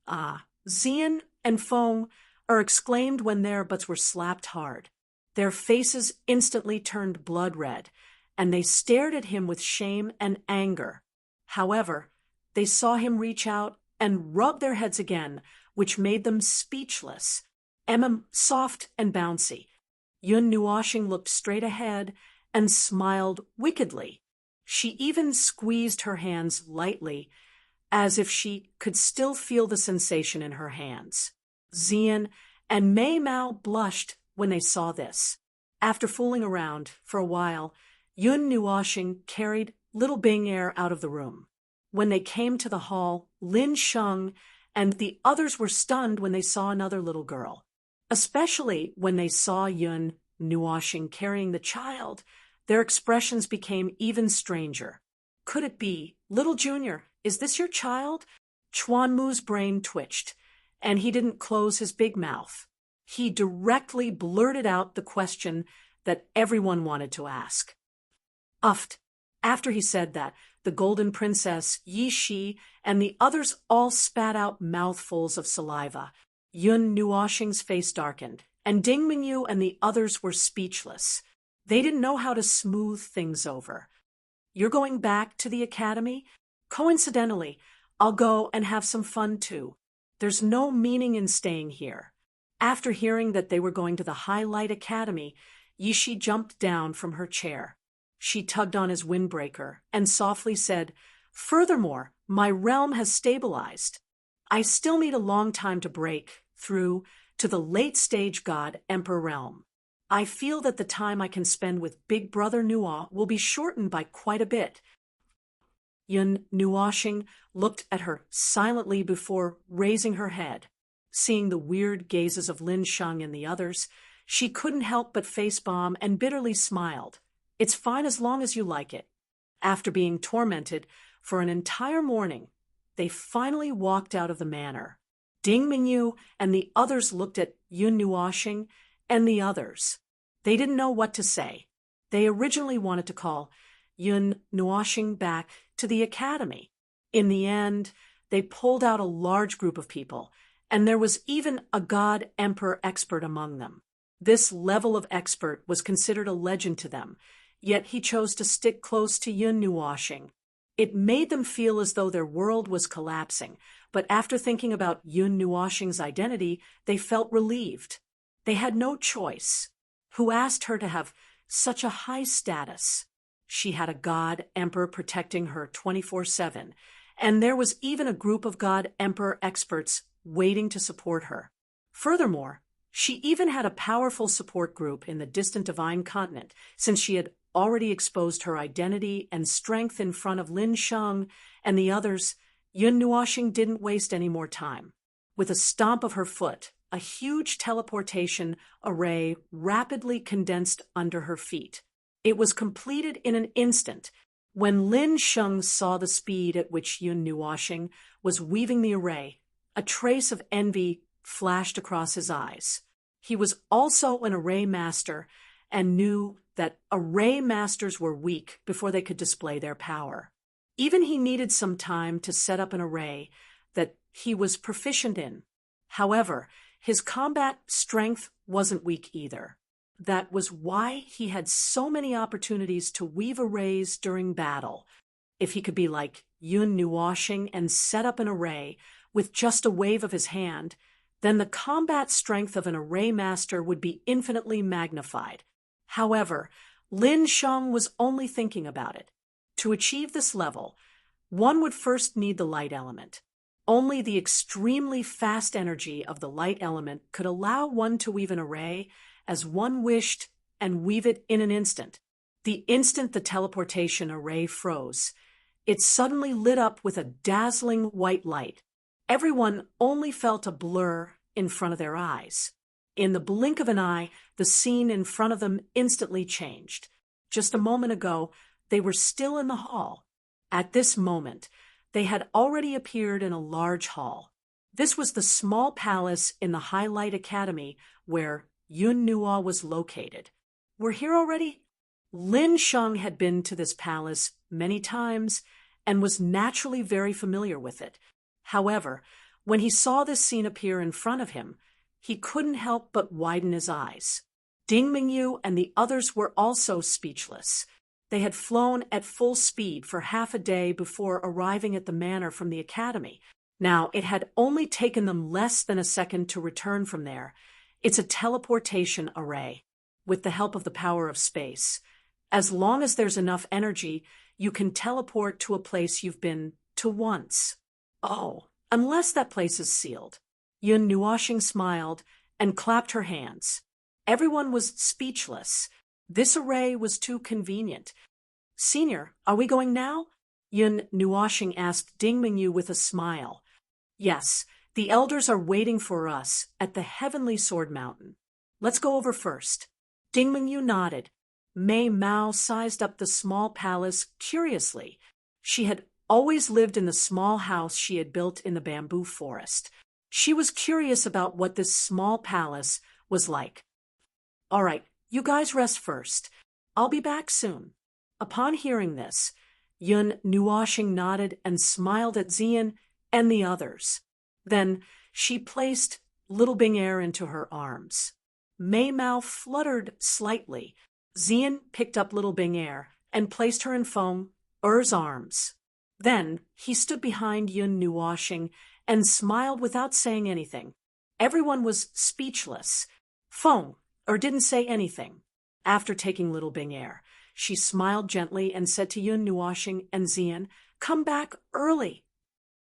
"Ah!" Xian and Feng exclaimed when their butts were slapped hard. Their faces instantly turned blood red, and they stared at him with shame and anger. However, they saw him reach out and rub their heads again, which made them speechless. Soft and bouncy. Yun Nuoxing looked straight ahead and smiled wickedly. She even squeezed her hands lightly, as if she could still feel the sensation in her hands. Xian and Mei Mao blushed when they saw this. After fooling around for a while, Yun Nuoxing carried little Bing Air out of the room. When they came to the hall, Lin Sheng and the others were stunned when they saw another little girl. Especially when they saw Yun Nuoxing carrying the child, their expressions became even stranger. "Could it be? Little Junior, is this your child?" Chuan Mu's brain twitched, and he didn't close his big mouth. He directly blurted out the question that everyone wanted to ask. Uffed. After he said that, the Golden Princess, Yi Shi, and the others all spat out mouthfuls of saliva. Yun Nuoxing's face darkened, and Ding Mingyu and the others were speechless. They didn't know how to smooth things over. "You're going back to the academy? Coincidentally, I'll go and have some fun too. There's no meaning in staying here." After hearing that they were going to the Highlight Academy, Yi Shi jumped down from her chair. She tugged on his windbreaker and softly said, "Furthermore, my realm has stabilized. I still need a long time to break through to the late-stage god Emperor realm. I feel that the time I can spend with Big Brother Nuo will be shortened by quite a bit." Yun Nuoxing looked at her silently before raising her head. Seeing the weird gazes of Lin Sheng and the others, she couldn't help but facepalm and bitterly smiled. "It's fine as long as you like it." After being tormented for an entire morning, they finally walked out of the manor. Ding Mingyu and the others looked at Yun Nuoxing and the others. They didn't know what to say. They originally wanted to call Yun Nuoxing back to the academy. In the end, they pulled out a large group of people, and there was even a god emperor expert among them. This level of expert was considered a legend to them, yet he chose to stick close to Yun Nuoxing. It made them feel as though their world was collapsing, but after thinking about Yun Nuoxing's identity, they felt relieved. They had no choice. Who asked her to have such a high status? She had a god emperor protecting her 24/7, and there was even a group of god emperor experts waiting to support her. Furthermore, she even had a powerful support group in the distant Divine Continent, since she had already exposed her identity and strength in front of Lin Sheng and the others. Yun Nuoxing didn't waste any more time. With a stomp of her foot, a huge teleportation array rapidly condensed under her feet. It was completed in an instant. When Lin Sheng saw the speed at which Yun Nuoxing was weaving the array, a trace of envy flashed across his eyes. He was also an array master and knew that array masters were weak before they could display their power. Even he needed some time to set up an array that he was proficient in. However, his combat strength wasn't weak either. That was why he had so many opportunities to weave arrays during battle. If he could be like Yun Nuoshing and set up an array with just a wave of his hand, then the combat strength of an array master would be infinitely magnified. However, Lin Sheng was only thinking about it. To achieve this level, one would first need the light element. Only the extremely fast energy of the light element could allow one to weave an array as one wished and weave it in an instant. The instant the teleportation array froze, it suddenly lit up with a dazzling white light. Everyone only felt a blur in front of their eyes. In the blink of an eye, the scene in front of them instantly changed. Just a moment ago, they were still in the hall. At this moment, they had already appeared in a large hall. This was the small palace in the Highlight Academy where Yun Nuo was located. We're here already? Lin Sheng had been to this palace many times and was naturally very familiar with it. However, when he saw this scene appear in front of him, he couldn't help but widen his eyes. Ding Mingyu and the others were also speechless. They had flown at full speed for half a day before arriving at the manor from the academy. Now, it had only taken them less than a second to return from there. It's a teleportation array, with the help of the power of space. As long as there's enough energy, you can teleport to a place you've been to once. Oh, unless that place is sealed. Yun Nuoshing smiled and clapped her hands. Everyone was speechless. This array was too convenient. Senior, are we going now? Yun Nuoshing asked Ding Mingyu with a smile. Yes, the elders are waiting for us at the Heavenly Sword Mountain. Let's go over first. Ding Mingyu nodded. Mei Mao sized up the small palace curiously. She had always lived in the small house she had built in the bamboo forest. She was curious about what this small palace was like. All right, you guys rest first. I'll be back soon. Upon hearing this, Yun Nuoshing nodded and smiled at Xian and the others. Then she placed little Bing Er into her arms. Mei Mao fluttered slightly. Xian picked up little Bing Er and placed her in Feng Er's arms. Then he stood behind Yun Nuoshing and smiled without saying anything. Everyone was speechless. Feng Er didn't say anything. After taking little Bing Er, she smiled gently and said to Yun Nuoshing and Xian, "Come back early."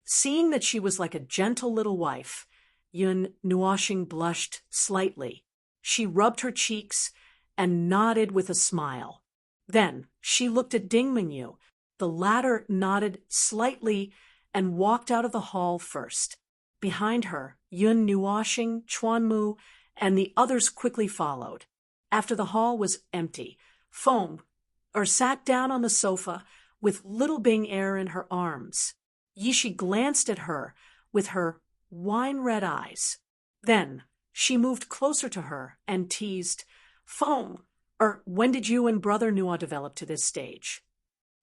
Seeing that she was like a gentle little wife, Yun Nuoshing blushed slightly. She rubbed her cheeks and nodded with a smile. Then she looked at Ding Mingyu. The latter nodded slightly and walked out of the hall first. Behind her, Yun Nuoshing, Chuanmu, and the others quickly followed. After the hall was empty, Feng Er sat down on the sofa with little Bing Er in her arms. Yishi glanced at her with her wine-red eyes. Then she moved closer to her and teased, "Feng Er, when did you and Brother Nuo develop to this stage?"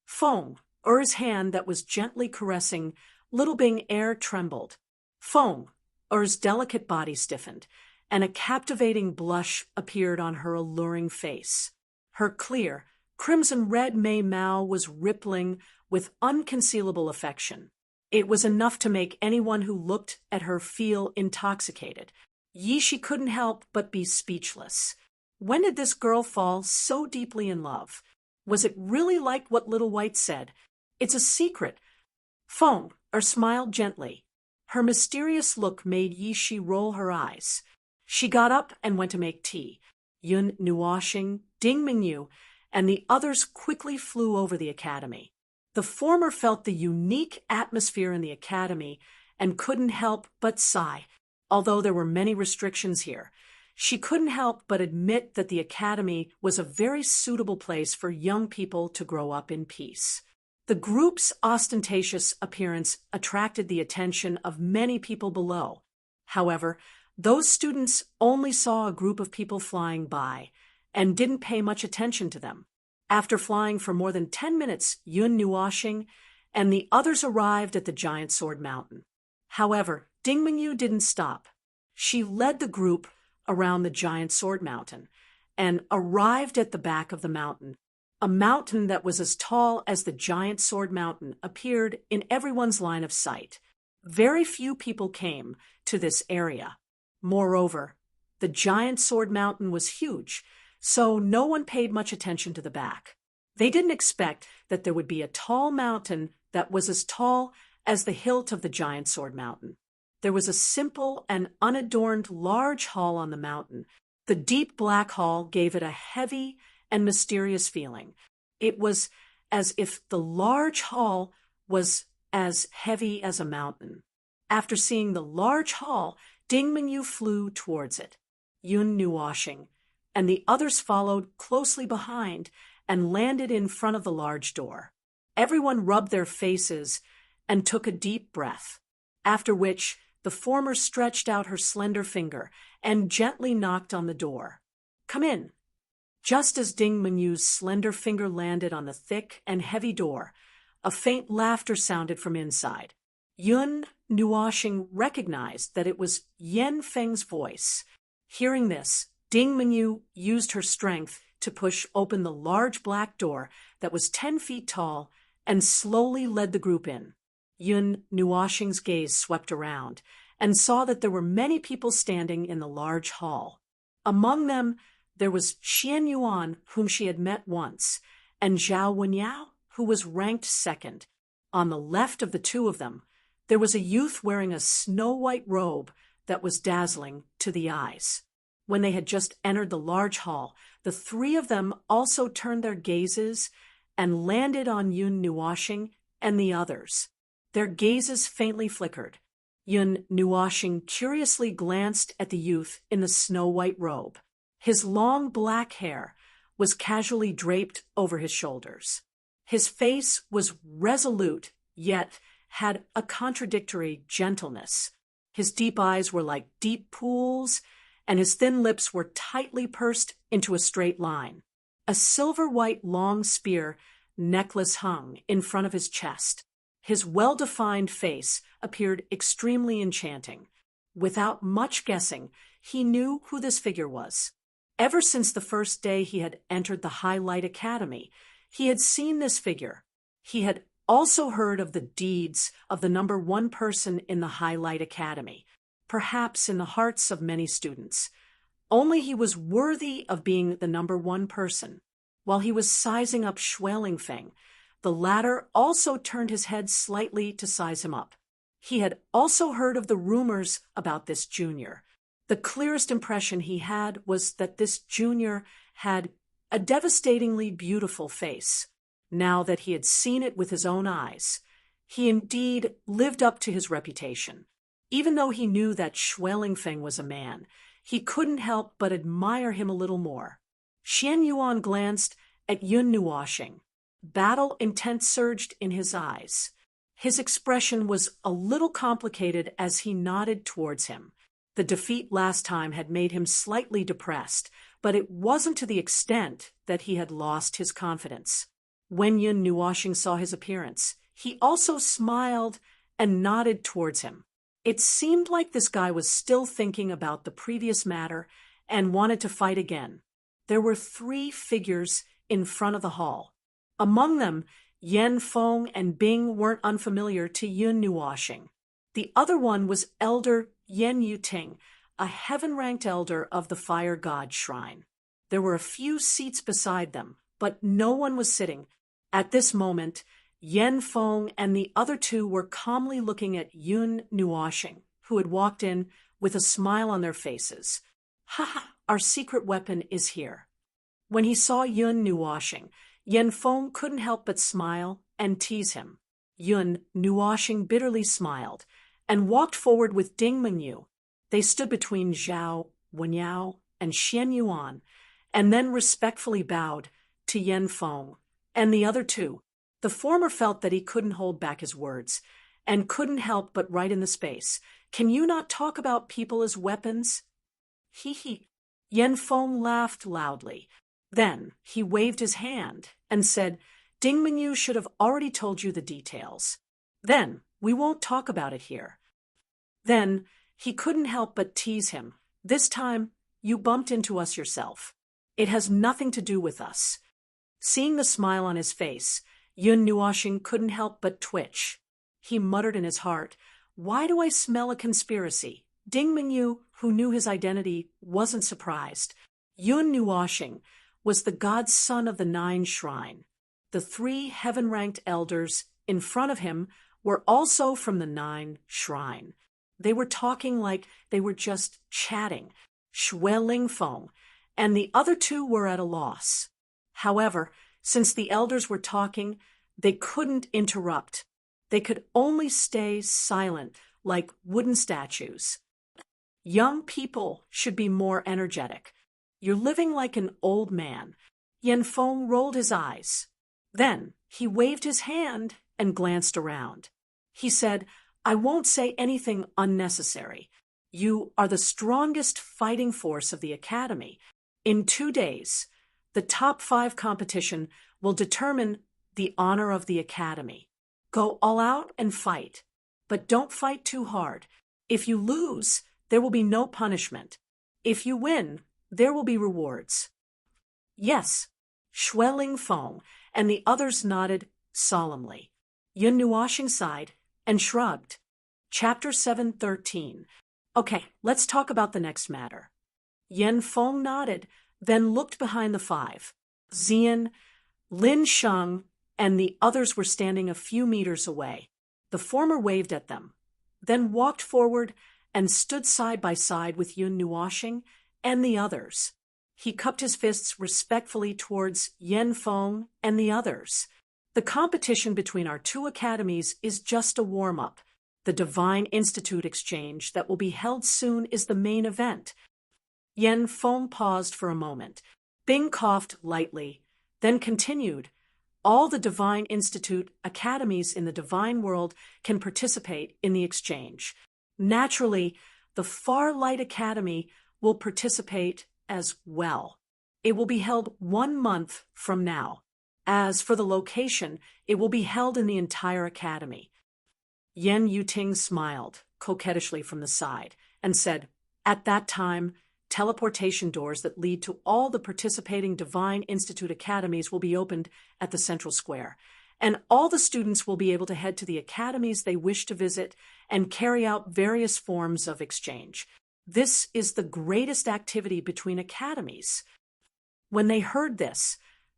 Feng Er's hand that was gently caressing little Bing Er trembled. Feng Er's delicate body stiffened, and a captivating blush appeared on her alluring face. Her clear, crimson-red Mei Mao was rippling with unconcealable affection. It was enough to make anyone who looked at her feel intoxicated. Yishi couldn't help but be speechless. When did this girl fall so deeply in love? Was it really like what Little White said? It's a secret. Feng Er smiled gently. Her mysterious look made Yishi roll her eyes. She got up and went to make tea. Yun Nuoshing, Ding Mingyu, and the others quickly flew over the academy. The former felt the unique atmosphere in the academy and couldn't help but sigh. Although there were many restrictions here, she couldn't help but admit that the academy was a very suitable place for young people to grow up in peace. The group's ostentatious appearance attracted the attention of many people below. However, those students only saw a group of people flying by and didn't pay much attention to them. After flying for more than 10 minutes, Yun Nuoshing and the others arrived at the Giant Sword Mountain. However, Ding Mingyu didn't stop. She led the group around the Giant Sword Mountain and arrived at the back of the mountain. A mountain that was as tall as the giant sword mountain appeared in everyone's line of sight. Very few people came to this area. Moreover, the giant sword mountain was huge, so no one paid much attention to the back. They didn't expect that there would be a tall mountain that was as tall as the hilt of the giant sword mountain. There was a simple and unadorned large hall on the mountain. The deep black hall gave it a heavy and mysterious feeling. It was as if the large hall was as heavy as a mountain. After seeing the large hall, Ding Mingyu flew towards it. Yun Nuoshing and the others followed closely behind and landed in front of the large door. Everyone rubbed their faces and took a deep breath, after which the former stretched out her slender finger and gently knocked on the door. "Come in." Just as Ding Minyu's slender finger landed on the thick and heavy door, a faint laughter sounded from inside. Yun Nuoshing recognized that it was Yan Feng's voice. Hearing this, Ding Minyu used her strength to push open the large black door that was 10 feet tall and slowly led the group in. Yun Nuoshing's gaze swept around and saw that there were many people standing in the large hall. Among them, there was Xian Yuan, whom she had met once, and Zhao Wenyao, who was ranked second. On the left of the two of them, there was a youth wearing a snow-white robe that was dazzling to the eyes. When they had just entered the large hall, the three of them also turned their gazes and landed on Yun Nuoshing and the others. Their gazes faintly flickered. Yun Nuoshing curiously glanced at the youth in the snow-white robe. His long black hair was casually draped over his shoulders. His face was resolute, yet had a contradictory gentleness. His deep eyes were like deep pools, and his thin lips were tightly pursed into a straight line. A silver-white long spear necklace hung in front of his chest. His well-defined face appeared extremely enchanting. Without much guessing, he knew who this figure was. Ever since the first day he had entered the Highlight Academy, he had seen this figure. He had also heard of the deeds of the number one person in the Highlight Academy, perhaps in the hearts of many students. Only he was worthy of being the number one person. While he was sizing up Schwelingfeng, the latter also turned his head slightly to size him up. He had also heard of the rumors about this junior. The clearest impression he had was that this junior had a devastatingly beautiful face. Now that he had seen it with his own eyes, he indeed lived up to his reputation. Even though he knew that Schwelingfeng was a man, he couldn't help but admire him a little more. Xian Yuan glanced at Yun Nuoshing. Battle intent surged in his eyes. His expression was a little complicated as he nodded towards him. The defeat last time had made him slightly depressed, but it wasn't to the extent that he had lost his confidence. When Yun Nuoshing saw his appearance, he also smiled and nodded towards him. It seemed like this guy was still thinking about the previous matter and wanted to fight again. There were 3 figures in front of the hall. Among them, Yan Feng and Bing weren't unfamiliar to Yun Nuoshing. The other one was Elder Yan Yuting, a heaven-ranked elder of the Fire God Shrine. There were a few seats beside them, but no one was sitting. At this moment, Yan Feng and the other 2 were calmly looking at Yun Nuoshing, who had walked in with a smile on their faces. "Ha ha, our secret weapon is here." When he saw Yun Nuoshing, Yan Feng couldn't help but smile and tease him. Yun Nuoshing bitterly smiled and walked forward with Ding Minyu. They stood between Zhao Wenyao and Xian Yuan, and then respectfully bowed to Yan Feng and the other 2. The former felt that he couldn't hold back his words and couldn't help but write in the space, "Can you not talk about people as weapons?" He. Yan Feng laughed loudly. Then he waved his hand and said, "Ding Minyu should have already told you the details. Then we won't talk about it here." Then he couldn't help but tease him. "This time you bumped into us yourself. It has nothing to do with us. Seeing the smile on his face, Yun Nuoxing couldn't help but twitch. He muttered in his heart, "Why do I smell a conspiracy?" Ding Mingyu, who knew his identity, wasn't surprised. Yun Nuoxing was the godson of the 9 Shrine. The 3 heaven-ranked elders in front of him were also from the 9 Shrine. They were talking like they were just chatting. Shui Lingfeng and the other 2 were at a loss. However, since the elders were talking, they couldn't interrupt. They could only stay silent like wooden statues. Young people should be more energetic. You're living like an old man. Yanfeng rolled his eyes. Then he waved his hand and glanced around. He said, "I won't say anything unnecessary. You are the strongest fighting force of the academy. In 2 days, the top 5 competition will determine the honor of the academy. Go all out and fight, but don't fight too hard. If you lose, there will be no punishment. If you win, there will be rewards." "Yes," Shui Lingfeng and the others nodded solemnly. Yun Nuoxing sighed and shrugged. Chapter 7:13. Okay, let's talk about the next matter. Yanfeng nodded, then looked behind the 5. Xian, Lin Sheng, and the others were standing a few meters away. The former waved at them, then walked forward and stood side by side with Yun Nuoxing and the others. He cupped his fists respectfully towards Yanfeng and the others. "The competition between our 2 academies is just a warm-up. The Divine Institute exchange that will be held soon is the main event." Yanfeng paused for a moment. Bing coughed lightly, then continued, "All the Divine Institute academies in the divine world can participate in the exchange. Naturally, the Far Light Academy will participate as well. It will be held 1 month from now. As for the location, it will be held in the entire academy." Yen Yuting smiled coquettishly from the side and said, "At that time, teleportation doors that lead to all the participating Divine Institute academies will be opened at the central square, and all the students will be able to head to the academies they wish to visit and carry out various forms of exchange. This is the greatest activity between academies." When they heard this,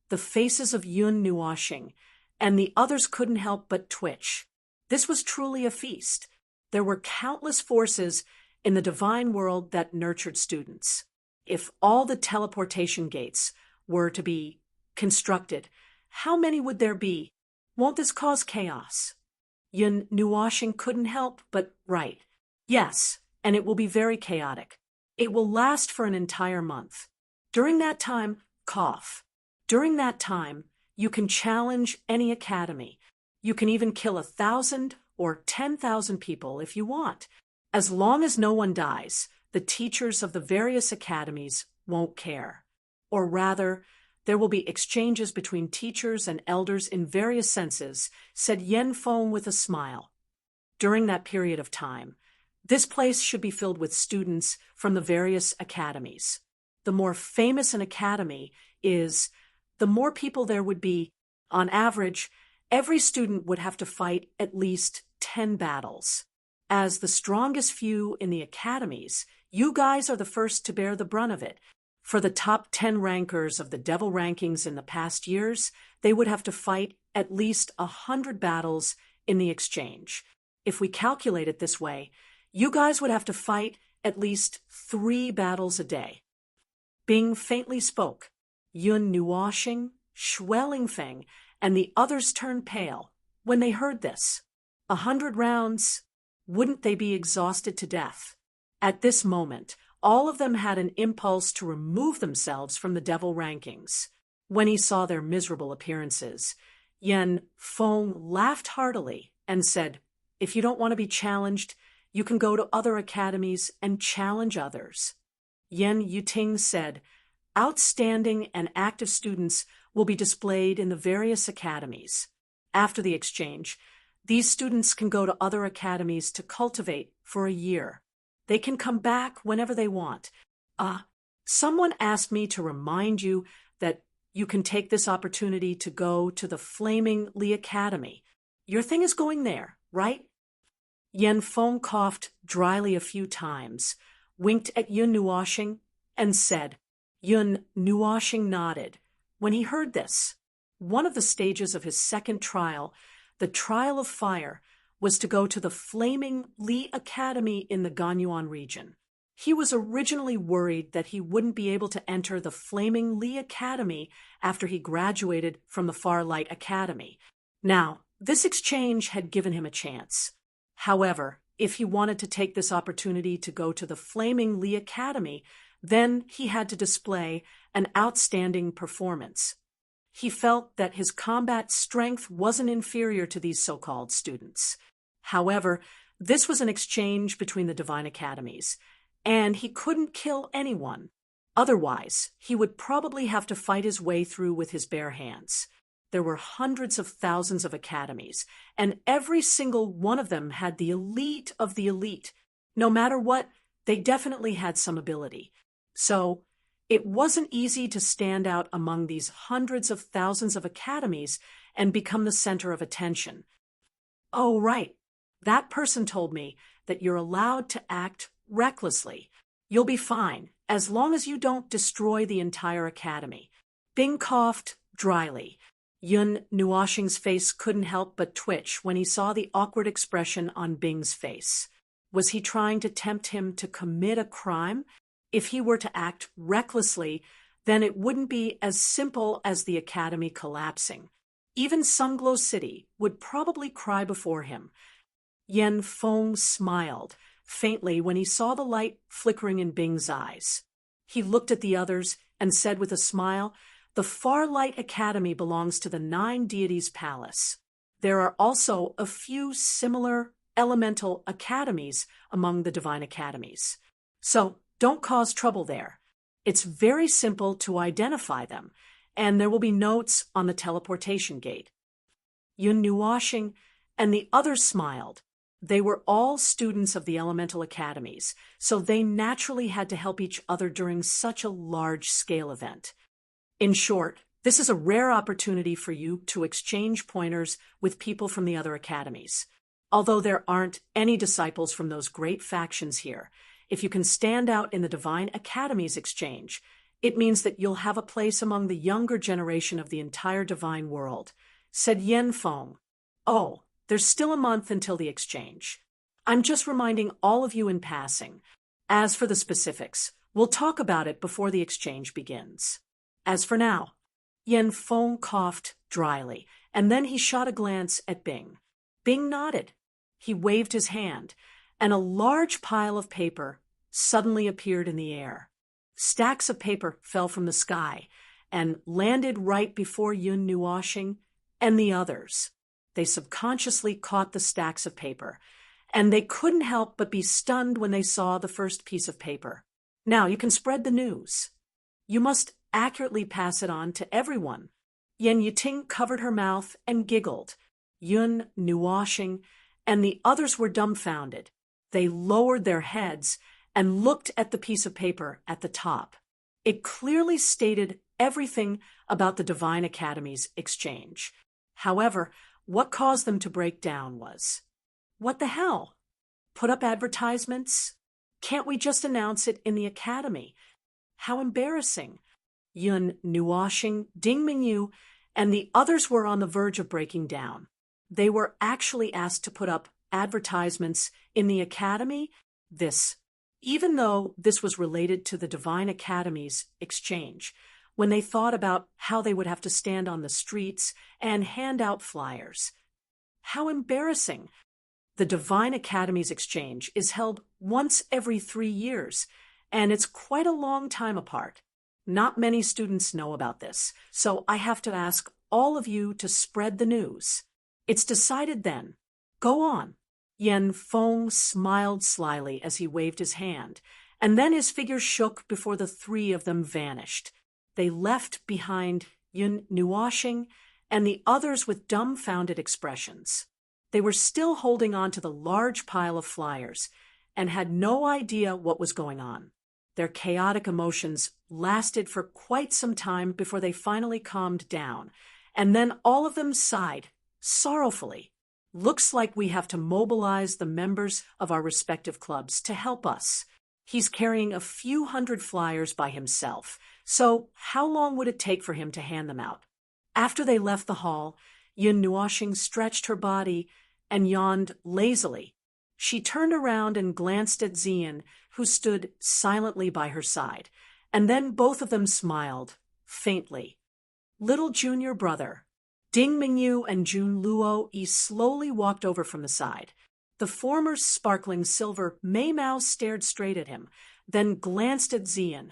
the faces of Yun Nuoxing and the others couldn't help but twitch. This was truly a feast. There were countless forces in the divine world that nurtured students. If all the teleportation gates were to be constructed, how many would there be? Won't this cause chaos? Yun Nuoxing couldn't help but write, "Yes, and it will be very chaotic. It will last for an entire month. During that time, cough. During that time, you can challenge any academy. You can even kill 1,000 or 10,000 people if you want. As long as no one dies, the teachers of the various academies won't care. Or rather, there will be exchanges between teachers and elders in various senses," said Yanfeng with a smile. "During that period of time, this place should be filled with students from the various academies. The more famous an academy is, the more people there would be. On average, every student would have to fight at least 10 battles. As the strongest few in the academies, you guys are the first to bear the brunt of it. For the top 10 rankers of the devil rankings in the past years, they would have to fight at least 100 battles in the exchange. If we calculate it this way, you guys would have to fight at least 3 battles a day." Bing faintly spoke. Yun Nuoxing, Shui Lingfeng, and the others turned pale when they heard this. 100 rounds, wouldn't they be exhausted to death? At this moment, all of them had an impulse to remove themselves from the devil rankings. When he saw their miserable appearances, Yanfeng laughed heartily and said, "If you don't want to be challenged, you can go to other academies and challenge others." Yen Yuting said, "Outstanding and active students will be displayed in the various academies. After the exchange, these students can go to other academies to cultivate for a year. They can come back whenever they want. Someone asked me to remind you that you can take this opportunity to go to the Flaming Lee Academy. Your thing is going there, right? Yen Feng coughed dryly a few times, winked at Yun Nuoshing, and said. Yun Nuoshing nodded. When he heard this, one of the stages of his second trial, the Trial of Fire, was to go to the Flaming Lee Academy in the Ganyuan region. He was originally worried that he wouldn't be able to enter the Flaming Lee Academy after he graduated from the Farlight Academy. Now, this exchange had given him a chance. However, if he wanted to take this opportunity to go to the Flaming Lee Academy, then he had to display an outstanding performance. He felt that his combat strength wasn't inferior to these so-called students. However, this was an exchange between the Divine Academies, and he couldn't kill anyone. Otherwise, he would probably have to fight his way through with his bare hands. There were hundreds of thousands of academies, and every single one of them had the elite of the elite. No matter what, they definitely had some ability. So, it wasn't easy to stand out among these hundreds of thousands of academies and become the center of attention. Oh, right. That person told me that you're allowed to act recklessly. You'll be fine, as long as you don't destroy the entire academy. Bing coughed dryly. Yun Nuoshing's face couldn't help but twitch when he saw the awkward expression on Bing's face. Was he trying to tempt him to commit a crime? If he were to act recklessly, then it wouldn't be as simple as the academy collapsing. Even Sunglow City would probably cry before him. Yen Feng smiled faintly when he saw the light flickering in Bing's eyes. He looked at the others and said with a smile, "The Farlight Academy belongs to the 9 Deities Palace. There are also a few similar elemental academies among the Divine Academies. So, don't cause trouble there. It's very simple to identify them, and there will be notes on the teleportation gate." Yun Nuoshing and the others smiled. They were all students of the elemental academies, so they naturally had to help each other during such a large-scale event. In short, this is a rare opportunity for you to exchange pointers with people from the other academies. Although there aren't any disciples from those great factions here, if you can stand out in the Divine Academy's exchange, it means that you'll have a place among the younger generation of the entire divine world, said Yen Feng. Oh, there's still a month until the exchange. I'm just reminding all of you in passing. As for the specifics, we'll talk about it before the exchange begins. As for now, Yen Feng coughed dryly, and then he shot a glance at Bing. Bing nodded. He waved his hand, and a large pile of paper suddenly appeared in the air. Stacks of paper fell from the sky and landed right before Yun Nuoshing and the others. They subconsciously caught the stacks of paper, and they couldn't help but be stunned when they saw the first piece of paper. Now you can spread the news. You must accurately pass it on to everyone. Yen Yiting covered her mouth and giggled. Yun Nuoshing and the others were dumbfounded. They lowered their heads and looked at the piece of paper at the top. It clearly stated everything about the Divine Academy's exchange. However, what caused them to break down was, what the hell? Put up advertisements? Can't we just announce it in the academy? How embarrassing. Yun Nuoshing, Ding Mingyu, and the others were on the verge of breaking down. They were actually asked to put up advertisements in the academy? Even though this was related to the Divine Academy's exchange, when they thought about how they would have to stand on the streets and hand out flyers. How embarrassing. The Divine Academy's exchange is held once every 3 years, and it's quite a long time apart. Not many students know about this, so I have to ask all of you to spread the news. It's decided then. Go on. Yen Feng smiled slyly as he waved his hand, and then his figure shook before the 3 of them vanished. They left behind Yun Nuoshing and the others with dumbfounded expressions. They were still holding on to the large pile of flyers and had no idea what was going on. Their chaotic emotions lasted for quite some time before they finally calmed down, and then all of them sighed, sorrowfully. Looks like we have to mobilize the members of our respective clubs to help us. He's carrying a few hundred flyers by himself, so how long would it take for him to hand them out? After they left the hall, Yun Nuoxing stretched her body and yawned lazily. She turned around and glanced at Xian, who stood silently by her side, and then both of them smiled, faintly. Little junior brother. Ding Mingyu and Jun Luo slowly walked over from the side. The former's sparkling silver Mei Mao stared straight at him, then glanced at Xian,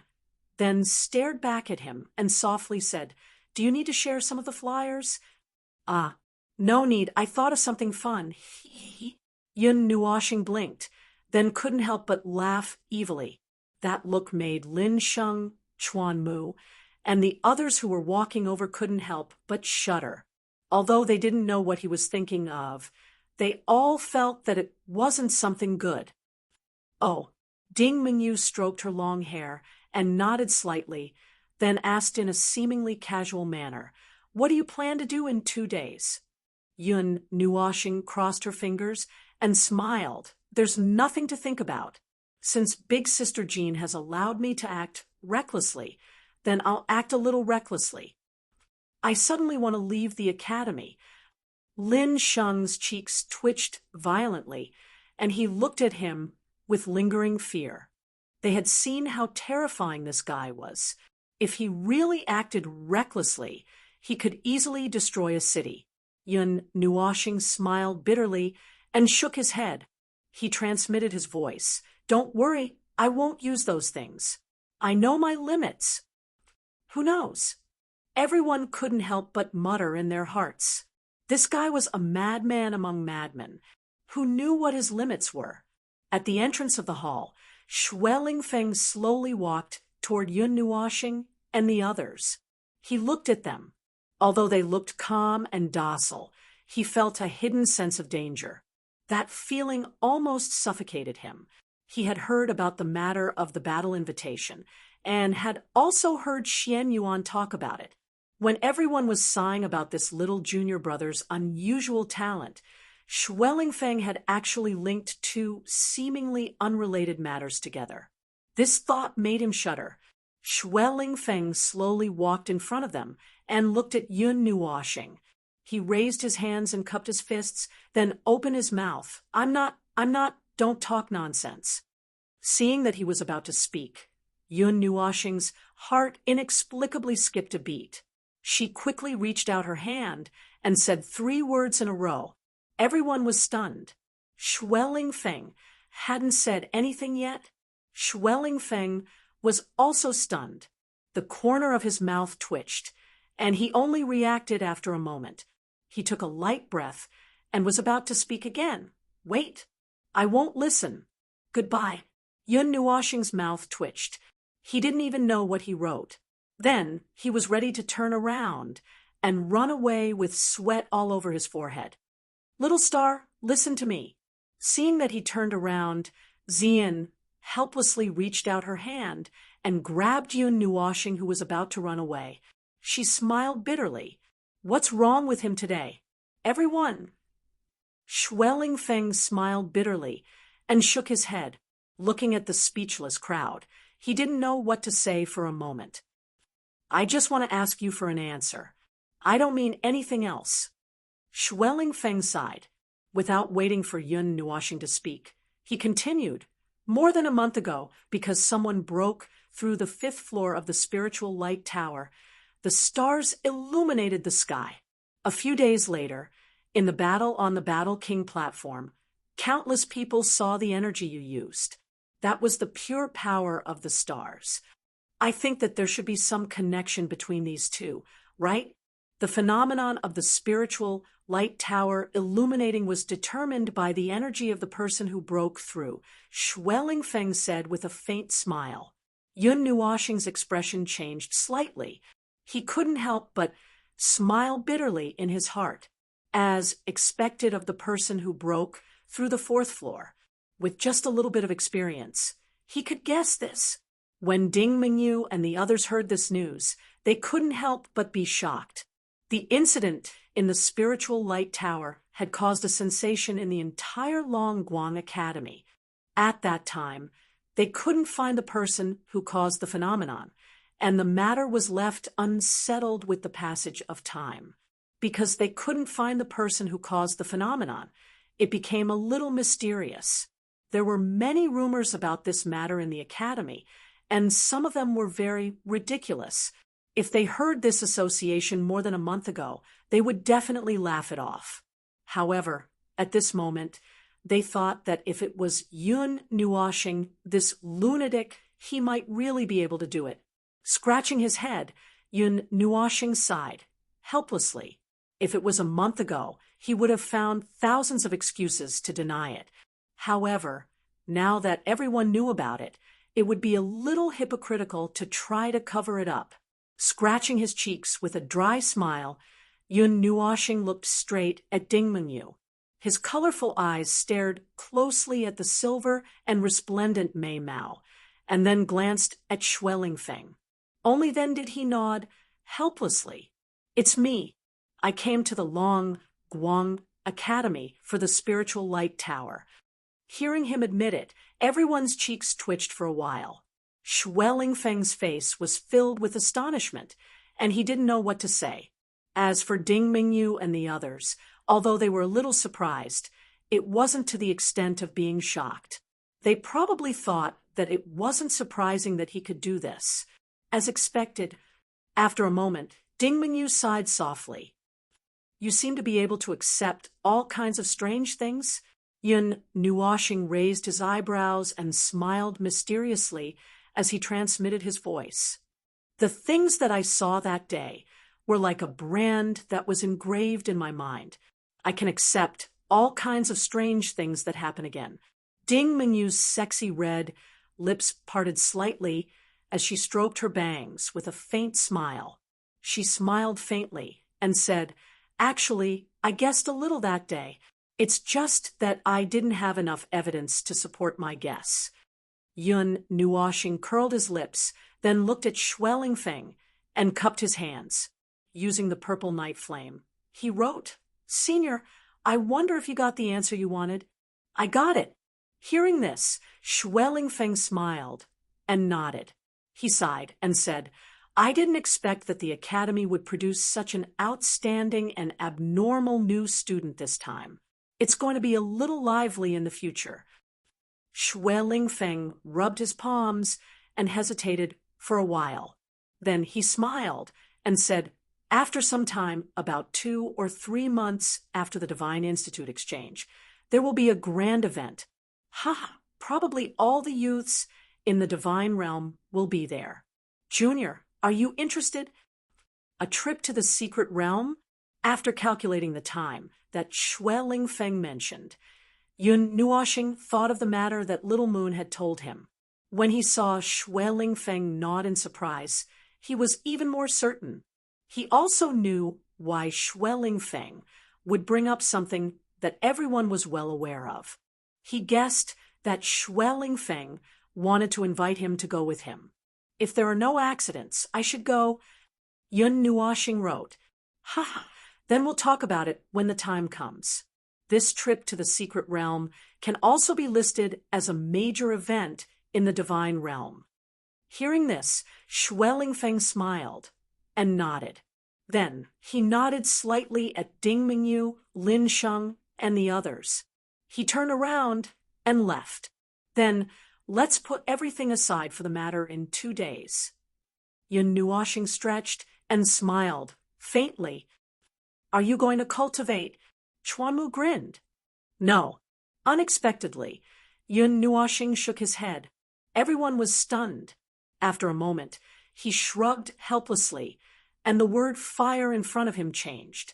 then stared back at him and softly said, "Do you need to share some of the flyers?" "Ah, no need. I thought of something fun." Yun Nuoxing blinked, then couldn't help but laugh evilly. That look made Lin Sheng, Chuan Mu, and the others who were walking over couldn't help but shudder. Although they didn't know what he was thinking of, they all felt that it wasn't something good. "Oh." Ding Mingyu stroked her long hair and nodded slightly, then asked in a seemingly casual manner, "What do you plan to do in 2 days?" Yun Nuoxing crossed her fingers and smiled. "There's nothing to think about. Since Big Sister Jean has allowed me to act recklessly, then I'll act a little recklessly. I suddenly want to leave the academy." Lin Sheng's cheeks twitched violently, and he looked at him with lingering fear. They had seen how terrifying this guy was. If he really acted recklessly, he could easily destroy a city. Yun Nuoxing smiled bitterly and shook his head. He transmitted his voice. "Don't worry, I won't use those things. I know my limits." Who knows? Everyone couldn't help but mutter in their hearts. This guy was a madman among madmen. Who knew what his limits were? At the entrance of the hall, Xue Lingfeng slowly walked toward Yun Nuoxing and the others. He looked at them. Although they looked calm and docile, he felt a hidden sense of danger. That feeling almost suffocated him. He had heard about the matter of the battle invitation, and had also heard Xian Yuan talk about it. When everyone was sighing about this little junior brother's unusual talent, Xue Lingfeng had actually linked two seemingly unrelated matters together. This thought made him shudder. Xue Lingfeng slowly walked in front of them and looked at Yun Nuoxing. He raised his hands and cupped his fists, then opened his mouth. I'm not, don't talk nonsense." Seeing that he was about to speak, Yun Nuoxing's heart inexplicably skipped a beat. She quickly reached out her hand and said 3 words in a row. Everyone was stunned. Xue Lingfeng hadn't said anything yet. Xue Lingfeng was also stunned. The corner of his mouth twitched, and he only reacted after a moment. He took a light breath and was about to speak again. "Wait, I won't listen. Goodbye." Yun Nuoxing's mouth twitched. He didn't even know what he wrote. Then he was ready to turn around and run away with sweat all over his forehead. "Little star, listen to me." Seeing that he turned around, Xian helplessly reached out her hand and grabbed Yun Nuoxing, who was about to run away. She smiled bitterly. "What's wrong with him today?" "Everyone." Xue Lingfeng smiled bitterly and shook his head, looking at the speechless crowd. He didn't know what to say for a moment. "I just want to ask you for an answer. I don't mean anything else." Xue Lingfeng sighed. Without waiting for Yun Nuoxing to speak, he continued. "More than a month ago, because someone broke through the 5th floor of the spiritual light tower, the stars illuminated the sky. A few days later, in the battle on the Battle King platform, countless people saw the energy you used. That was the pure power of the stars. I think that there should be some connection between these two, right? The phenomenon of the spiritual light tower illuminating was determined by the energy of the person who broke through," Xue Lingfeng said with a faint smile. Yun Nuoxing's expression changed slightly. He couldn't help but smile bitterly in his heart, as expected of the person who broke through the 4th floor. With just a little bit of experience, he could guess this. When Ding Mingyu and the others heard this news, they couldn't help but be shocked. The incident in the spiritual light tower had caused a sensation in the entire Longguang Academy. At that time, they couldn't find the person who caused the phenomenon, and the matter was left unsettled with the passage of time. Because they couldn't find the person who caused the phenomenon, it became a little mysterious. There were many rumors about this matter in the academy, and some of them were very ridiculous. If they heard this association more than a month ago, they would definitely laugh it off. However, at this moment, they thought that if it was Yun Nuoshing, this lunatic, he might really be able to do it. Scratching his head, Yun Nuoshing sighed, helplessly. If it was a month ago, he would have found thousands of excuses to deny it. However, now that everyone knew about it, it would be a little hypocritical to try to cover it up. Scratching his cheeks with a dry smile, Yun Nuoshing looked straight at Ding Mingyu. His colorful eyes stared closely at the silver and resplendent Mei Mao, and then glanced at Schwellingfeng. Only then did he nod helplessly. "It's me. I came to the Longguang Academy for the Spiritual Light Tower." Hearing him admit it, everyone's cheeks twitched for a while. Schwellingfeng's face was filled with astonishment, and he didn't know what to say. As for Ding Mingyu and the others, although they were a little surprised, it wasn't to the extent of being shocked. They probably thought that it wasn't surprising that he could do this. As expected, after a moment, Ding Mingyu sighed softly. "You seem to be able to accept all kinds of strange things?" Yun Nuoshing raised his eyebrows and smiled mysteriously as he transmitted his voice. "The things that I saw that day were like a brand that was engraved in my mind. I can accept all kinds of strange things that happen again." Ding Mingyu's sexy red lips parted slightly as she stroked her bangs with a faint smile. She smiled faintly and said, "Actually, I guessed a little that day. It's just that I didn't have enough evidence to support my guess." Yun Nuoshing curled his lips, then looked at Schwellingfeng and cupped his hands. Using the purple night flame, he wrote, "Senior, I wonder if you got the answer you wanted." "I got it." Hearing this, Schwellingfeng smiled and nodded. He sighed and said, "I didn't expect that the academy would produce such an outstanding and abnormal new student this time. It's going to be a little lively in the future." Schwellingfeng rubbed his palms and hesitated for a while. Then he smiled and said, "After some time, about 2 or 3 months after the Divine Institute exchange, there will be a grand event. Probably all the youths in the Divine Realm will be there. Junior, are you interested?" A trip to the secret realm? After calculating the time that Schwellingfeng mentioned, Yun Nuoshing thought of the matter that Little Moon had told him. When he saw Schwellingfeng nod in surprise, he was even more certain. He also knew why Schwellingfeng would bring up something that everyone was well aware of. He guessed that Schwellingfeng wanted to invite him to go with him. "If there are no accidents, I should go," Yun Nuoshing wrote. Then we'll talk about it when the time comes." This trip to the secret realm can also be listed as a major event in the divine realm. Hearing this, Schwellingfeng smiled and nodded. Then he nodded slightly at Ding Mingyu, Lin Sheng, and the others. He turned around and left. "Then let's put everything aside for the matter in 2 days." Yun Nuoshing stretched and smiled faintly. "Are you going to cultivate?" Chuanmu grinned. "No." Unexpectedly, Yun Nuoshing shook his head. Everyone was stunned. After a moment, he shrugged helplessly, and the word fire in front of him changed.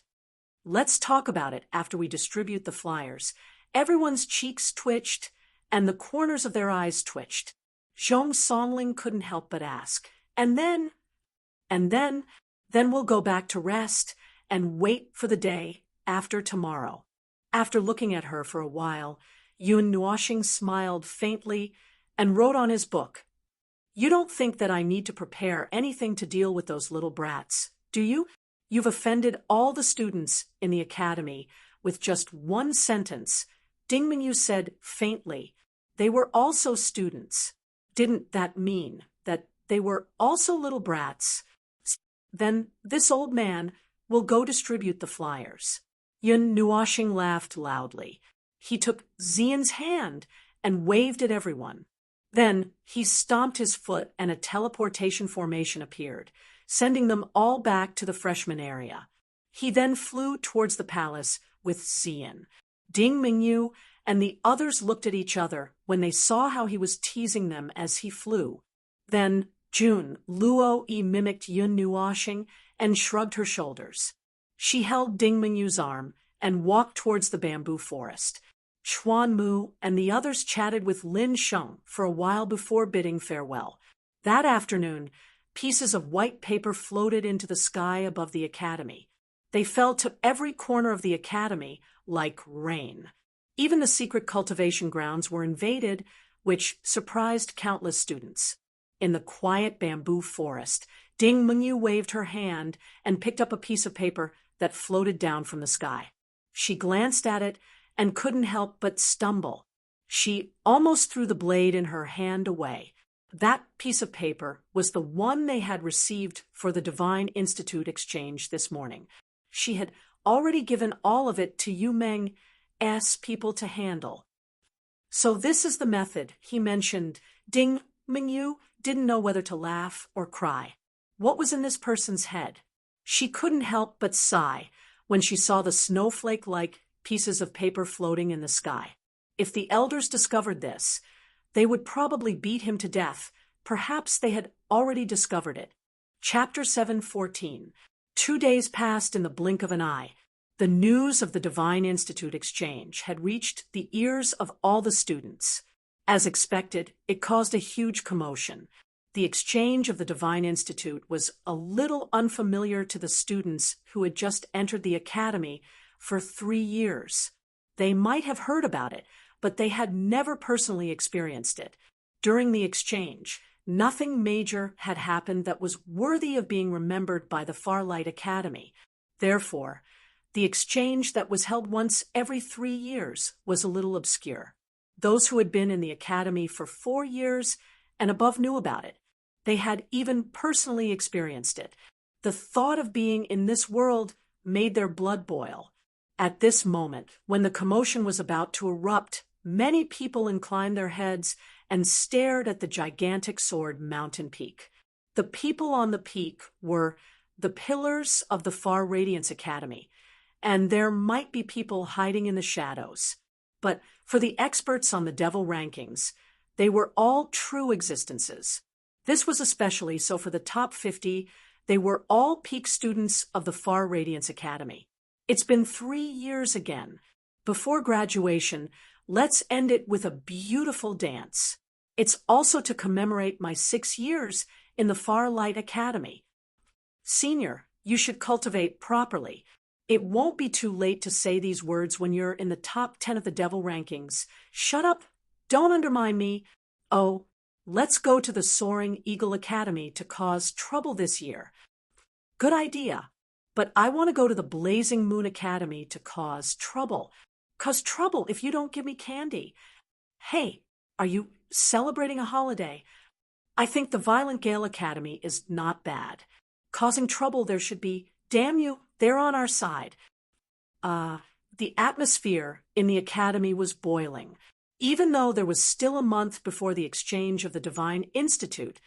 "Let's talk about it after we distribute the flyers." Everyone's cheeks twitched, and the corners of their eyes twitched. Zhong Songling couldn't help but ask, "And then?" Then we'll go back to rest and wait for the day after tomorrow." After looking at her for a while, Yun Nuoshing smiled faintly and wrote on his book, You don't think that I need to prepare anything to deal with those little brats, do you? You've offended all the students in the academy with just one sentence. Ding Mingyu said faintly. They were also students. Didn't that mean that they were also little brats? Then this old man will go distribute the flyers. Yun Nuoshing laughed loudly. He took Xian's hand and waved at everyone. Then he stomped his foot and a teleportation formation appeared, sending them all back to the freshman area. He then flew towards the palace with Xian. Ding Mingyu and the others looked at each other when they saw how he was teasing them as he flew. Then Jun Luo Yi mimicked Yun Nuoshing and shrugged her shoulders. She held Ding Mingyu's arm and walked towards the bamboo forest. Xuan Mu and the others chatted with Lin Sheng for a while before bidding farewell. That afternoon, pieces of white paper floated into the sky above the academy. They fell to every corner of the academy like rain. Even the secret cultivation grounds were invaded, which surprised countless students. In the quiet bamboo forest, Ding Mingyu waved her hand and picked up a piece of paper that floated down from the sky. She glanced at it and couldn't help but stumble. She almost threw the blade in her hand away. That piece of paper was the one they had received for the Divine Institute exchange this morning. She had already given all of it to Yu Meng's people to handle. So this is the method, he mentioned. Ding Mingyu didn't know whether to laugh or cry. What was in this person's head? She couldn't help but sigh when she saw the snowflake-like pieces of paper floating in the sky. If the elders discovered this, they would probably beat him to death. Perhaps they had already discovered it. Chapter 7:14. 2 days passed in the blink of an eye. The news of the Divine Institute exchange had reached the ears of all the students. As expected, it caused a huge commotion. The exchange of the Divine Institute was a little unfamiliar to the students who had just entered the academy for 3 years. They might have heard about it, but they had never personally experienced it. During the exchange, nothing major had happened that was worthy of being remembered by the Farlight Academy. Therefore, the exchange that was held once every 3 years was a little obscure. Those who had been in the academy for 4 years and above knew about it. They had even personally experienced it. The thought of being in this world made their blood boil. At this moment, when the commotion was about to erupt, many people inclined their heads and stared at the gigantic sword mountain peak. The people on the peak were the pillars of the Far Radiance Academy, and there might be people hiding in the shadows. But for the experts on the Devil rankings, they were all true existences. This was especially so for the top 50. They were all peak students of the Far Radiance Academy. It's been 3 years again. Before graduation, let's end it with a beautiful dance. It's also to commemorate my 6 years in the Farlight Academy. Senior, you should cultivate properly. It won't be too late to say these words when you're in the top 10 of the Devil rankings. Shut up! Don't undermine me. Oh, let's go to the Soaring Eagle Academy to cause trouble this year. Good idea. But I want to go to the Blazing Moon Academy to cause trouble. Cause trouble if you don't give me candy. Hey, are you celebrating a holiday? I think the Violent Gale Academy is not bad. Causing trouble there should be. Damn you, they're on our side. The atmosphere in the academy was boiling. Even though there was still a month before the exchange of the Divine Institute,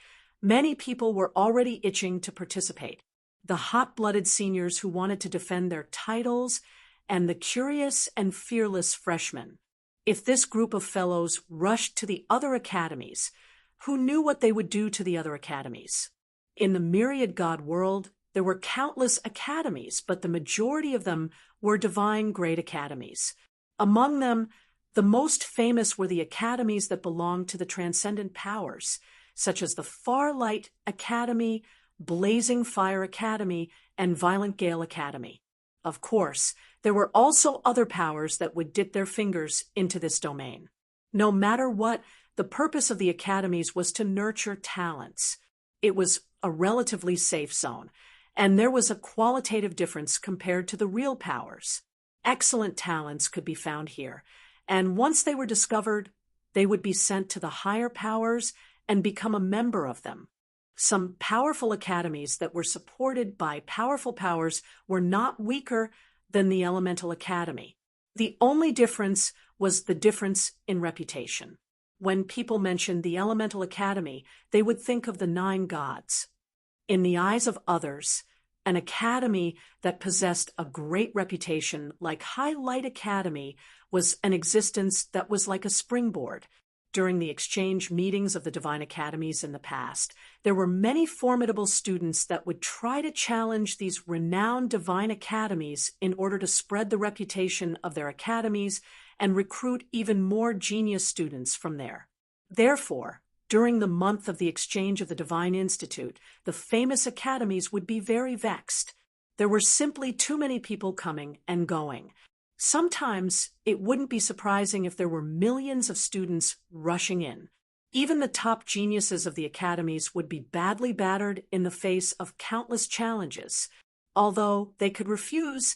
many people were already itching to participate. The hot-blooded seniors who wanted to defend their titles, and the curious and fearless freshmen. If this group of fellows rushed to the other academies, who knew what they would do to the other academies? In the myriad god world, there were countless academies, but the majority of them were divine grade academies. Among them, the most famous were the academies that belonged to the transcendent powers, such as the Farlight Academy, Blazing Fire Academy, and Violent Gale Academy. Of course, there were also other powers that would dip their fingers into this domain. No matter what, The purpose of the academies was to nurture talents. It was a relatively safe zone, and there was a qualitative difference compared to the real powers. Excellent talents could be found here, and once they were discovered, they would be sent to the higher powers and become a member of them. Some powerful academies that were supported by powerful powers were not weaker than the Elemental Academy. The only difference was the difference in reputation. When people mentioned the Elemental Academy, they would think of the 9 gods. In the eyes of others, an academy that possessed a great reputation like High Light Academy was an existence that was like a springboard. During the exchange meetings of the Divine Academies in the past, there were many formidable students that would try to challenge these renowned Divine Academies in order to spread the reputation of their academies and recruit even more genius students from there. Therefore, during the month of the exchange of the Divine Institute, the famous academies would be very vexed. There were simply too many people coming and going. Sometimes it wouldn't be surprising if there were millions of students rushing in. Even the top geniuses of the academies would be badly battered in the face of countless challenges. Although they could refuse,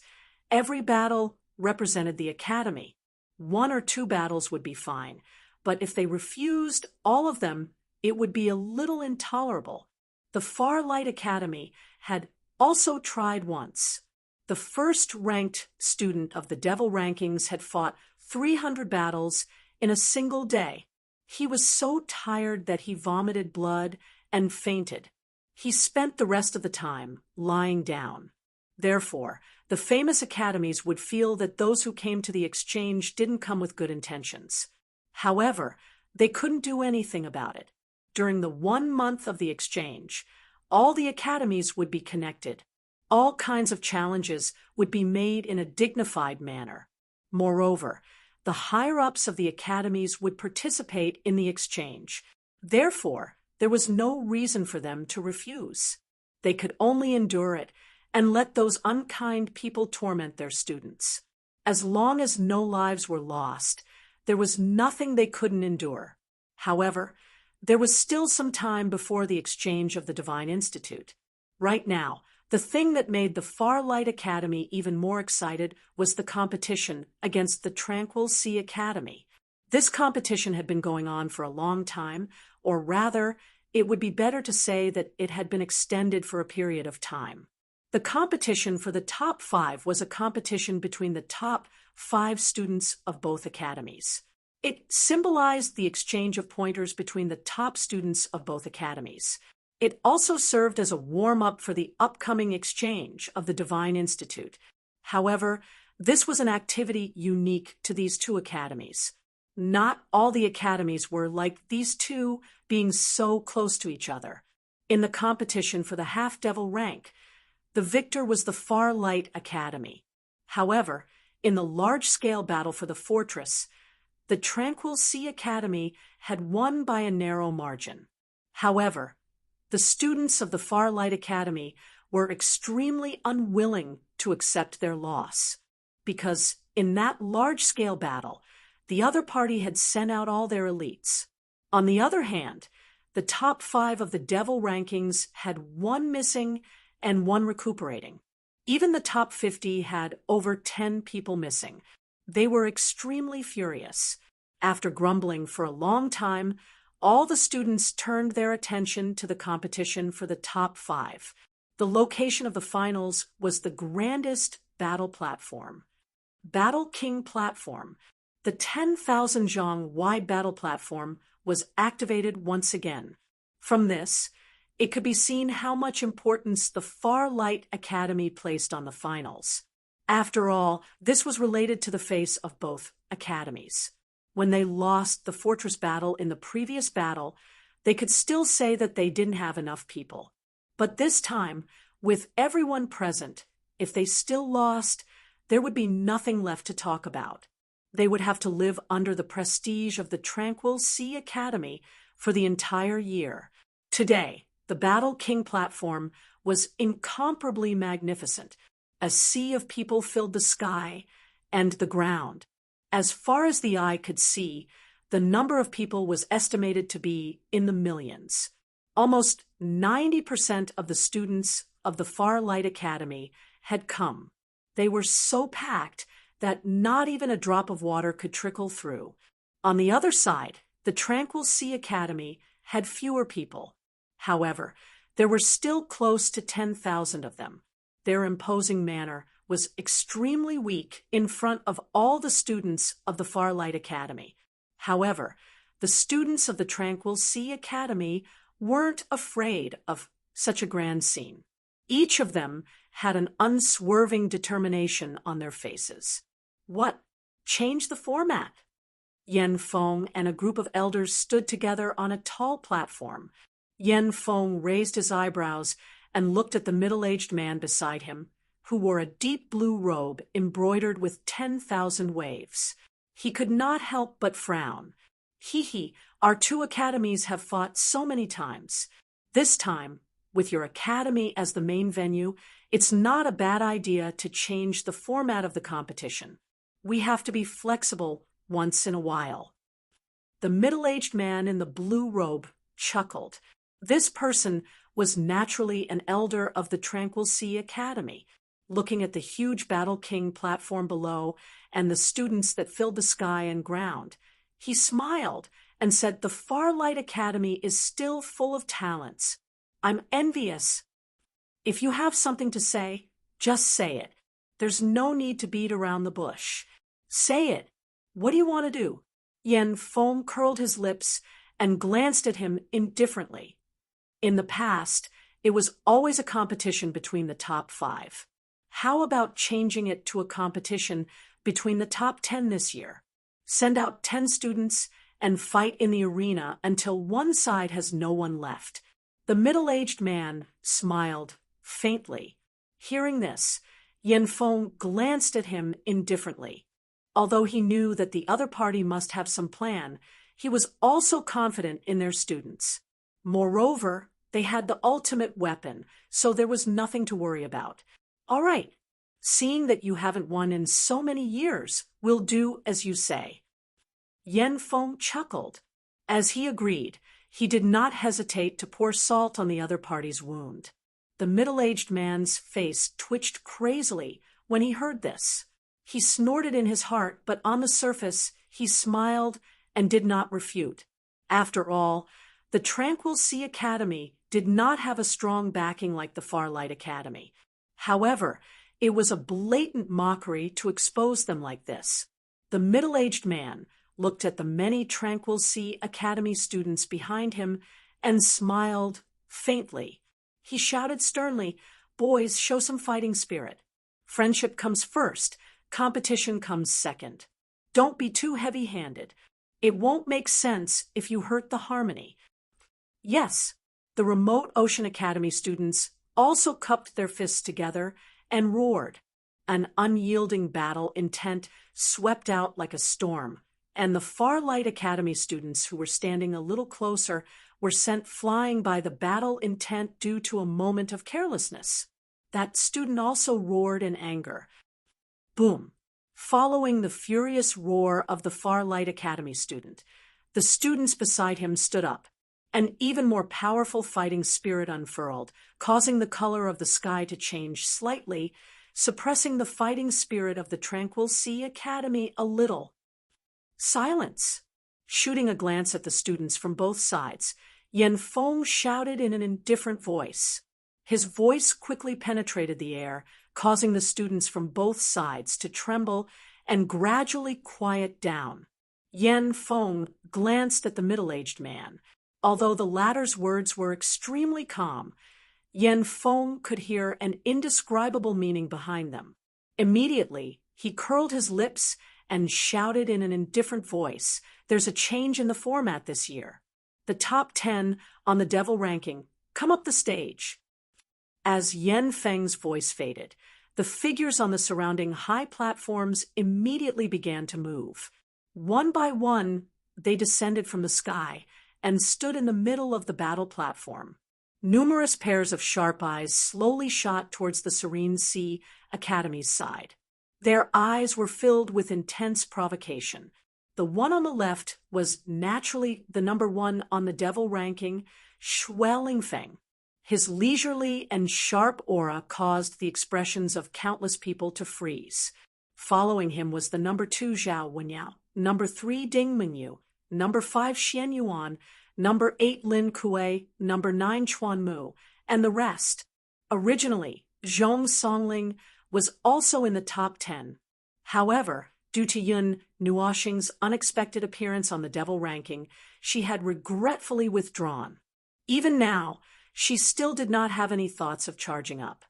every battle represented the academy. 1 or 2 battles would be fine, but if they refused all of them, it would be a little intolerable. The Far Light Academy had also tried once. The first-ranked student of the Devil rankings had fought 300 battles in a single day. He was so tired that he vomited blood and fainted. He spent the rest of the time lying down. Therefore, the famous academies would feel that those who came to the exchange didn't come with good intentions. However, they couldn't do anything about it. During the 1 month of the exchange, all the academies would be connected. All kinds of challenges would be made in a dignified manner. Moreover, the higher-ups of the academies would participate in the exchange. Therefore, there was no reason for them to refuse. They could only endure it and let those unkind people torment their students. As long as no lives were lost, there was nothing they couldn't endure. However, there was still some time before the exchange of the Divine Institute. Right now, the thing that made the Far Light Academy even more excited was the competition against the Tranquil Sea Academy. This competition had been going on for a long time, or rather, it would be better to say that it had been extended for a period of time. The competition for the top 5 was a competition between the top 5 students of both academies. It symbolized the exchange of pointers between the top students of both academies. It also served as a warm-up for the upcoming exchange of the Divine Institute. However, this was an activity unique to these 2 academies. Not all the academies were like these 2 being so close to each other. In the competition for the half-devil rank, the victor was the Far Light Academy. However, in the large-scale battle for the fortress, the Tranquil Sea Academy had won by a narrow margin. However, the students of the Far Light Academy were extremely unwilling to accept their loss, because in that large-scale battle, the other party had sent out all their elites. On the other hand, the top 5 of the Devil rankings had 1 missing and 1 recuperating. Even the top 50 had over 10 people missing. They were extremely furious. After grumbling for a long time, all the students turned their attention to the competition for the top 5. The location of the finals was the grandest battle platform. Battle King Platform. The 10,000 zhang wide battle platform was activated once again. From this, it could be seen how much importance the Far Light Academy placed on the finals. After all, this was related to the face of both academies. When they lost the fortress battle in the previous battle, they could still say that they didn't have enough people. But this time, with everyone present, if they still lost, there would be nothing left to talk about. They would have to live under the prestige of the Tranquil Sea Academy for the entire year. Today, the Battle King platform was incomparably magnificent. A sea of people filled the sky and the ground. As far as the eye could see, the The number of people was estimated to be in the millions. Almost 90% of the students of the Farlight Academy had come. They were so packed that not even a drop of water could trickle through. On the other side, the Tranquil Sea Academy had fewer people. However, there were still close to 10,000 of them. Their imposing manner was extremely weak in front of all the students of the Farlight Academy. However, the students of the Tranquil Sea Academy weren't afraid of such a grand scene. Each of them had an unswerving determination on their faces. What? Change the format. Yen Feng and a group of elders stood together on a tall platform. Yen Feng raised his eyebrows and looked at the middle-aged man beside him, who wore a deep blue robe embroidered with 10,000 waves. He could not help but frown. Hee, our two academies have fought so many times. This time, with your academy as the main venue, it's not a bad idea to change the format of the competition. We have to be flexible once in a while. The middle-aged man in the blue robe chuckled. This person was naturally an elder of the Tranquil Sea Academy. Looking at the huge Battle King platform below and the students that filled the sky and ground, he smiled and said, "The Farlight Academy is still full of talents. I'm envious. If you have something to say, just say it. There's no need to beat around the bush. Say it. What do you want to do?" Yen Feng curled his lips and glanced at him indifferently. In the past, it was always a competition between the top 5. How about changing it to a competition between the top 10 this year? Send out 10 students and fight in the arena until one side has no one left. The middle-aged man smiled faintly. Hearing this, Yen Feng glanced at him indifferently. Although he knew that the other party must have some plan, he was also confident in their students. Moreover, they had the ultimate weapon, so there was nothing to worry about. All right, seeing that you haven't won in so many years, we'll do as you say. Yen Feng chuckled. As he agreed, he did not hesitate to pour salt on the other party's wound. The middle-aged man's face twitched crazily when he heard this. He snorted in his heart, but on the surface, he smiled and did not refute. After all, the Tranquil Sea Academy did not have a strong backing like the Farlight Academy. However, it was a blatant mockery to expose them like this. The middle-aged man looked at the many Tranquil Sea Academy students behind him and smiled faintly. He shouted sternly, "Boys, show some fighting spirit. Friendship comes first. Competition comes second. Don't be too heavy-handed. It won't make sense if you hurt the harmony." Yes, the remote Ocean Academy students also cupped their fists together and roared. An unyielding battle intent swept out like a storm, and the Farlight Academy students who were standing a little closer were sent flying by the battle intent due to a moment of carelessness. That student also roared in anger. Boom! Following the furious roar of the Farlight Academy student, the students beside him stood up. An even more powerful fighting spirit unfurled, causing the color of the sky to change slightly, suppressing the fighting spirit of the Tranquil Sea Academy a little. Silence! Shooting a glance at the students from both sides, Yen Feng shouted in an indifferent voice. His voice quickly penetrated the air, causing the students from both sides to tremble and gradually quiet down. Yen Feng glanced at the middle-aged man. Although the latter's words were extremely calm, Yen Feng could hear an indescribable meaning behind them. Immediately, he curled his lips and shouted in an indifferent voice, "There's a change in the format this year. The top 10 on the Devil ranking, come up the stage." As Yen Feng's voice faded, the figures on the surrounding high platforms immediately began to move. One by one, they descended from the sky and stood in the middle of the battle platform. Numerous pairs of sharp eyes slowly shot towards the Serene Sea Academy's side. Their eyes were filled with intense provocation. The one on the left was naturally the number one on the devil ranking, Schwellingfeng. His leisurely and sharp aura caused the expressions of countless people to freeze. Following him was the number 2 Zhao Wenyao, number 3 Ding Mingyu, number 5 Xian Yuan, number 8 Lin Kuei, number 9 Chuan Mu, and the rest. Originally, Zhong Songling was also in the top 10. However, due to Yun Nuoxing's unexpected appearance on the devil ranking, she had regretfully withdrawn. Even now, she still did not have any thoughts of charging up.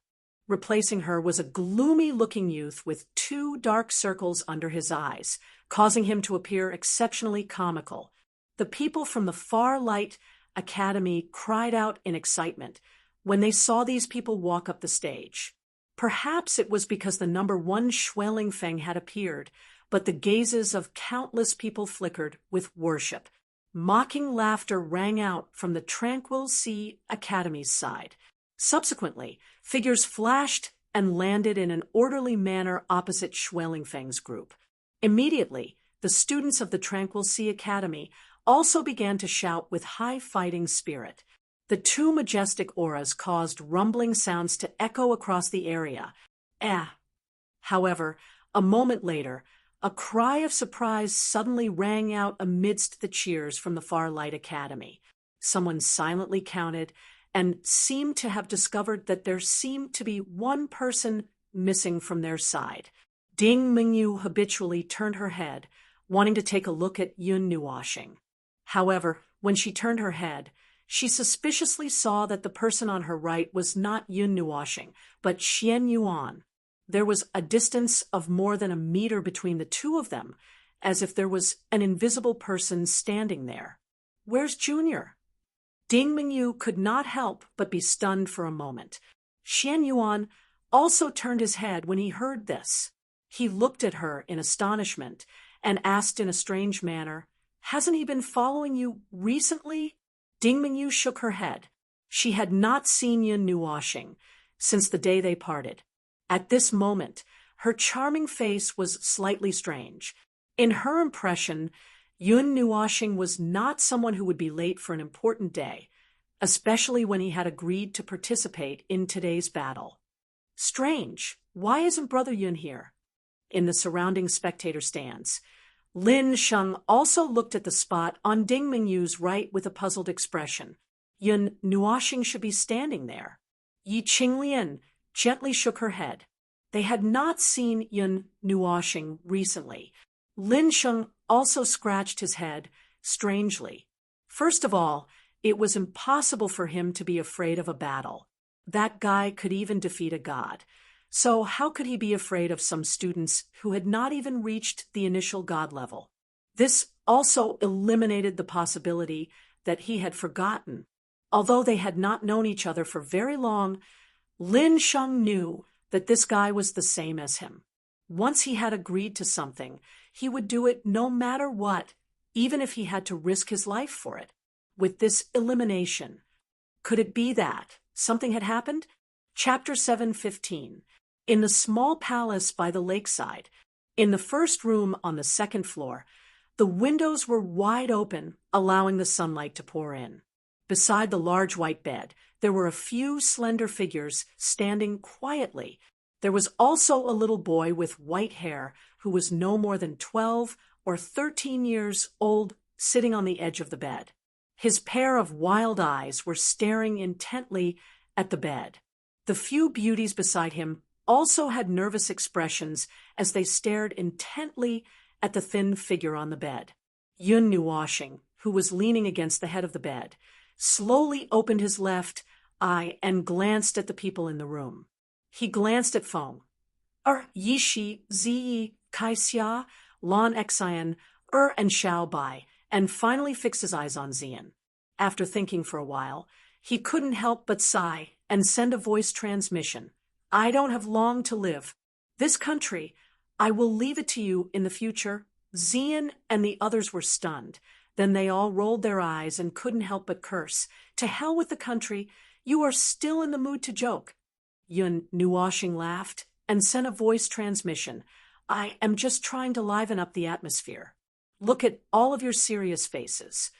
Replacing her was a gloomy-looking youth with 2 dark circles under his eyes, causing him to appear exceptionally comical. The people from the Far Light Academy cried out in excitement when they saw these people walk up the stage. Perhaps it was because the number 1 Schwellingfeng had appeared, but the gazes of countless people flickered with worship. Mocking laughter rang out from the Tranquil Sea Academy's side. Subsequently, figures flashed and landed in an orderly manner opposite Schwellingfeng's group. Immediately, the students of the Tranquil Sea Academy also began to shout with high fighting spirit. The 2 majestic auras caused rumbling sounds to echo across the area. However, a moment later, a cry of surprise suddenly rang out amidst the cheers from the Far Light Academy. Someone silently counted and seemed to have discovered that there seemed to be one person missing from their side. Ding Mingyu habitually turned her head, wanting to take a look at Yun Nuoxing. However, when she turned her head, she suspiciously saw that the person on her right was not Yun Nuoxing, but Xian Yuan. There was a distance of more than a meter between the two of them, as if there was an invisible person standing there. Where's Junior? Ding Mingyu could not help but be stunned for a moment. Xian Yuan also turned his head when he heard this. He looked at her in astonishment and asked in a strange manner, "Hasn't he been following you recently?" Ding Mingyu shook her head. She had not seen Yun Nuoxing since the day they parted. At this moment, her charming face was slightly strange. In her impression, Yun Nuoxing was not someone who would be late for an important day, especially when he had agreed to participate in today's battle. Strange, why isn't Brother Yun here? In the surrounding spectator stands, Lin Sheng also looked at the spot on Ding Mingyu's right with a puzzled expression. Yun Nuoxing should be standing there. Yi Qinglian gently shook her head. They had not seen Yun Nuoxing recently. Lin Sheng also scratched his head, strangely. First of all, it was impossible for him to be afraid of a battle. That guy could even defeat a god. So how could he be afraid of some students who had not even reached the initial god level? This also eliminated the possibility that he had forgotten. Although they had not known each other for very long, Lin Sheng knew that this guy was the same as him. Once he had agreed to something, he would do it no matter what, even if he had to risk his life for it. With this elimination, could it be that something had happened? Chapter 7:15. In the small palace by the lakeside, in the first room on the second floor, the windows were wide open, allowing the sunlight to pour in. Beside the large white bed, there were a few slender figures standing quietly. There was also a little boy with white hair who was no more than 12 or 13 years old, sitting on the edge of the bed. His pair of wild eyes were staring intently at the bed. The few beauties beside him also had nervous expressions as they stared intently at the thin figure on the bed. Yun Nuoxing, who was leaning against the head of the bed, slowly opened his left eye and glanced at the people in the room. He glanced at Feng, Yishi, Ziyi, Kaixia, Lan Xian, and Xiao Bai, and finally fixed his eyes on Xian. After thinking for a while, he couldn't help but sigh and send a voice transmission. "I don't have long to live. This country, I will leave it to you in the future." Xian and the others were stunned. Then they all rolled their eyes and couldn't help but curse. "To hell with the country, you are still in the mood to joke." Yun Nuoxing laughed and sent a voice transmission. "I am just trying to liven up the atmosphere." Look at all of your serious faces."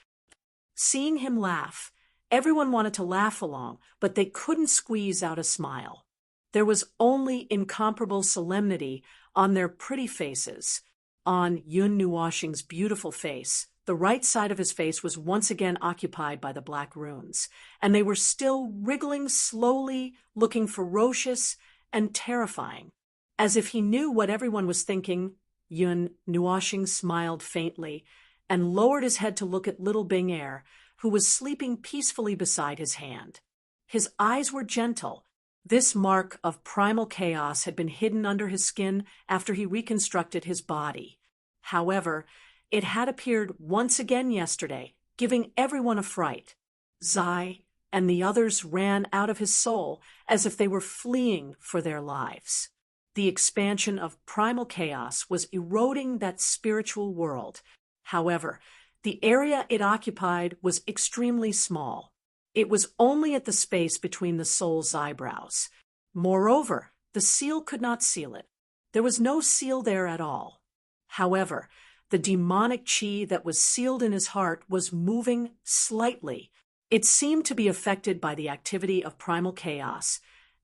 Seeing him laugh, everyone wanted to laugh along, but they couldn't squeeze out a smile. There was only incomparable solemnity on their pretty faces. On Yun Nuoshing's beautiful face, the right side of his face was once again occupied by the black runes, and they were still wriggling slowly, looking ferocious and terrifying. As if he knew what everyone was thinking, Yun Nuoshing smiled faintly and lowered his head to look at little Bing Er, who was sleeping peacefully beside his hand. His eyes were gentle. This mark of primal chaos had been hidden under his skin after he reconstructed his body. However, it had appeared once again yesterday, giving everyone a fright. Zai and the others ran out of his soul as if they were fleeing for their lives. The expansion of primal chaos was eroding that spiritual world. However, the area it occupied was extremely small. It was only at the space between the soul's eyebrows. Moreover, the seal could not seal it. There was no seal there at all. However, the demonic chi that was sealed in his heart was moving slightly. It seemed to be affected by the activity of primal chaos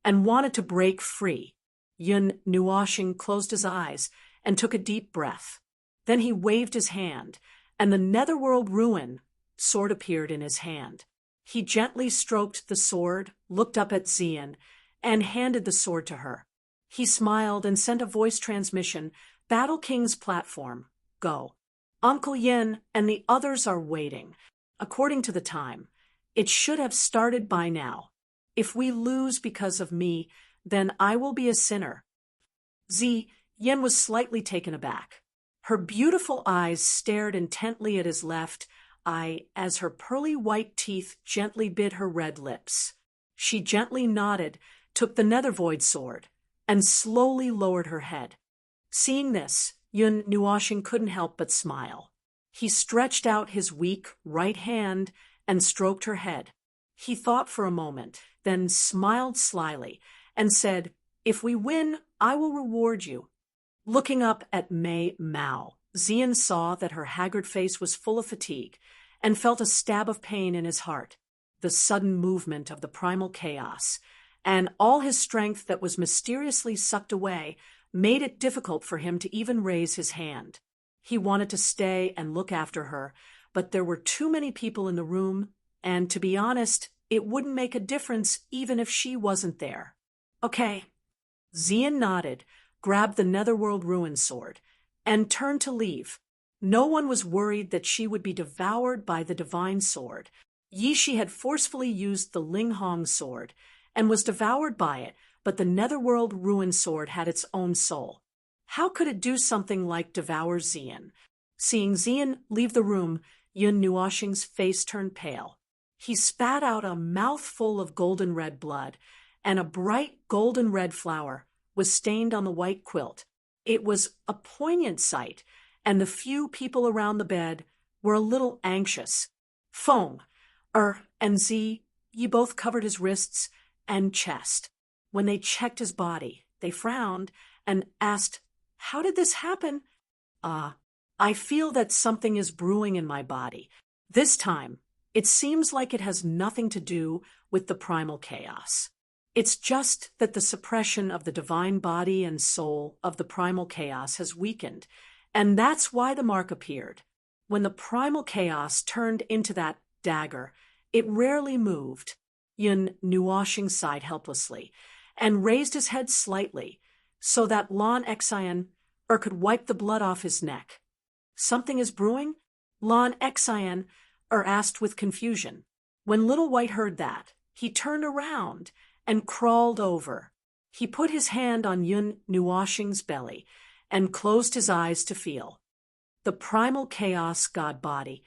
and wanted to break free. Yun Nuoshing closed his eyes and took a deep breath. Then he waved his hand, and the netherworld ruin sword appeared in his hand. He gently stroked the sword, looked up at Xian, and handed the sword to her. He smiled and sent a voice transmission, "Battle King's platform. Go. Uncle Yin and the others are waiting. According to the time, it should have started by now. If we lose because of me, then I will be a sinner." Yin was slightly taken aback. Her beautiful eyes stared intently at his left eye as her pearly white teeth gently bit her red lips. She gently nodded, took the nether void sword, and slowly lowered her head. Seeing this, Yun Nuoshing couldn't help but smile. He stretched out his weak right hand and stroked her head. He thought for a moment, then smiled slyly and said, "If we win, I will reward you." Looking up at Mei Mao, Xian saw that her haggard face was full of fatigue and felt a stab of pain in his heart. The sudden movement of the primal chaos and all his strength that was mysteriously sucked away made it difficult for him to even raise his hand. He wanted to stay and look after her, but there were too many people in the room, and to be honest, it wouldn't make a difference even if she wasn't there. "Okay." Xian nodded, grabbed the netherworld ruin sword, and turned to leave. No one was worried that she would be devoured by the divine sword. Yi Shi had forcefully used the Ling Hong sword and was devoured by it, but the netherworld ruin sword had its own soul. How could it do something like devour Xian? Seeing Xian leave the room, Yun Nuoshing's face turned pale. He spat out a mouthful of golden red blood, and a bright golden red flower was stained on the white quilt. It was a poignant sight, and the few people around the bed were a little anxious. Feng, and Yi both covered his wrists and chest. When they checked his body, they frowned and asked, "How did this happen?" I feel that something is brewing in my body. This time, it seems like it has nothing to do with the primal chaos. It's just that the suppression of the divine body and soul of the primal chaos has weakened, and that's why the mark appeared. When the primal chaos turned into that dagger, it rarely moved. Yun Nuoshing sighed helplessly and raised his head slightly so that Lan Xian could wipe the blood off his neck. "Something is brewing?" Lan Xian asked with confusion. When Little White heard that, he turned around and crawled over. He put his hand on Yun Nuoshing's belly and closed his eyes to feel. The primal chaos god body,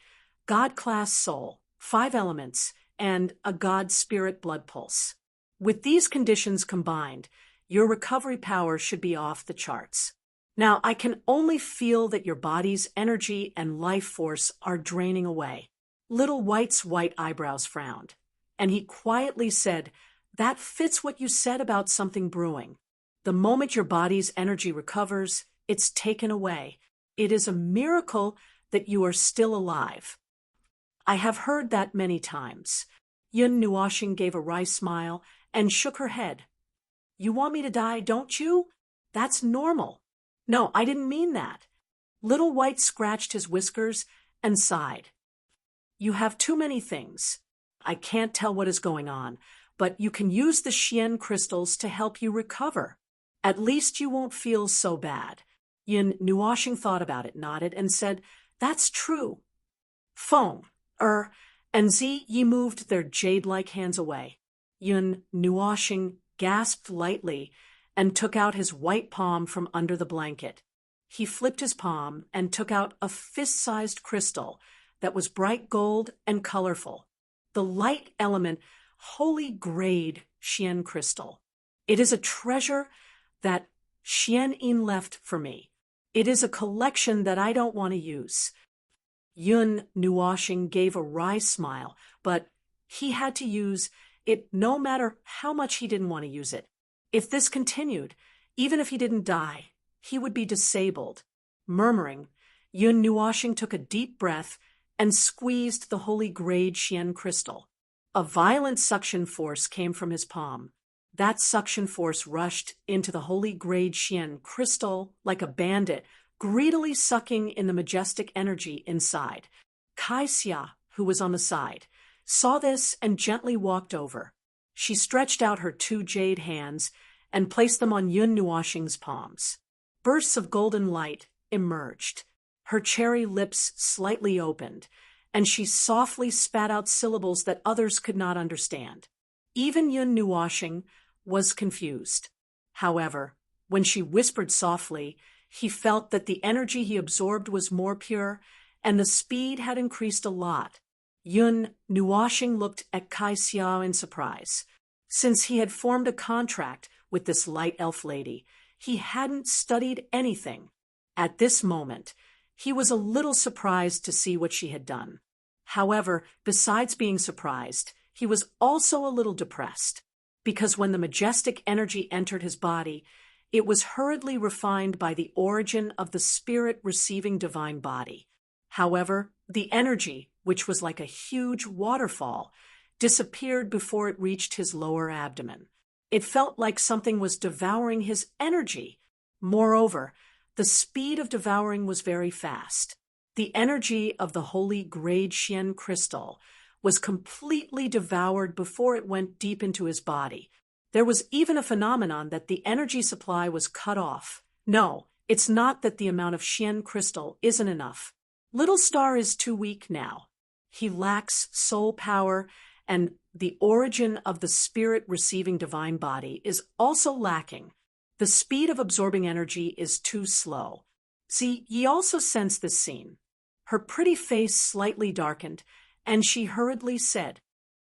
god-class soul, 5 elements, and a god spirit blood pulse. With these conditions combined, your recovery power should be off the charts. Now, I can only feel that your body's energy and life force are draining away. Little White's white eyebrows frowned, and he quietly said, "That fits what you said about something brewing. The moment your body's energy recovers, it's taken away. It is a miracle that you are still alive." "I have heard that many times." Yun Nuoxing gave a wry smile and shook her head. "You want me to die, don't you? That's normal." "No, I didn't mean that." Little White scratched his whiskers and sighed. "You have too many things. I can't tell what is going on, but you can use the Xian crystals to help you recover. At least you won't feel so bad." Yin Nuoxing thought about it, nodded, and said, "That's true." "Feng, and Zi Yi moved their jade-like hands away. Yun Nuoxing gasped lightly and took out his white palm from under the blanket. He flipped his palm and took out a fist-sized crystal that was bright gold and colorful. The light element, holy grade Xian crystal. "It is a treasure that Xian Yin left for me. It is a collection that I don't want to use." Yun Nuoxing gave a wry smile, but he had to use it no matter how much he didn't want to use it. If this continued, even if he didn't die, he would be disabled. Murmuring, Yun Nuoxing took a deep breath and squeezed the holy grade Xian crystal. A violent suction force came from his palm. That suction force rushed into the holy grade Xian crystal like a bandit, greedily sucking in the majestic energy inside. Kai Xia, who was on the side, saw this and gently walked over. She stretched out her two jade hands and placed them on Yun Nuoxing's palms. Bursts of golden light emerged. Her cherry lips slightly opened, and she softly spat out syllables that others could not understand. Even Yun Nuoxing was confused. However, when she whispered softly, he felt that the energy he absorbed was more pure, and the speed had increased a lot. Yun Nuoxing looked at Kai Xiao in surprise. Since he had formed a contract with this light elf lady, he hadn't studied anything. At this moment, he was a little surprised to see what she had done. However, besides being surprised, he was also a little depressed, because when the majestic energy entered his body, it was hurriedly refined by the origin of the spirit receiving divine body. However, the energy, which was like a huge waterfall, disappeared before it reached his lower abdomen. It felt like something was devouring his energy. Moreover, the speed of devouring was very fast. The energy of the holy grade Xian crystal was completely devoured before it went deep into his body. There was even a phenomenon that the energy supply was cut off. No, it's not that the amount of Xian crystal isn't enough. Little Star is too weak now. He lacks soul power, and the origin of the spirit receiving divine body is also lacking. The speed of absorbing energy is too slow. See, ye also sense this scene. Her pretty face slightly darkened, and she hurriedly said,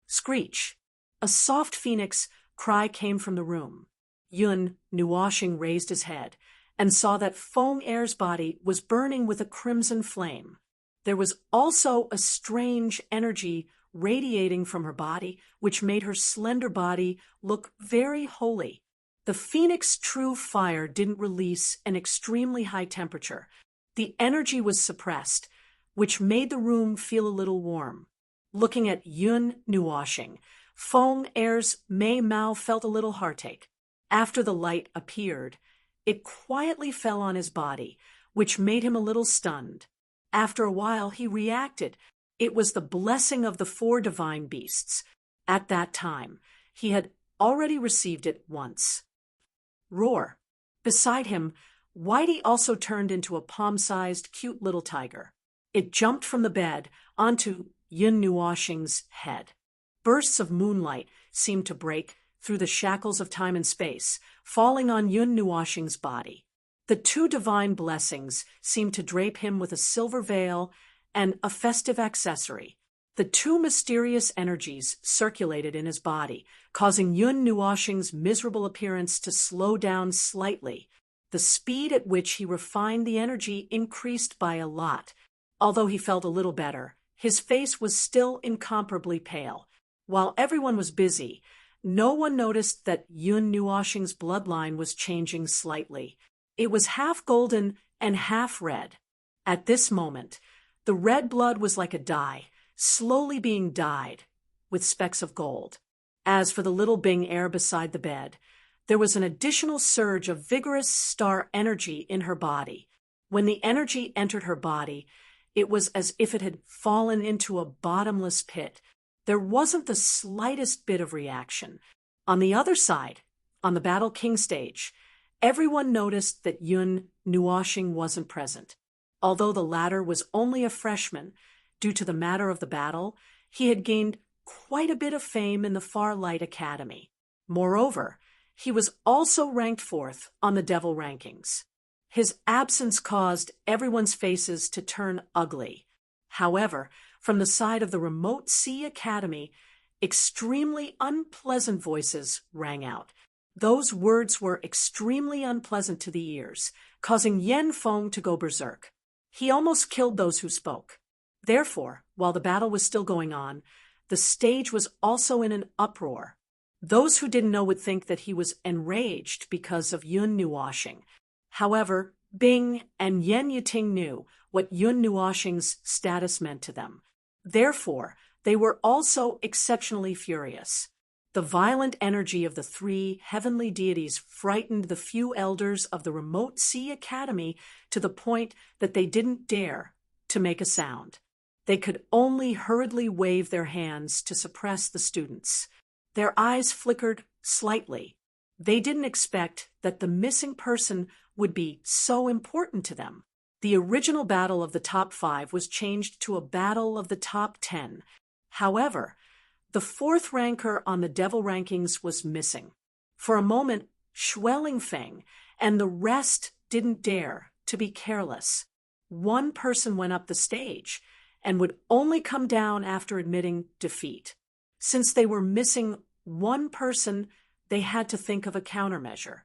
"Screech." A soft phoenix cry came from the room. Yun Nuoxing raised his head and saw that Feng Er's body was burning with a crimson flame. There was also a strange energy radiating from her body, which made her slender body look very holy. The phoenix true fire didn't release an extremely high temperature. The energy was suppressed, which made the room feel a little warm. Looking at Yun Nuoxing, Feng Er's Mei Mao felt a little heartache. After the light appeared, it quietly fell on his body, which made him a little stunned. After a while, he reacted. It was the blessing of the four divine beasts. At that time, he had already received it once. Roar. Beside him, Whitey also turned into a palm-sized, cute little tiger. It jumped from the bed onto Yun Nuoxing's head. Bursts of moonlight seemed to break through the shackles of time and space, falling on Yun Nuoxing's body. The two divine blessings seemed to drape him with a silver veil and a festive accessory. The two mysterious energies circulated in his body, causing Yun Nuoxing's miserable appearance to slow down slightly. The speed at which he refined the energy increased by a lot. Although he felt a little better, his face was still incomparably pale. While everyone was busy, no one noticed that Yun Nuoxing's bloodline was changing slightly. It was half golden and half red. At this moment, The red blood was like a dye, slowly being dyed with specks of gold. As for the little Bing air beside the bed, there was an additional surge of vigorous star energy in her body. When the energy entered her body, it was as if it had fallen into a bottomless pit. There wasn't the slightest bit of reaction. On the other side, on the Battle King stage, everyone noticed that Yun Nuoxing wasn't present. Although the latter was only a freshman, due to the matter of the battle, he had gained quite a bit of fame in the Far Light Academy. Moreover, he was also ranked fourth on the Devil rankings. His absence caused everyone's faces to turn ugly. However, from the side of the Remote Sea Academy, extremely unpleasant voices rang out. Those words were extremely unpleasant to the ears, causing Yen Feng to go berserk. He almost killed those who spoke. Therefore, while the battle was still going on, the stage was also in an uproar. Those who didn't know would think that he was enraged because of Yun Nuoxing. However, Bing and Yen Yuting knew what Yun Nuoxing's status meant to them. Therefore, they were also exceptionally furious. The violent energy of the three heavenly deities frightened the few elders of the Remote Sea Academy to the point that they didn't dare to make a sound. They could only hurriedly wave their hands to suppress the students. Their eyes flickered slightly. They didn't expect that the missing person would be so important to them. The original battle of the top 5 was changed to a battle of the top 10. However, the fourth ranker on the Devil rankings was missing. For a moment, Schwelling Feng and the rest didn't dare to be careless. One person went up the stage and would only come down after admitting defeat. Since they were missing one person, they had to think of a countermeasure.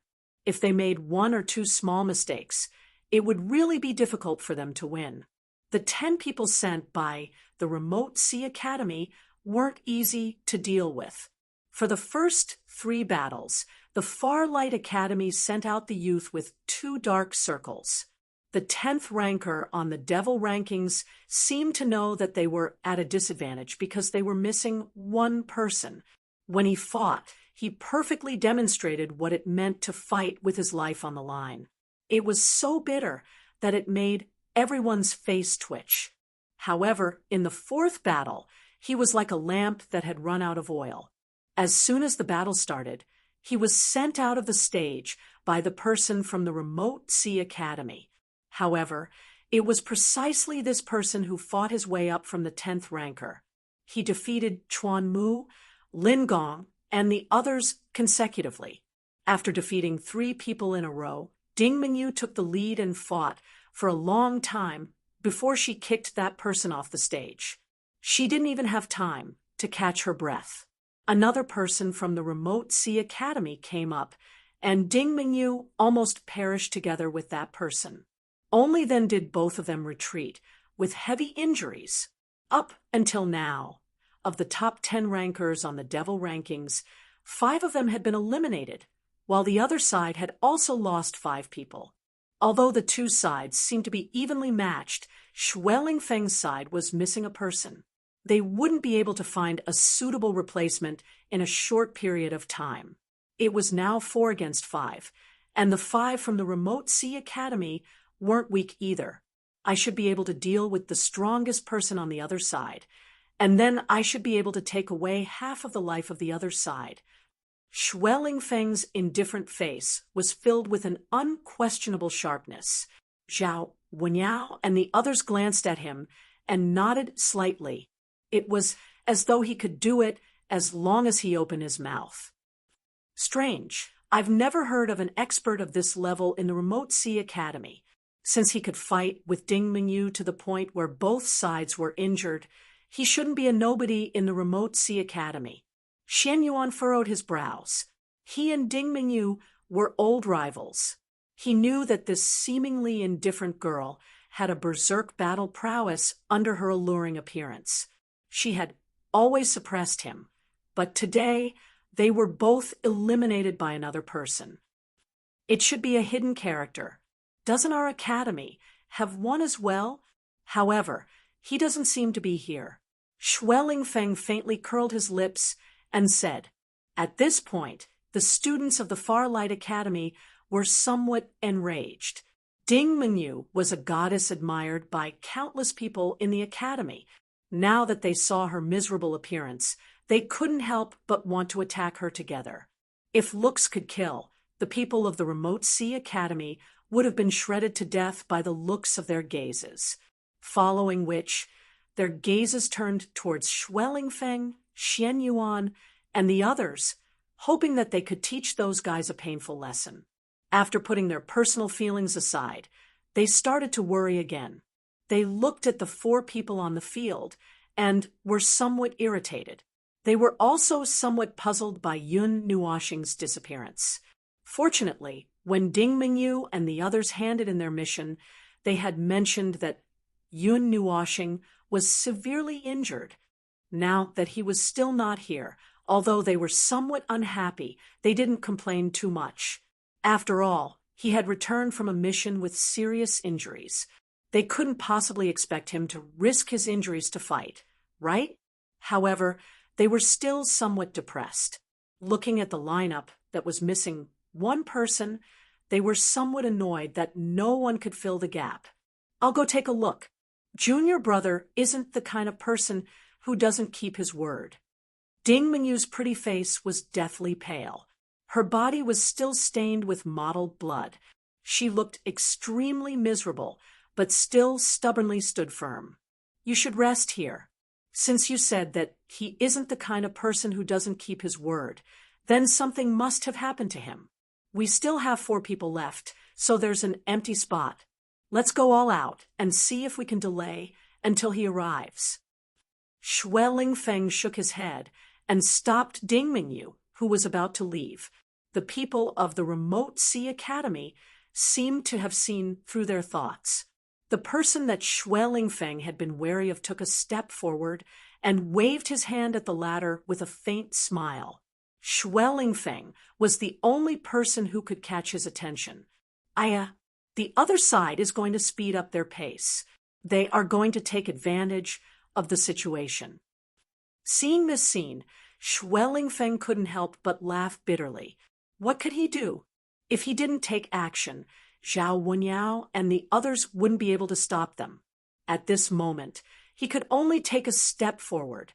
If they made 1 or 2 small mistakes, it would really be difficult for them to win. The 10 people sent by the Remote Sea Academy weren't easy to deal with. For the first 3 battles, the Far Light Academy sent out the youth with 2 dark circles. The 10th ranker on the Devil rankings seemed to know that they were at a disadvantage because they were missing one person. When he fought, he perfectly demonstrated what it meant to fight with his life on the line. It was so bitter that it made everyone's face twitch. However, in the 4th battle, he was like a lamp that had run out of oil. As soon as the battle started, he was sent out of the stage by the person from the Remote Sea Academy. However, it was precisely this person who fought his way up from the 10th ranker. He defeated Chuan Mu, Lin Gong, and the others consecutively. After defeating 3 people in a row, Ding Mingyu took the lead and fought for a long time before she kicked that person off the stage. She didn't even have time to catch her breath. Another person from the Remote Sea Academy came up, and Ding Mingyu almost perished together with that person. Only then did both of them retreat, with heavy injuries. Up until now, of the top 10 rankers on the Devil rankings, 5 of them had been eliminated, while the other side had also lost 5 people. Although the 2 sides seemed to be evenly matched, Schwelling Feng's side was missing a person. They wouldn't be able to find a suitable replacement in a short period of time. It was now 4 against 5, and the 5 from the Remote Sea Academy weren't weak either. I should be able to deal with the strongest person on the other side, and then I should be able to take away half of the life of the other side. Schwelling Feng's indifferent face was filled with an unquestionable sharpness. Zhao Wenyao and the others glanced at him and nodded slightly. It was as though he could do it as long as he opened his mouth. Strange. I've never heard of an expert of this level in the Remote Sea Academy. Since he could fight with Ding Mingyu to the point where both sides were injured, he shouldn't be a nobody in the Remote Sea Academy. Xian Yuan furrowed his brows. He and Ding Mingyu were old rivals. He knew that this seemingly indifferent girl had a berserk battle prowess under her alluring appearance. She had always suppressed him, but today they were both eliminated by another person. It should be a hidden character. Doesn't our academy have one as well? However, He doesn't seem to be here. Shueling Feng faintly curled his lips and said. At this point, the students of the Farlight Academy were somewhat enraged. Ding Mingyu was a goddess admired by countless people in the academy. Now that they saw her miserable appearance, they couldn't help but want to attack her together. If looks could kill, the people of the Remote Sea Academy would have been shredded to death by the looks of their gazes. Following which, their gazes turned towards Shueling Feng, Xian Yuan, and the others, hoping that they could teach those guys a painful lesson. After putting their personal feelings aside, they started to worry again. They looked at the 4 people on the field and were somewhat irritated. They were also somewhat puzzled by Yun Nuoxing's disappearance. Fortunately, when Ding Mingyu and the others handed in their mission, they had mentioned that Yun Nuoxing was severely injured. Now that he was still not here, although they were somewhat unhappy, they didn't complain too much. After all, he had returned from a mission with serious injuries. They couldn't possibly expect him to risk his injuries to fight, right? However, they were still somewhat depressed. Looking at the lineup that was missing one person, they were somewhat annoyed that no one could fill the gap. I'll go take a look. Junior brother isn't the kind of person who doesn't keep his word. Ding Mingyu's pretty face was deathly pale. Her body was still stained with mottled blood. She looked extremely miserable, but still stubbornly stood firm. You should rest here. Since you said that he isn't the kind of person who doesn't keep his word, then something must have happened to him. We still have 4 people left, so there's an empty spot. Let's go all out and see if we can delay until he arrives. Shueling Feng shook his head and stopped Ding Mingyu, who was about to leave. The people of the Remote Sea Academy seemed to have seen through their thoughts. The person that Shueling Feng had been wary of took a step forward and waved his hand at the latter with a faint smile. Shueling Feng was the only person who could catch his attention. The other side is going to speed up their pace. They are going to take advantage of the situation. Seeing this scene, Shueling Feng couldn't help but laugh bitterly. What could he do? If he didn't take action, Zhao Wenyao and the others wouldn't be able to stop them. At this moment, he could only take a step forward.